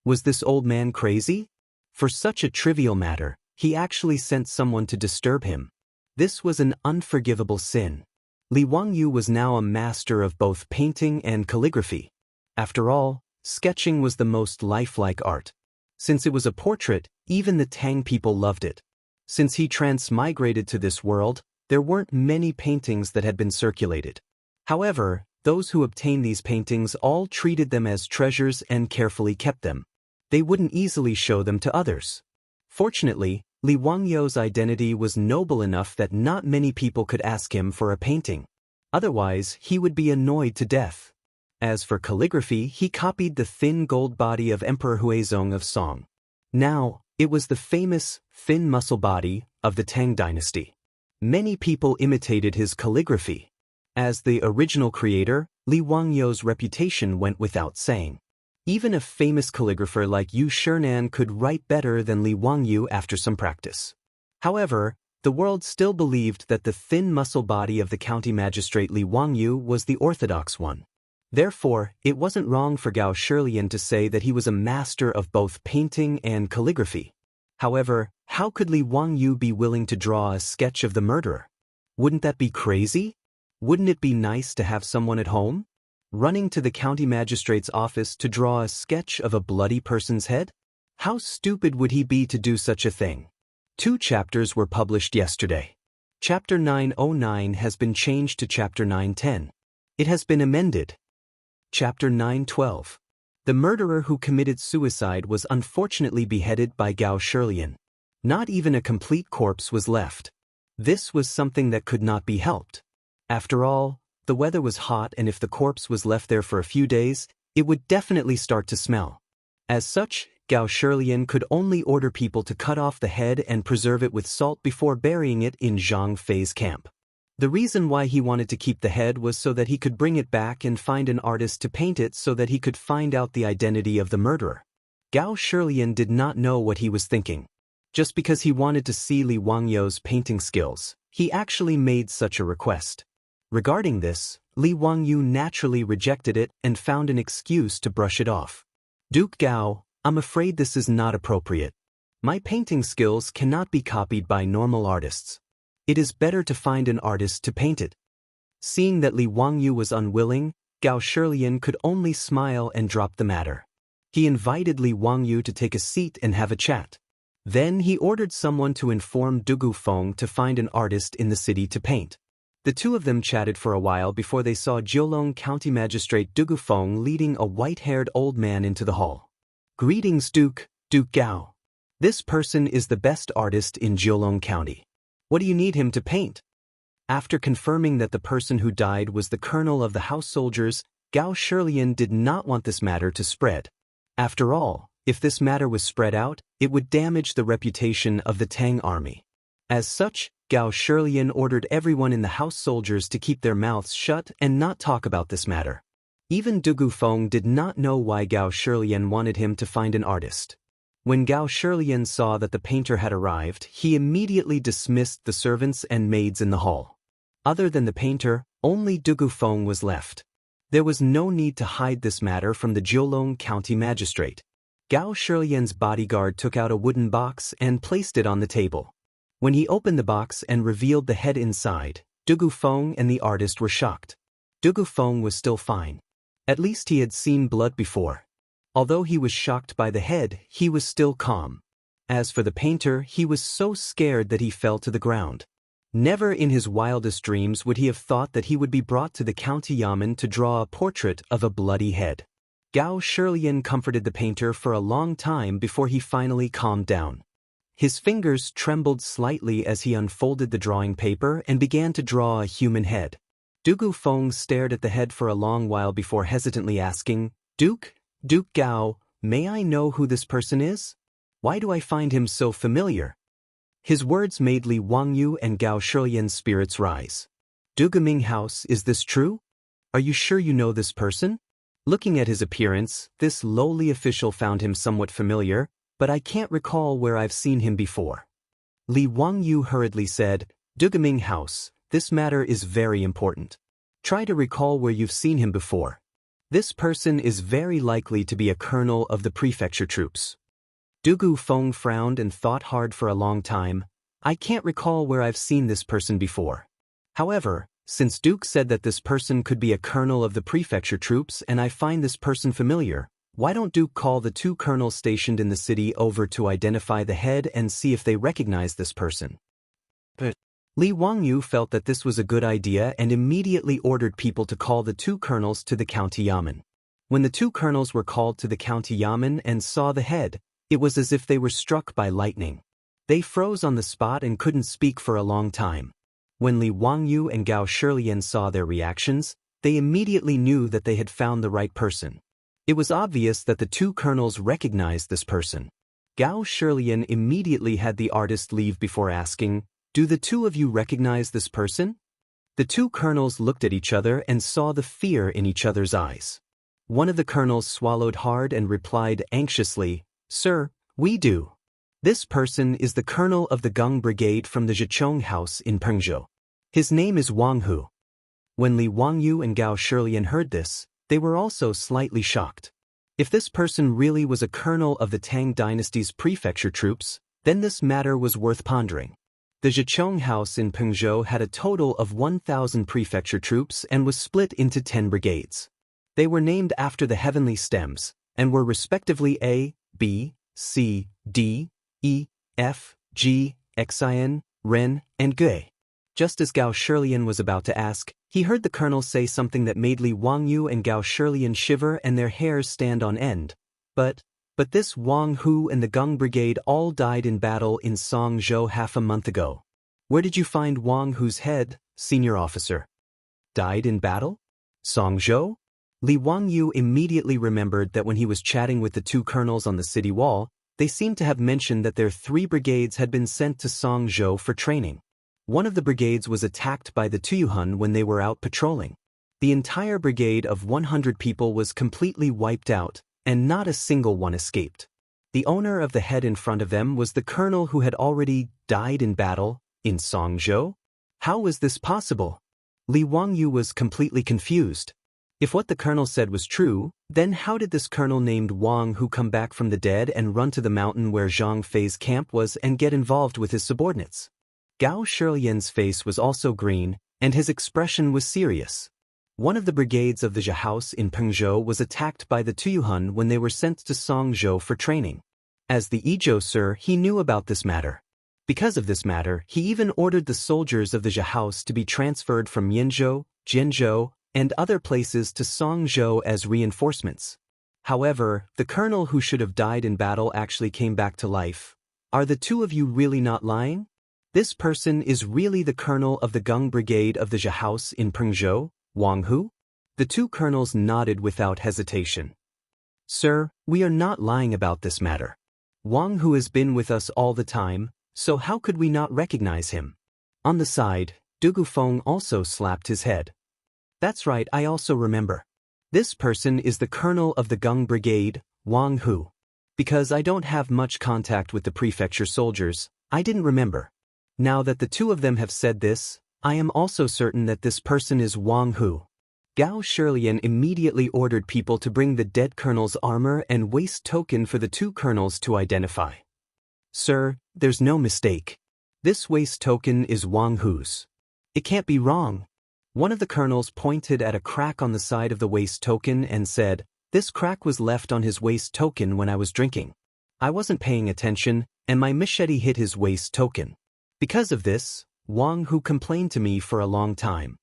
[SPEAKER 1] Was this old man crazy? For such a trivial matter, he actually sent someone to disturb him. This was an unforgivable sin. Li Wangyu was now a master of both painting and calligraphy. After all, sketching was the most lifelike art. Since it was a portrait, even the Tang people loved it. Since he transmigrated to this world, there weren't many paintings that had been circulated. However, those who obtained these paintings all treated them as treasures and carefully kept them. They wouldn't easily show them to others. Fortunately, Li Wangyu's identity was noble enough that not many people could ask him for a painting. Otherwise, he would be annoyed to death. As for calligraphy, he copied the thin gold body of Emperor Huizong of Song. Now, it was the famous, thin muscle body of the Tang Dynasty. Many people imitated his calligraphy. As the original creator, Li Wangyu's reputation went without saying. Even a famous calligrapher like Yu Shinan could write better than Li Wangyu after some practice. However, the world still believed that the thin muscle body of the county magistrate Li Wangyu was the orthodox one. Therefore, it wasn't wrong for Gao Shirlian to say that he was a master of both painting and calligraphy. However, how could Li Wangyu be willing to draw a sketch of the murderer? Wouldn't that be crazy? Wouldn't it be nice to have someone at home? Running to the county magistrate's office to draw a sketch of a bloody person's head? How stupid would he be to do such a thing? 2 chapters were published yesterday. Chapter 909 has been changed to Chapter 910. It has been amended. Chapter 912. The murderer who committed suicide was unfortunately beheaded by Gao Shirlian. Not even a complete corpse was left. This was something that could not be helped. After all, the weather was hot, and if the corpse was left there for a few days, it would definitely start to smell. As such, Gao Shirlian could only order people to cut off the head and preserve it with salt before burying it in Zhang Fei's camp. The reason why he wanted to keep the head was so that he could bring it back and find an artist to paint it so that he could find out the identity of the murderer. Gao Shirlian did not know what he was thinking. Just because he wanted to see Li Wangyu's painting skills, he actually made such a request. Regarding this, Li Wangyu naturally rejected it and found an excuse to brush it off. Duke Gao, I'm afraid this is not appropriate. My painting skills cannot be copied by normal artists. It is better to find an artist to paint it. Seeing that Li Wangyu was unwilling, Gao Shilian could only smile and drop the matter. He invited Li Wangyu to take a seat and have a chat. Then he ordered someone to inform Du Gufeng to find an artist in the city to paint. The two of them chatted for a while before they saw Jiulong County Magistrate Du Gufeng leading a white-haired old man into the hall. Greetings, Duke Gao. This person is the best artist in Jiulong County. What do you need him to paint? After confirming that the person who died was the colonel of the house soldiers, Gao Shilian did not want this matter to spread. After all, if this matter was spread out, it would damage the reputation of the Tang army. As such, Gao Shilian ordered everyone in the house soldiers to keep their mouths shut and not talk about this matter. Even Du Gufeng did not know why Gao Shilian wanted him to find an artist. When Gao Shilian saw that the painter had arrived, he immediately dismissed the servants and maids in the hall. Other than the painter, only Du Gufeng was left. There was no need to hide this matter from the Jiulong County Magistrate. Gao Shilian's bodyguard took out a wooden box and placed it on the table. When he opened the box and revealed the head inside, Du Gufeng and the artist were shocked. Du Gufeng was still fine. At least he had seen blood before. Although he was shocked by the head, he was still calm. As for the painter, he was so scared that he fell to the ground. Never in his wildest dreams would he have thought that he would be brought to the county yamen to draw a portrait of a bloody head. Gao Shilian comforted the painter for a long time before he finally calmed down. His fingers trembled slightly as he unfolded the drawing paper and began to draw a human head. Du Gufeng stared at the head for a long while before hesitantly asking, Duke Gao, may I know who this person is? Why do I find him so familiar? His words made Li Wangyu and Gao Shilian's spirits rise. Dugaming House, is this true? Are you sure you know this person? Looking at his appearance, this lowly official found him somewhat familiar, but I can't recall where I've seen him before. Li Wangyu hurriedly said, Dugaming House, this matter is very important. Try to recall where you've seen him before. This person is very likely to be a colonel of the prefecture troops. Du Gufeng frowned and thought hard for a long time. I can't recall where I've seen this person before. However, since Duke said that this person could be a colonel of the prefecture troops and I find this person familiar, why don't Duke call the two colonels stationed in the city over to identify the head and see if they recognize this person? But Li Wangyu felt that this was a good idea and immediately ordered people to call the two colonels to the county yamen. When the two colonels were called to the county yamen and saw the head, it was as if they were struck by lightning. They froze on the spot and couldn't speak for a long time. When Li Wangyu and Gao Shilian saw their reactions, they immediately knew that they had found the right person. It was obvious that the two colonels recognized this person. Gao Shilian immediately had the artist leave before asking, Do the two of you recognize this person? The two colonels looked at each other and saw the fear in each other's eyes. One of the colonels swallowed hard and replied anxiously, Sir, we do. This person is the colonel of the Gung Brigade from the Zhichong House in Pengzhou. His name is Wang Hu. When Li Wangyu and Gao Shilian heard this, they were also slightly shocked. If this person really was a colonel of the Tang Dynasty's prefecture troops, then this matter was worth pondering. The Zhichong House in Pengzhou had a total of 1,000 prefecture troops and was split into 10 brigades. They were named after the heavenly stems, and were respectively A, B, C, D, E, F, G, Xin, Ren, and Gui. Just as Gao Shilian was about to ask, he heard the colonel say something that made Li Wangyu and Gao Shilian shiver and their hairs stand on end. But this Wang Hu and the Gung Brigade all died in battle in Songzhou half a month ago. Where did you find Wang Hu's head, senior officer? Died in battle? Songzhou? Li Wangyu immediately remembered that when he was chatting with the two colonels on the city wall, they seemed to have mentioned that their 3 brigades had been sent to Songzhou for training. One of the brigades was attacked by the Tuyuhun when they were out patrolling. The entire brigade of 100 people was completely wiped out, and not a single one escaped. The owner of the head in front of them was the colonel who had already died in battle, in Songzhou? How was this possible? Li Wangyu was completely confused. If what the colonel said was true, then how did this colonel named Wang Hu come back from the dead and run to the mountain where Zhang Fei's camp was and get involved with his subordinates? Gao Shilian's face was also green, and his expression was serious. One of the brigades of the Zhe house in Pengzhou was attacked by the Tuyuhun when they were sent to Songzhou for training. As the Izhou Sir, he knew about this matter. Because of this matter, he even ordered the soldiers of the Zhe house to be transferred from Yinzhou, Jianzhou, and other places to Songzhou as reinforcements. However, the colonel who should have died in battle actually came back to life. Are the two of you really not lying? This person is really the colonel of the Gung Brigade of the Zhe house in Pengzhou, Wang Hu? The two colonels nodded without hesitation. Sir, we are not lying about this matter. Wang Hu has been with us all the time, so how could we not recognize him? On the side, Du Gufeng also slapped his head. That's right, I also remember. This person is the colonel of the Gung Brigade, Wang Hu. Because I don't have much contact with the prefecture soldiers, I didn't remember. Now that the two of them have said this, I am also certain that this person is Wang Hu. Gao Shilian immediately ordered people to bring the dead colonel's armor and waist token for the two colonels to identify. Sir, there's no mistake. This waist token is Wang Hu's. It can't be wrong. One of the colonels pointed at a crack on the side of the waist token and said, "This crack was left on his waist token when I was drinking. I wasn't paying attention, and my machete hit his waist token. Because of this, Wang Hu complained to me for a long time."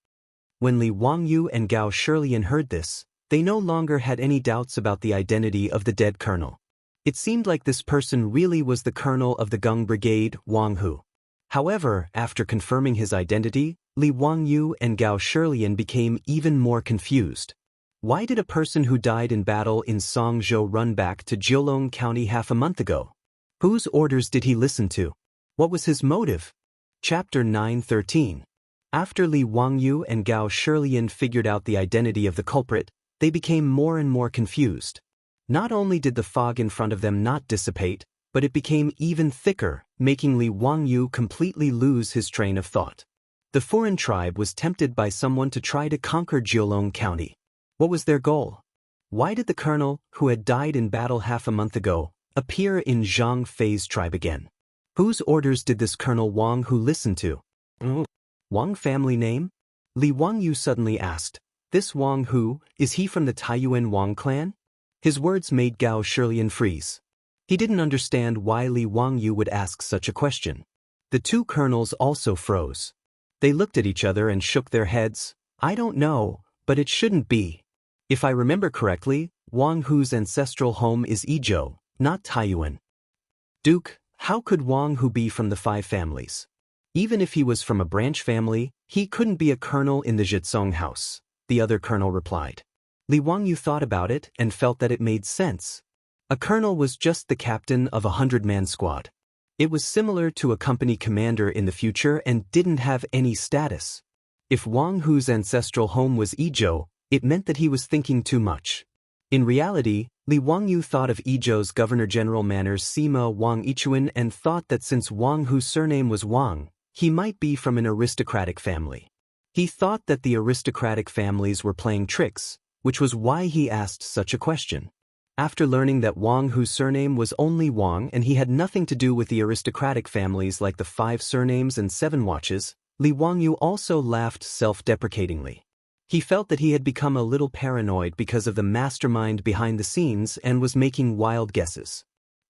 [SPEAKER 1] When Li Wangyu and Gao Shilian heard this, they no longer had any doubts about the identity of the dead colonel. It seemed like this person really was the colonel of the Gung Brigade, Wang Hu. However, after confirming his identity, Li Wangyu and Gao Shilian became even more confused. Why did a person who died in battle in Songzhou run back to Jiulong County half a month ago? Whose orders did he listen to? What was his motive? Chapter 9:13. After Li Wangyu and Gao Shilian figured out the identity of the culprit, they became more and more confused. Not only did the fog in front of them not dissipate, but it became even thicker, making Li Wangyu completely lose his train of thought. The foreign tribe was tempted by someone to try to conquer Jiulong County. What was their goal? Why did the colonel, who had died in battle half a month ago, appear in Zhang Fei's tribe again? Whose orders did this Colonel Wang Hu listen to? Wang family name? Li Wangyu suddenly asked. This Wang Hu, is he from the Taiyuan Wang clan? His words made Gao Shilian freeze. He didn't understand why Li Wangyu would ask such a question. The two colonels also froze. They looked at each other and shook their heads. I don't know, but it shouldn't be. If I remember correctly, Wang Hu's ancestral home is Izhou, not Taiyuan. Duke, how could Wang Hu be from the five families? Even if he was from a branch family, he couldn't be a colonel in the Zhitsong house, the other colonel replied. Li Wangyu thought about it and felt that it made sense. A colonel was just the captain of a 100-man squad. It was similar to a company commander in the future and didn't have any status. If Wang Hu's ancestral home was Izhou, it meant that he was thinking too much. In reality, Li Wangyu thought of Izhou's Governor-General Manners Sima Wang Ichuan and thought that since Wang Hu's surname was Wang, he might be from an aristocratic family. He thought that the aristocratic families were playing tricks, which was why he asked such a question. After learning that Wang Hu's surname was only Wang and he had nothing to do with the aristocratic families like the 5 surnames and 7 watches, Li Wangyu also laughed self-deprecatingly. He felt that he had become a little paranoid because of the mastermind behind the scenes and was making wild guesses.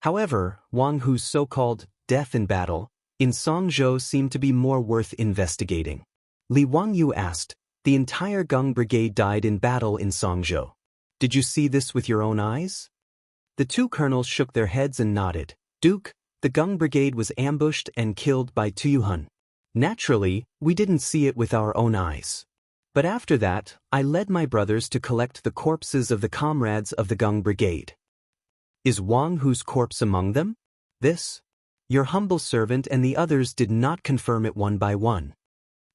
[SPEAKER 1] However, Wang Hu's so-called death in battle in Songzhou seemed to be more worth investigating. Li Wangyu asked, the entire Gung Brigade died in battle in Songzhou. Did you see this with your own eyes? The two colonels shook their heads and nodded. Duke, the Gung Brigade was ambushed and killed by Tuyuhun. Naturally, we didn't see it with our own eyes. But after that, I led my brothers to collect the corpses of the comrades of the Gung Brigade. Is Wang Hu's corpse among them? This? Your humble servant and the others did not confirm it one by one.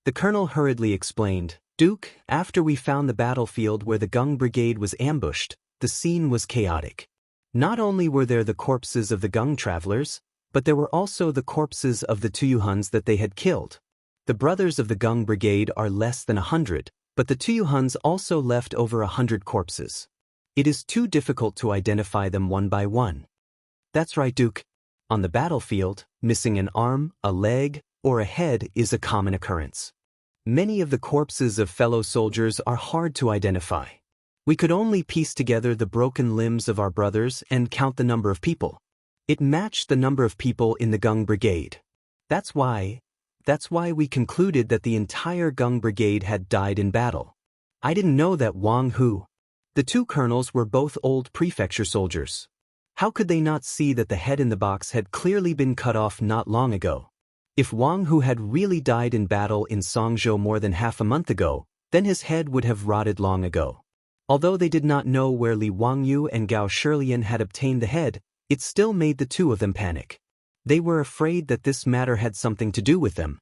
[SPEAKER 1] The colonel hurriedly explained, Duke, after we found the battlefield where the Gung Brigade was ambushed, the scene was chaotic. Not only were there the corpses of the Gung travelers, but there were also the corpses of the Tuyuhuns that they had killed. The brothers of the Gung brigade are less than 100, but the Tuyuhuns also left over 100 corpses. It is too difficult to identify them one by one. That's right, Duke. On the battlefield, missing an arm, a leg, or a head is a common occurrence. Many of the corpses of fellow soldiers are hard to identify. We could only piece together the broken limbs of our brothers and count the number of people. It matched the number of people in the Gung brigade. That's why we concluded that the entire Gung brigade had died in battle. I didn't know that Wang Hu. The two colonels were both old prefecture soldiers. How could they not see that the head in the box had clearly been cut off not long ago? If Wang Hu had really died in battle in Songzhou more than half a month ago, then his head would have rotted long ago. Although they did not know where Li Wangyu and Gao Shilian had obtained the head, it still made the two of them panic. They were afraid that this matter had something to do with them.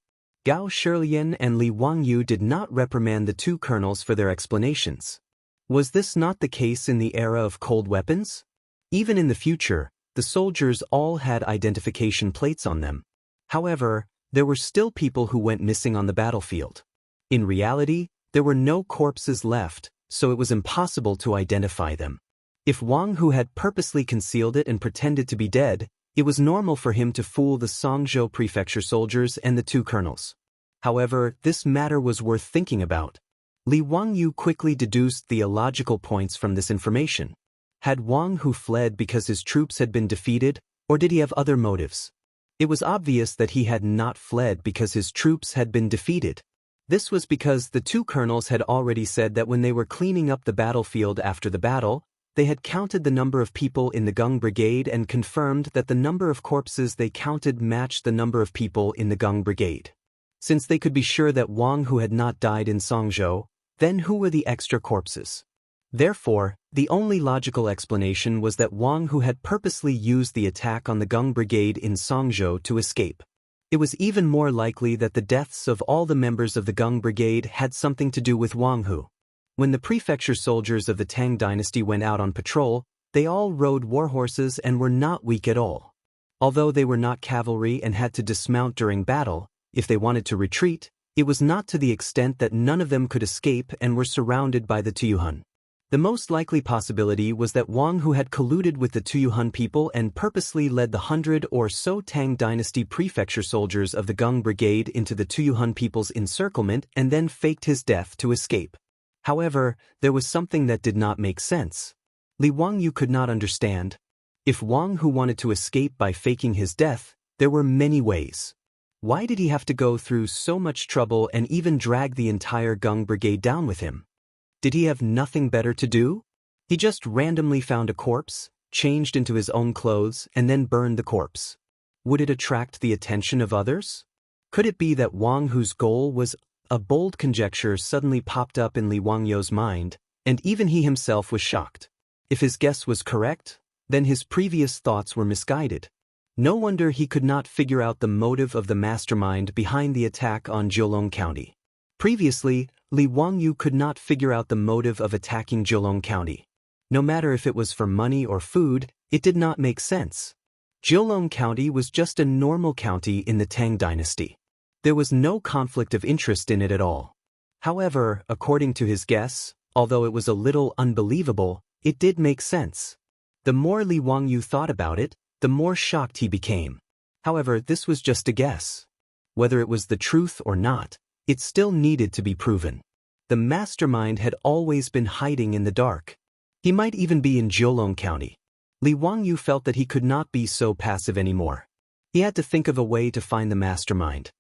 [SPEAKER 1] Gao Shilian and Li Wangyu did not reprimand the two colonels for their explanations. Was this not the case in the era of cold weapons? Even in the future, the soldiers all had identification plates on them. However, there were still people who went missing on the battlefield. In reality, there were no corpses left, so it was impossible to identify them. If Wang Hu had purposely concealed it and pretended to be dead, it was normal for him to fool the Songzhou prefecture soldiers and the two colonels. However, this matter was worth thinking about. Li Wangyu quickly deduced the illogical points from this information. Had Wang Hu fled because his troops had been defeated, or did he have other motives? It was obvious that he had not fled because his troops had been defeated. This was because the two colonels had already said that when they were cleaning up the battlefield after the battle, they had counted the number of people in the Gung brigade and confirmed that the number of corpses they counted matched the number of people in the Gung brigade. Since they could be sure that Wang Hu had not died in Songzhou, then who were the extra corpses? Therefore, the only logical explanation was that Wang Hu had purposely used the attack on the Gung brigade in Songzhou to escape. It was even more likely that the deaths of all the members of the Gung brigade had something to do with Wang Hu. When the prefecture soldiers of the Tang Dynasty went out on patrol, they all rode war horses and were not weak at all. Although they were not cavalry and had to dismount during battle, if they wanted to retreat, it was not to the extent that none of them could escape and were surrounded by the Tuyuhun. The most likely possibility was that Wang Hu had colluded with the Tuyuhun people and purposely led the 100 or so Tang Dynasty prefecture soldiers of the Gung brigade into the Tuyuhun people's encirclement and then faked his death to escape. However, there was something that did not make sense. Li Wangyu could not understand. If Wang Hu wanted to escape by faking his death, there were many ways. Why did he have to go through so much trouble and even drag the entire Gung brigade down with him? Did he have nothing better to do? He just randomly found a corpse, changed into his own clothes, and then burned the corpse. Would it attract the attention of others? Could it be that Wang Hu's goal was a bold conjecture suddenly popped up in Li Wangyu's mind, and even he himself was shocked. If his guess was correct, then his previous thoughts were misguided. No wonder he could not figure out the motive of the mastermind behind the attack on Jiulong County. Previously, Li Wangyu could not figure out the motive of attacking Jiulong County. No matter if it was for money or food, it did not make sense. Jiulong County was just a normal county in the Tang Dynasty. There was no conflict of interest in it at all. However, according to his guess, although it was a little unbelievable, it did make sense. The more Li Wangyu thought about it, the more shocked he became. However, this was just a guess. Whether it was the truth or not, it still needed to be proven. The mastermind had always been hiding in the dark. He might even be in Jiulong County. Li Wangyu felt that he could not be so passive anymore. He had to think of a way to find the mastermind.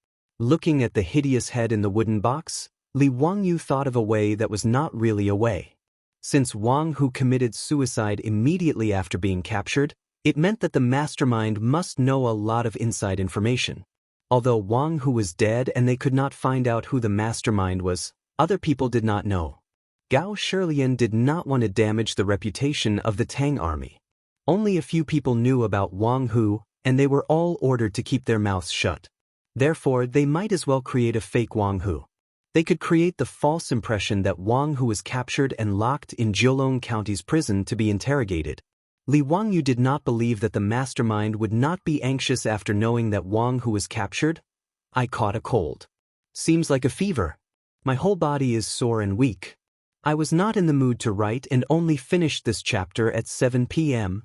[SPEAKER 1] Looking at the hideous head in the wooden box, Li Wangyu thought of a way that was not really a way. Since Wang Hu committed suicide immediately after being captured, it meant that the mastermind must know a lot of inside information. Although Wang Hu was dead and they could not find out who the mastermind was, other people did not know. Gao Shilian did not want to damage the reputation of the Tang army. Only a few people knew about Wang Hu, and they were all ordered to keep their mouths shut. Therefore, they might as well create a fake Wang Hu. They could create the false impression that Wang Hu was captured and locked in Jiulong County's prison to be interrogated. Li Wangyu did not believe that the mastermind would not be anxious after knowing that Wang Hu was captured. I caught a cold. Seems like a fever. My whole body is sore and weak. I was not in the mood to write and only finished this chapter at 7 p.m.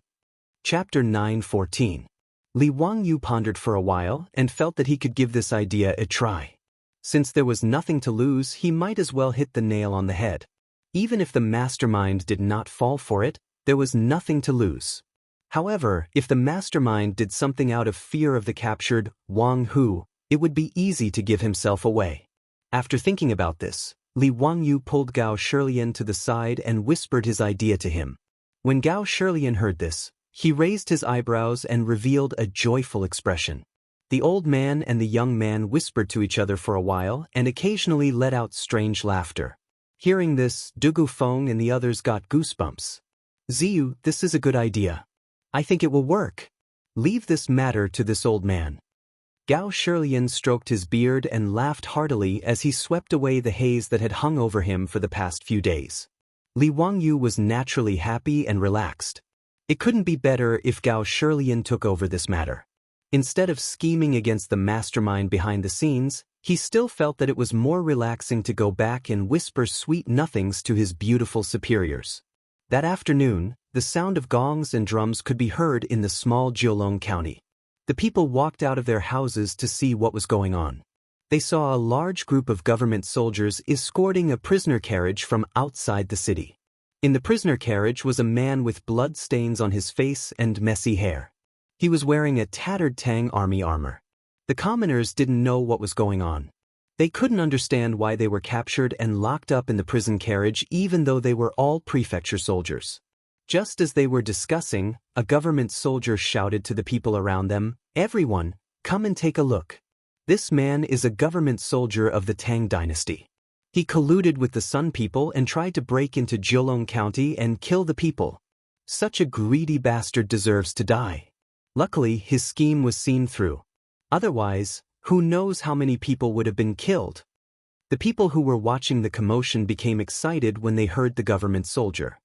[SPEAKER 1] Chapter 9:14. Li Wangyu pondered for a while and felt that he could give this idea a try. Since there was nothing to lose, he might as well hit the nail on the head. Even if the mastermind did not fall for it, there was nothing to lose. However, if the mastermind did something out of fear of the captured Wang Hu, it would be easy to give himself away. After thinking about this, Li Wangyu pulled Gao Shilian to the side and whispered his idea to him. When Gao Shilian heard this, he raised his eyebrows and revealed a joyful expression. The old man and the young man whispered to each other for a while and occasionally let out strange laughter. Hearing this, Dugu Feng and the others got goosebumps. Ziyu, this is a good idea. I think it will work. Leave this matter to this old man. Gao Shilian stroked his beard and laughed heartily as he swept away the haze that had hung over him for the past few days. Li Wangyu was naturally happy and relaxed. It couldn't be better if Gao Shilian took over this matter. Instead of scheming against the mastermind behind the scenes, he still felt that it was more relaxing to go back and whisper sweet nothings to his beautiful superiors. That afternoon, the sound of gongs and drums could be heard in the small Jiulong County. The people walked out of their houses to see what was going on. They saw a large group of government soldiers escorting a prisoner carriage from outside the city. In the prisoner carriage was a man with blood stains on his face and messy hair. He was wearing a tattered Tang army armor. The commoners didn't know what was going on. They couldn't understand why they were captured and locked up in the prison carriage even though they were all prefecture soldiers. Just as they were discussing, a government soldier shouted to the people around them, "Everyone, come and take a look. This man is a government soldier of the Tang Dynasty. He colluded with the Sun people and tried to break into Jiulong County and kill the people. Such a greedy bastard deserves to die." Luckily, his scheme was seen through. Otherwise, who knows how many people would have been killed. The people who were watching the commotion became excited when they heard the government soldier.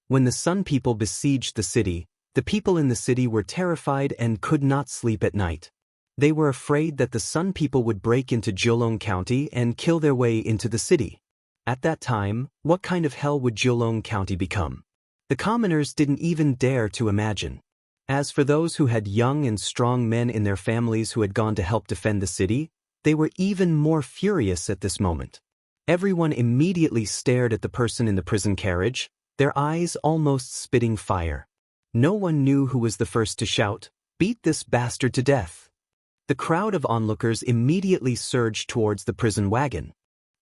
[SPEAKER 1] When the Sun people besieged the city, the people in the city were terrified and could not sleep at night. They were afraid that the Sun people would break into Jiulong County and kill their way into the city. At that time, what kind of hell would Jiulong County become? The commoners didn't even dare to imagine. As for those who had young and strong men in their families who had gone to help defend the city, they were even more furious at this moment. Everyone immediately stared at the person in the prison carriage, their eyes almost spitting fire. No one knew who was the first to shout, "Beat this bastard to death." The crowd of onlookers immediately surged towards the prison wagon.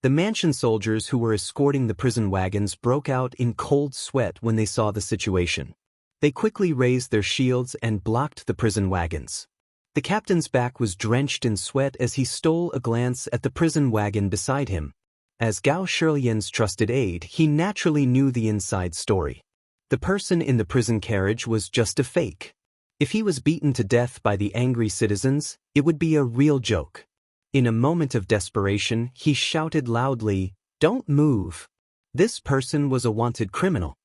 [SPEAKER 1] The mansion soldiers who were escorting the prison wagons broke out in cold sweat when they saw the situation. They quickly raised their shields and blocked the prison wagons. The captain's back was drenched in sweat as he stole a glance at the prison wagon beside him. As Gao Shilian's trusted aide, he naturally knew the inside story. The person in the prison carriage was just a fake. If he was beaten to death by the angry citizens, it would be a real joke. In a moment of desperation, he shouted loudly, "Don't move." This person was a wanted criminal.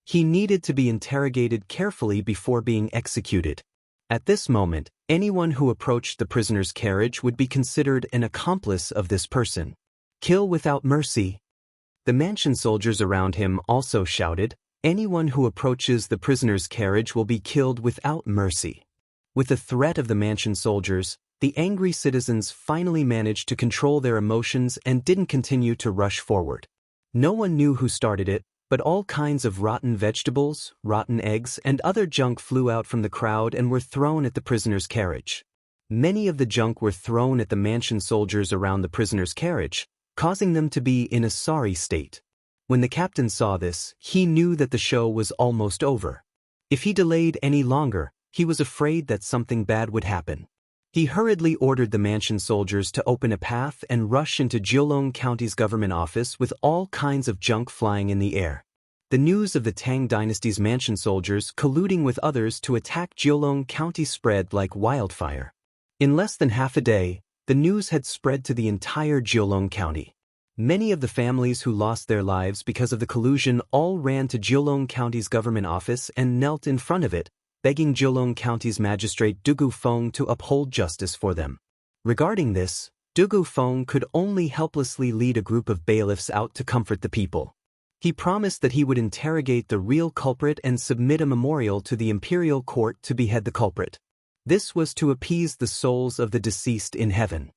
[SPEAKER 1] He needed to be interrogated carefully before being executed. At this moment, anyone who approached the prisoner's carriage would be considered an accomplice of this person. Kill without mercy. The mansion soldiers around him also shouted, "Anyone who approaches the prisoner's carriage will be killed without mercy." With the threat of the mansion soldiers, the angry citizens finally managed to control their emotions and didn't continue to rush forward. No one knew who started it, but all kinds of rotten vegetables, rotten eggs, and other junk flew out from the crowd and were thrown at the prisoner's carriage. Many of the junk were thrown at the mansion soldiers around the prisoner's carriage, causing them to be in a sorry state. When the captain saw this, he knew that the show was almost over. If he delayed any longer, he was afraid that something bad would happen. He hurriedly ordered the mansion soldiers to open a path and rush into Jiulong County's government office with all kinds of junk flying in the air. The news of the Tang Dynasty's mansion soldiers colluding with others to attack Jiulong County spread like wildfire. In less than half a day, the news had spread to the entire Jiulong County. Many of the families who lost their lives because of the collusion all ran to Jiulong County's government office and knelt in front of it, begging Jiulong County's magistrate Dugu Feng to uphold justice for them. Regarding this, Dugu Feng could only helplessly lead a group of bailiffs out to comfort the people. He promised that he would interrogate the real culprit and submit a memorial to the imperial court to behead the culprit. This was to appease the souls of the deceased in heaven.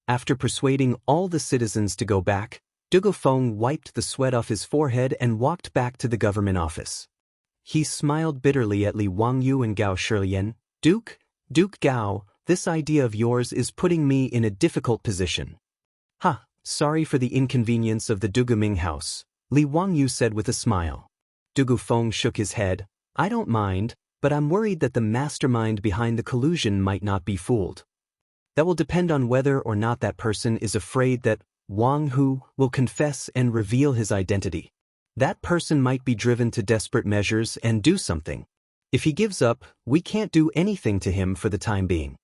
[SPEAKER 1] After persuading all the citizens to go back, Dugu Feng wiped the sweat off his forehead and walked back to the government office. He smiled bitterly at Li Wangyu and Gao Shilian. Duke Gao, this idea of yours is putting me in a difficult position. Ha, sorry for the inconvenience of the Dugu Ming house, Li Wangyu said with a smile. Dugu Feng shook his head. I don't mind, but I'm worried that the mastermind behind the collusion might not be fooled. That will depend on whether or not that person is afraid that Wang Hu will confess and reveal his identity. That person might be driven to desperate measures and do something. If he gives up, we can't do anything to him for the time being.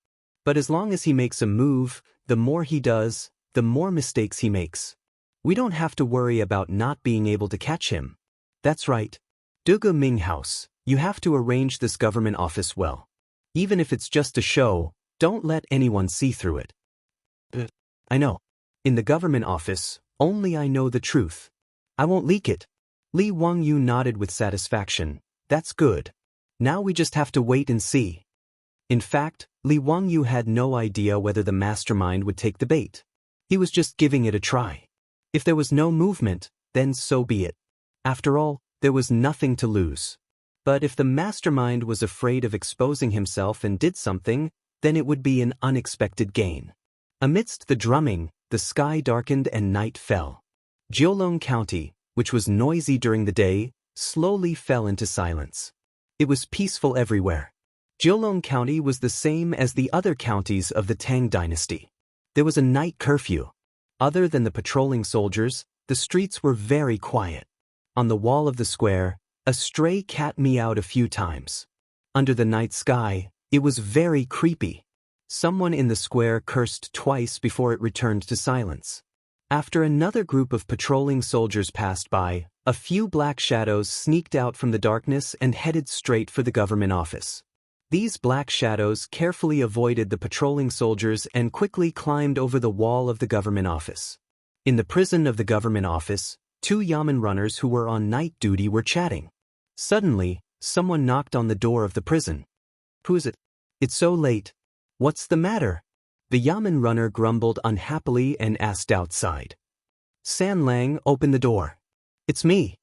[SPEAKER 1] But as long as he makes a move, the more he does, the more mistakes he makes. We don't have to worry about not being able to catch him. That's right. Dugu Ming House, you have to arrange this government office well. Even if it's just a show, don't let anyone see through it. I know. In the government office, only I know the truth. I won't leak it. Li Wangyu nodded with satisfaction. That's good. Now we just have to wait and see. In fact, Li Wangyu had no idea whether the mastermind would take the bait. He was just giving it a try. If there was no movement, then so be it. After all, there was nothing to lose. But if the mastermind was afraid of exposing himself and did something, then it would be an unexpected gain. Amidst the drumming, the sky darkened and night fell. Jiulong County, which was noisy during the day, slowly fell into silence. It was peaceful everywhere. Jiulong County was the same as the other counties of the Tang Dynasty. There was a night curfew. Other than the patrolling soldiers, the streets were very quiet. On the wall of the square, a stray cat meowed a few times. Under the night sky, it was very creepy. Someone in the square cursed twice before it returned to silence. After another group of patrolling soldiers passed by, a few black shadows sneaked out from the darkness and headed straight for the government office. These black shadows carefully avoided the patrolling soldiers and quickly climbed over the wall of the government office. In the prison of the government office, two yamen runners who were on night duty were chatting. Suddenly, someone knocked on the door of the prison. Who is it? It's so late. What's the matter? The yamen runner grumbled unhappily and asked outside. San Lang opened the door. It's me.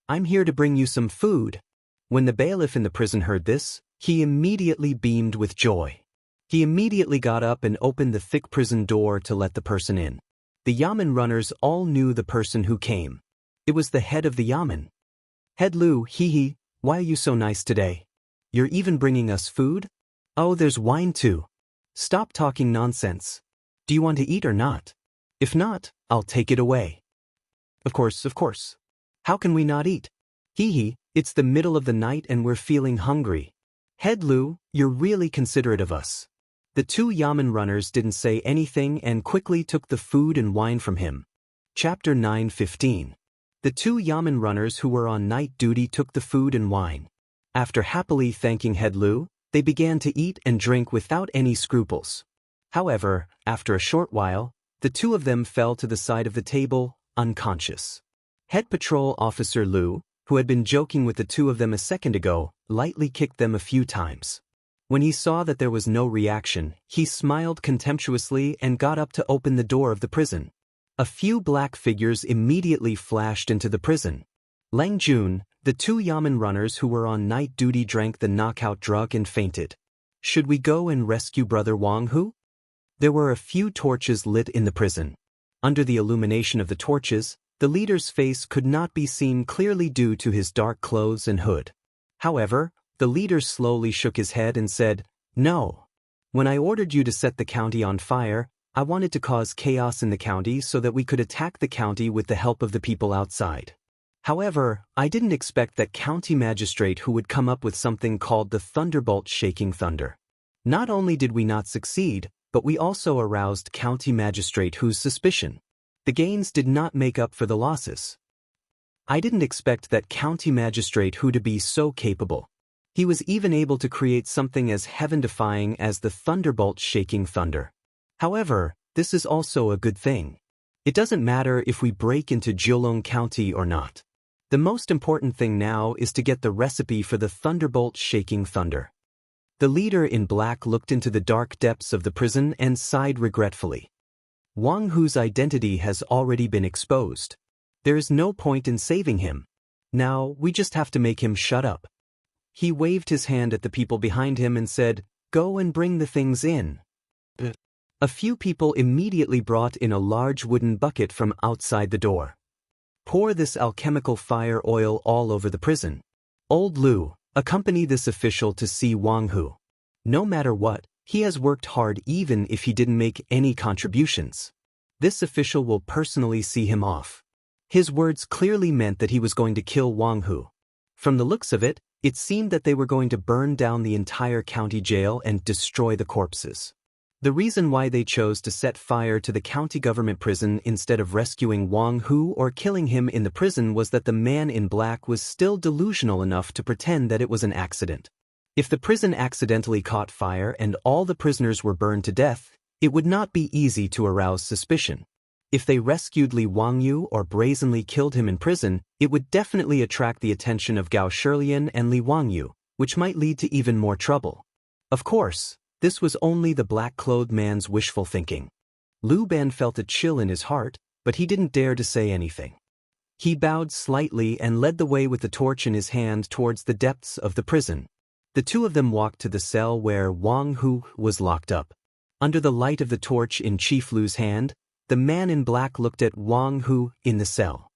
[SPEAKER 1] I'm here to bring you some food. When the bailiff in the prison heard this, he immediately beamed with joy. He immediately got up and opened the thick prison door to let the person in. The yamen runners all knew the person who came. It was the head of the yamen. Head Lu, hee, why are you so nice today? You're even bringing us food? Oh, there's wine too. Stop talking nonsense. Do you want to eat or not? If not, I'll take it away. Of course. How can we not eat? Hee, it's the middle of the night and we're feeling hungry. Head Lu, you're really considerate of us. The two yamen runners didn't say anything and quickly took the food and wine from him. Chapter 9:15. The two yamen runners who were on night duty took the food and wine. After happily thanking Head Lu, they began to eat and drink without any scruples. However, after a short while, the two of them fell to the side of the table, unconscious. Head Patrol Officer Lu, who had been joking with the two of them a second ago, lightly kicked them a few times. When he saw that there was no reaction, he smiled contemptuously and got up to open the door of the prison. A few black figures immediately flashed into the prison. Lang Jun, the two yamen runners who were on night duty, drank the knockout drug and fainted. Should we go and rescue Brother Wang Hu? There were a few torches lit in the prison. Under the illumination of the torches, the leader's face could not be seen clearly due to his dark clothes and hood. However, the leader slowly shook his head and said, No. When I ordered you to set the county on fire, I wanted to cause chaos in the county so that we could attack the county with the help of the people outside. However, I didn't expect that county magistrate who would come up with something called the Thunderbolt Shaking Thunder. Not only did we not succeed, but we also aroused county magistrate Hu's suspicion. The gains did not make up for the losses. I didn't expect that county magistrate Hu to be so capable. He was even able to create something as heaven-defying as the thunderbolt shaking thunder. However, this is also a good thing. It doesn't matter if we break into Jiulong County or not. The most important thing now is to get the recipe for the thunderbolt shaking thunder. The leader in black looked into the dark depths of the prison and sighed regretfully. Wang Hu's identity has already been exposed. There is no point in saving him. Now, we just have to make him shut up. He waved his hand at the people behind him and said, "Go and bring the things in." A few people immediately brought in a large wooden bucket from outside the door. Pour this alchemical fire oil all over the prison. Old Lu, accompany this official to see Wang Hu. No matter what, he has worked hard even if he didn't make any contributions. This official will personally see him off. His words clearly meant that he was going to kill Wang Hu. From the looks of it, it seemed that they were going to burn down the entire county jail and destroy the corpses. The reason why they chose to set fire to the county government prison instead of rescuing Wang Hu or killing him in the prison was that the man in black was still delusional enough to pretend that it was an accident. If the prison accidentally caught fire and all the prisoners were burned to death, it would not be easy to arouse suspicion. If they rescued Li Wangyu or brazenly killed him in prison, it would definitely attract the attention of Gao Shilian and Li Wangyu, which might lead to even more trouble. Of course, this was only the black-clothed man's wishful thinking. Lu Ban felt a chill in his heart, but he didn't dare to say anything. He bowed slightly and led the way with the torch in his hand towards the depths of the prison. The two of them walked to the cell where Wang Hu was locked up. Under the light of the torch in Chief Lu's hand, the man in black looked at Wang Hu in the cell.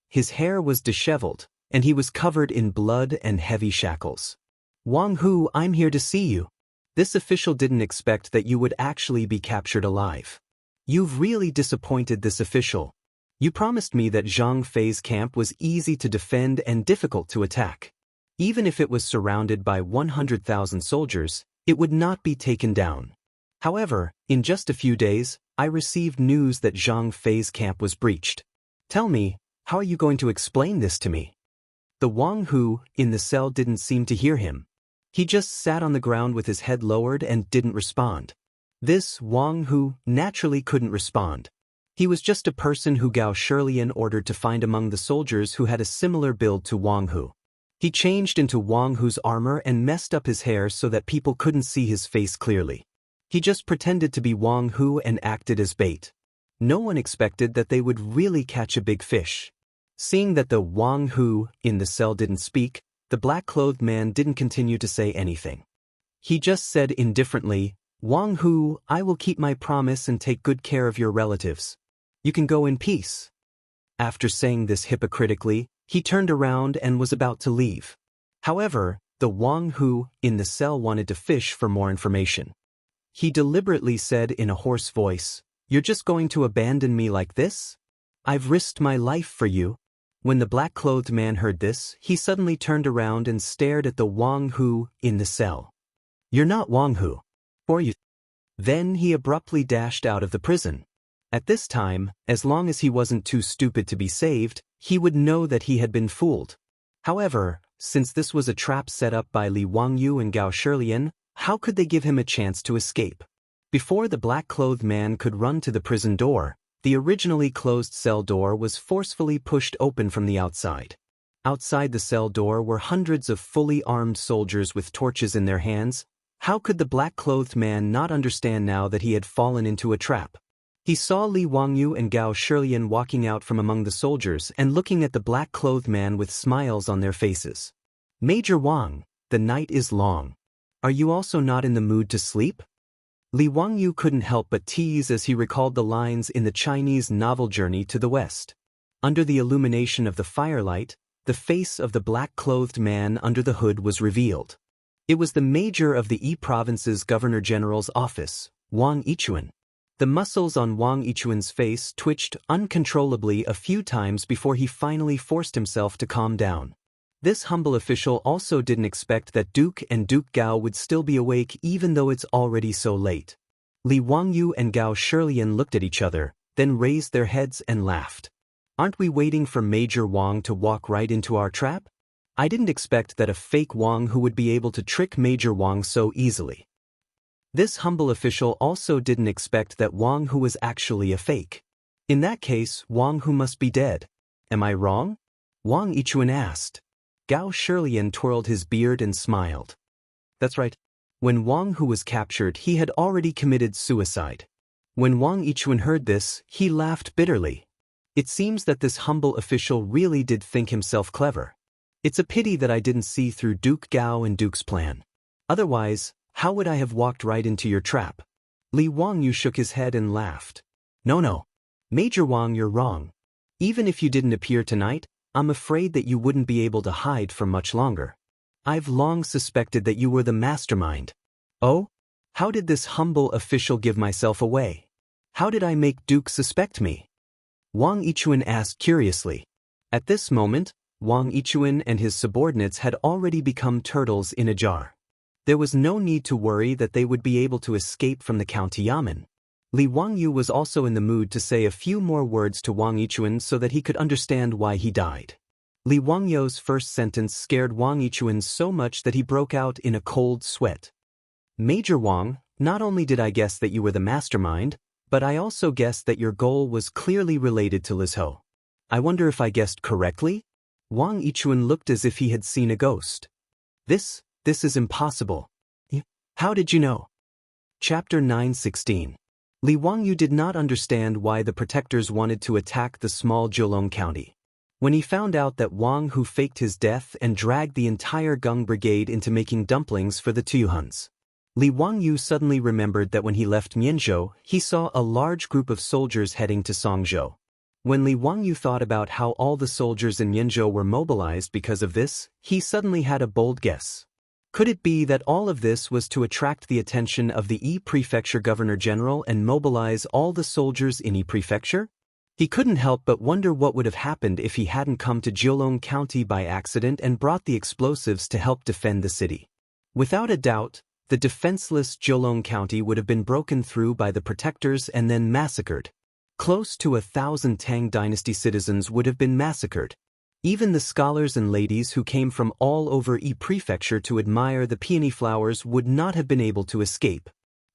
[SPEAKER 1] His hair was disheveled, and he was covered in blood and heavy shackles. "Wang Hu, I'm here to see you. This official didn't expect that you would actually be captured alive. You've really disappointed this official. You promised me that Zhang Fei's camp was easy to defend and difficult to attack. Even if it was surrounded by 100,000 soldiers, it would not be taken down. However, in just a few days, I received news that Zhang Fei's camp was breached. Tell me, how are you going to explain this to me?" The Wang Hu in the cell didn't seem to hear him. He just sat on the ground with his head lowered and didn't respond. This Wang Hu naturally couldn't respond. He was just a person who Gao Shilian ordered to find among the soldiers who had a similar build to Wang Hu. He changed into Wang Hu's armor and messed up his hair so that people couldn't see his face clearly. He just pretended to be Wang Hu and acted as bait. No one expected that they would really catch a big fish. Seeing that the Wang Hu in the cell didn't speak, the black-clothed man didn't continue to say anything. He just said indifferently, "Wang Hu, I will keep my promise and take good care of your relatives. You can go in peace." After saying this hypocritically, he turned around and was about to leave. However, the Wang Hu in the cell wanted to fish for more information. He deliberately said in a hoarse voice, "You're just going to abandon me like this? I've risked my life for you." When the black-clothed man heard this, he suddenly turned around and stared at the Wang Hu in the cell. "You're not Wang Hu, are you?" Then he abruptly dashed out of the prison. At this time, as long as he wasn't too stupid to be saved, he would know that he had been fooled. However, since this was a trap set up by Li Wangyu and Gao Shilian, how could they give him a chance to escape? Before the black-clothed man could run to the prison door, the originally closed cell door was forcefully pushed open from the outside. Outside the cell door were hundreds of fully armed soldiers with torches in their hands. How could the black-clothed man not understand now that he had fallen into a trap? He saw Li Wangyu and Gao Shilian walking out from among the soldiers and looking at the black-clothed man with smiles on their faces. "Major Wang, the night is long. Are you also not in the mood to sleep?" Li Wangyu couldn't help but tease as he recalled the lines in the Chinese novel Journey to the West. Under the illumination of the firelight, the face of the black-clothed man under the hood was revealed. It was the major of the Yi Province's Governor-General's office, Wang Yichuan. The muscles on Wang Yichuan's face twitched uncontrollably a few times before he finally forced himself to calm down. This humble official also didn't expect that Duke and Duke Gao would still be awake even though it's already so late. Li Wangyu and Gao Shilian looked at each other, then raised their heads and laughed. "Aren't we waiting for Major Wang to walk right into our trap? I didn't expect that a fake Wang who would be able to trick Major Wang so easily." This humble official also didn't expect that Wang who was actually a fake. "In that case, Wang who must be dead. Am I wrong?" Wang Yichuan asked. Gao Shilian twirled his beard and smiled. "That's right. When Wang who was captured, he had already committed suicide." When Wang Yichuan heard this, he laughed bitterly. It seems that this humble official really did think himself clever. It's a pity that I didn't see through Duke Gao and Duke's plan. Otherwise, how would I have walked right into your trap? Li Wangyu shook his head and laughed. No. Major Wang, you're wrong. Even if you didn't appear tonight, I'm afraid that you wouldn't be able to hide for much longer. I've long suspected that you were the mastermind. Oh? How did this humble official give myself away? How did I make Duke suspect me? Wang Yichuan asked curiously. At this moment, Wang Yichuan and his subordinates had already become turtles in a jar. There was no need to worry that they would be able to escape from the county yamen. Li Wangyu was also in the mood to say a few more words to Wang Yichuan so that he could understand why he died. Li Wangyu's first sentence scared Wang Yichuan so much that he broke out in a cold sweat. "Major Wang, not only did I guess that you were the mastermind, but I also guessed that your goal was clearly related to Lizhou. I wonder if I guessed correctly?" Wang Yichuan looked as if he had seen a ghost. This is impossible. How did you know? Chapter 9:16. Li Wangyu did not understand why the protectors wanted to attack the small Jiulong county. When he found out that Wang Hu faked his death and dragged the entire Gung brigade into making dumplings for the Tuyuhuns, Li Wangyu suddenly remembered that when he left Mianzhou, he saw a large group of soldiers heading to Songzhou. When Li Wangyu thought about how all the soldiers in Mianzhou were mobilized because of this, he suddenly had a bold guess. Could it be that all of this was to attract the attention of the Yi Prefecture Governor-General and mobilize all the soldiers in Yi Prefecture? He couldn't help but wonder what would have happened if he hadn't come to Jiulong County by accident and brought the explosives to help defend the city. Without a doubt, the defenseless Jiulong County would have been broken through by the protectors and then massacred. Close to 1,000 Tang Dynasty citizens would have been massacred. Even the scholars and ladies who came from all over Yi Prefecture to admire the peony flowers would not have been able to escape.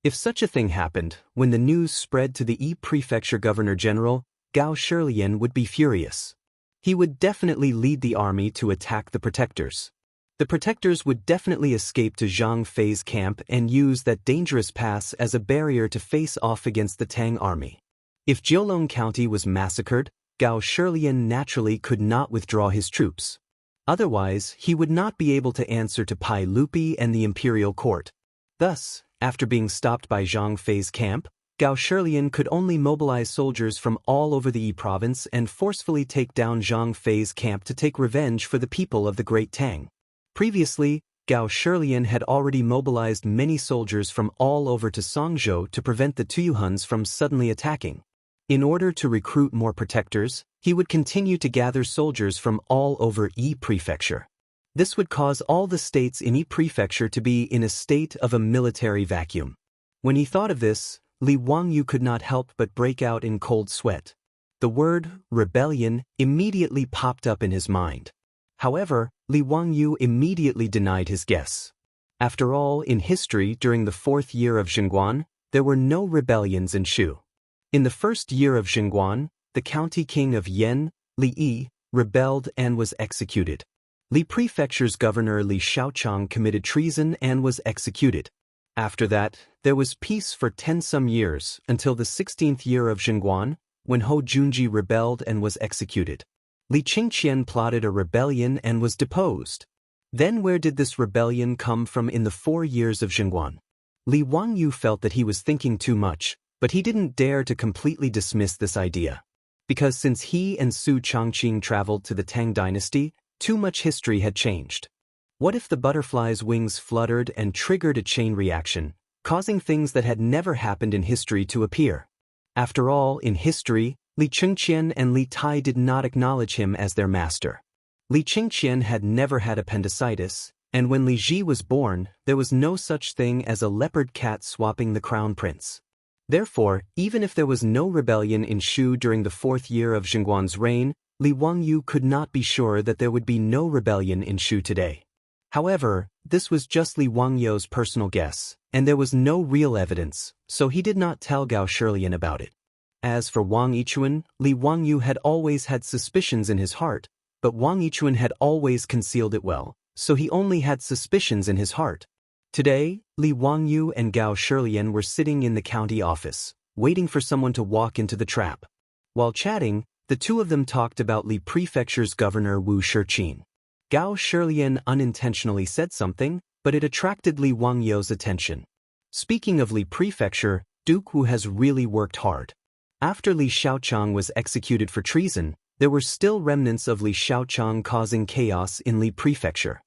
[SPEAKER 1] If such a thing happened, when the news spread to the Yi Prefecture Governor-General, Gao Shilian would be furious. He would definitely lead the army to attack the protectors. The protectors would definitely escape to Zhang Fei's camp and use that dangerous pass as a barrier to face off against the Tang army. If Jiulong County was massacred, Gao Shilian naturally could not withdraw his troops. Otherwise, he would not be able to answer to Pai Lupi and the imperial court. Thus, after being stopped by Zhang Fei's camp, Gao Shilian could only mobilize soldiers from all over the Yi province and forcefully take down Zhang Fei's camp to take revenge for the people of the Great Tang. Previously, Gao Shilian had already mobilized many soldiers from all over to Songzhou to prevent the Tuyuhuns from suddenly attacking. In order to recruit more protectors, he would continue to gather soldiers from all over Yi Prefecture. This would cause all the states in Yi Prefecture to be in a state of a military vacuum. When he thought of this, Li Wangyu could not help but break out in cold sweat. The word rebellion immediately popped up in his mind. However, Li Wangyu immediately denied his guess. After all, in history during the 4th year of Xingguan, there were no rebellions in Shu. In the 1st year of Xingguan, the county king of Yan, Li Yi, rebelled and was executed. Li Prefecture's governor Li Shaochang committed treason and was executed. After that, there was peace for 10-some years until the 16th year of Xingguan, when Hou Junji rebelled and was executed. Li Qingqian plotted a rebellion and was deposed. Then where did this rebellion come from in the 4 years of Xingguan? Li Wangyu felt that he was thinking too much, but he didn't dare to completely dismiss this idea. Because since he and Su Changqing traveled to the Tang Dynasty, too much history had changed. What if the butterfly's wings fluttered and triggered a chain reaction, causing things that had never happened in history to appear? After all, in history, Li Qingqian and Li Tai did not acknowledge him as their master. Li Qingqian had never had appendicitis, and when Li Ji was born, there was no such thing as a leopard cat swapping the crown prince. Therefore, even if there was no rebellion in Shu during the 4th year of Zhengguan's reign, Li Wangyu could not be sure that there would be no rebellion in Shu today. However, this was just Li Wangyu's personal guess, and there was no real evidence, so he did not tell Gao Shilian about it. As for Wang Yichuan, Li Wangyu had always had suspicions in his heart, but Wang Yichuan had always concealed it well, so he only had suspicions in his heart. Today, Li Wangyu and Gao Shilian were sitting in the county office, waiting for someone to walk into the trap. While chatting, the two of them talked about Li Prefecture's governor Wu Shiqin. Gao Shilian unintentionally said something, but it attracted Li Wangyu's attention. Speaking of Li Prefecture, Duke Wu has really worked hard. After Li Xiaochang was executed for treason, there were still remnants of Li Xiaochang causing chaos in Li Prefecture.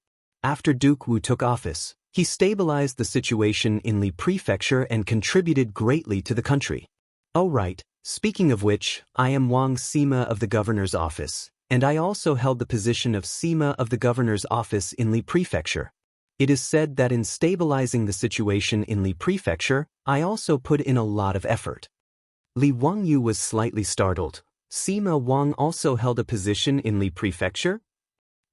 [SPEAKER 1] After Duke Wu took office, he stabilized the situation in Li Prefecture and contributed greatly to the country. Oh right, speaking of which, I am Wang Sima of the governor's office, and I also held the position of Sima of the governor's office in Li Prefecture. It is said that in stabilizing the situation in Li Prefecture, I also put in a lot of effort. Li Wangyu was slightly startled. Sima Wang also held a position in Li Prefecture?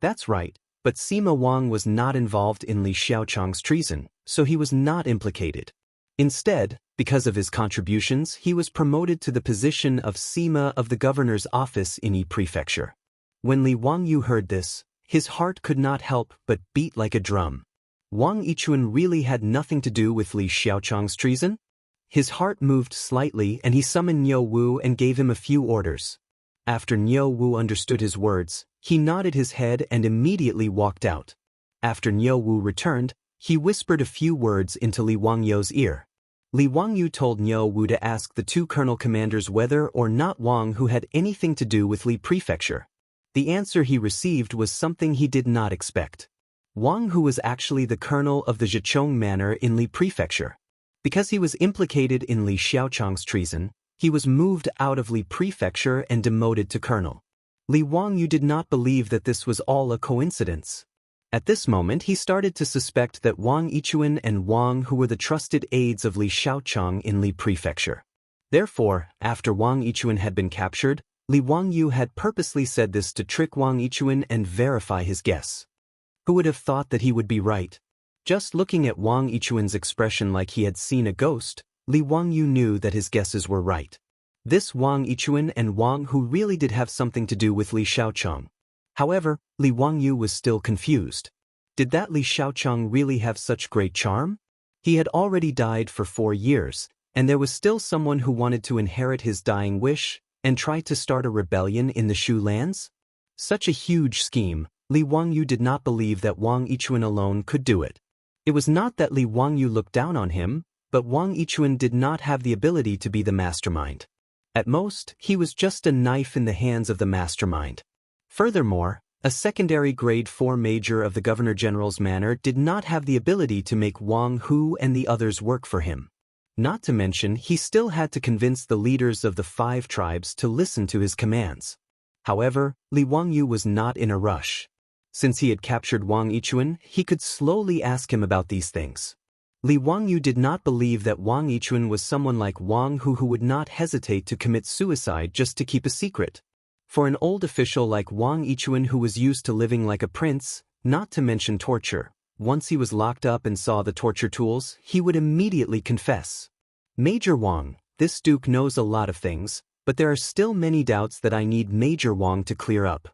[SPEAKER 1] That's right, but Sima Wang was not involved in Li Xiaochang's treason, so he was not implicated. Instead, because of his contributions, he was promoted to the position of Sima of the governor's office in Yi Prefecture. When Li Wangyu heard this, his heart could not help but beat like a drum. Wang Yichuan really had nothing to do with Li Xiaochang's treason? His heart moved slightly and he summoned Niu Wu and gave him a few orders. After Niu Wu understood his words, he nodded his head and immediately walked out. After Niu Wu returned, he whispered a few words into Li Wangyu's ear. Li Wangyu told Niu Wu to ask the two colonel commanders whether or not Wang Hu had anything to do with Li Prefecture. The answer he received was something he did not expect. Wang Hu was actually the colonel of the Zhichong Manor in Li Prefecture. Because he was implicated in Li Xiaochang's treason, he was moved out of Li Prefecture and demoted to colonel. Li Wangyu did not believe that this was all a coincidence. At this moment he started to suspect that Wang Yichuan and Wang Hu were the trusted aides of Li Xiaochang in Li Prefecture. Therefore, after Wang Yichuan had been captured, Li Wangyu had purposely said this to trick Wang Yichuan and verify his guess. Who would have thought that he would be right? Just looking at Wang Yichuan's expression like he had seen a ghost, Li Wangyu knew that his guesses were right. This Wang Yichuan and Wang Hu really did have something to do with Li Xiaochang. However, Li Wangyu was still confused. Did that Li Xiaochang really have such great charm? He had already died for 4 years, and there was still someone who wanted to inherit his dying wish and try to start a rebellion in the Shu lands? Such a huge scheme, Li Wangyu did not believe that Wang Yichuan alone could do it. It was not that Li Wangyu looked down on him, but Wang Yichuan did not have the ability to be the mastermind. At most, he was just a knife in the hands of the mastermind. Furthermore, a secondary grade 4 major of the Governor-General's manor did not have the ability to make Wang Hu and the others work for him. Not to mention, he still had to convince the leaders of the 5 tribes to listen to his commands. However, Li Wangyu was not in a rush. Since he had captured Wang Yichuan, he could slowly ask him about these things. Li Wangyu did not believe that Wang Yichuan was someone like Wang Hu who would not hesitate to commit suicide just to keep a secret. For an old official like Wang Yichuan who was used to living like a prince, not to mention torture, once he was locked up and saw the torture tools, he would immediately confess. Major Wang, this duke knows a lot of things, but there are still many doubts that I need Major Wang to clear up.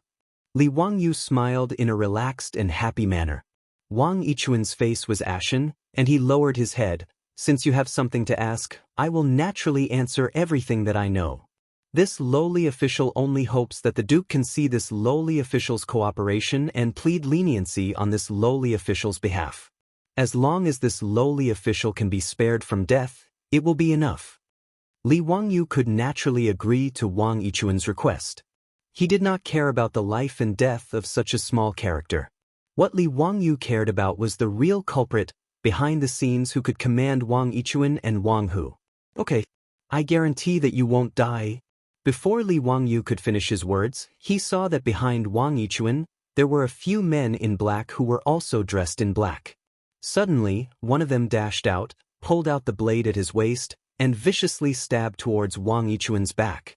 [SPEAKER 1] Li Wangyu smiled in a relaxed and happy manner. Wang Yichuan's face was ashen, and he lowered his head. Since you have something to ask, I will naturally answer everything that I know. This lowly official only hopes that the Duke can see this lowly official's cooperation and plead leniency on this lowly official's behalf. As long as this lowly official can be spared from death, it will be enough. Li Wangyu could naturally agree to Wang Yichuan's request. He did not care about the life and death of such a small character. What Li Wangyu cared about was the real culprit behind the scenes who could command Wang Yichuan and Wang Hu. Okay, I guarantee that you won't die. Before Li Wangyu could finish his words, he saw that behind Wang Yichuan, there were a few men in black who were also dressed in black. Suddenly, one of them dashed out, pulled out the blade at his waist, and viciously stabbed towards Wang Yichuan's back.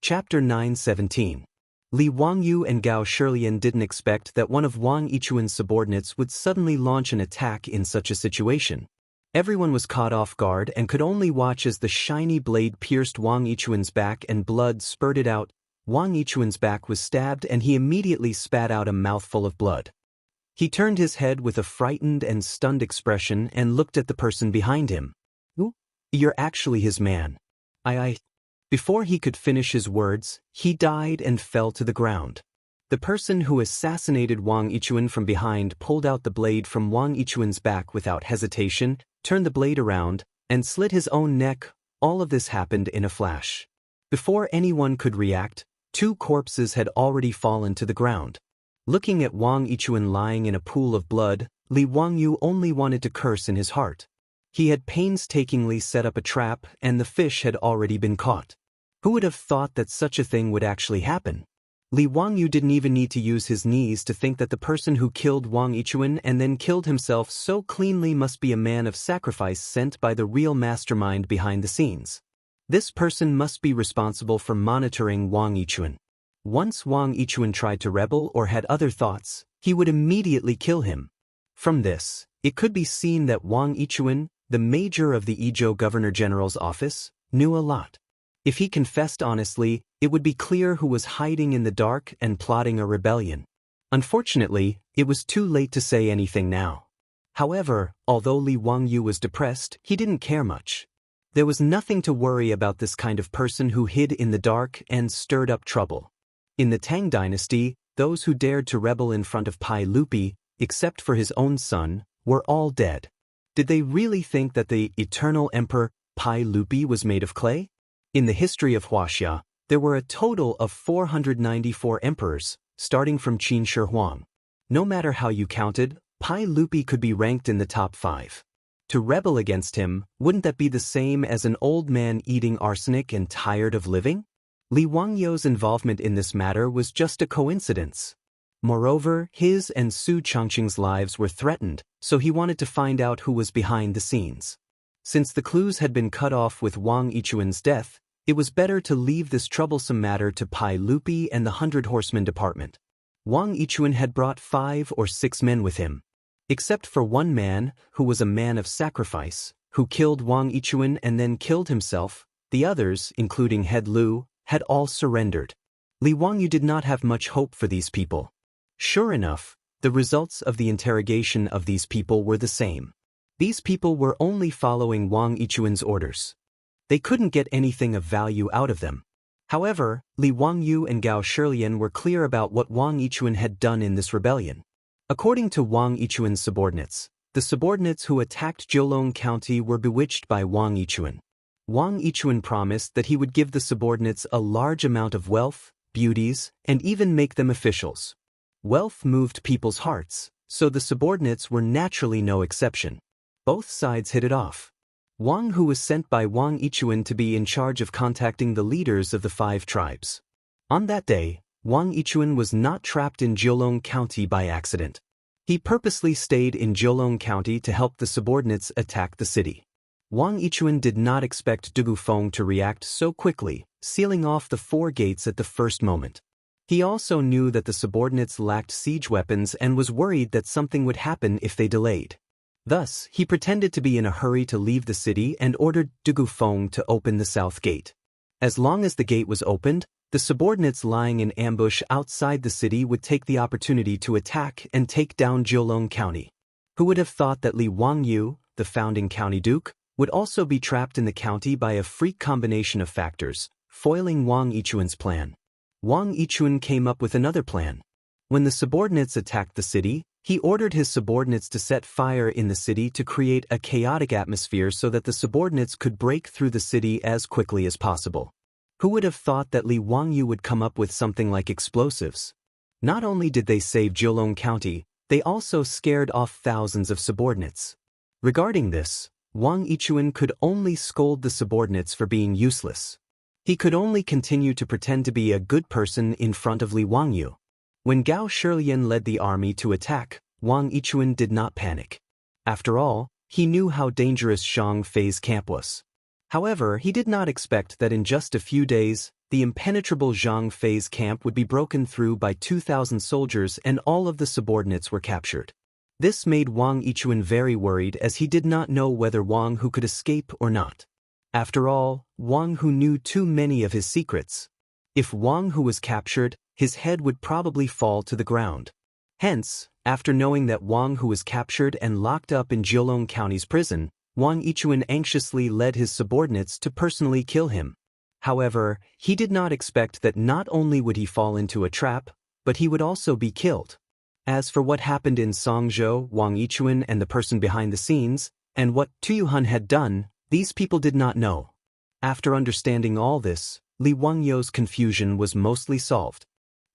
[SPEAKER 1] Chapter 9:17. Li Wangyu and Gao Shilian didn't expect that one of Wang Yichuan's subordinates would suddenly launch an attack in such a situation. Everyone was caught off guard and could only watch as the shiny blade pierced Wang Yichuan's back and blood spurted out. Wang Yichuan's back was stabbed and he immediately spat out a mouthful of blood. He turned his head with a frightened and stunned expression and looked at the person behind him. "You're actually his man." Before he could finish his words, he died and fell to the ground. The person who assassinated Wang Yichuan from behind pulled out the blade from Wang Yichuan's back without hesitation, turned the blade around, and slit his own neck. All of this happened in a flash. Before anyone could react, 2 corpses had already fallen to the ground. Looking at Wang Yichuan lying in a pool of blood, Li Wangyu only wanted to curse in his heart. He had painstakingly set up a trap and the fish had already been caught. Who would have thought that such a thing would actually happen? Li Wangyu didn't even need to use his knees to think that the person who killed Wang Yichuan and then killed himself so cleanly must be a man of sacrifice sent by the real mastermind behind the scenes. This person must be responsible for monitoring Wang Yichuan. Once Wang Yichuan tried to rebel or had other thoughts, he would immediately kill him. From this, it could be seen that Wang Yichuan, the major of the Izhou Governor General's office, knew a lot. If he confessed honestly, it would be clear who was hiding in the dark and plotting a rebellion. Unfortunately, it was too late to say anything now. However, although Li Wangyu was depressed, he didn't care much. There was nothing to worry about this kind of person who hid in the dark and stirred up trouble. In the Tang Dynasty, those who dared to rebel in front of Pai Lupi, except for his own son, were all dead. Did they really think that the eternal emperor, Pai Lupi, was made of clay? In the history of Wuxia, there were a total of 494 emperors, starting from Qin Shi Huang. No matter how you counted, Pai Lupi could be ranked in the top 5. To rebel against him, wouldn't that be the same as an old man eating arsenic and tired of living? Li Wangyu's involvement in this matter was just a coincidence. Moreover, his and Su Changqing's lives were threatened, so he wanted to find out who was behind the scenes. Since the clues had been cut off with Wang Yichuan's death, it was better to leave this troublesome matter to Pai Lupi and the 100 Horsemen department. Wang Yichuan had brought 5 or 6 men with him. Except for one man, who was a man of sacrifice, who killed Wang Yichuan and then killed himself, the others, including Head Lu, had all surrendered. Li Wangyu did not have much hope for these people. Sure enough, the results of the interrogation of these people were the same. These people were only following Wang Yichuan's orders. They couldn't get anything of value out of them. However, Li Wangyu and Gao Shilian were clear about what Wang Yichuan had done in this rebellion. According to Wang Yichuan's subordinates, the subordinates who attacked Jiulong County were bewitched by Wang Yichuan. Wang Yichuan promised that he would give the subordinates a large amount of wealth, beauties, and even make them officials. Wealth moved people's hearts, so the subordinates were naturally no exception. Both sides hit it off. Wang, who was sent by Wang Yichuan to be in charge of contacting the leaders of the 5 tribes. On that day, Wang Yichuan was not trapped in Jiulong County by accident. He purposely stayed in Jiulong County to help the subordinates attack the city. Wang Yichuan did not expect Du Gufeng to react so quickly, sealing off the 4 gates at the first moment. He also knew that the subordinates lacked siege weapons and was worried that something would happen if they delayed. Thus, he pretended to be in a hurry to leave the city and ordered Du Gufeng to open the south gate. As long as the gate was opened, the subordinates lying in ambush outside the city would take the opportunity to attack and take down Jiulong County. Who would have thought that Li Wangyu, the founding county duke, would also be trapped in the county by a freak combination of factors, foiling Wang Yichuan's plan. Wang Yichuan came up with another plan. When the subordinates attacked the city, he ordered his subordinates to set fire in the city to create a chaotic atmosphere so that the subordinates could break through the city as quickly as possible. Who would have thought that Li Wangyu would come up with something like explosives? Not only did they save Jiulong County, they also scared off thousands of subordinates. Regarding this, Wang Yichuan could only scold the subordinates for being useless. He could only continue to pretend to be a good person in front of Li Wangyu. When Gao Shilian led the army to attack, Wang Yichuan did not panic. After all, he knew how dangerous Xianxia's camp was. However, he did not expect that in just a few days, the impenetrable Zhang Fei's camp would be broken through by 2,000 soldiers and all of the subordinates were captured. This made Wang Yichuan very worried as he did not know whether Wang Hu could escape or not. After all, Wang Hu knew too many of his secrets. If Wang Hu was captured, his head would probably fall to the ground. Hence, after knowing that Wang Hu was captured and locked up in Jiulong County's prison, Wang Yichuan anxiously led his subordinates to personally kill him. However, he did not expect that not only would he fall into a trap, but he would also be killed. As for what happened in Songzhou, Wang Yichuan and the person behind the scenes, and what Tuyuhun had done, these people did not know. After understanding all this, Li Wangyou's confusion was mostly solved.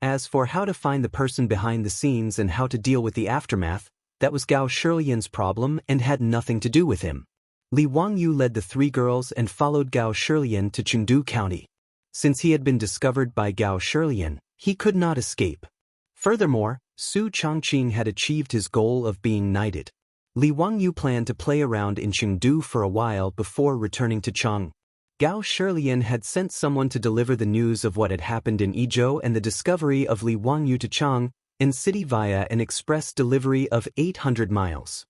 [SPEAKER 1] As for how to find the person behind the scenes and how to deal with the aftermath, that was Gao Shilian's problem and had nothing to do with him. Li Wangyou led the three girls and followed Gao Shilian to Chengdu County. Since he had been discovered by Gao Shilian, he could not escape. Furthermore, Su Changqing had achieved his goal of being knighted. Li Wangyou planned to play around in Chengdu for a while before returning to Chang. Gao Shilian had sent someone to deliver the news of what had happened in Yizhou and the discovery of Li Wangyou to Chang, in city via an express delivery of 800 miles.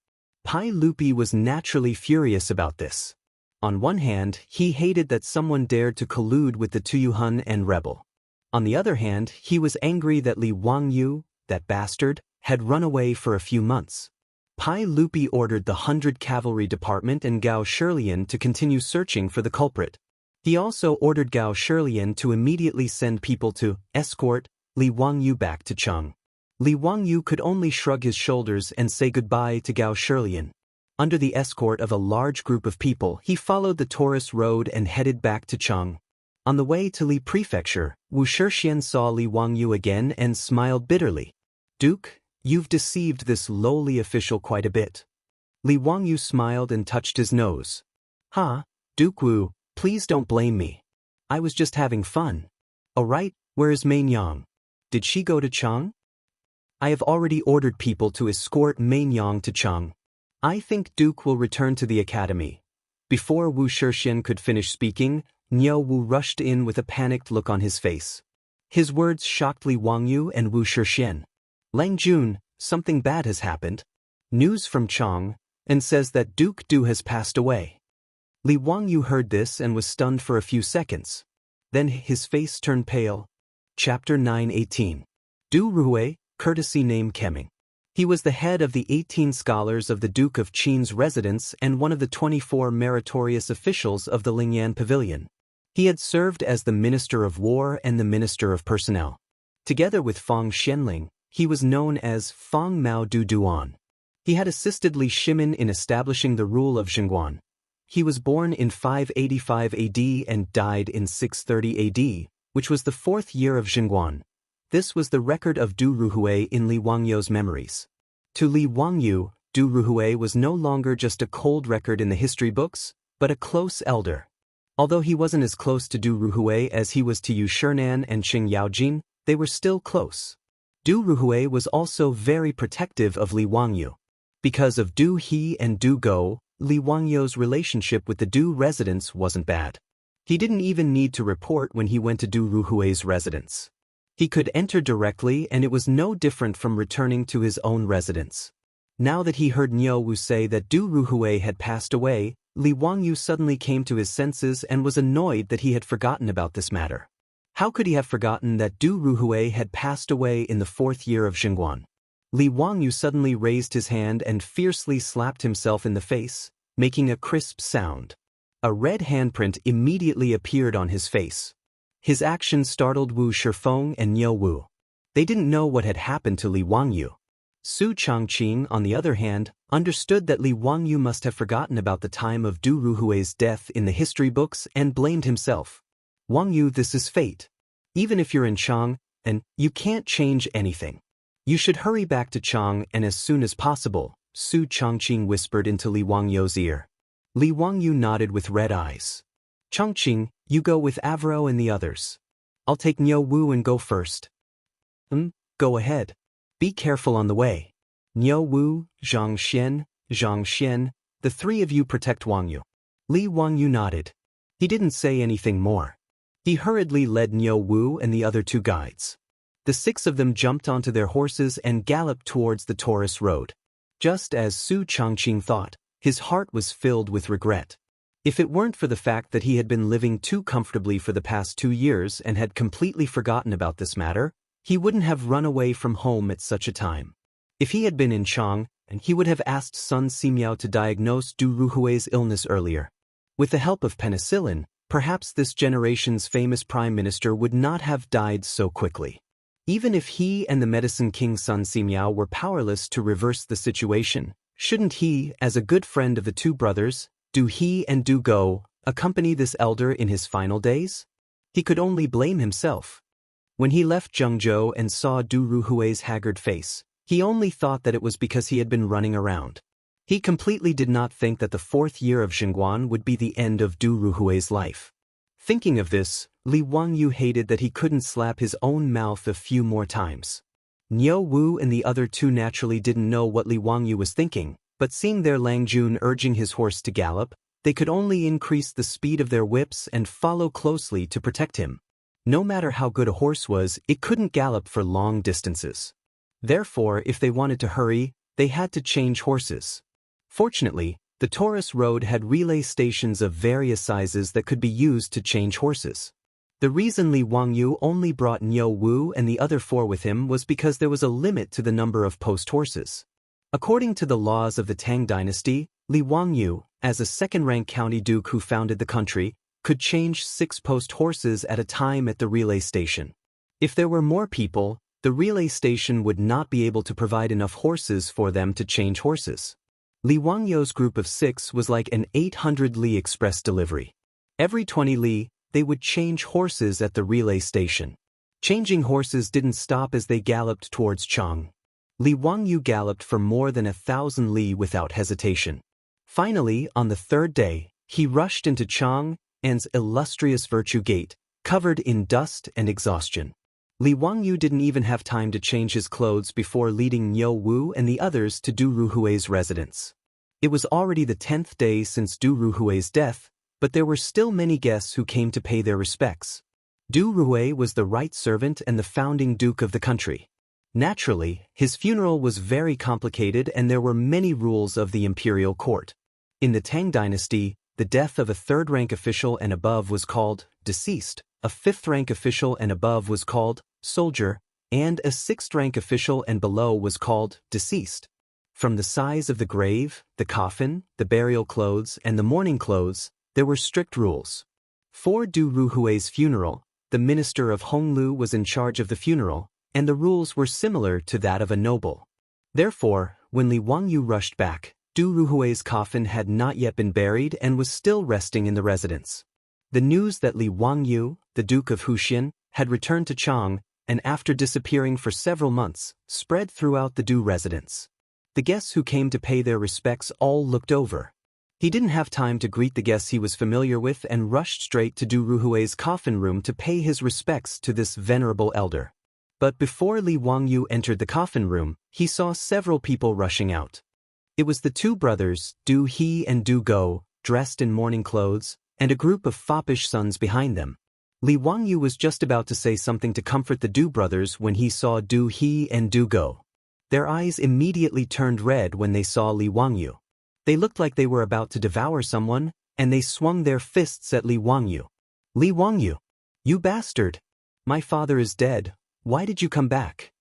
[SPEAKER 1] Pai Lupi was naturally furious about this. On one hand, he hated that someone dared to collude with the Tuyuhun and rebel. On the other hand, he was angry that Li Wangyou, that bastard, had run away for a few months. Pai Lupi ordered the 100 Cavalry Department and Gao Shilian to continue searching for the culprit. He also ordered Gao Shilian to immediately send people to escort Li Wangyou back to Chang. Li Wangyou could only shrug his shoulders and say goodbye to Gao Shilian. Under the escort of a large group of people, he followed the tourist road and headed back to Chang. On the way to Li Prefecture, Wu Shixian saw Li Wangyou again and smiled bitterly. "Duke, you've deceived this lowly official quite a bit." Li Wangyou smiled and touched his nose. "Ha, Duke Wu, please don't blame me. I was just having fun." "Oh right, where is Main Yang? Did she go to Chang?" "I have already ordered people to escort Main Yang to Chang. I think Duke will return to the academy." Before Wu Shixian could finish speaking, Niu Wu rushed in with a panicked look on his face. His words shocked Li Wangyou and Wu Shixian. "Lang Jun, something bad has happened. News from Chang, and says that Duke Du has passed away." Li Wangyou heard this and was stunned for a few seconds. Then his face turned pale. Chapter 9:18. Du Ruhui, courtesy name Kemming. He was the head of the 18 scholars of the Duke of Qin's residence and one of the 24 meritorious officials of the Lingyan Pavilion. He had served as the Minister of War and the Minister of Personnel. Together with Fang Xianling, he was known as Fang Mao Du Duan. He had assisted Li Shimin in establishing the rule of Xinguan. He was born in 585 AD and died in 630 AD, which was the 4th year of Xinguan. This was the record of Du Ruhui in Li Wangyou's memories. To Li Wangyou, Du Ruhui was no longer just a cold record in the history books, but a close elder. Although he wasn't as close to Du Ruhui as he was to Yu Shinan and Qing Yaojin, they were still close. Du Ruhui was also very protective of Li Wangyou. Because of Du He and Du Go, Li Wangyou's relationship with the Du residents wasn't bad. He didn't even need to report when he went to Du Ruhui's residence. He could enter directly and it was no different from returning to his own residence. Now that he heard Niu Wu say that Du Ruhui had passed away, Li Wangyou suddenly came to his senses and was annoyed that he had forgotten about this matter. How could he have forgotten that Du Ruhui had passed away in the 4th year of Xinguan? Li Wangyou suddenly raised his hand and fiercely slapped himself in the face, making a crisp sound. A red handprint immediately appeared on his face. His action startled Wu Shifeng and Niu Wu. They didn't know what had happened to Li Wangyou. Su Changqing, on the other hand, understood that Li Wangyou must have forgotten about the time of Du Ruhui's death in the history books and blamed himself. "Wangyou, this is fate. Even if you're in Chang, and you can't change anything. You should hurry back to Chang and as soon as possible," Su Changqing whispered into Li Wangyou's ear. Li Wangyou nodded with red eyes. "Changqing, you go with Avro and the others. I'll take Niu Wu and go first." Go ahead. Be careful on the way. Niu Wu, Zhang Xian, the 3 of you protect Wangyou." Li Wangyou nodded. He didn't say anything more. He hurriedly led Niu Wu and the other two guides. The six of them jumped onto their horses and galloped towards the Taurus road. Just as Su Changqing thought, his heart was filled with regret. If it weren't for the fact that he had been living too comfortably for the past 2 years and had completely forgotten about this matter, he wouldn't have run away from home at such a time. If he had been in Chang, he would have asked Sun Simiao to diagnose Du Ruhui's illness earlier. With the help of penicillin, perhaps this generation's famous prime minister would not have died so quickly. Even if he and the medicine king Sun Simiao were powerless to reverse the situation, shouldn't he, as a good friend of the two brothers, Du He and Du Go, accompany this elder in his final days? He could only blame himself. When he left Zhengzhou and saw Du Ruhui's haggard face, he only thought that it was because he had been running around. He completely did not think that the 4th year of Xingguan would be the end of Du Ruhui's life. Thinking of this, Li Wangyu hated that he couldn't slap his own mouth a few more times. Niu Wu and the other two naturally didn't know what Li Wangyu was thinking, but seeing their Langjun urging his horse to gallop, they could only increase the speed of their whips and follow closely to protect him. No matter how good a horse was, it couldn't gallop for long distances. Therefore, if they wanted to hurry, they had to change horses. Fortunately, the Taurus road had relay stations of various sizes that could be used to change horses. The reason Li Wangyu only brought Niu Wu and the other 4 with him was because there was a limit to the number of post horses. According to the laws of the Tang Dynasty, Li Wangyu, as a second-rank county duke who founded the country, could change 6 post horses at a time at the relay station. If there were more people, the relay station would not be able to provide enough horses for them to change horses. Li Wangyu's group of 6 was like an 800 li express delivery. Every 20 li, they would change horses at the relay station. Changing horses didn't stop as they galloped towards Chang. Li Wangyu galloped for more than 1,000 li without hesitation. Finally, on the 3rd day, he rushed into Chang's illustrious Virtue Gate, covered in dust and exhaustion. Li Wangyu didn't even have time to change his clothes before leading Niu Wu and the others to Du Ruhui's residence. It was already the 10th day since Du Ruhui's death, but there were still many guests who came to pay their respects. Du Ruhui was the right servant and the founding duke of the country. Naturally, his funeral was very complicated and there were many rules of the imperial court. In the Tang Dynasty, the death of a 3rd-rank official and above was called deceased, a 5th-rank official and above was called soldier, and a 6th-rank official and below was called deceased. From the size of the grave, the coffin, the burial clothes, and the mourning clothes, there were strict rules. For Du Ruhui's funeral, the minister of Honglu was in charge of the funeral, and the rules were similar to that of a noble. Therefore, when Li Wangyu rushed back, Du Ruhui's coffin had not yet been buried and was still resting in the residence. The news that Li Wangyu, the Duke of Huxian, had returned to Chang, and after disappearing for several months, spread throughout the Du residence. The guests who came to pay their respects all looked over. He didn't have time to greet the guests he was familiar with and rushed straight to Du Ruhui's coffin room to pay his respects to this venerable elder. But before Li Wangyu entered the coffin room, he saw several people rushing out. It was the 2 brothers, Du He and Du Go, dressed in mourning clothes, and a group of foppish sons behind them. Li Wangyu was just about to say something to comfort the Du brothers when he saw Du He and Du Go. Their eyes immediately turned red when they saw Li Wangyu. They looked like they were about to devour someone, and they swung their fists at Li Wangyu. Li Wangyu! You bastard! My father is dead. Why did you come back?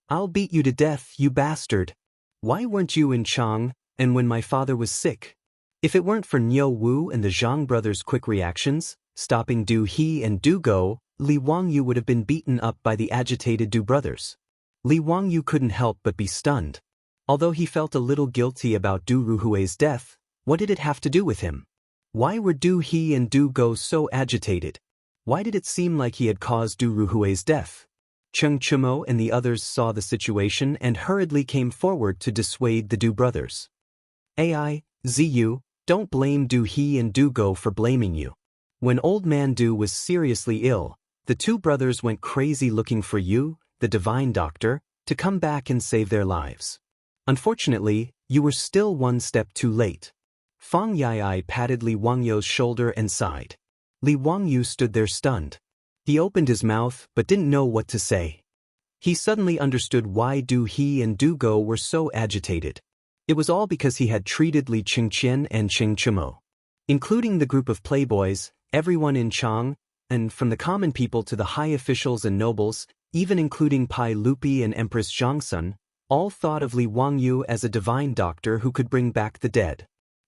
[SPEAKER 1] I'll beat you to death, you bastard! Why weren't you in Chang, and when my father was sick? If it weren't for Niu Wu and the Zhang brothers' quick reactions, stopping Du He and Du Go, Li Wangyu would have been beaten up by the agitated Du brothers. Li Wangyu couldn't help but be stunned. Although he felt a little guilty about Du Ruhui's death, what did it have to do with him? Why were Du He and Du Go so agitated? Why did it seem like he had caused Du Ruhui's death? Cheng Chumo and the others saw the situation and hurriedly came forward to dissuade the Du brothers. Ai, Ziyu, don't blame Du He and Du Go for blaming you. When old man Du was seriously ill, the 2 brothers went crazy looking for you, the divine doctor, to come back and save their lives. Unfortunately, you were still 1 step too late. Fang Yai patted Li Wangyu's shoulder and sighed. Li Wangyu stood there stunned. He opened his mouth but didn't know what to say. He suddenly understood why Du He and Du Go were so agitated. It was all because he had treated Li Qingqian and Qing Chimo, including the group of playboys, everyone in Chang, and from the common people to the high officials and nobles, even including Pai Lupi and Empress Zhangsun, all thought of Li Wangyu as a divine doctor who could bring back the dead.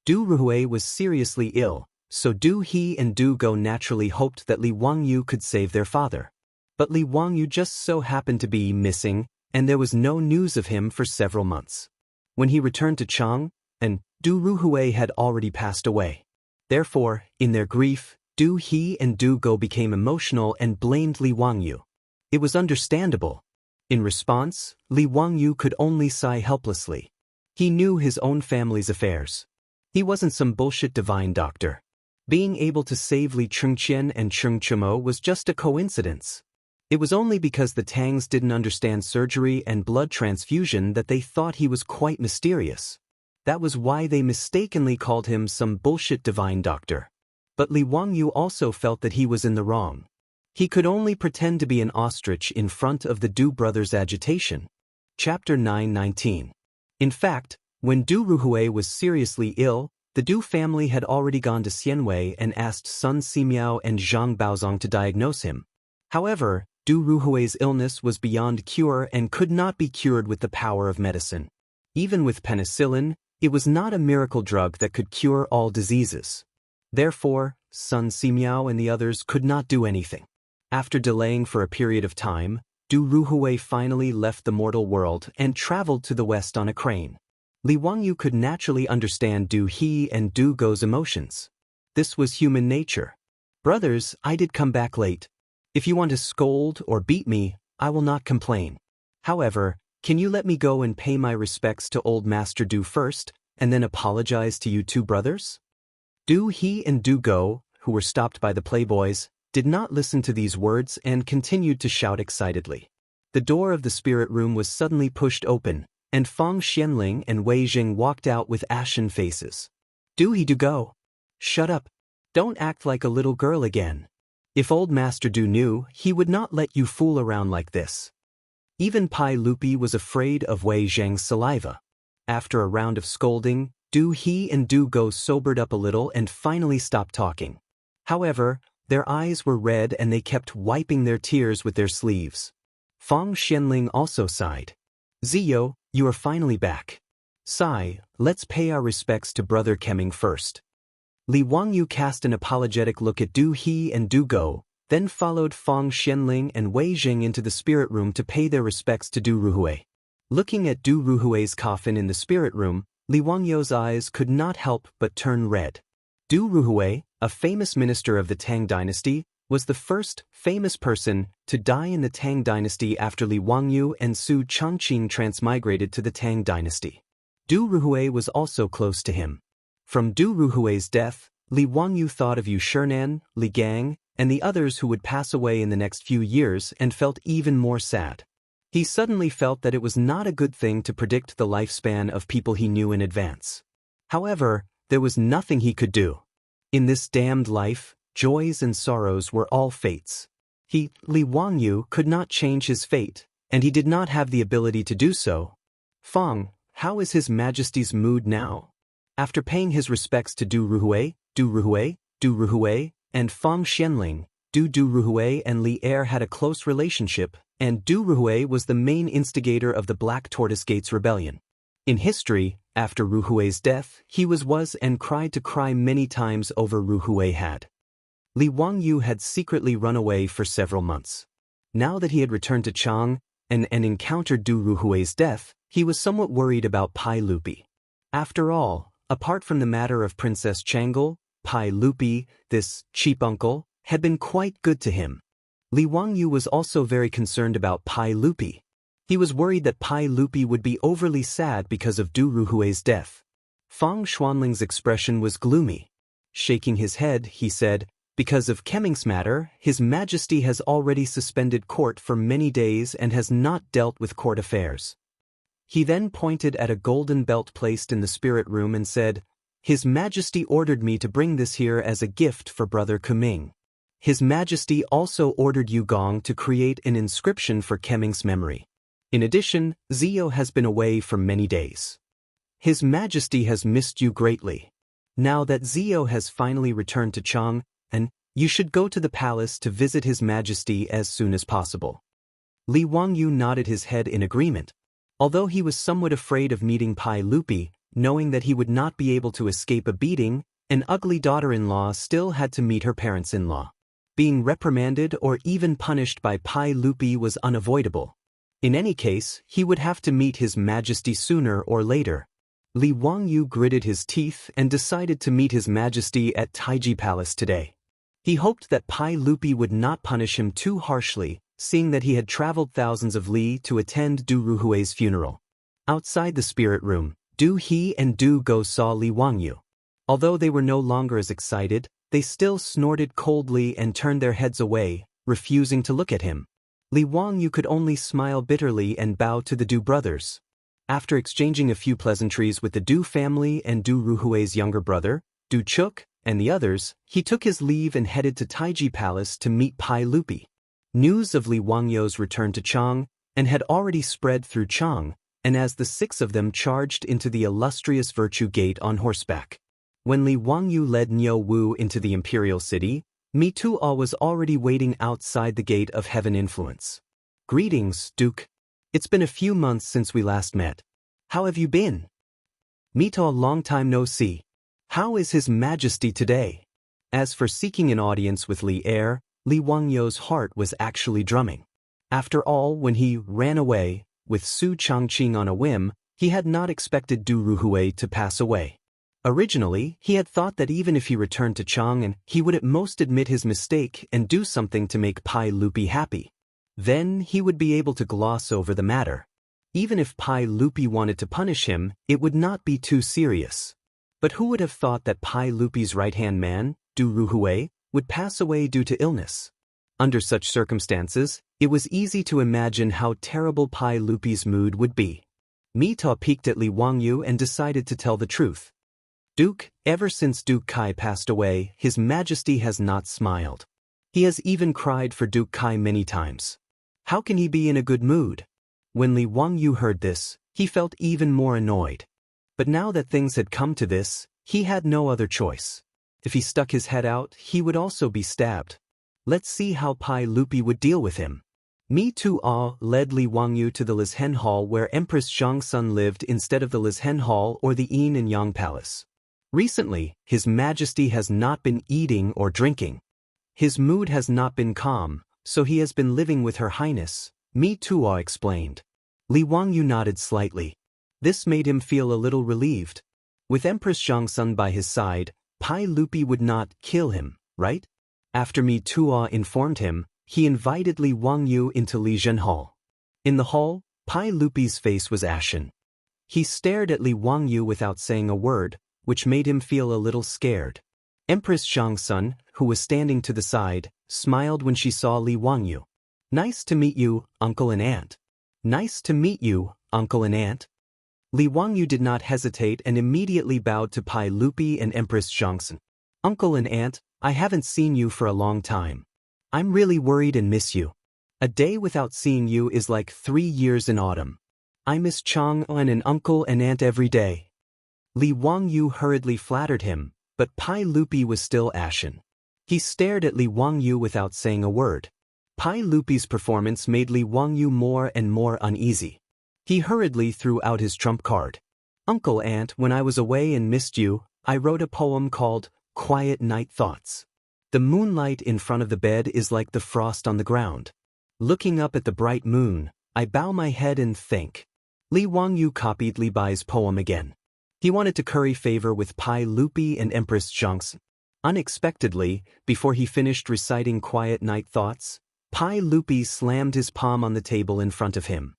[SPEAKER 1] Du Ruhui was seriously ill, so Du He and Du Go naturally hoped that Li Wangyu could save their father. But Li Wangyu just so happened to be missing, and there was no news of him for several months. When he returned to Chang, and Du Ruhui had already passed away. Therefore, in their grief, Du He and Du Go became emotional and blamed Li Wangyu. It was understandable. In response, Li Wangyu could only sigh helplessly. He knew his own family's affairs. He wasn't some bullshit divine doctor. Being able to save Li Chengqian and Cheng Chimo was just a coincidence. It was only because the Tangs didn't understand surgery and blood transfusion that they thought he was quite mysterious. That was why they mistakenly called him some bullshit divine doctor. But Li Wangyu also felt that he was in the wrong. He could only pretend to be an ostrich in front of the Du brothers' agitation. Chapter 9:19. In fact, when Du Ruhui was seriously ill, the Du family had already gone to Xianwei and asked Sun Simiao and Zhang Baozong to diagnose him. However, Du Ruhui's illness was beyond cure and could not be cured with the power of medicine. Even with penicillin, it was not a miracle drug that could cure all diseases. Therefore, Sun Simiao and the others could not do anything. After delaying for a period of time, Du Ruhui finally left the mortal world and traveled to the west on a crane. Li Wangyu could naturally understand Du He and Du Go's emotions. This was human nature. Brothers, I did come back late. If you want to scold or beat me, I will not complain. However, can you let me go and pay my respects to old Master Du first, and then apologize to you two brothers? Du He and Du Go, who were stopped by the playboys, did not listen to these words and continued to shout excitedly. The door of the spirit room was suddenly pushed open, and Fang Xianling and Wei Jing walked out with ashen faces. Du He, Du Go. Shut up. Don't act like a little girl again. If old Master Du knew, he would not let you fool around like this. Even Pai Lupi was afraid of Wei Zhang's saliva. After a round of scolding, Du He and Du Go sobered up a little and finally stopped talking. However, their eyes were red and they kept wiping their tears with their sleeves. Fang Xianling also sighed. Ziyo, you are finally back. Sai, let's pay our respects to Brother Kemming first. Li Wangyu cast an apologetic look at Du He and Du Go, then followed Fang Xianling and Wei Jing into the spirit room to pay their respects to Du Ruhui. Looking at Du Ruhui's coffin in the spirit room, Li Wangyu's eyes could not help but turn red. Du Ruhui, a famous minister of the Tang Dynasty, was the first famous person to die in the Tang Dynasty after Li Wangyu and Su Changqing transmigrated to the Tang Dynasty. Du Ruhui was also close to him. From Du Ruhui's death, Li Wangyu thought of Yu Shernan, Li Gang, and the others who would pass away in the next few years and felt even more sad. He suddenly felt that it was not a good thing to predict the lifespan of people he knew in advance. However, there was nothing he could do. In this damned life, joys and sorrows were all fates. He, Li Wangyu, could not change his fate, and he did not have the ability to do so. Fang, how is His Majesty's mood now? After paying his respects to Du Ruhui, and Fang Xianling, Du Ruhui and Li Er had a close relationship, and Du Ruhui was the main instigator of the Black Tortoise Gates Rebellion. In history, after Ruhui's death, he was and cried to cry many times over Ruhui had. Li Wangyu had secretly run away for several months. Now that he had returned to Chang and encountered Du Ruhui's death, he was somewhat worried about Pai Lupi. After all, apart from the matter of Princess Changle, Pai Lupi, this cheap uncle, had been quite good to him. Li Wangyu was also very concerned about Pai Lupi. He was worried that Pai Lupi would be overly sad because of Du Ruhui's death. Fang Xuanling's expression was gloomy. Shaking his head, he said, because of Kemming's matter, His Majesty has already suspended court for many days and has not dealt with court affairs. He then pointed at a golden belt placed in the spirit room and said, His Majesty ordered me to bring this here as a gift for Brother Kuming. His Majesty also ordered Yu Gong to create an inscription for Keming's memory. In addition, Zio has been away for many days. His Majesty has missed you greatly. Now that Zio has finally returned to Chang, and you should go to the palace to visit His Majesty as soon as possible. Li Wangyu nodded his head in agreement. Although he was somewhat afraid of meeting Pai Lupi, knowing that he would not be able to escape a beating, an ugly daughter-in-law still had to meet her parents-in-law. Being reprimanded or even punished by Pai Lupi was unavoidable. In any case, he would have to meet His Majesty sooner or later. Li Wangyu gritted his teeth and decided to meet His Majesty at Taiji Palace today. He hoped that Pai Lupi would not punish him too harshly, seeing that he had traveled thousands of li to attend Du Ruhui's funeral. Outside the spirit room, Du He and Du Go saw Li Wangyu. Although they were no longer as excited, they still snorted coldly and turned their heads away, refusing to look at him. Li Wangyu could only smile bitterly and bow to the Du brothers. After exchanging a few pleasantries with the Du family and Du Ruhui's younger brother, Du Chuk, and the others, he took his leave and headed to Taiji Palace to meet Pai Lupi. News of Li Wangyu's return to Chang and had already spread through Chang, and as the 6 of them charged into the illustrious Virtue Gate on horseback. When Li Wangyu led Niu Wu into the imperial city, Mi Tuo was already waiting outside the Gate of Heaven Influence. "Greetings, Duke. It's been a few months since we last met. How have you been?" "Mi Tuo, long time no see. How is His Majesty today?" As for seeking an audience with Li Er, Li Wangyu's heart was actually drumming. After all, when he ran away, with Su Changqing on a whim, he had not expected Du Ruhui to pass away. Originally, he had thought that even if he returned to Chang, he would at most admit his mistake and do something to make Pai Lupi happy. Then he would be able to gloss over the matter. Even if Pai Lupi wanted to punish him, it would not be too serious. But who would have thought that Pai Lupi's right-hand man, Du Ruhui, would pass away due to illness? Under such circumstances, it was easy to imagine how terrible Pai Lupi's mood would be. Mi Tuo peeked at Li Wangyu and decided to tell the truth. "Duke, ever since Duke Kai passed away, His Majesty has not smiled. He has even cried for Duke Kai many times. How can he be in a good mood?" When Li Wangyu heard this, he felt even more annoyed. But now that things had come to this, he had no other choice. If he stuck his head out, he would also be stabbed. Let's see how Pai Lupi would deal with him. Mi Tuo led Li Wangyu to the Lizhen Hall where Empress Xianxia lived instead of the Lizhen Hall or the Yin and Yang Palace. Recently, His Majesty has not been eating or drinking. His mood has not been calm, so he has been living with Her Highness, Mi Tuo explained. Li Wangyu nodded slightly. This made him feel a little relieved. With Empress Xianxia by his side, Pai Lupi would not kill him, right? After Mi Tuo informed him, he invited Li Wangyu into Lizhen Hall. In the hall, Pai Lupi's face was ashen. He stared at Li Wangyu without saying a word, which made him feel a little scared. Empress Xianxia, who was standing to the side, smiled when she saw Li Wangyu. "Nice to meet you, uncle and aunt." "Nice to meet you, uncle and aunt." Li Wangyu did not hesitate and immediately bowed to Pai Lupi and Empress Xianxia. "Uncle and aunt, I haven't seen you for a long time. I'm really worried and miss you. A day without seeing you is like 3 years in autumn. I miss Chang and an uncle and aunt every day." Li Wangyu hurriedly flattered him, but Pai Lupi was still ashen. He stared at Li Wangyu without saying a word. Pai Lupi's performance made Li Wangyu more and more uneasy. He hurriedly threw out his trump card. "Uncle Aunt, when I was away and missed you, I wrote a poem called Quiet Night Thoughts. The moonlight in front of the bed is like the frost on the ground. Looking up at the bright moon, I bow my head and think." Li Wangyu copied Li Bai's poem again. He wanted to curry favor with Pai Lupi and Empress Xianxia. Unexpectedly, before he finished reciting Quiet Night Thoughts, Pai Lupi slammed his palm on the table in front of him.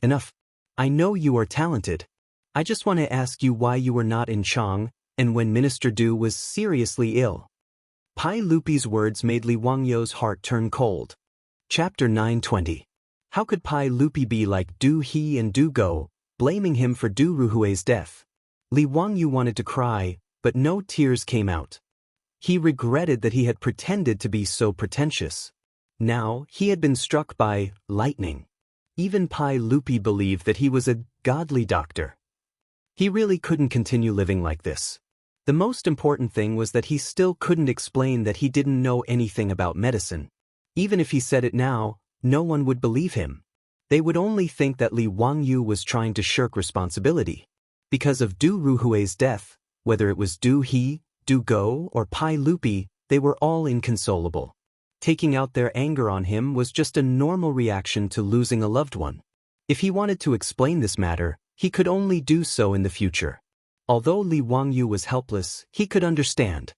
[SPEAKER 1] "Enough. I know you are talented. I just want to ask you why you were not in Chang, and when Minister Du was seriously ill." Pai Lupi's words made Li Wangyu's heart turn cold. Chapter 920. How could Pai Lupi be like Du He and Du Go, blaming him for Du Ruhui's death? Li Wangyu wanted to cry, but no tears came out. He regretted that he had pretended to be so pretentious. Now, he had been struck by lightning. Even Pai Lupi believed that he was a godly doctor. He really couldn't continue living like this. The most important thing was that he still couldn't explain that he didn't know anything about medicine. Even if he said it now, no one would believe him. They would only think that Li Wangyu was trying to shirk responsibility. Because of Du Ruhui's death, whether it was Du He, Du Go, or Pai Lupi, they were all inconsolable. Taking out their anger on him was just a normal reaction to losing a loved one. If he wanted to explain this matter, he could only do so in the future. Although Li Wangyu was helpless, he could understand.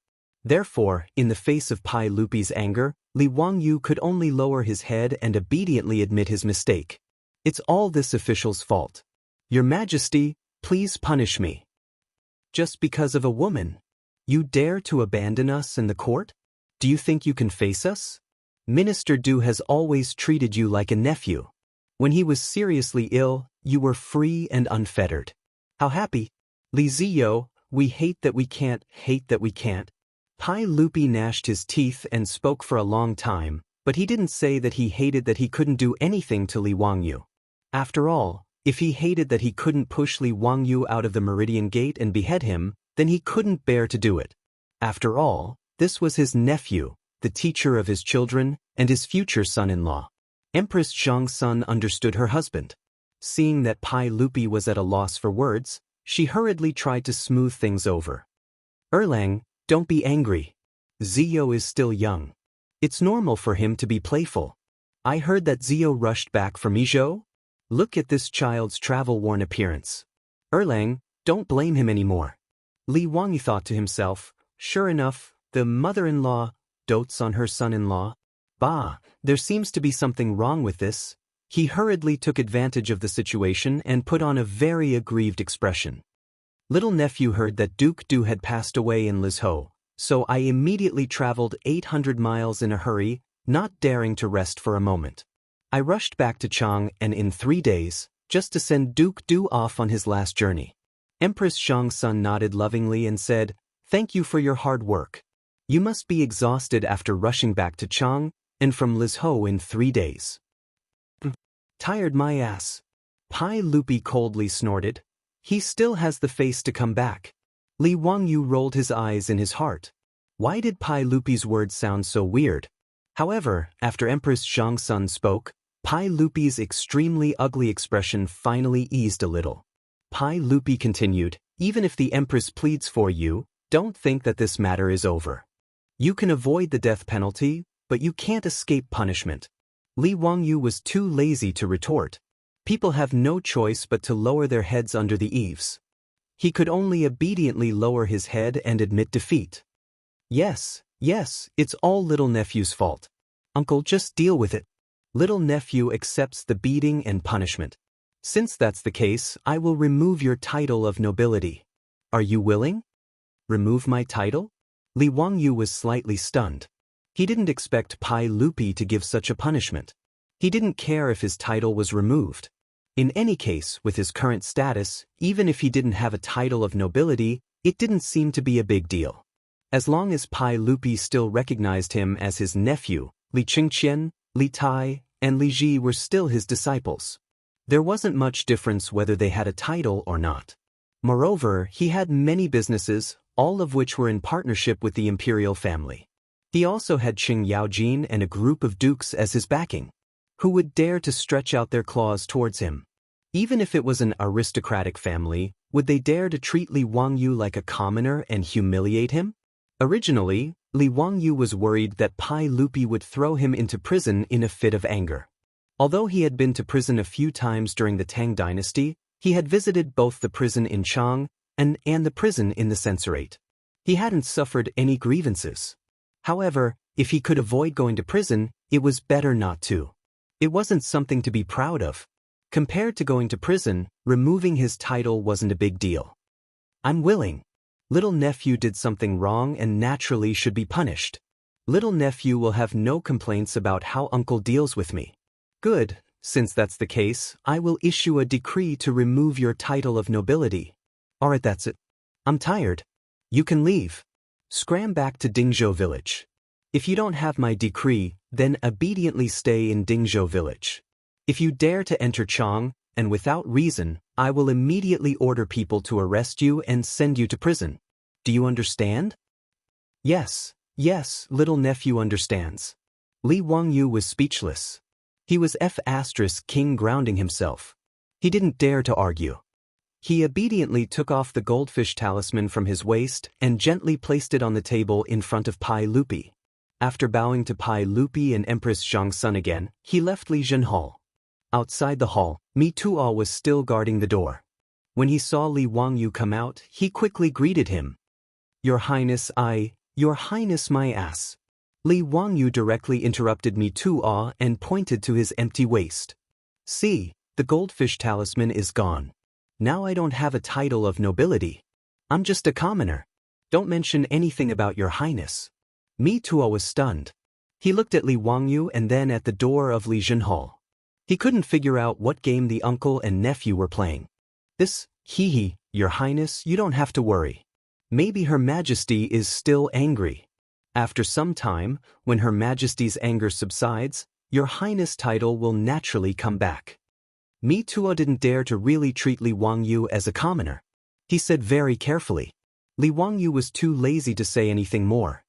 [SPEAKER 1] Therefore, in the face of Pai Lupi's anger, Li Wangyu could only lower his head and obediently admit his mistake. It's all this official's fault. Your Majesty, please punish me. Just because of a woman? You dare to abandon us in the court? Do you think you can face us? Minister Du has always treated you like a nephew. When he was seriously ill, you were free and unfettered. How happy. Li Ziyo, we hate that we can't. Pai Lupi gnashed his teeth and spoke for a long time, but he didn't say that he hated that he couldn't do anything to Li Wangyu. After all, if he hated that he couldn't push Li Wangyu out of the Meridian Gate and behead him, then he couldn't bear to do it. After all, this was his nephew, the teacher of his children, and his future son-in-law. Empress Xianxia understood her husband. Seeing that Pai Lupi was at a loss for words, she hurriedly tried to smooth things over. Erlang, don't be angry. Ziyo is still young. It's normal for him to be playful. I heard that Ziyo rushed back from Izhou. Look at this child's travel-worn appearance. Erlang, don't blame him anymore. Li Wangyu thought to himself, sure enough, the mother-in-law dotes on her son-in-law. Bah, there seems to be something wrong with this. He hurriedly took advantage of the situation and put on a very aggrieved expression. Little nephew heard that Duke Du had passed away in Lizhou, so I immediately traveled 800 miles in a hurry, not daring to rest for a moment. I rushed back to Chang and in 3 days, just to send Duke Du off on his last journey. Empress Xianxia nodded lovingly and said, thank you for your hard work. You must be exhausted after rushing back to Chang and from Lizhou in 3 days. Tired my ass. Pai Lupi coldly snorted. He still has the face to come back. Li Wangyu rolled his eyes in his heart. Why did Pai Lupi's words sound so weird? However, after Empress Xianxia spoke, Pai Lupi's extremely ugly expression finally eased a little. Pai Lupi continued, even if the Empress pleads for you, don't think that this matter is over. You can avoid the death penalty, but you can't escape punishment. Li Wangyu was too lazy to retort. People have no choice but to lower their heads under the eaves. He could only obediently lower his head and admit defeat. Yes, it's all little nephew's fault. Uncle, just deal with it. Little nephew accepts the beating and punishment. Since that's the case, I will remove your title of nobility. Are you willing? Remove my title? Li Wangyu was slightly stunned. He didn't expect Pai Lupi to give such a punishment. He didn't care if his title was removed. In any case, with his current status, even if he didn't have a title of nobility, it didn't seem to be a big deal. As long as Pai Lupi still recognized him as his nephew, Li Qingqian, Li Tai, and Li Ji were still his disciples. There wasn't much difference whether they had a title or not. Moreover, he had many businesses, all of which were in partnership with the imperial family. He also had Qing Yaojin and a group of dukes as his backing. Who would dare to stretch out their claws towards him? Even if it was an aristocratic family, would they dare to treat Li Wangyu like a commoner and humiliate him? Originally, Li Wangyu was worried that Pai Lupi would throw him into prison in a fit of anger. Although he had been to prison a few times during the Tang Dynasty, he had visited both the prison in Chang and the prison in the censorate. He hadn't suffered any grievances. However, if he could avoid going to prison, it was better not to. It wasn't something to be proud of. Compared to going to prison, removing his title wasn't a big deal. I'm willing. Little nephew did something wrong and naturally should be punished. Little nephew will have no complaints about how uncle deals with me. Good, since that's the case, I will issue a decree to remove your title of nobility. Alright, that's it. I'm tired. You can leave. Scram back to Dingzhou village. If you don't have my decree, then obediently stay in Dingzhou village. If you dare to enter Chang, and without reason, I will immediately order people to arrest you and send you to prison. Do you understand? Yes, little nephew understands. Li Wangyu was speechless. He was King grounding himself. He didn't dare to argue. He obediently took off the goldfish talisman from his waist and gently placed it on the table in front of Pai Lupi. After bowing to Pai Lupi and Empress Xianxia again, he left Li Zhen Hall. Outside the hall, Mi Tuo was still guarding the door. When he saw Li Wangyu come out, he quickly greeted him. Your Highness, Your Highness, my ass. Li Wangyu directly interrupted Mi Tuo and pointed to his empty waist. See, the goldfish talisman is gone. Now I don't have a title of nobility. I'm just a commoner. Don't mention anything about your highness. Mi Tuo was stunned. He looked at Li Wangyu and then at the door of Li Zhen Hall. He couldn't figure out what game the uncle and nephew were playing. Your highness, you don't have to worry. Maybe Her Majesty is still angry. After some time, when Her Majesty's anger subsides, your highness title will naturally come back. Mi Tuo didn't dare to really treat Li Wangyu as a commoner. He said very carefully. Li Wangyu was too lazy to say anything more.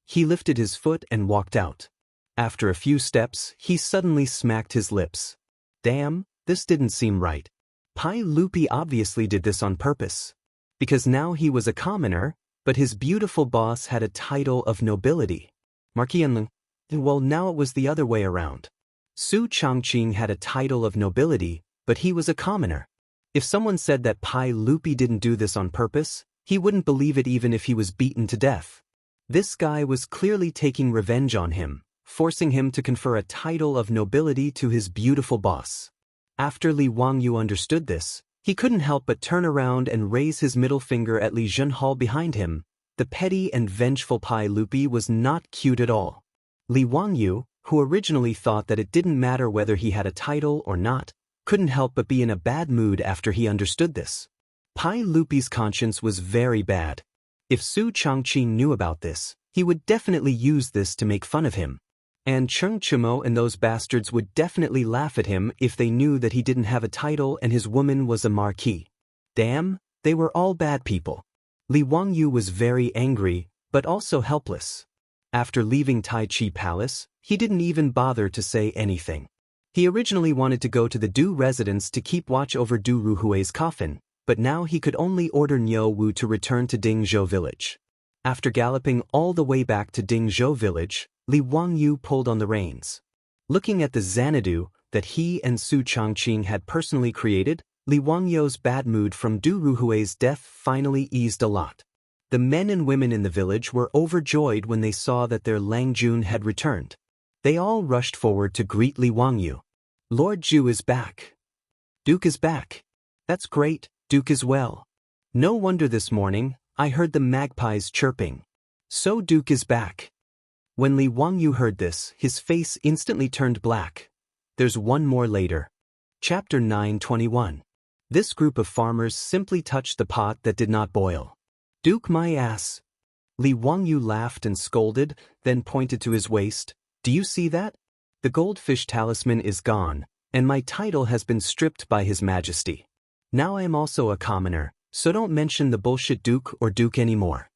[SPEAKER 1] He lifted his foot and walked out. After a few steps, he suddenly smacked his lips. Damn, this didn't seem right. Pai Lupi obviously did this on purpose. Because now he was a commoner, but his beautiful boss had a title of nobility. Well, now it was the other way around. Su Changqing had a title of nobility, but he was a commoner. If someone said that Pai Lupi didn't do this on purpose, he wouldn't believe it even if he was beaten to death. This guy was clearly taking revenge on him, forcing him to confer a title of nobility to his beautiful boss. After Li Wangyu understood this, he couldn't help but turn around and raise his middle finger at Li Zhen Hall behind him. The petty and vengeful Pai Lupi was not cute at all. Li Wangyu, who originally thought that it didn't matter whether he had a title or not, couldn't help but be in a bad mood after he understood this. Pai Lupi's conscience was very bad. If Su Changqing knew about this, he would definitely use this to make fun of him. And Cheng Chumo and those bastards would definitely laugh at him if they knew that he didn't have a title and his woman was a marquis. Damn, they were all bad people. Li Wangyu was very angry, but also helpless. After leaving Tai Chi Palace, he didn't even bother to say anything. He originally wanted to go to the Du residence to keep watch over Du Ruhui's coffin, but now he could only order Niu Wu to return to Dingzhou village. After galloping all the way back to Dingzhou village, Li Wangyu pulled on the reins. Looking at the Xanadu that he and Su Changqing had personally created, Li Wangyu's bad mood from Du Ruhui's death finally eased a lot. The men and women in the village were overjoyed when they saw that their Langjun had returned. They all rushed forward to greet Li Wangyu. Lord Zhu is back. Duke is back. That's great, Duke is well. No wonder this morning, I heard the magpies chirping. So Duke is back. When Li Wangyu heard this, his face instantly turned black. There's one more later. Chapter 921. This group of farmers simply touched the pot that did not boil. Duke my ass. Li Wangyu laughed and scolded, then pointed to his waist. Do you see that? The goldfish talisman is gone, and my title has been stripped by His Majesty. Now I am also a commoner, so don't mention the bullshit Duke or Duke anymore.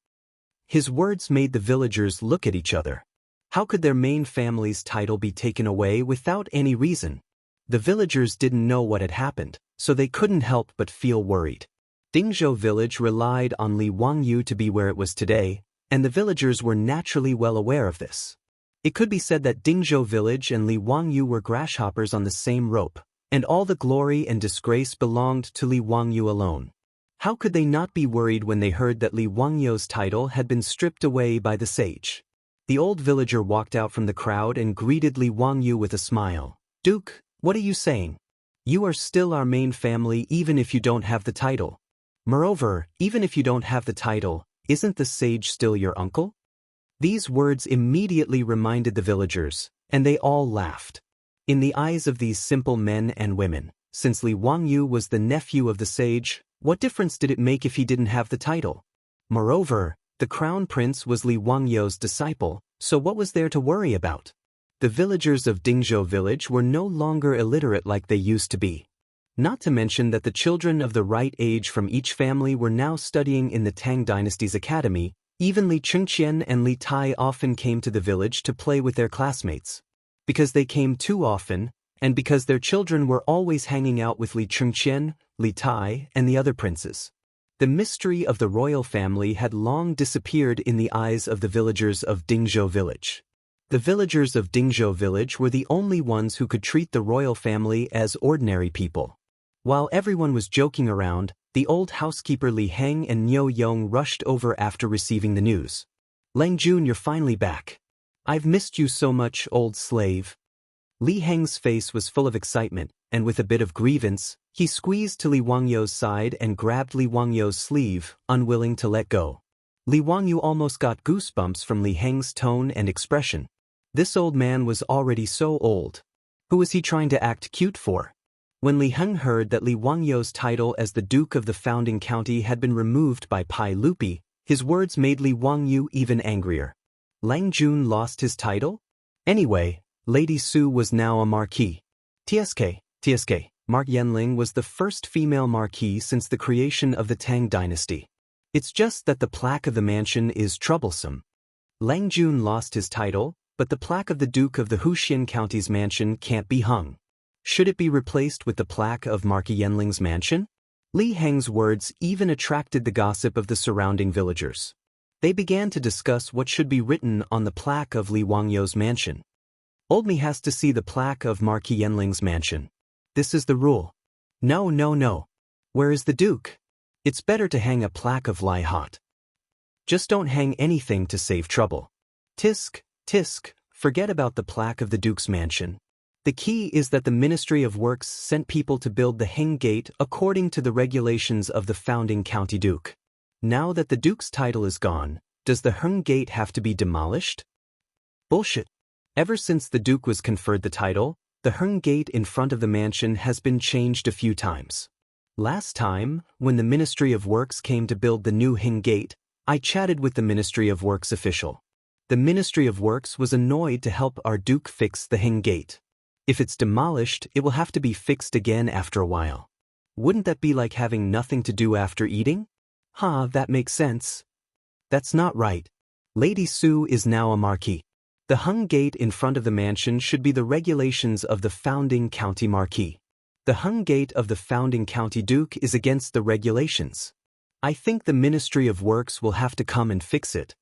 [SPEAKER 1] His words made the villagers look at each other. How could their main family's title be taken away without any reason? The villagers didn't know what had happened, so they couldn't help but feel worried. Dingzhou village relied on Li Wangyu to be where it was today, and the villagers were naturally well aware of this. It could be said that Dingzhou village and Li Wangyu were grasshoppers on the same rope, and all the glory and disgrace belonged to Li Wangyu alone. How could they not be worried when they heard that Li Wangyu's title had been stripped away by the sage? The old villager walked out from the crowd and greeted Li Wangyu with a smile. Duke, what are you saying? You are still our main family even if you don't have the title. Moreover, even if you don't have the title, isn't the sage still your uncle? These words immediately reminded the villagers, and they all laughed. In the eyes of these simple men and women, since Li Wangyu was the nephew of the sage, what difference did it make if he didn't have the title? Moreover, the crown prince was Li Wangyou's disciple, so what was there to worry about? The villagers of Dingzhou village were no longer illiterate like they used to be. Not to mention that the children of the right age from each family were now studying in the Tang Dynasty's academy. Even Li Chengqian and Li Tai often came to the village to play with their classmates. Because they came too often, and because their children were always hanging out with Li Chengqian, Li Tai, and the other princes. The mystery of the royal family had long disappeared in the eyes of the villagers of Dingzhou village. The villagers of Dingzhou village were the only ones who could treat the royal family as ordinary people. While everyone was joking around, the old housekeeper Li Heng and Niu Yong rushed over after receiving the news. "Lang Jun, you're finally back. I've missed you so much, old slave." Li Heng's face was full of excitement, and with a bit of grievance, he squeezed to Li Wangyou's side and grabbed Li Wangyou's sleeve, unwilling to let go. Li Wangyou almost got goosebumps from Li Heng's tone and expression. This old man was already so old. Who was he trying to act cute for? When Li Heng heard that Li Wangyou's title as the Duke of the founding county had been removed by Pai Lupi, his words made Li Wangyou even angrier. Lang Jun lost his title? Anyway, Lady Su was now a marquis. TSK, Mark Yenling was the first female marquis since the creation of the Tang Dynasty. It's just that the plaque of the mansion is troublesome. Lang Jun lost his title, but the plaque of the Duke of the Huxian County's mansion can't be hung. Should it be replaced with the plaque of Marquis Yenling's mansion? Li Heng's words even attracted the gossip of the surrounding villagers. They began to discuss what should be written on the plaque of Li Wangyou's mansion. "Old me has to see the plaque of Marquis Yenling's mansion. This is the rule." No. Where is the Duke? It's better to hang a plaque of Lai Hot. Just don't hang anything to save trouble. Tisk, forget about the plaque of the Duke's mansion. The key is that the Ministry of Works sent people to build the Heng Gate according to the regulations of the founding county duke. Now that the duke's title is gone, does the Heng Gate have to be demolished? Bullshit. Ever since the duke was conferred the title, the Heng Gate in front of the mansion has been changed a few times. Last time, when the Ministry of Works came to build the new Heng Gate, I chatted with the Ministry of Works official. The Ministry of Works was annoyed to help our duke fix the Heng Gate. If it's demolished, it will have to be fixed again after a while. Wouldn't that be like having nothing to do after eating? That makes sense. That's not right. Lady Su is now a marquis. The Heng Gate in front of the mansion should be the regulations of the founding county marquis. The Heng Gate of the founding county duke is against the regulations. I think the Ministry of Works will have to come and fix it.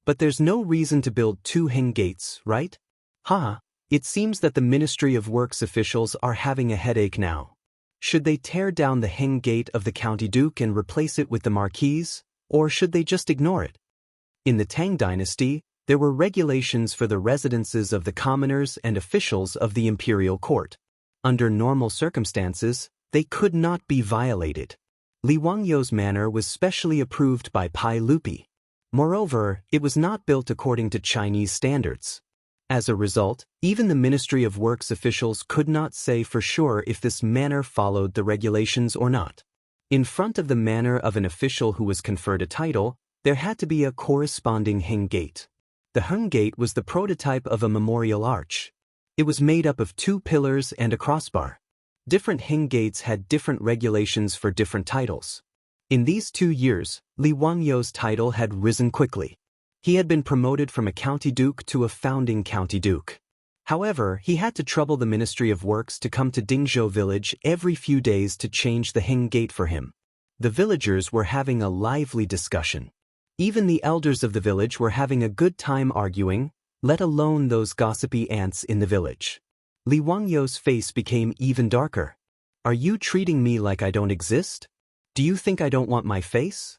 [SPEAKER 1] But there's no reason to build two Heng Gates, right? It seems that the Ministry of Works officials are having a headache now. Should they tear down the Heng Gate of the county duke and replace it with the marquis, or should they just ignore it? In the Tang Dynasty, there were regulations for the residences of the commoners and officials of the imperial court. Under normal circumstances, they could not be violated. Li Wangyou's manor was specially approved by Pai Lupi. Moreover, it was not built according to Chinese standards. As a result, even the Ministry of Works officials could not say for sure if this manor followed the regulations or not. In front of the manor of an official who was conferred a title, there had to be a corresponding Heng Gate. The Heng Gate was the prototype of a memorial arch. It was made up of 2 pillars and a crossbar. Different Heng Gates had different regulations for different titles. In these 2 years, Li Wangyou's title had risen quickly. He had been promoted from a county duke to a founding county duke. However, he had to trouble the Ministry of Works to come to Dingzhou village every few days to change the Heng Gate for him. The villagers were having a lively discussion. Even the elders of the village were having a good time arguing, let alone those gossipy ants in the village. Li Wangyou's face became even darker. "Are you treating me like I don't exist? Do you think I don't want my face?"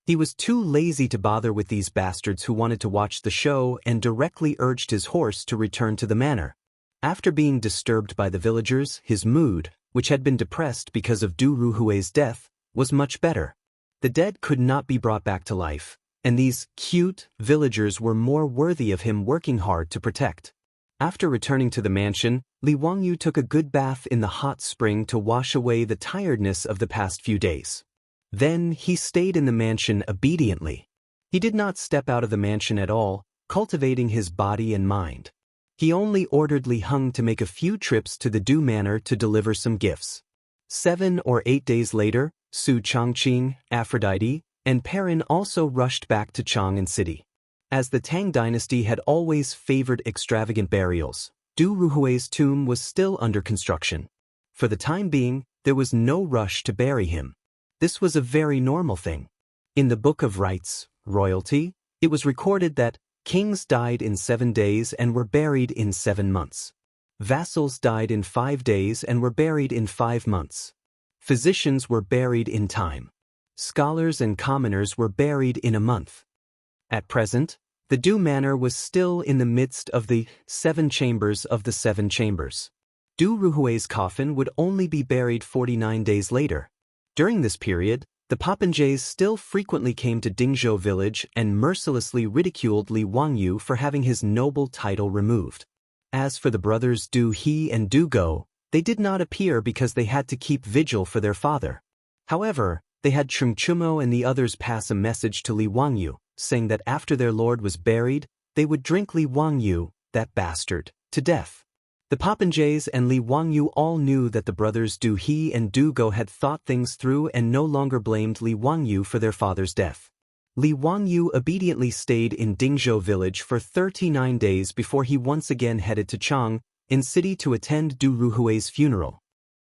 [SPEAKER 1] He was too lazy to bother with these bastards who wanted to watch the show and directly urged his horse to return to the manor. After being disturbed by the villagers, his mood, which had been depressed because of Du Ruhui's death, was much better. The dead could not be brought back to life, and these cute villagers were more worthy of him working hard to protect. After returning to the mansion, Li Wangyou took a good bath in the hot spring to wash away the tiredness of the past few days. Then he stayed in the mansion obediently. He did not step out of the mansion at all, cultivating his body and mind. He only ordered Li Heng to make a few trips to the Du Manor to deliver some gifts. 7 or 8 days later, Su Changqing, Aphrodite, and Perrin also rushed back to Chang'an City. As the Tang Dynasty had always favored extravagant burials, Du Ruhui's tomb was still under construction. For the time being, there was no rush to bury him. This was a very normal thing. In the Book of Rights, Royalty, it was recorded that kings died in 7 days and were buried in 7 months. Vassals died in 5 days and were buried in 5 months. Physicians were buried in time. Scholars and commoners were buried in a month. At present, the Du Manor was still in the midst of the 7 chambers of the 7 chambers. Du Ruhui's coffin would only be buried 49 days later. During this period, the popinjays still frequently came to Dingzhou village and mercilessly ridiculed Li Wangyu for having his noble title removed. As for the brothers Du He and Du Go, they did not appear because they had to keep vigil for their father. However, they had Chungchumo and the others pass a message to Li Wangyu, saying that after their lord was buried, they would drink Li Wangyu, that bastard, to death. The popinjays and Li Wangyu all knew that the brothers Du He and Du Go had thought things through and no longer blamed Li Wangyu for their father's death. Li Wangyu obediently stayed in Dingzhou village for 39 days before he once again headed to Chang'an City to attend Du Ruhui's funeral.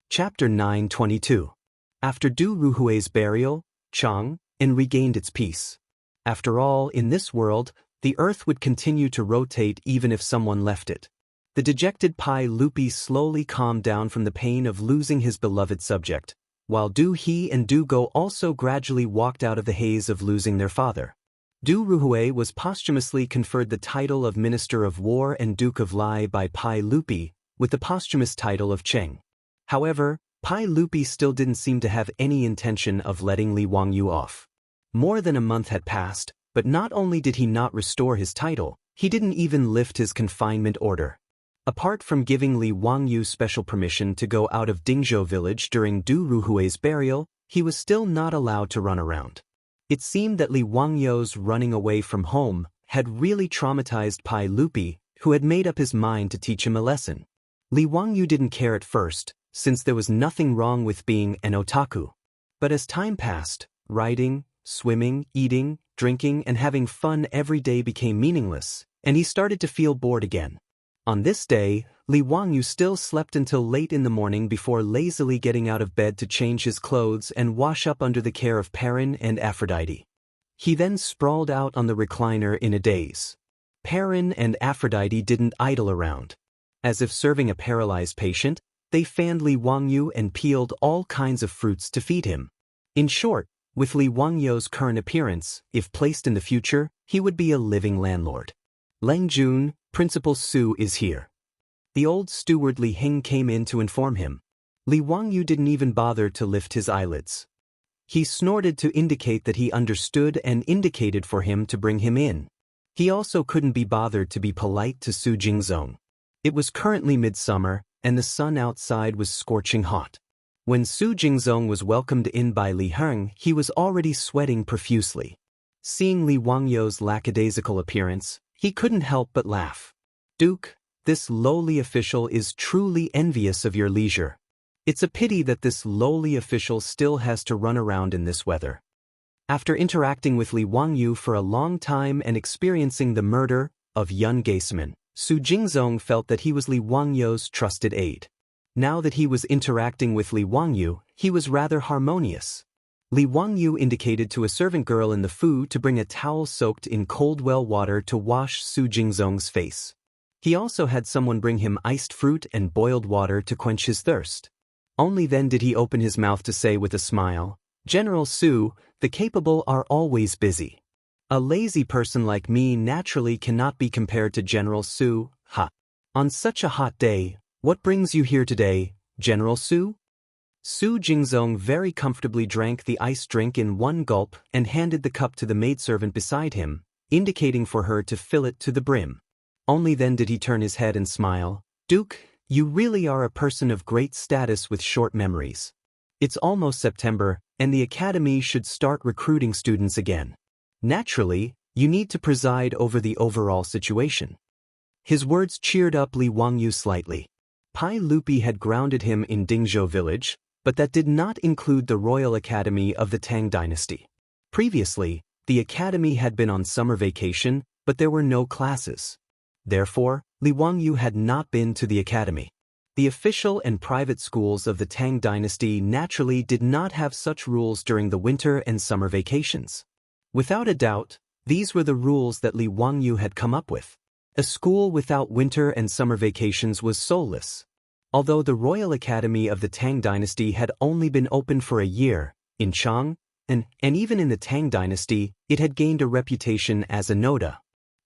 [SPEAKER 1] Chapter 922. After Du Ruhui's burial, Chang'an regained its peace. After all, in this world, the earth would continue to rotate even if someone left it. The dejected Pai Lupi slowly calmed down from the pain of losing his beloved subject, while Du He and Du Go also gradually walked out of the haze of losing their father. Du Ruhui was posthumously conferred the title of Minister of War and Duke of Lai by Pai Lupi, with the posthumous title of Cheng. However, Pai Lupi still didn't seem to have any intention of letting Li Wangyu off. More than a month had passed, but not only did he not restore his title, he didn't even lift his confinement order. Apart from giving Li Wangyu special permission to go out of Dingzhou village during Du Ruhui's burial, he was still not allowed to run around. It seemed that Li Wangyu's running away from home had really traumatized Pai Lupi, who had made up his mind to teach him a lesson. Li Wangyu didn't care at first, since there was nothing wrong with being an otaku. But as time passed, riding, swimming, eating, drinking, and having fun every day became meaningless, and he started to feel bored again. On this day, Li Wangyu still slept until late in the morning before lazily getting out of bed to change his clothes and wash up under the care of Perrin and Aphrodite. He then sprawled out on the recliner in a daze. Perrin and Aphrodite didn't idle around. As if serving a paralyzed patient, they fanned Li Wangyu and peeled all kinds of fruits to feed him. In short, with Li Wangyu's current appearance, if placed in the future, he would be a living landlord. Leng Jun, Principal Su is here. The old steward Li Heng came in to inform him. Li Wangyu didn't even bother to lift his eyelids. He snorted to indicate that he understood and indicated for him to bring him in. He also couldn't be bothered to be polite to Su Jingzong. It was currently midsummer, and the sun outside was scorching hot. When Su Jingzong was welcomed in by Li Heng, he was already sweating profusely. Seeing Li Wangyu's lackadaisical appearance, he couldn't help but laugh. "Duke, this lowly official is truly envious of your leisure. It's a pity that this lowly official still has to run around in this weather." After interacting with Li Wangyu for a long time and experiencing the murder of Yun Gaisman, Su Jingzong felt that he was Li Wangyu's trusted aide. Now that he was interacting with Li Wangyu, he was rather harmonious. Li Wangyu indicated to a servant girl in the Fu to bring a towel soaked in cold well water to wash Su Jingzong's face. He also had someone bring him iced fruit and boiled water to quench his thirst. Only then did he open his mouth to say with a smile, "General Su, the capable are always busy. A lazy person like me naturally cannot be compared to General Su, ha. On such a hot day, what brings you here today, General Su?" Su Jingzong very comfortably drank the iced drink in one gulp and handed the cup to the maidservant beside him, indicating for her to fill it to the brim. Only then did he turn his head and smile. "Duke, you really are a person of great status with short memories. It's almost September, and the academy should start recruiting students again. Naturally, You need to preside over the overall situation. His words cheered up Li Wangyu slightly. Pai Lupi had grounded him in Dingzhou village, but that did not include the Royal Academy of the Tang Dynasty. Previously, the academy had been on summer vacation, but there were no classes. Therefore, Li Wangyu had not been to the academy. The official and private schools of the Tang Dynasty naturally did not have such rules during the winter and summer vacations. Without a doubt, these were the rules that Li Wangyu had come up with. A school without winter and summer vacations was soulless. Although the Royal Academy of the Tang Dynasty had only been open for a year, in Chang, and even in the Tang Dynasty, it had gained a reputation as a Noda.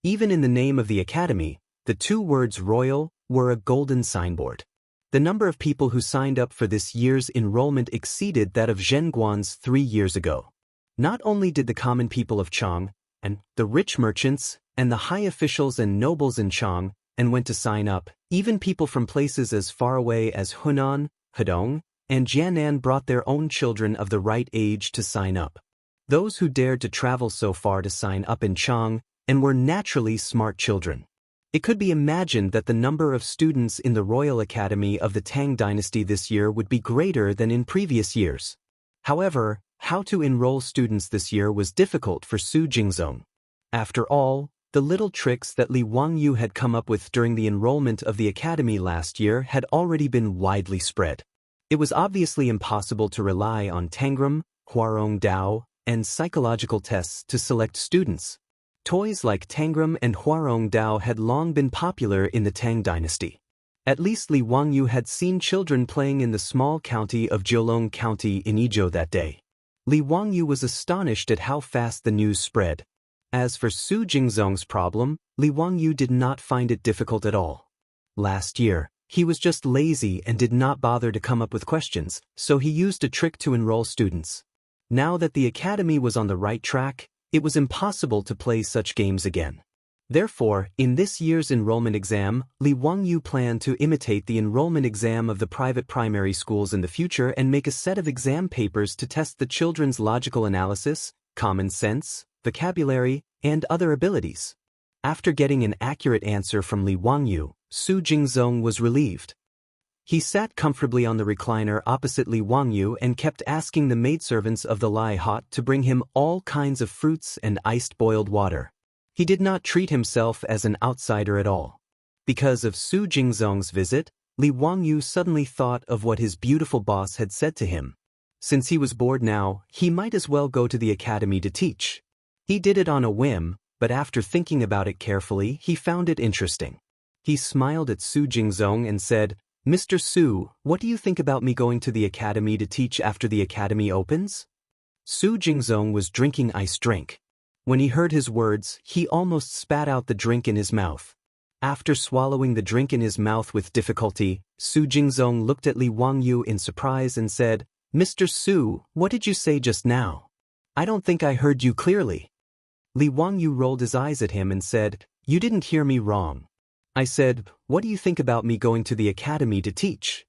[SPEAKER 1] Even in the name of the academy, the two words royal were a golden signboard. The number of people who signed up for this year's enrollment exceeded that of Zhenguan's 3 years ago. Not only did the common people of Chang, and the rich merchants, and the high officials and nobles in Chang, and went to sign up, even people from places as far away as Hunan, Hedong, and Jianan brought their own children of the right age to sign up. Those who dared to travel so far to sign up in Chang, and were naturally smart children. It could be imagined that the number of students in the Royal Academy of the Tang Dynasty this year would be greater than in previous years. However, how to enroll students this year was difficult for Su Jingzong. After all, the little tricks that Li Wangyu had come up with during the enrollment of the academy last year had already been widely spread. It was obviously impossible to rely on Tangram, Huarong Dao, and psychological tests to select students. Toys like Tangram and Huarong Dao had long been popular in the Tang Dynasty. At least Li Wangyu had seen children playing in the small county of Jiulong County in Izhou that day. Li Wangyu was astonished at how fast the news spread. As for Su Jingzong's problem, Li Wangyu did not find it difficult at all. Last year, he was just lazy and did not bother to come up with questions, so he used a trick to enroll students. Now that the academy was on the right track, it was impossible to play such games again. Therefore, in this year's enrollment exam, Li Wangyu planned to imitate the enrollment exam of the private primary schools in the future and make a set of exam papers to test the children's logical analysis, common sense, vocabulary, and other abilities. After getting an accurate answer from Li Wangyu, Su Jingzong was relieved. He sat comfortably on the recliner opposite Li Wangyu and kept asking the maidservants of the Lai Hot to bring him all kinds of fruits and iced boiled water. He did not treat himself as an outsider at all. Because of Su Jingzong's visit, Li Wangyu suddenly thought of what his beautiful boss had said to him. Since he was bored now, he might as well go to the academy to teach. He did it on a whim, but after thinking about it carefully, he found it interesting. He smiled at Su Jingzong and said, "Mr. Su, what do you think about me going to the academy to teach after the academy opens?" Su Jingzong was drinking iced drink. When he heard his words, he almost spat out the drink in his mouth. After swallowing the drink in his mouth with difficulty, Su Jingzong looked at Li Wangyu in surprise and said, "Mr. Su, what did you say just now? I don't think I heard you clearly." Li Wangyu rolled his eyes at him and said, "You didn't hear me wrong. I said, what do you think about me going to the academy to teach?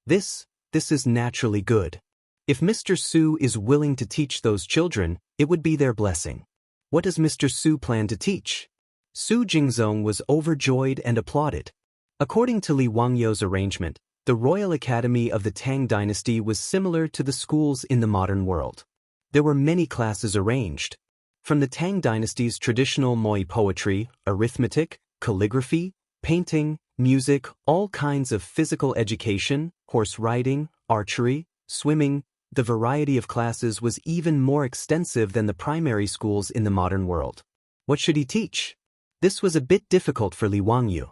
[SPEAKER 1] This is naturally good. If Mr. Su is willing to teach those children, it would be their blessing. What does Mr. Su plan to teach?" Su Jingzong was overjoyed and applauded. According to Li Wangyu's arrangement, the Royal Academy of the Tang Dynasty was similar to the schools in the modern world. There were many classes arranged. From the Tang Dynasty's traditional Moi poetry, arithmetic, calligraphy, painting, music, all kinds of physical education, horse riding, archery, swimming, the variety of classes was even more extensive than the primary schools in the modern world. What should he teach? This was a bit difficult for Li Wangyu.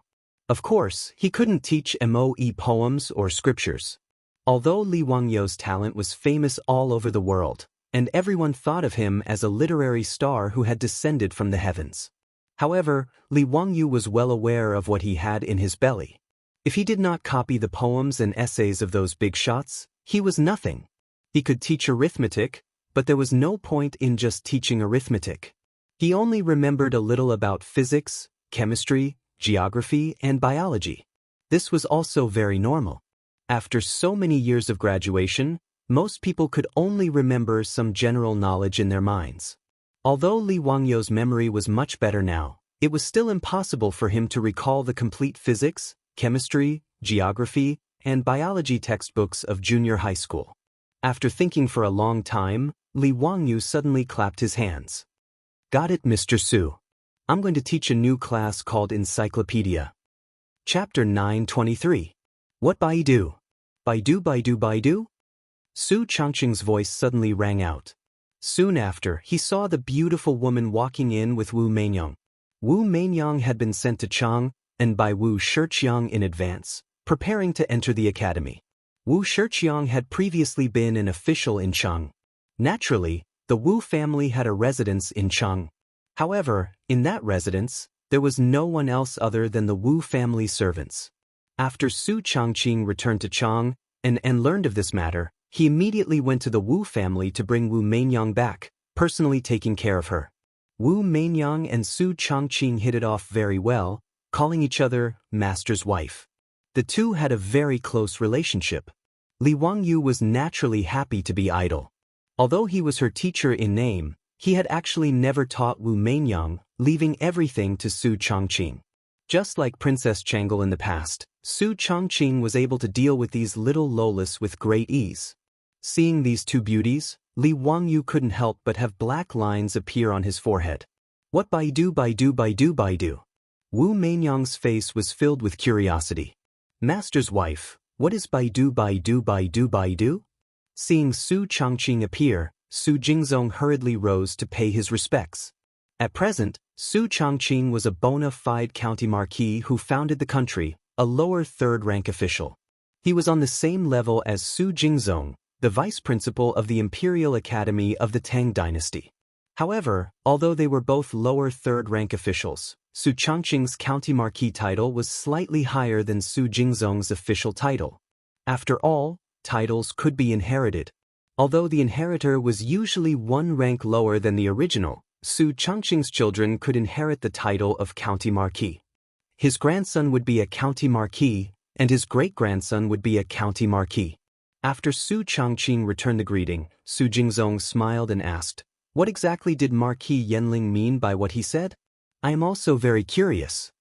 [SPEAKER 1] Of course, he couldn't teach Moe poems or scriptures. Although Li Wangyu's talent was famous all over the world, and everyone thought of him as a literary star who had descended from the heavens. However, Li Wangyu was well aware of what he had in his belly. If he did not copy the poems and essays of those big shots, he was nothing. He could teach arithmetic, but there was no point in just teaching arithmetic. He only remembered a little about physics, chemistry, geography, and biology. This was also very normal. After so many years of graduation, most people could only remember some general knowledge in their minds. Although Li Wangyu's memory was much better now, it was still impossible for him to recall the complete physics, chemistry, geography, and biology textbooks of junior high school. After thinking for a long time, Li Wangyu suddenly clapped his hands. Got it, Mr. Su. I'm going to teach a new class called Encyclopedia. Chapter 923. What Baidu? Baidu? Su Changqing's voice suddenly rang out. Soon after, he saw the beautiful woman walking in with Wu Meinyang. Wu Meinyang had been sent to Chang, and by Wu Shiqiang in advance, preparing to enter the academy. Wu Shiqiang had previously been an official in Chang. Naturally, the Wu family had a residence in Chang. However, in that residence, there was no one else other than the Wu family servants. After Su Changqing returned to Chang and learned of this matter, he immediately went to the Wu family to bring Wu Meinyang back, personally taking care of her. Wu Meinyang and Su Changqing hit it off very well, calling each other master's wife. The two had a very close relationship. Li Wangyu was naturally happy to be idle. Although he was her teacher in name, he had actually never taught Wu Meinyang, leaving everything to Su Changqing. Just like Princess Changle in the past, Su Changqing was able to deal with these little lolas with great ease. Seeing these two beauties, Li Wangyu couldn't help but have black lines appear on his forehead. What Baidu? Wu Meinyang's face was filled with curiosity. Master's wife, what is Baidu? Seeing Su Changqing appear, Su Jingzong hurriedly rose to pay his respects. At present, Su Changqing was a bona fide county marquis who founded the country, a lower third-rank official. He was on the same level as Su Jingzong, the vice principal of the Imperial Academy of the Tang Dynasty. However, although they were both lower third-rank officials, Su Changqing's county marquis title was slightly higher than Su Jingzong's official title. After all, titles could be inherited. Although the inheritor was usually one rank lower than the original, Su Changqing's children could inherit the title of county marquis. His grandson would be a county marquis, and his great-grandson would be a county marquis. After Su Changqing returned the greeting, Su Jingzong smiled and asked, "What exactly did Marquis Yanling mean by what he said? I am also very curious."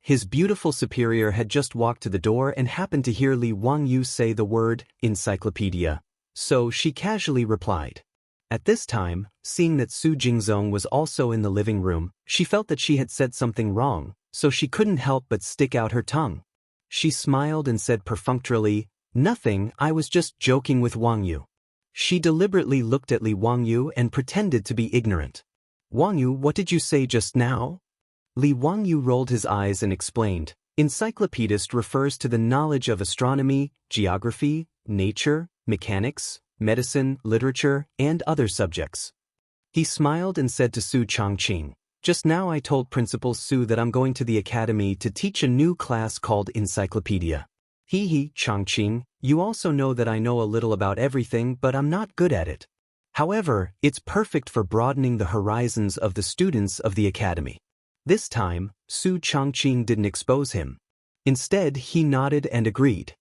[SPEAKER 1] His beautiful superior had just walked to the door and happened to hear Li Wangyu say the word encyclopedia, so she casually replied. At this time, seeing that Su Jingzong was also in the living room, she felt that she had said something wrong, so she couldn't help but stick out her tongue. She smiled and said perfunctorily, "Nothing, I was just joking with Wangyu." She deliberately looked at Li Wangyu and pretended to be ignorant. "Wangyu, what did you say just now?" Li Wangyu rolled his eyes and explained, "Encyclopedist refers to the knowledge of astronomy, geography, nature, mechanics, medicine, literature, and other subjects." He smiled and said to Su Changqing, "Just now I told Principal Su that I'm going to the academy to teach a new class called Encyclopedia. Changqing, you also know that I know a little about everything, but I'm not good at it. However, it's perfect for broadening the horizons of the students of the academy." This time, Su Changqing didn't expose him. Instead, he nodded and agreed.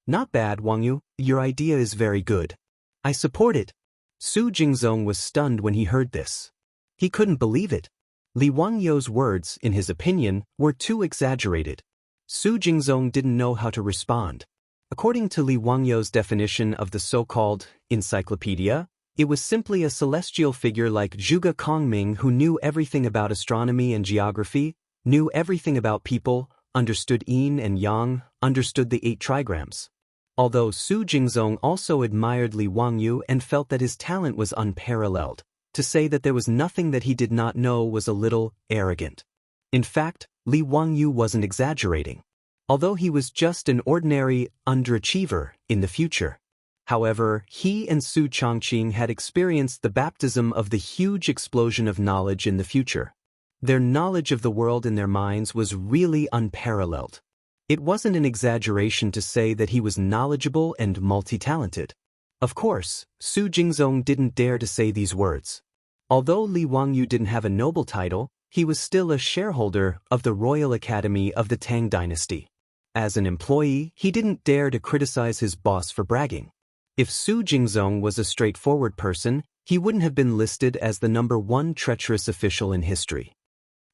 [SPEAKER 1] "Not bad, Wangyu, your idea is very good. I support it." Su Jingzong was stunned when he heard this. He couldn't believe it. Li Wangyu's words, in his opinion, were too exaggerated. Su Jingzong didn't know how to respond. According to Li Wangyu's definition of the so-called encyclopedia, it was simply a celestial figure like Zhuge Kongming who knew everything about astronomy and geography, knew everything about people, understood yin and yang, understood the 8 trigrams. Although Su Jingzong also admired Li Wangyu and felt that his talent was unparalleled, to say that there was nothing that he did not know was a little arrogant. In fact, Li Wangyu wasn't exaggerating. Although he was just an ordinary underachiever in the future. However, he and Su Changqing had experienced the baptism of the huge explosion of knowledge in the future. Their knowledge of the world in their minds was really unparalleled. It wasn't an exaggeration to say that he was knowledgeable and multi-talented. Of course, Su Jingzong didn't dare to say these words. Although Li Wangyu didn't have a noble title, he was still a shareholder of the Royal Academy of the Tang Dynasty. As an employee, he didn't dare to criticize his boss for bragging. If Su Jingzong was a straightforward person, he wouldn't have been listed as the #1 treacherous official in history.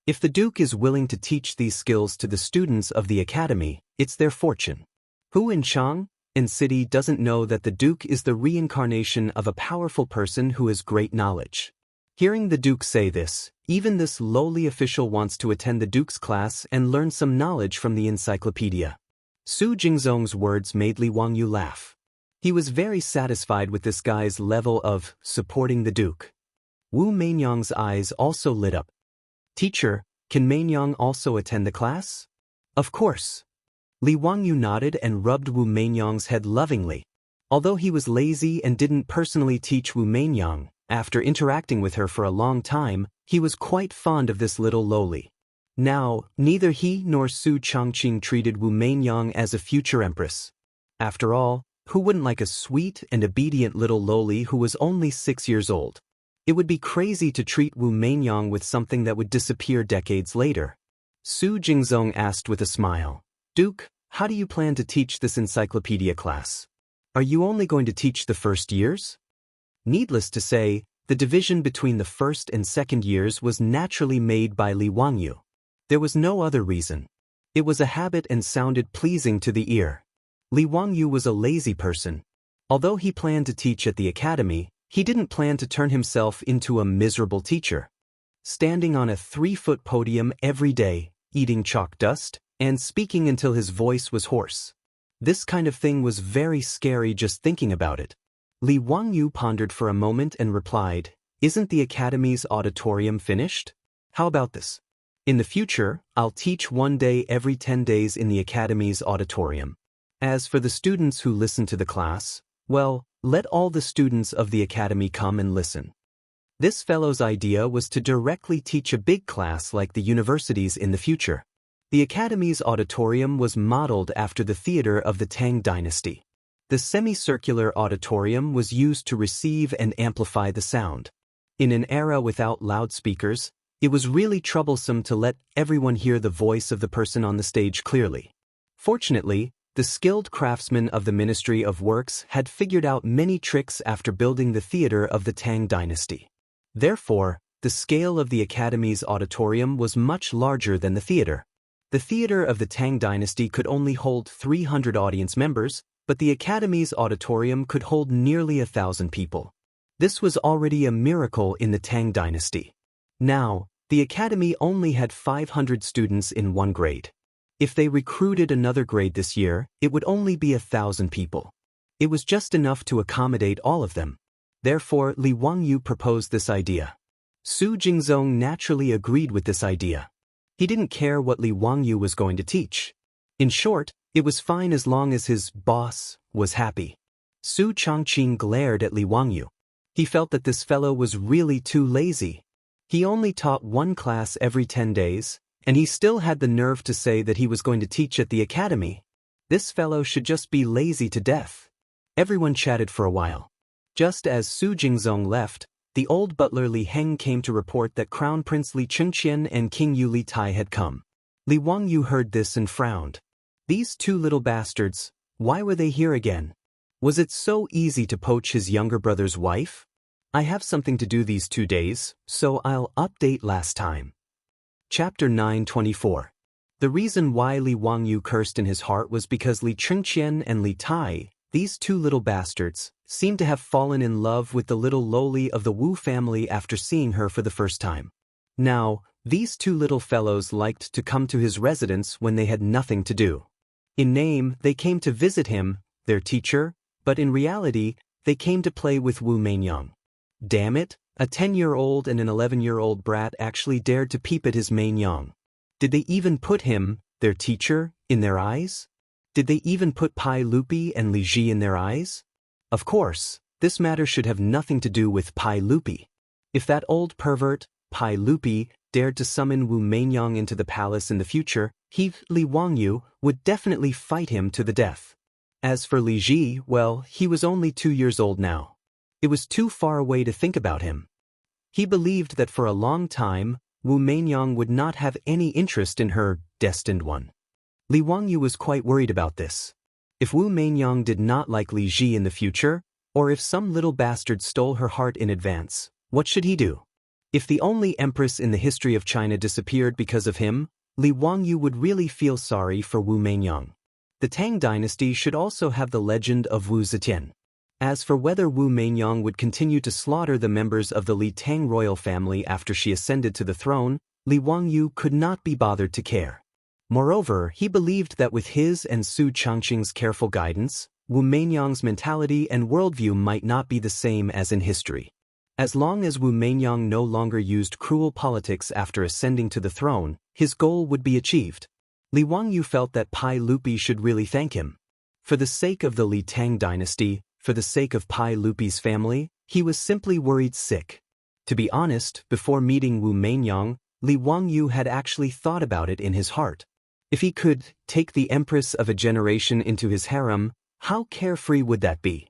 [SPEAKER 1] If the Duke is willing to teach these skills to the students of the academy, it's their fortune. Who in Chang and City doesn't know that the Duke is the reincarnation of a powerful person who has great knowledge? Hearing the Duke say this, even this lowly official wants to attend the Duke's class and learn some knowledge from the encyclopedia. Su Jingzong's words made Li Wangyu laugh. He was very satisfied with this guy's level of supporting the Duke. Wu Meinyang's eyes also lit up. Teacher, can Meinyang also attend the class? Of course. Li Wangyu nodded and rubbed Wu Meinyang's head lovingly. Although he was lazy and didn't personally teach Wu Meinyang, after interacting with her for a long time, he was quite fond of this little lowly. Now, neither he nor Su Changqing treated Wu Meinyang as a future empress. After all, who wouldn't like a sweet and obedient little lowly who was only 6 years old? It would be crazy to treat Wu Meinyang with something that would disappear decades later. Su Jingzong asked with a smile, Duke, how do you plan to teach this encyclopedia class? Are you only going to teach the first years? Needless to say, the division between the first and second years was naturally made by Li Wangyu. There was no other reason. It was a habit and sounded pleasing to the ear. Li Wangyu was a lazy person. Although he planned to teach at the academy, he didn't plan to turn himself into a miserable teacher. Standing on a 3-foot podium every day, eating chalk dust, and speaking until his voice was hoarse. This kind of thing was very scary just thinking about it. Li Wangyu pondered for a moment and replied, Isn't the academy's auditorium finished? How about this? In the future, I'll teach 1 day every 10 days in the academy's auditorium. As for the students who listen to the class, well, let all the students of the academy come and listen. This fellow's idea was to directly teach a big class like the universities in the future. The academy's auditorium was modeled after the theater of the Tang Dynasty. The semicircular auditorium was used to receive and amplify the sound. In an era without loudspeakers, it was really troublesome to let everyone hear the voice of the person on the stage clearly. Fortunately, the skilled craftsmen of the Ministry of Works had figured out many tricks after building the theater of the Tang Dynasty. Therefore, the scale of the academy's auditorium was much larger than the theater. The theater of the Tang Dynasty could only hold 300 audience members, but the academy's auditorium could hold nearly 1,000 people. This was already a miracle in the Tang Dynasty. Now, the academy only had 500 students in one grade. If they recruited another grade this year, it would only be 1,000 people. It was just enough to accommodate all of them. Therefore, Li Wangyu proposed this idea. Su Jingzong naturally agreed with this idea. He didn't care what Li Wangyu was going to teach. In short, it was fine as long as his boss was happy. Su Changqing glared at Li Wangyu. He felt that this fellow was really too lazy. He only taught 1 class every 10 days, and he still had the nerve to say that he was going to teach at the academy. This fellow should just be lazy to death. Everyone chatted for a while. Just as Su Jingzong left, the old butler Li Heng came to report that Crown Prince Li Chengqian and King Yu Li Tai had come. Li Wangyu heard this and frowned. These 2 little bastards, why were they here again? Was it so easy to poach his younger brother's wife? I have something to do these 2 days, so I'll update last time. Chapter 924. The reason why Li Wangyu cursed in his heart was because Li Chengqian and Li Tai, these 2 little bastards, seemed to have fallen in love with the little lowly of the Wu family after seeing her for the first time. Now, these 2 little fellows liked to come to his residence when they had nothing to do. In name, they came to visit him, their teacher, but in reality, they came to play with Wu Meinyang. Damn it, a 10-year-old and an 11-year-old brat actually dared to peep at his Meinyang. Did they even put him, their teacher, in their eyes? Did they even put Pai Lupi and Li Ji in their eyes? Of course, this matter should have nothing to do with Pai Lupi. If that old pervert, Pai Lupi, dared to summon Wu Meinyang into the palace in the future, he, Li Wangyu, would definitely fight him to the death. As for Li Ji, well, he was only 2 years old now. It was too far away to think about him. He believed that for a long time, Wu Meinyang would not have any interest in her destined one. Li Wangyu was quite worried about this. If Wu Meinyang did not like Li Ji in the future, Or if some little bastard stole her heart in advance, what should he do? If the only empress in the history of China disappeared because of him, Li Wangyu would really feel sorry for Wu Meinyang. The Tang dynasty should also have the legend of Wu Zetian. As for whether Wu Meinyang would continue to slaughter the members of the Li Tang royal family after she ascended to the throne, Li Wangyu could not be bothered to care. Moreover, he believed that with his and Su Changqing's careful guidance, Wu Meinyang's mentality and worldview might not be the same as in history. As long as Wu Meinyang no longer used cruel politics after ascending to the throne, his goal would be achieved. Li Wangyu felt that Pai Lupi should really thank him. For the sake of the Li Tang dynasty, for the sake of Pai Lupi's family, he was simply worried sick. To be honest, before meeting Wu Meinyang, Li Wangyu had actually thought about it in his heart. If he could take the empress of a generation into his harem, how carefree would that be?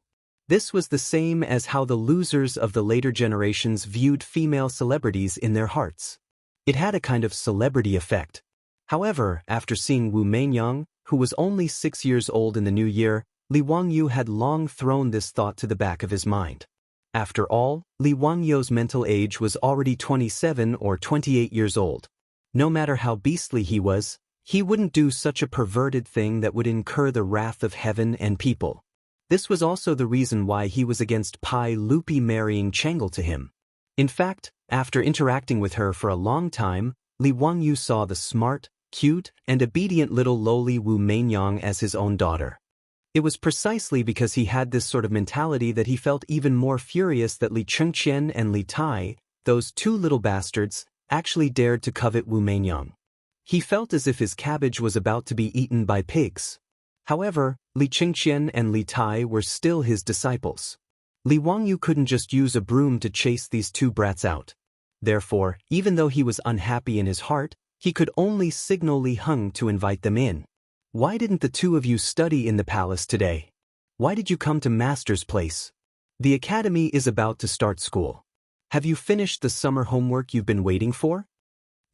[SPEAKER 1] This was the same as how the losers of the later generations viewed female celebrities in their hearts. It had a kind of celebrity effect. However, after seeing Wu Meinyang, who was only 6 years old in the new year, Li Wangyu had long thrown this thought to the back of his mind. After all, Li Wangyu's mental age was already 27 or 28 years old. No matter how beastly he was, he wouldn't do such a perverted thing that would incur the wrath of heaven and people. This was also the reason why he was against Pai Lupi marrying Chang'e to him. In fact, after interacting with her for a long time, Li Wangyu saw the smart, cute, and obedient little lowly Wu Meinyang as his own daughter. It was precisely because he had this sort of mentality that he felt even more furious that Li Chengqian and Li Tai, those two little bastards, actually dared to covet Wu Meinyang. He felt as if his cabbage was about to be eaten by pigs. However, Li Chengqian and Li Tai were still his disciples. Li Wangyu couldn't just use a broom to chase these two brats out. Therefore, even though he was unhappy in his heart, he could only signal Li Heng to invite them in. Why didn't the two of you study in the palace today? Why did you come to Master's place? The academy is about to start school. Have you finished the summer homework you've been waiting for?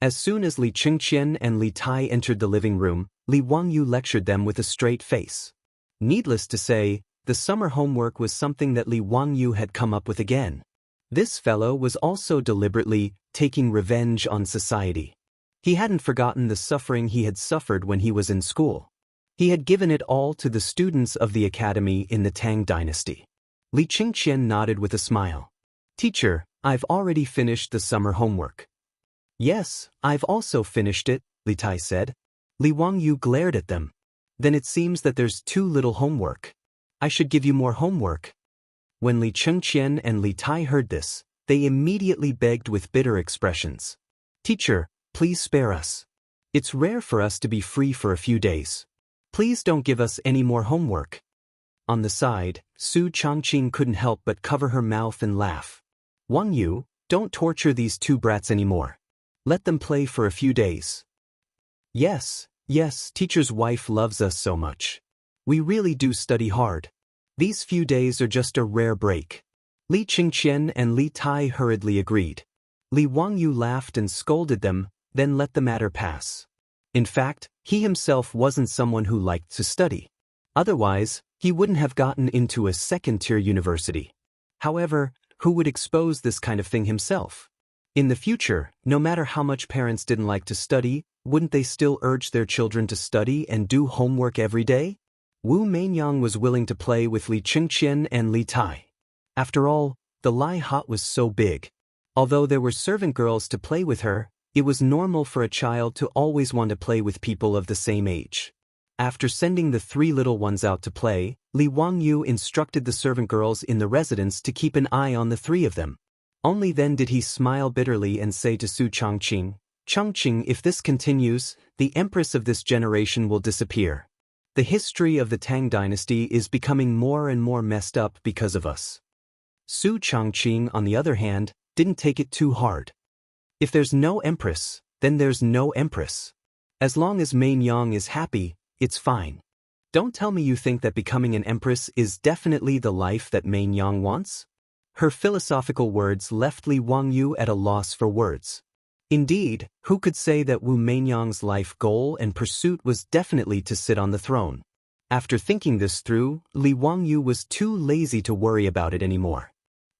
[SPEAKER 1] As soon as Li Chengqian and Li Tai entered the living room, Li Wangyu lectured them with a straight face. Needless to say, the summer homework was something that Li Wangyu had come up with again. This fellow was also deliberately taking revenge on society. He hadn't forgotten the suffering he had suffered when he was in school. He had given it all to the students of the academy in the Tang dynasty. Li Chengqian nodded with a smile. Teacher, I've already finished the summer homework. Yes, I've also finished it, Li Tai said. Li Wangyu glared at them. Then it seems that there's too little homework. I should give you more homework. When Li Chengqian and Li Tai heard this, they immediately begged with bitter expressions. Teacher, please spare us. It's rare for us to be free for a few days. Please don't give us any more homework. On the side, Su Changqing couldn't help but cover her mouth and laugh. Wangyu, don't torture these two brats anymore. Let them play for a few days. Yes, teacher's wife loves us so much. We really do study hard. These few days are just a rare break. Li Chengqian and Li Tai hurriedly agreed. Li Wangyu laughed and scolded them, then let the matter pass. In fact, he himself wasn't someone who liked to study. Otherwise, he wouldn't have gotten into a second-tier university. However, who would expose this kind of thing himself? In the future, no matter how much parents didn't like to study, wouldn't they still urge their children to study and do homework every day? Wu Meinyang was willing to play with Li Chengqian and Li Tai. After all, the Lai Hot was so big. Although there were servant girls to play with her, it was normal for a child to always want to play with people of the same age. After sending the three little ones out to play, Li Wangyu instructed the servant girls in the residence to keep an eye on the three of them. Only then did he smile bitterly and say to Su Changqing, Changqing, if this continues, the empress of this generation will disappear. The history of the Tang dynasty is becoming more and more messed up because of us. Su Changqing, on the other hand, didn't take it too hard. If there's no empress, then there's no empress. As long as Meinyang is happy, it's fine. Don't tell me you think that becoming an empress is definitely the life that Meinyang wants? Her philosophical words left Li Wangyu at a loss for words. Indeed, who could say that Wu Meinyang's life goal and pursuit was definitely to sit on the throne? After thinking this through, Li Wangyu was too lazy to worry about it anymore.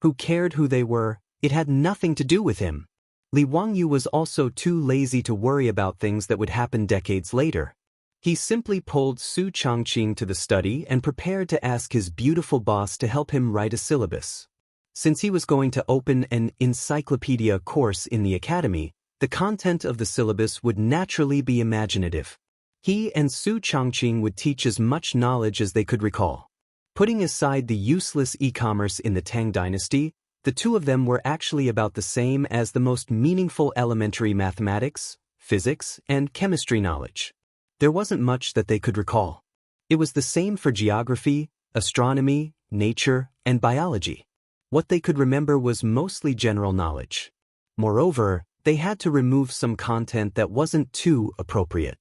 [SPEAKER 1] Who cared who they were? It had nothing to do with him. Li Wangyu was also too lazy to worry about things that would happen decades later. He simply pulled Su Changqing to the study and prepared to ask his beautiful boss to help him write a syllabus. Since he was going to open an encyclopedia course in the academy, the content of the syllabus would naturally be imaginative. He and Su Changqing would teach as much knowledge as they could recall. Putting aside the useless e-commerce in the Tang Dynasty, the two of them were actually about the same as the most meaningful elementary mathematics, physics, and chemistry knowledge. There wasn't much that they could recall. It was the same for geography, astronomy, nature, and biology. What they could remember was mostly general knowledge. Moreover, they had to remove some content that wasn't too appropriate.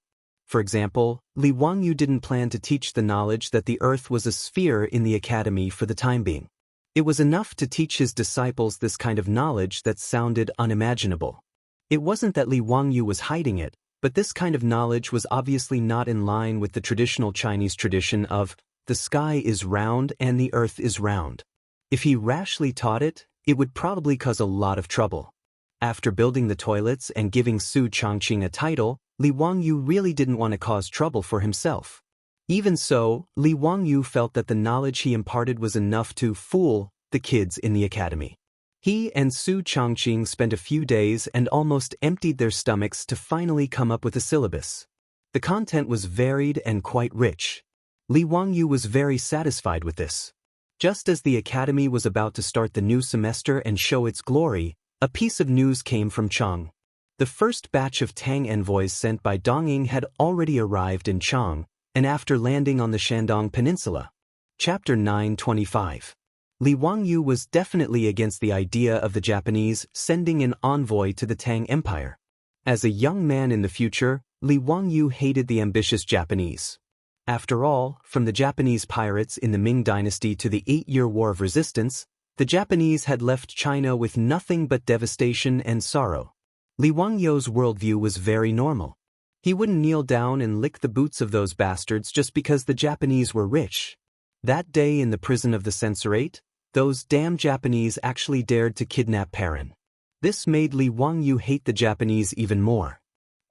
[SPEAKER 1] For example, Li Wangyu didn't plan to teach the knowledge that the Earth was a sphere in the academy for the time being. It was enough to teach his disciples this kind of knowledge that sounded unimaginable. It wasn't that Li Wangyu was hiding it, but this kind of knowledge was obviously not in line with the traditional Chinese tradition of, the sky is round and the earth is round. If he rashly taught it, it would probably cause a lot of trouble. After building the toilets and giving Su Changqing a title, Li Wangyu really didn't want to cause trouble for himself. Even so, Li Wangyu felt that the knowledge he imparted was enough to fool the kids in the academy. He and Su Changqing spent a few days and almost emptied their stomachs to finally come up with a syllabus. The content was varied and quite rich. Li Wangyu was very satisfied with this. Just as the academy was about to start the new semester and show its glory, a piece of news came from Chang. The first batch of Tang envoys sent by Dongying had already arrived in Chang, and after landing on the Shandong Peninsula. Chapter 925. Li Wangyu was definitely against the idea of the Japanese sending an envoy to the Tang Empire. As a young man in the future, Li Wangyu hated the ambitious Japanese. After all, from the Japanese pirates in the Ming Dynasty to the 8-year War of Resistance, the Japanese had left China with nothing but devastation and sorrow. Li Wangyu's worldview was very normal. He wouldn't kneel down and lick the boots of those bastards just because the Japanese were rich. That day in the prison of the censorate, those damn Japanese actually dared to kidnap Perrin. This made Li Wangyu hate the Japanese even more.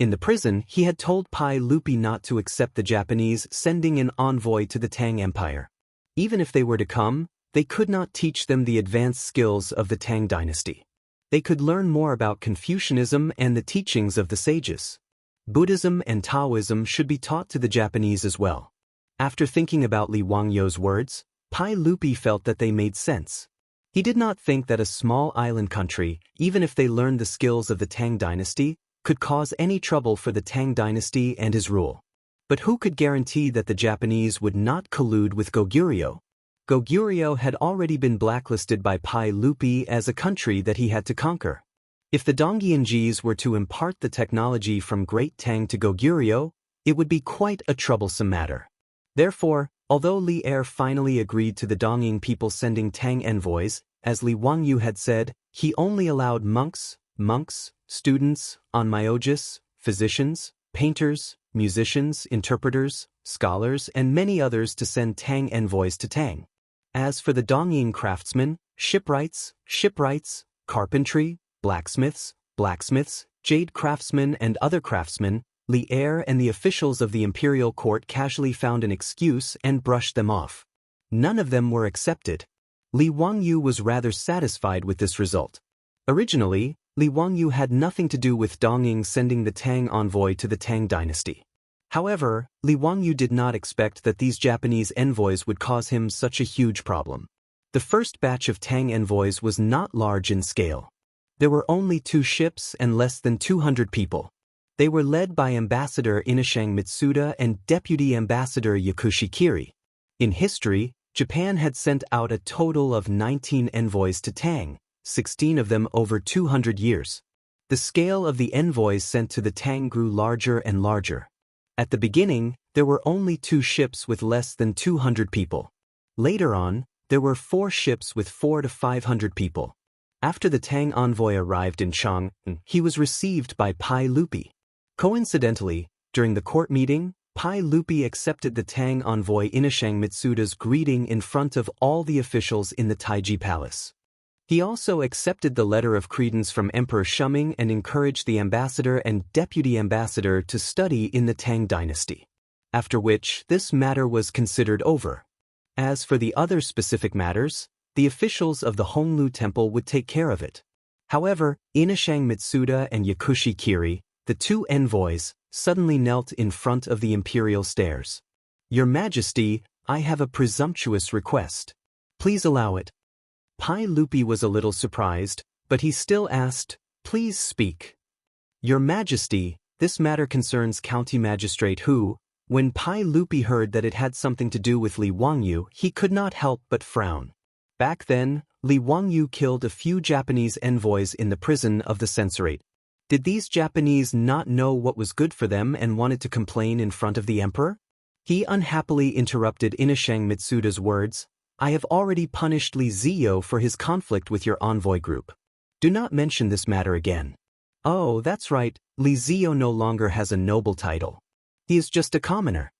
[SPEAKER 1] In the prison, he had told Pai Lupi not to accept the Japanese sending an envoy to the Tang Empire. Even if they were to come, they could not teach them the advanced skills of the Tang Dynasty. They could learn more about Confucianism and the teachings of the sages. Buddhism and Taoism should be taught to the Japanese as well. After thinking about Li Wangyu's words, Pai Lupi felt that they made sense. He did not think that a small island country, even if they learned the skills of the Tang Dynasty, could cause any trouble for the Tang Dynasty and his rule. But who could guarantee that the Japanese would not collude with Goguryeo? Goguryeo had already been blacklisted by Pai Lupi as a country that he had to conquer. If the Dongyianjis were to impart the technology from Great Tang to Goguryeo, it would be quite a troublesome matter. Therefore, although Li Er finally agreed to the Dongying people sending Tang envoys, as Li Wangyu had said, he only allowed monks, students, onmyoges, physicians, painters, musicians, interpreters, scholars, and many others to send Tang envoys to Tang. As for the Dongying craftsmen, shipwrights, carpentry, blacksmiths, jade craftsmen, and other craftsmen, Li Er and the officials of the imperial court casually found an excuse and brushed them off. None of them were accepted. Li Wangyu was rather satisfied with this result. Originally, Li Wangyu had nothing to do with Dongying sending the Tang envoy to the Tang Dynasty. However, Li Wangyu did not expect that these Japanese envoys would cause him such a huge problem. The first batch of Tang envoys was not large in scale. There were only 2 ships and less than 200 people. They were led by Ambassador Inashang Mitsuda and Deputy Ambassador Yakushi Kiri. In history, Japan had sent out a total of 19 envoys to Tang, 16 of them over 200 years. The scale of the envoys sent to the Tang grew larger and larger. At the beginning, there were only 2 ships with less than 200 people. Later on, there were 4 ships with 400 to 500 people. After the Tang envoy arrived in Chang, he was received by Pai Lupi. Coincidentally, during the court meeting, Pai Lupi accepted the Tang envoy Inashang Mitsuda's greeting in front of all the officials in the Taiji Palace. He also accepted the letter of credence from Emperor Shuming and encouraged the ambassador and deputy ambassador to study in the Tang Dynasty. After which, this matter was considered over. As for the other specific matters, the officials of the Honglu Temple would take care of it. However, Inashang Mitsuda and Yakushi Kiri, the two envoys, suddenly knelt in front of the imperial stairs. "Your Majesty, I have a presumptuous request. Please allow it." Pai Lupi was a little surprised, but he still asked, "Please speak." "Your Majesty, this matter concerns County Magistrate Hu." When Pai Lupi heard that it had something to do with Li Wangyu, he could not help but frown. Back then, Li Wangyu killed a few Japanese envoys in the prison of the censorate. Did these Japanese not know what was good for them and wanted to complain in front of the emperor? He unhappily interrupted Inashang Mitsuda's words, "I have already punished Li Ziyo for his conflict with your envoy group. Do not mention this matter again." "Oh, that's right, Li Ziyo no longer has a noble title. He is just a commoner."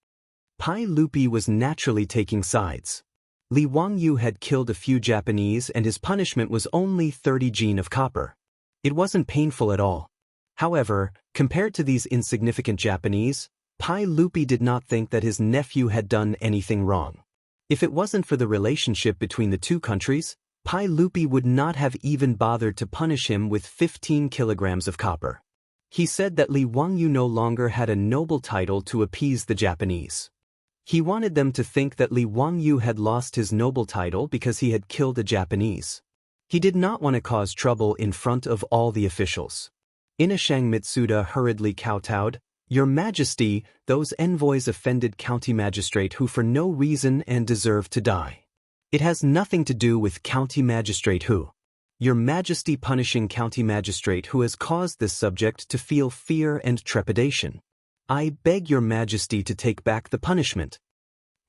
[SPEAKER 1] Pai Lupi was naturally taking sides. Li Wangyu had killed a few Japanese and his punishment was only 30 jin of copper. It wasn't painful at all. However, compared to these insignificant Japanese, Pai Lupi did not think that his nephew had done anything wrong. If it wasn't for the relationship between the two countries, Pai Lupi would not have even bothered to punish him with 15 kilograms of copper. He said that Li Wangyu no longer had a noble title to appease the Japanese. He wanted them to think that Li Wangyu had lost his noble title because he had killed a Japanese. He did not want to cause trouble in front of all the officials. Inashang Mitsuda hurriedly kowtowed, "Your Majesty, those envoys offended County Magistrate Hu for no reason and deserve to die. It has nothing to do with County Magistrate Hu. Your Majesty punishing County Magistrate Hu has caused this subject to feel fear and trepidation. I beg your Majesty to take back the punishment."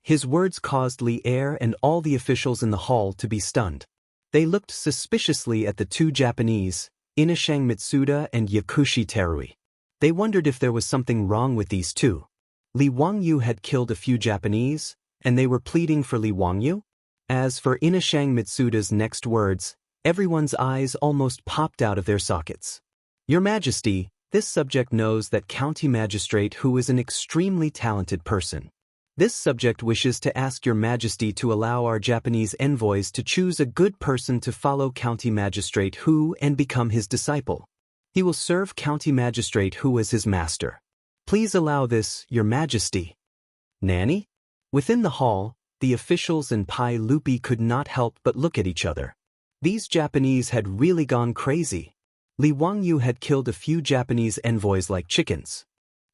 [SPEAKER 1] His words caused Li Er and all the officials in the hall to be stunned. They looked suspiciously at the two Japanese, Inashang Mitsuda and Yakushi Terui. They wondered if there was something wrong with these two. Li Wangyu had killed a few Japanese, and they were pleading for Li Wangyu? As for Inashang Mitsuda's next words, everyone's eyes almost popped out of their sockets. "Your Majesty, this subject knows that County Magistrate Hu is an extremely talented person. This subject wishes to ask your Majesty to allow our Japanese envoys to choose a good person to follow County Magistrate Hu and become his disciple. He will serve County Magistrate Hu as his master. Please allow this, your Majesty." "Nanny?" Within the hall, the officials and Pai Lupi could not help but look at each other. These Japanese had really gone crazy. Li Wangyu had killed a few Japanese envoys like chickens.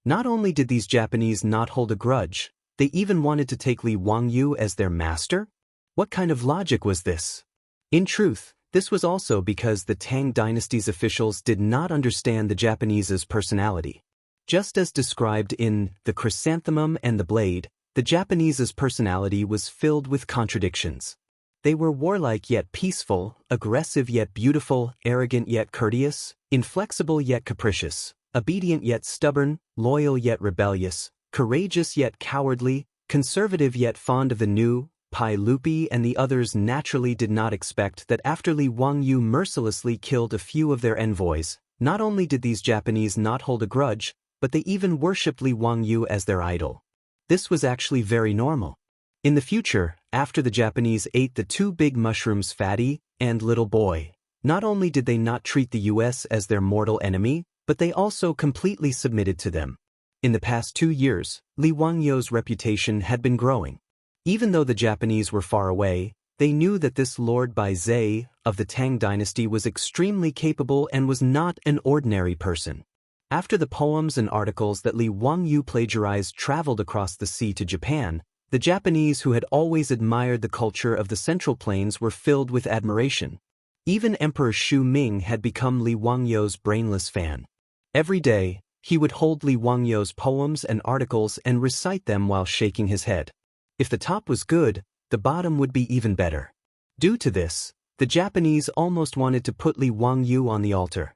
[SPEAKER 1] Not only did these Japanese not hold a grudge, they even wanted to take Li Wangyu as their master? What kind of logic was this? In truth, this was also because the Tang Dynasty's officials did not understand the Japanese's personality. Just as described in The Chrysanthemum and the Blade, the Japanese's personality was filled with contradictions. They were warlike yet peaceful, aggressive yet beautiful, arrogant yet courteous, inflexible yet capricious, obedient yet stubborn, loyal yet rebellious, courageous yet cowardly, conservative yet fond of the new. Pai Lupi and the others naturally did not expect that after Li Wangyu mercilessly killed a few of their envoys, not only did these Japanese not hold a grudge, but they even worshipped Li Wangyu as their idol. This was actually very normal. In the future, after the Japanese ate the two big mushrooms Fatty and Little Boy, not only did they not treat the US as their mortal enemy, but they also completely submitted to them. In the past 2 years, Li Wangyu's reputation had been growing. Even though the Japanese were far away, they knew that this Lord Bai Zhe of the Tang Dynasty was extremely capable and was not an ordinary person. After the poems and articles that Li Wangyu plagiarized traveled across the sea to Japan, the Japanese who had always admired the culture of the Central Plains were filled with admiration. Even Emperor Shu Ming had become Li Wangyu's brainless fan. Every day, he would hold Li Wangyu's poems and articles and recite them while shaking his head. If the top was good, the bottom would be even better. Due to this, the Japanese almost wanted to put Li Wangyu on the altar.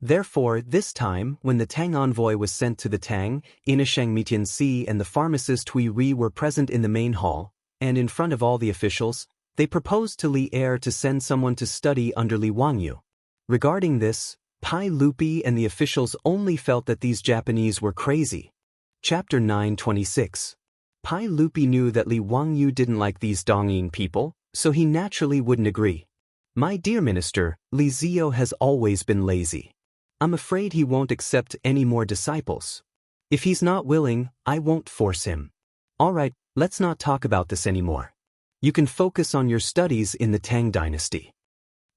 [SPEAKER 1] Therefore, this time, when the Tang envoy was sent to the Tang, Xianxia and the pharmacist Hui Ri were present in the main hall, and in front of all the officials, they proposed to Li Er to send someone to study under Li Wangyu. Regarding this, Pai Lupi and the officials only felt that these Japanese were crazy. Chapter 9:26. Pai Lupi knew that Li Wangyu didn't like these Dongying people, so he naturally wouldn't agree. My dear minister, Li Zio has always been lazy. I'm afraid he won't accept any more disciples. If he's not willing, I won't force him. Alright, let's not talk about this anymore. You can focus on your studies in the Tang Dynasty.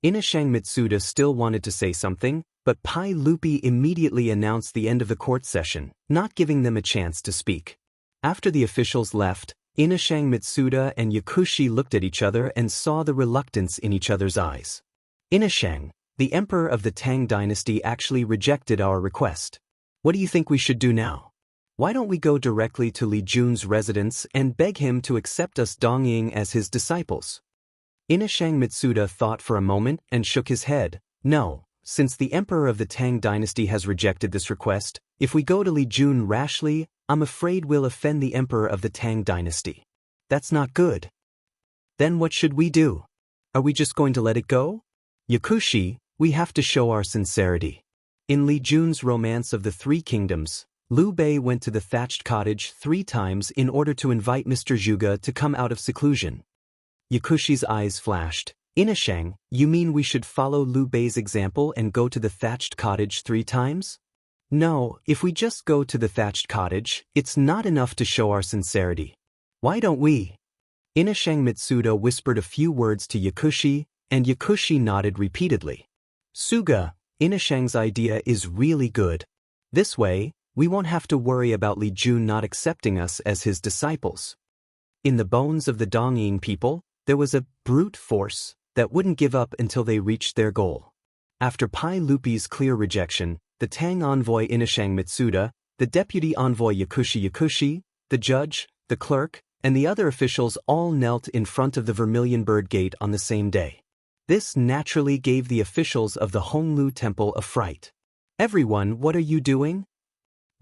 [SPEAKER 1] Inashang Mitsuda still wanted to say something, but Pai Lupi immediately announced the end of the court session, not giving them a chance to speak. After the officials left, Inashang Mitsuda and Yakushi looked at each other and saw the reluctance in each other's eyes. Inashang, the emperor of the Tang Dynasty actually rejected our request. What do you think we should do now? Why don't we go directly to Li Jun's residence and beg him to accept us Dongying as his disciples? Inashang Mitsuda thought for a moment and shook his head. No, since the emperor of the Tang Dynasty has rejected this request, if we go to Li Jun rashly, I'm afraid we'll offend the emperor of the Tang Dynasty. That's not good. Then what should we do? Are we just going to let it go? Yakushi, we have to show our sincerity. In Li Jun's Romance of the Three Kingdoms, Liu Bei went to the thatched cottage 3 times in order to invite Mr. Zhuge to come out of seclusion. Yakushi's eyes flashed. Inashang, you mean we should follow Liu Bei's example and go to the thatched cottage 3 times? No, if we just go to the thatched cottage, it's not enough to show our sincerity. Why don't we? Inashang Mitsuda whispered a few words to Yakushi, and Yakushi nodded repeatedly. Suga, Inashang's idea is really good. This way, we won't have to worry about Li Jun not accepting us as his disciples. In the bones of the Dongying people, there was a brute force that wouldn't give up until they reached their goal. After Pai Lupi's clear rejection, the Tang envoy Inashang Mitsuda, the deputy envoy Yakushi, the judge, the clerk, and the other officials all knelt in front of the Vermilion Bird Gate on the same day. This naturally gave the officials of the Honglu Temple a fright. Everyone, what are you doing?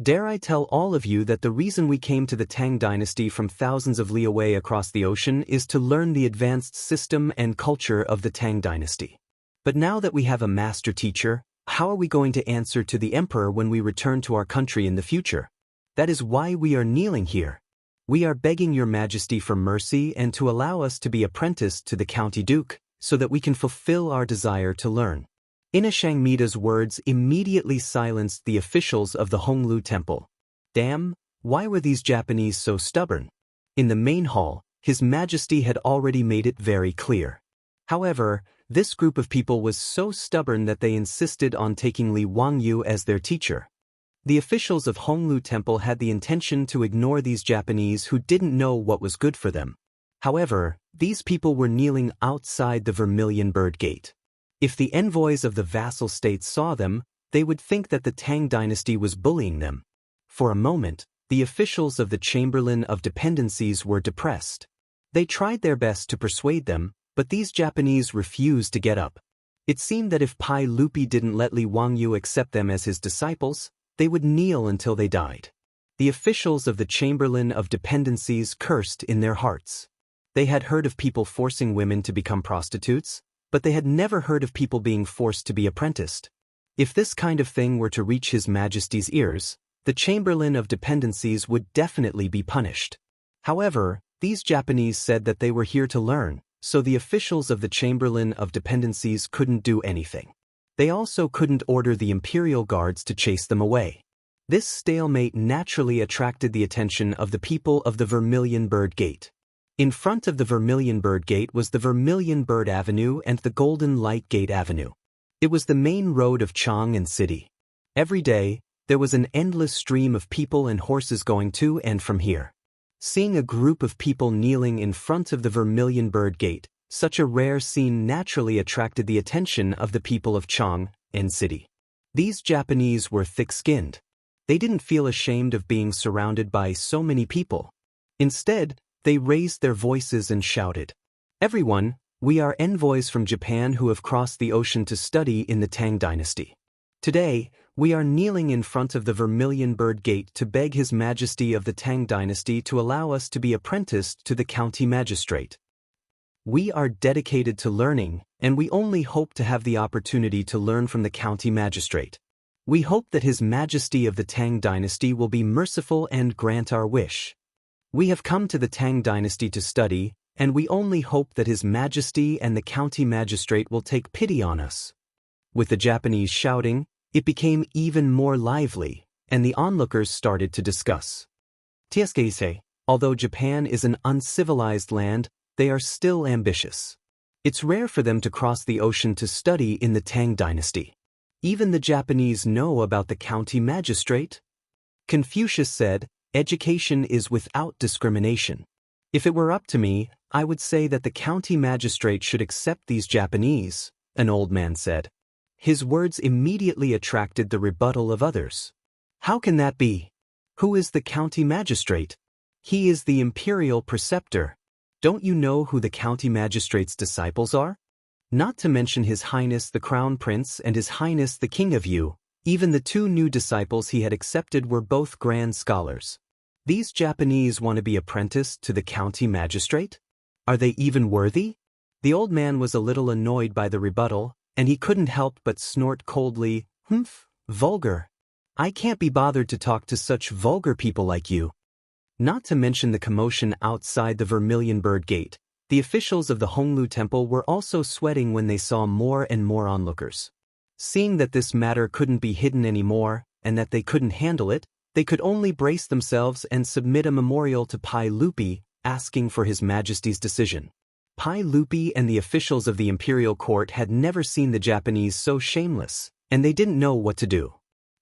[SPEAKER 1] Dare I tell all of you that the reason we came to the Tang Dynasty from thousands of li away across the ocean is to learn the advanced system and culture of the Tang Dynasty. But now that we have a master teacher, how are we going to answer to the emperor when we return to our country in the future? That is why we are kneeling here. We are begging your majesty for mercy and to allow us to be apprenticed to the county duke, so that we can fulfill our desire to learn. Inashang Mida's words immediately silenced the officials of the Honglu Temple. Damn, why were these Japanese so stubborn? In the main hall, His Majesty had already made it very clear. However, this group of people was so stubborn that they insisted on taking Li Wangyu as their teacher. The officials of Honglu Temple had the intention to ignore these Japanese who didn't know what was good for them. However, these people were kneeling outside the Vermilion Bird Gate. If the envoys of the vassal states saw them, they would think that the Tang Dynasty was bullying them. For a moment, the officials of the Chamberlain of Dependencies were depressed. They tried their best to persuade them, but these Japanese refused to get up. It seemed that if Pai Lupi didn't let Li Wangyu accept them as his disciples, they would kneel until they died. The officials of the Chamberlain of Dependencies cursed in their hearts. They had heard of people forcing women to become prostitutes, but they had never heard of people being forced to be apprenticed. If this kind of thing were to reach His Majesty's ears, the Chamberlain of Dependencies would definitely be punished. However, these Japanese said that they were here to learn, so the officials of the Chamberlain of Dependencies couldn't do anything. They also couldn't order the Imperial Guards to chase them away. This stalemate naturally attracted the attention of the people of the Vermilion Bird Gate. In front of the Vermilion Bird Gate was the Vermilion Bird Avenue and the Golden Light Gate Avenue. It was the main road of Chang'an City. Every day, there was an endless stream of people and horses going to and from here. Seeing a group of people kneeling in front of the Vermilion Bird Gate, such a rare scene naturally attracted the attention of the people of Chang'an City. These Japanese were thick-skinned. They didn't feel ashamed of being surrounded by so many people. Instead, they raised their voices and shouted, "Everyone, we are envoys from Japan who have crossed the ocean to study in the Tang Dynasty. Today, we are kneeling in front of the Vermilion Bird Gate to beg His Majesty of the Tang Dynasty to allow us to be apprenticed to the county magistrate. We are dedicated to learning, and we only hope to have the opportunity to learn from the county magistrate. We hope that His Majesty of the Tang Dynasty will be merciful and grant our wish. We have come to the Tang Dynasty to study, and we only hope that His Majesty and the county magistrate will take pity on us. With the Japanese shouting, it became even more lively, and the onlookers started to discuss. Tieskeise, although Japan is an uncivilized land, they are still ambitious. It's rare for them to cross the ocean to study in the Tang Dynasty. Even the Japanese know about the county magistrate? Confucius said, "Education is without discrimination." If it were up to me, I would say that the county magistrate should accept these Japanese, an old man said. His words immediately attracted the rebuttal of others. How can that be? Who is the county magistrate? He is the imperial preceptor. Don't you know who the county magistrate's disciples are? Not to mention His Highness the Crown Prince and His Highness the King of Yu, even the two new disciples he had accepted were both grand scholars. These Japanese want to be apprenticed to the county magistrate? Are they even worthy? The old man was a little annoyed by the rebuttal, and he couldn't help but snort coldly, "Humph, vulgar. I can't be bothered to talk to such vulgar people like you." Not to mention the commotion outside the Vermilion Bird Gate, the officials of the Honglu Temple were also sweating when they saw more and more onlookers. Seeing that this matter couldn't be hidden anymore, and that they couldn't handle it, they could only brace themselves and submit a memorial to Pai Lupi, asking for His Majesty's decision. Pai Lupi and the officials of the imperial court had never seen the Japanese so shameless, and they didn't know what to do.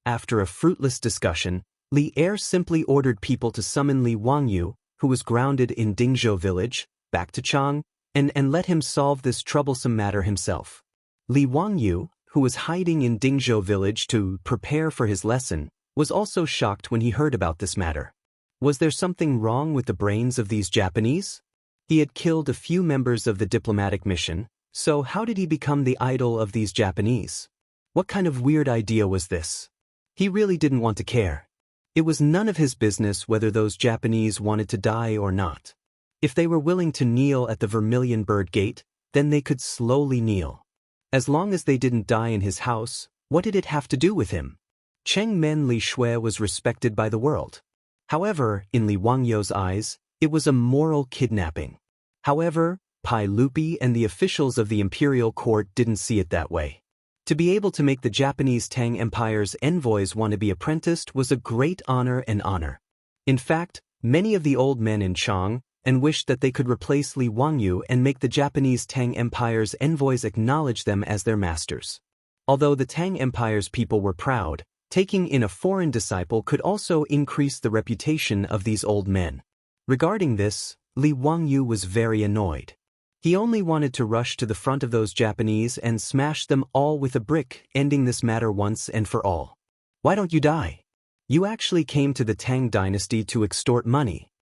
[SPEAKER 1] After a fruitless discussion, Li Er simply ordered people to summon Li Wangyu, who was grounded in Dingzhou village, back to Chang, and let him solve this troublesome matter himself. Li Wangyu, who was hiding in Dingzhou village to prepare for his lesson, was also shocked when he heard about this matter. Was there something wrong with the brains of these Japanese? He had killed a few members of the diplomatic mission, so how did he become the idol of these Japanese? What kind of weird idea was this? He really didn't want to care. It was none of his business whether those Japanese wanted to die or not. If they were willing to kneel at the Vermilion Bird Gate, then they could slowly kneel. As long as they didn't die in his house, what did it have to do with him? Cheng Men Li Shui was respected by the world. However, in Li Wangyu's eyes, it was a moral kidnapping. However, Pai Lupi and the officials of the imperial court didn't see it that way. To be able to make the Japanese Tang Empire's envoys want to be apprenticed was a great honor and honor. In fact, many of the old men in Chang and wished that they could replace Li Wangyu and make the Japanese Tang Empire's envoys acknowledge them as their masters. Although the Tang Empire's people were proud, taking in a foreign disciple could also increase the reputation of these old men. Regarding this, Li Wangyu was very annoyed. He only wanted to rush to the front of those Japanese and smash them all with a brick, ending this matter once and for all. Why don't you die? You actually came to the Tang Dynasty to extort money.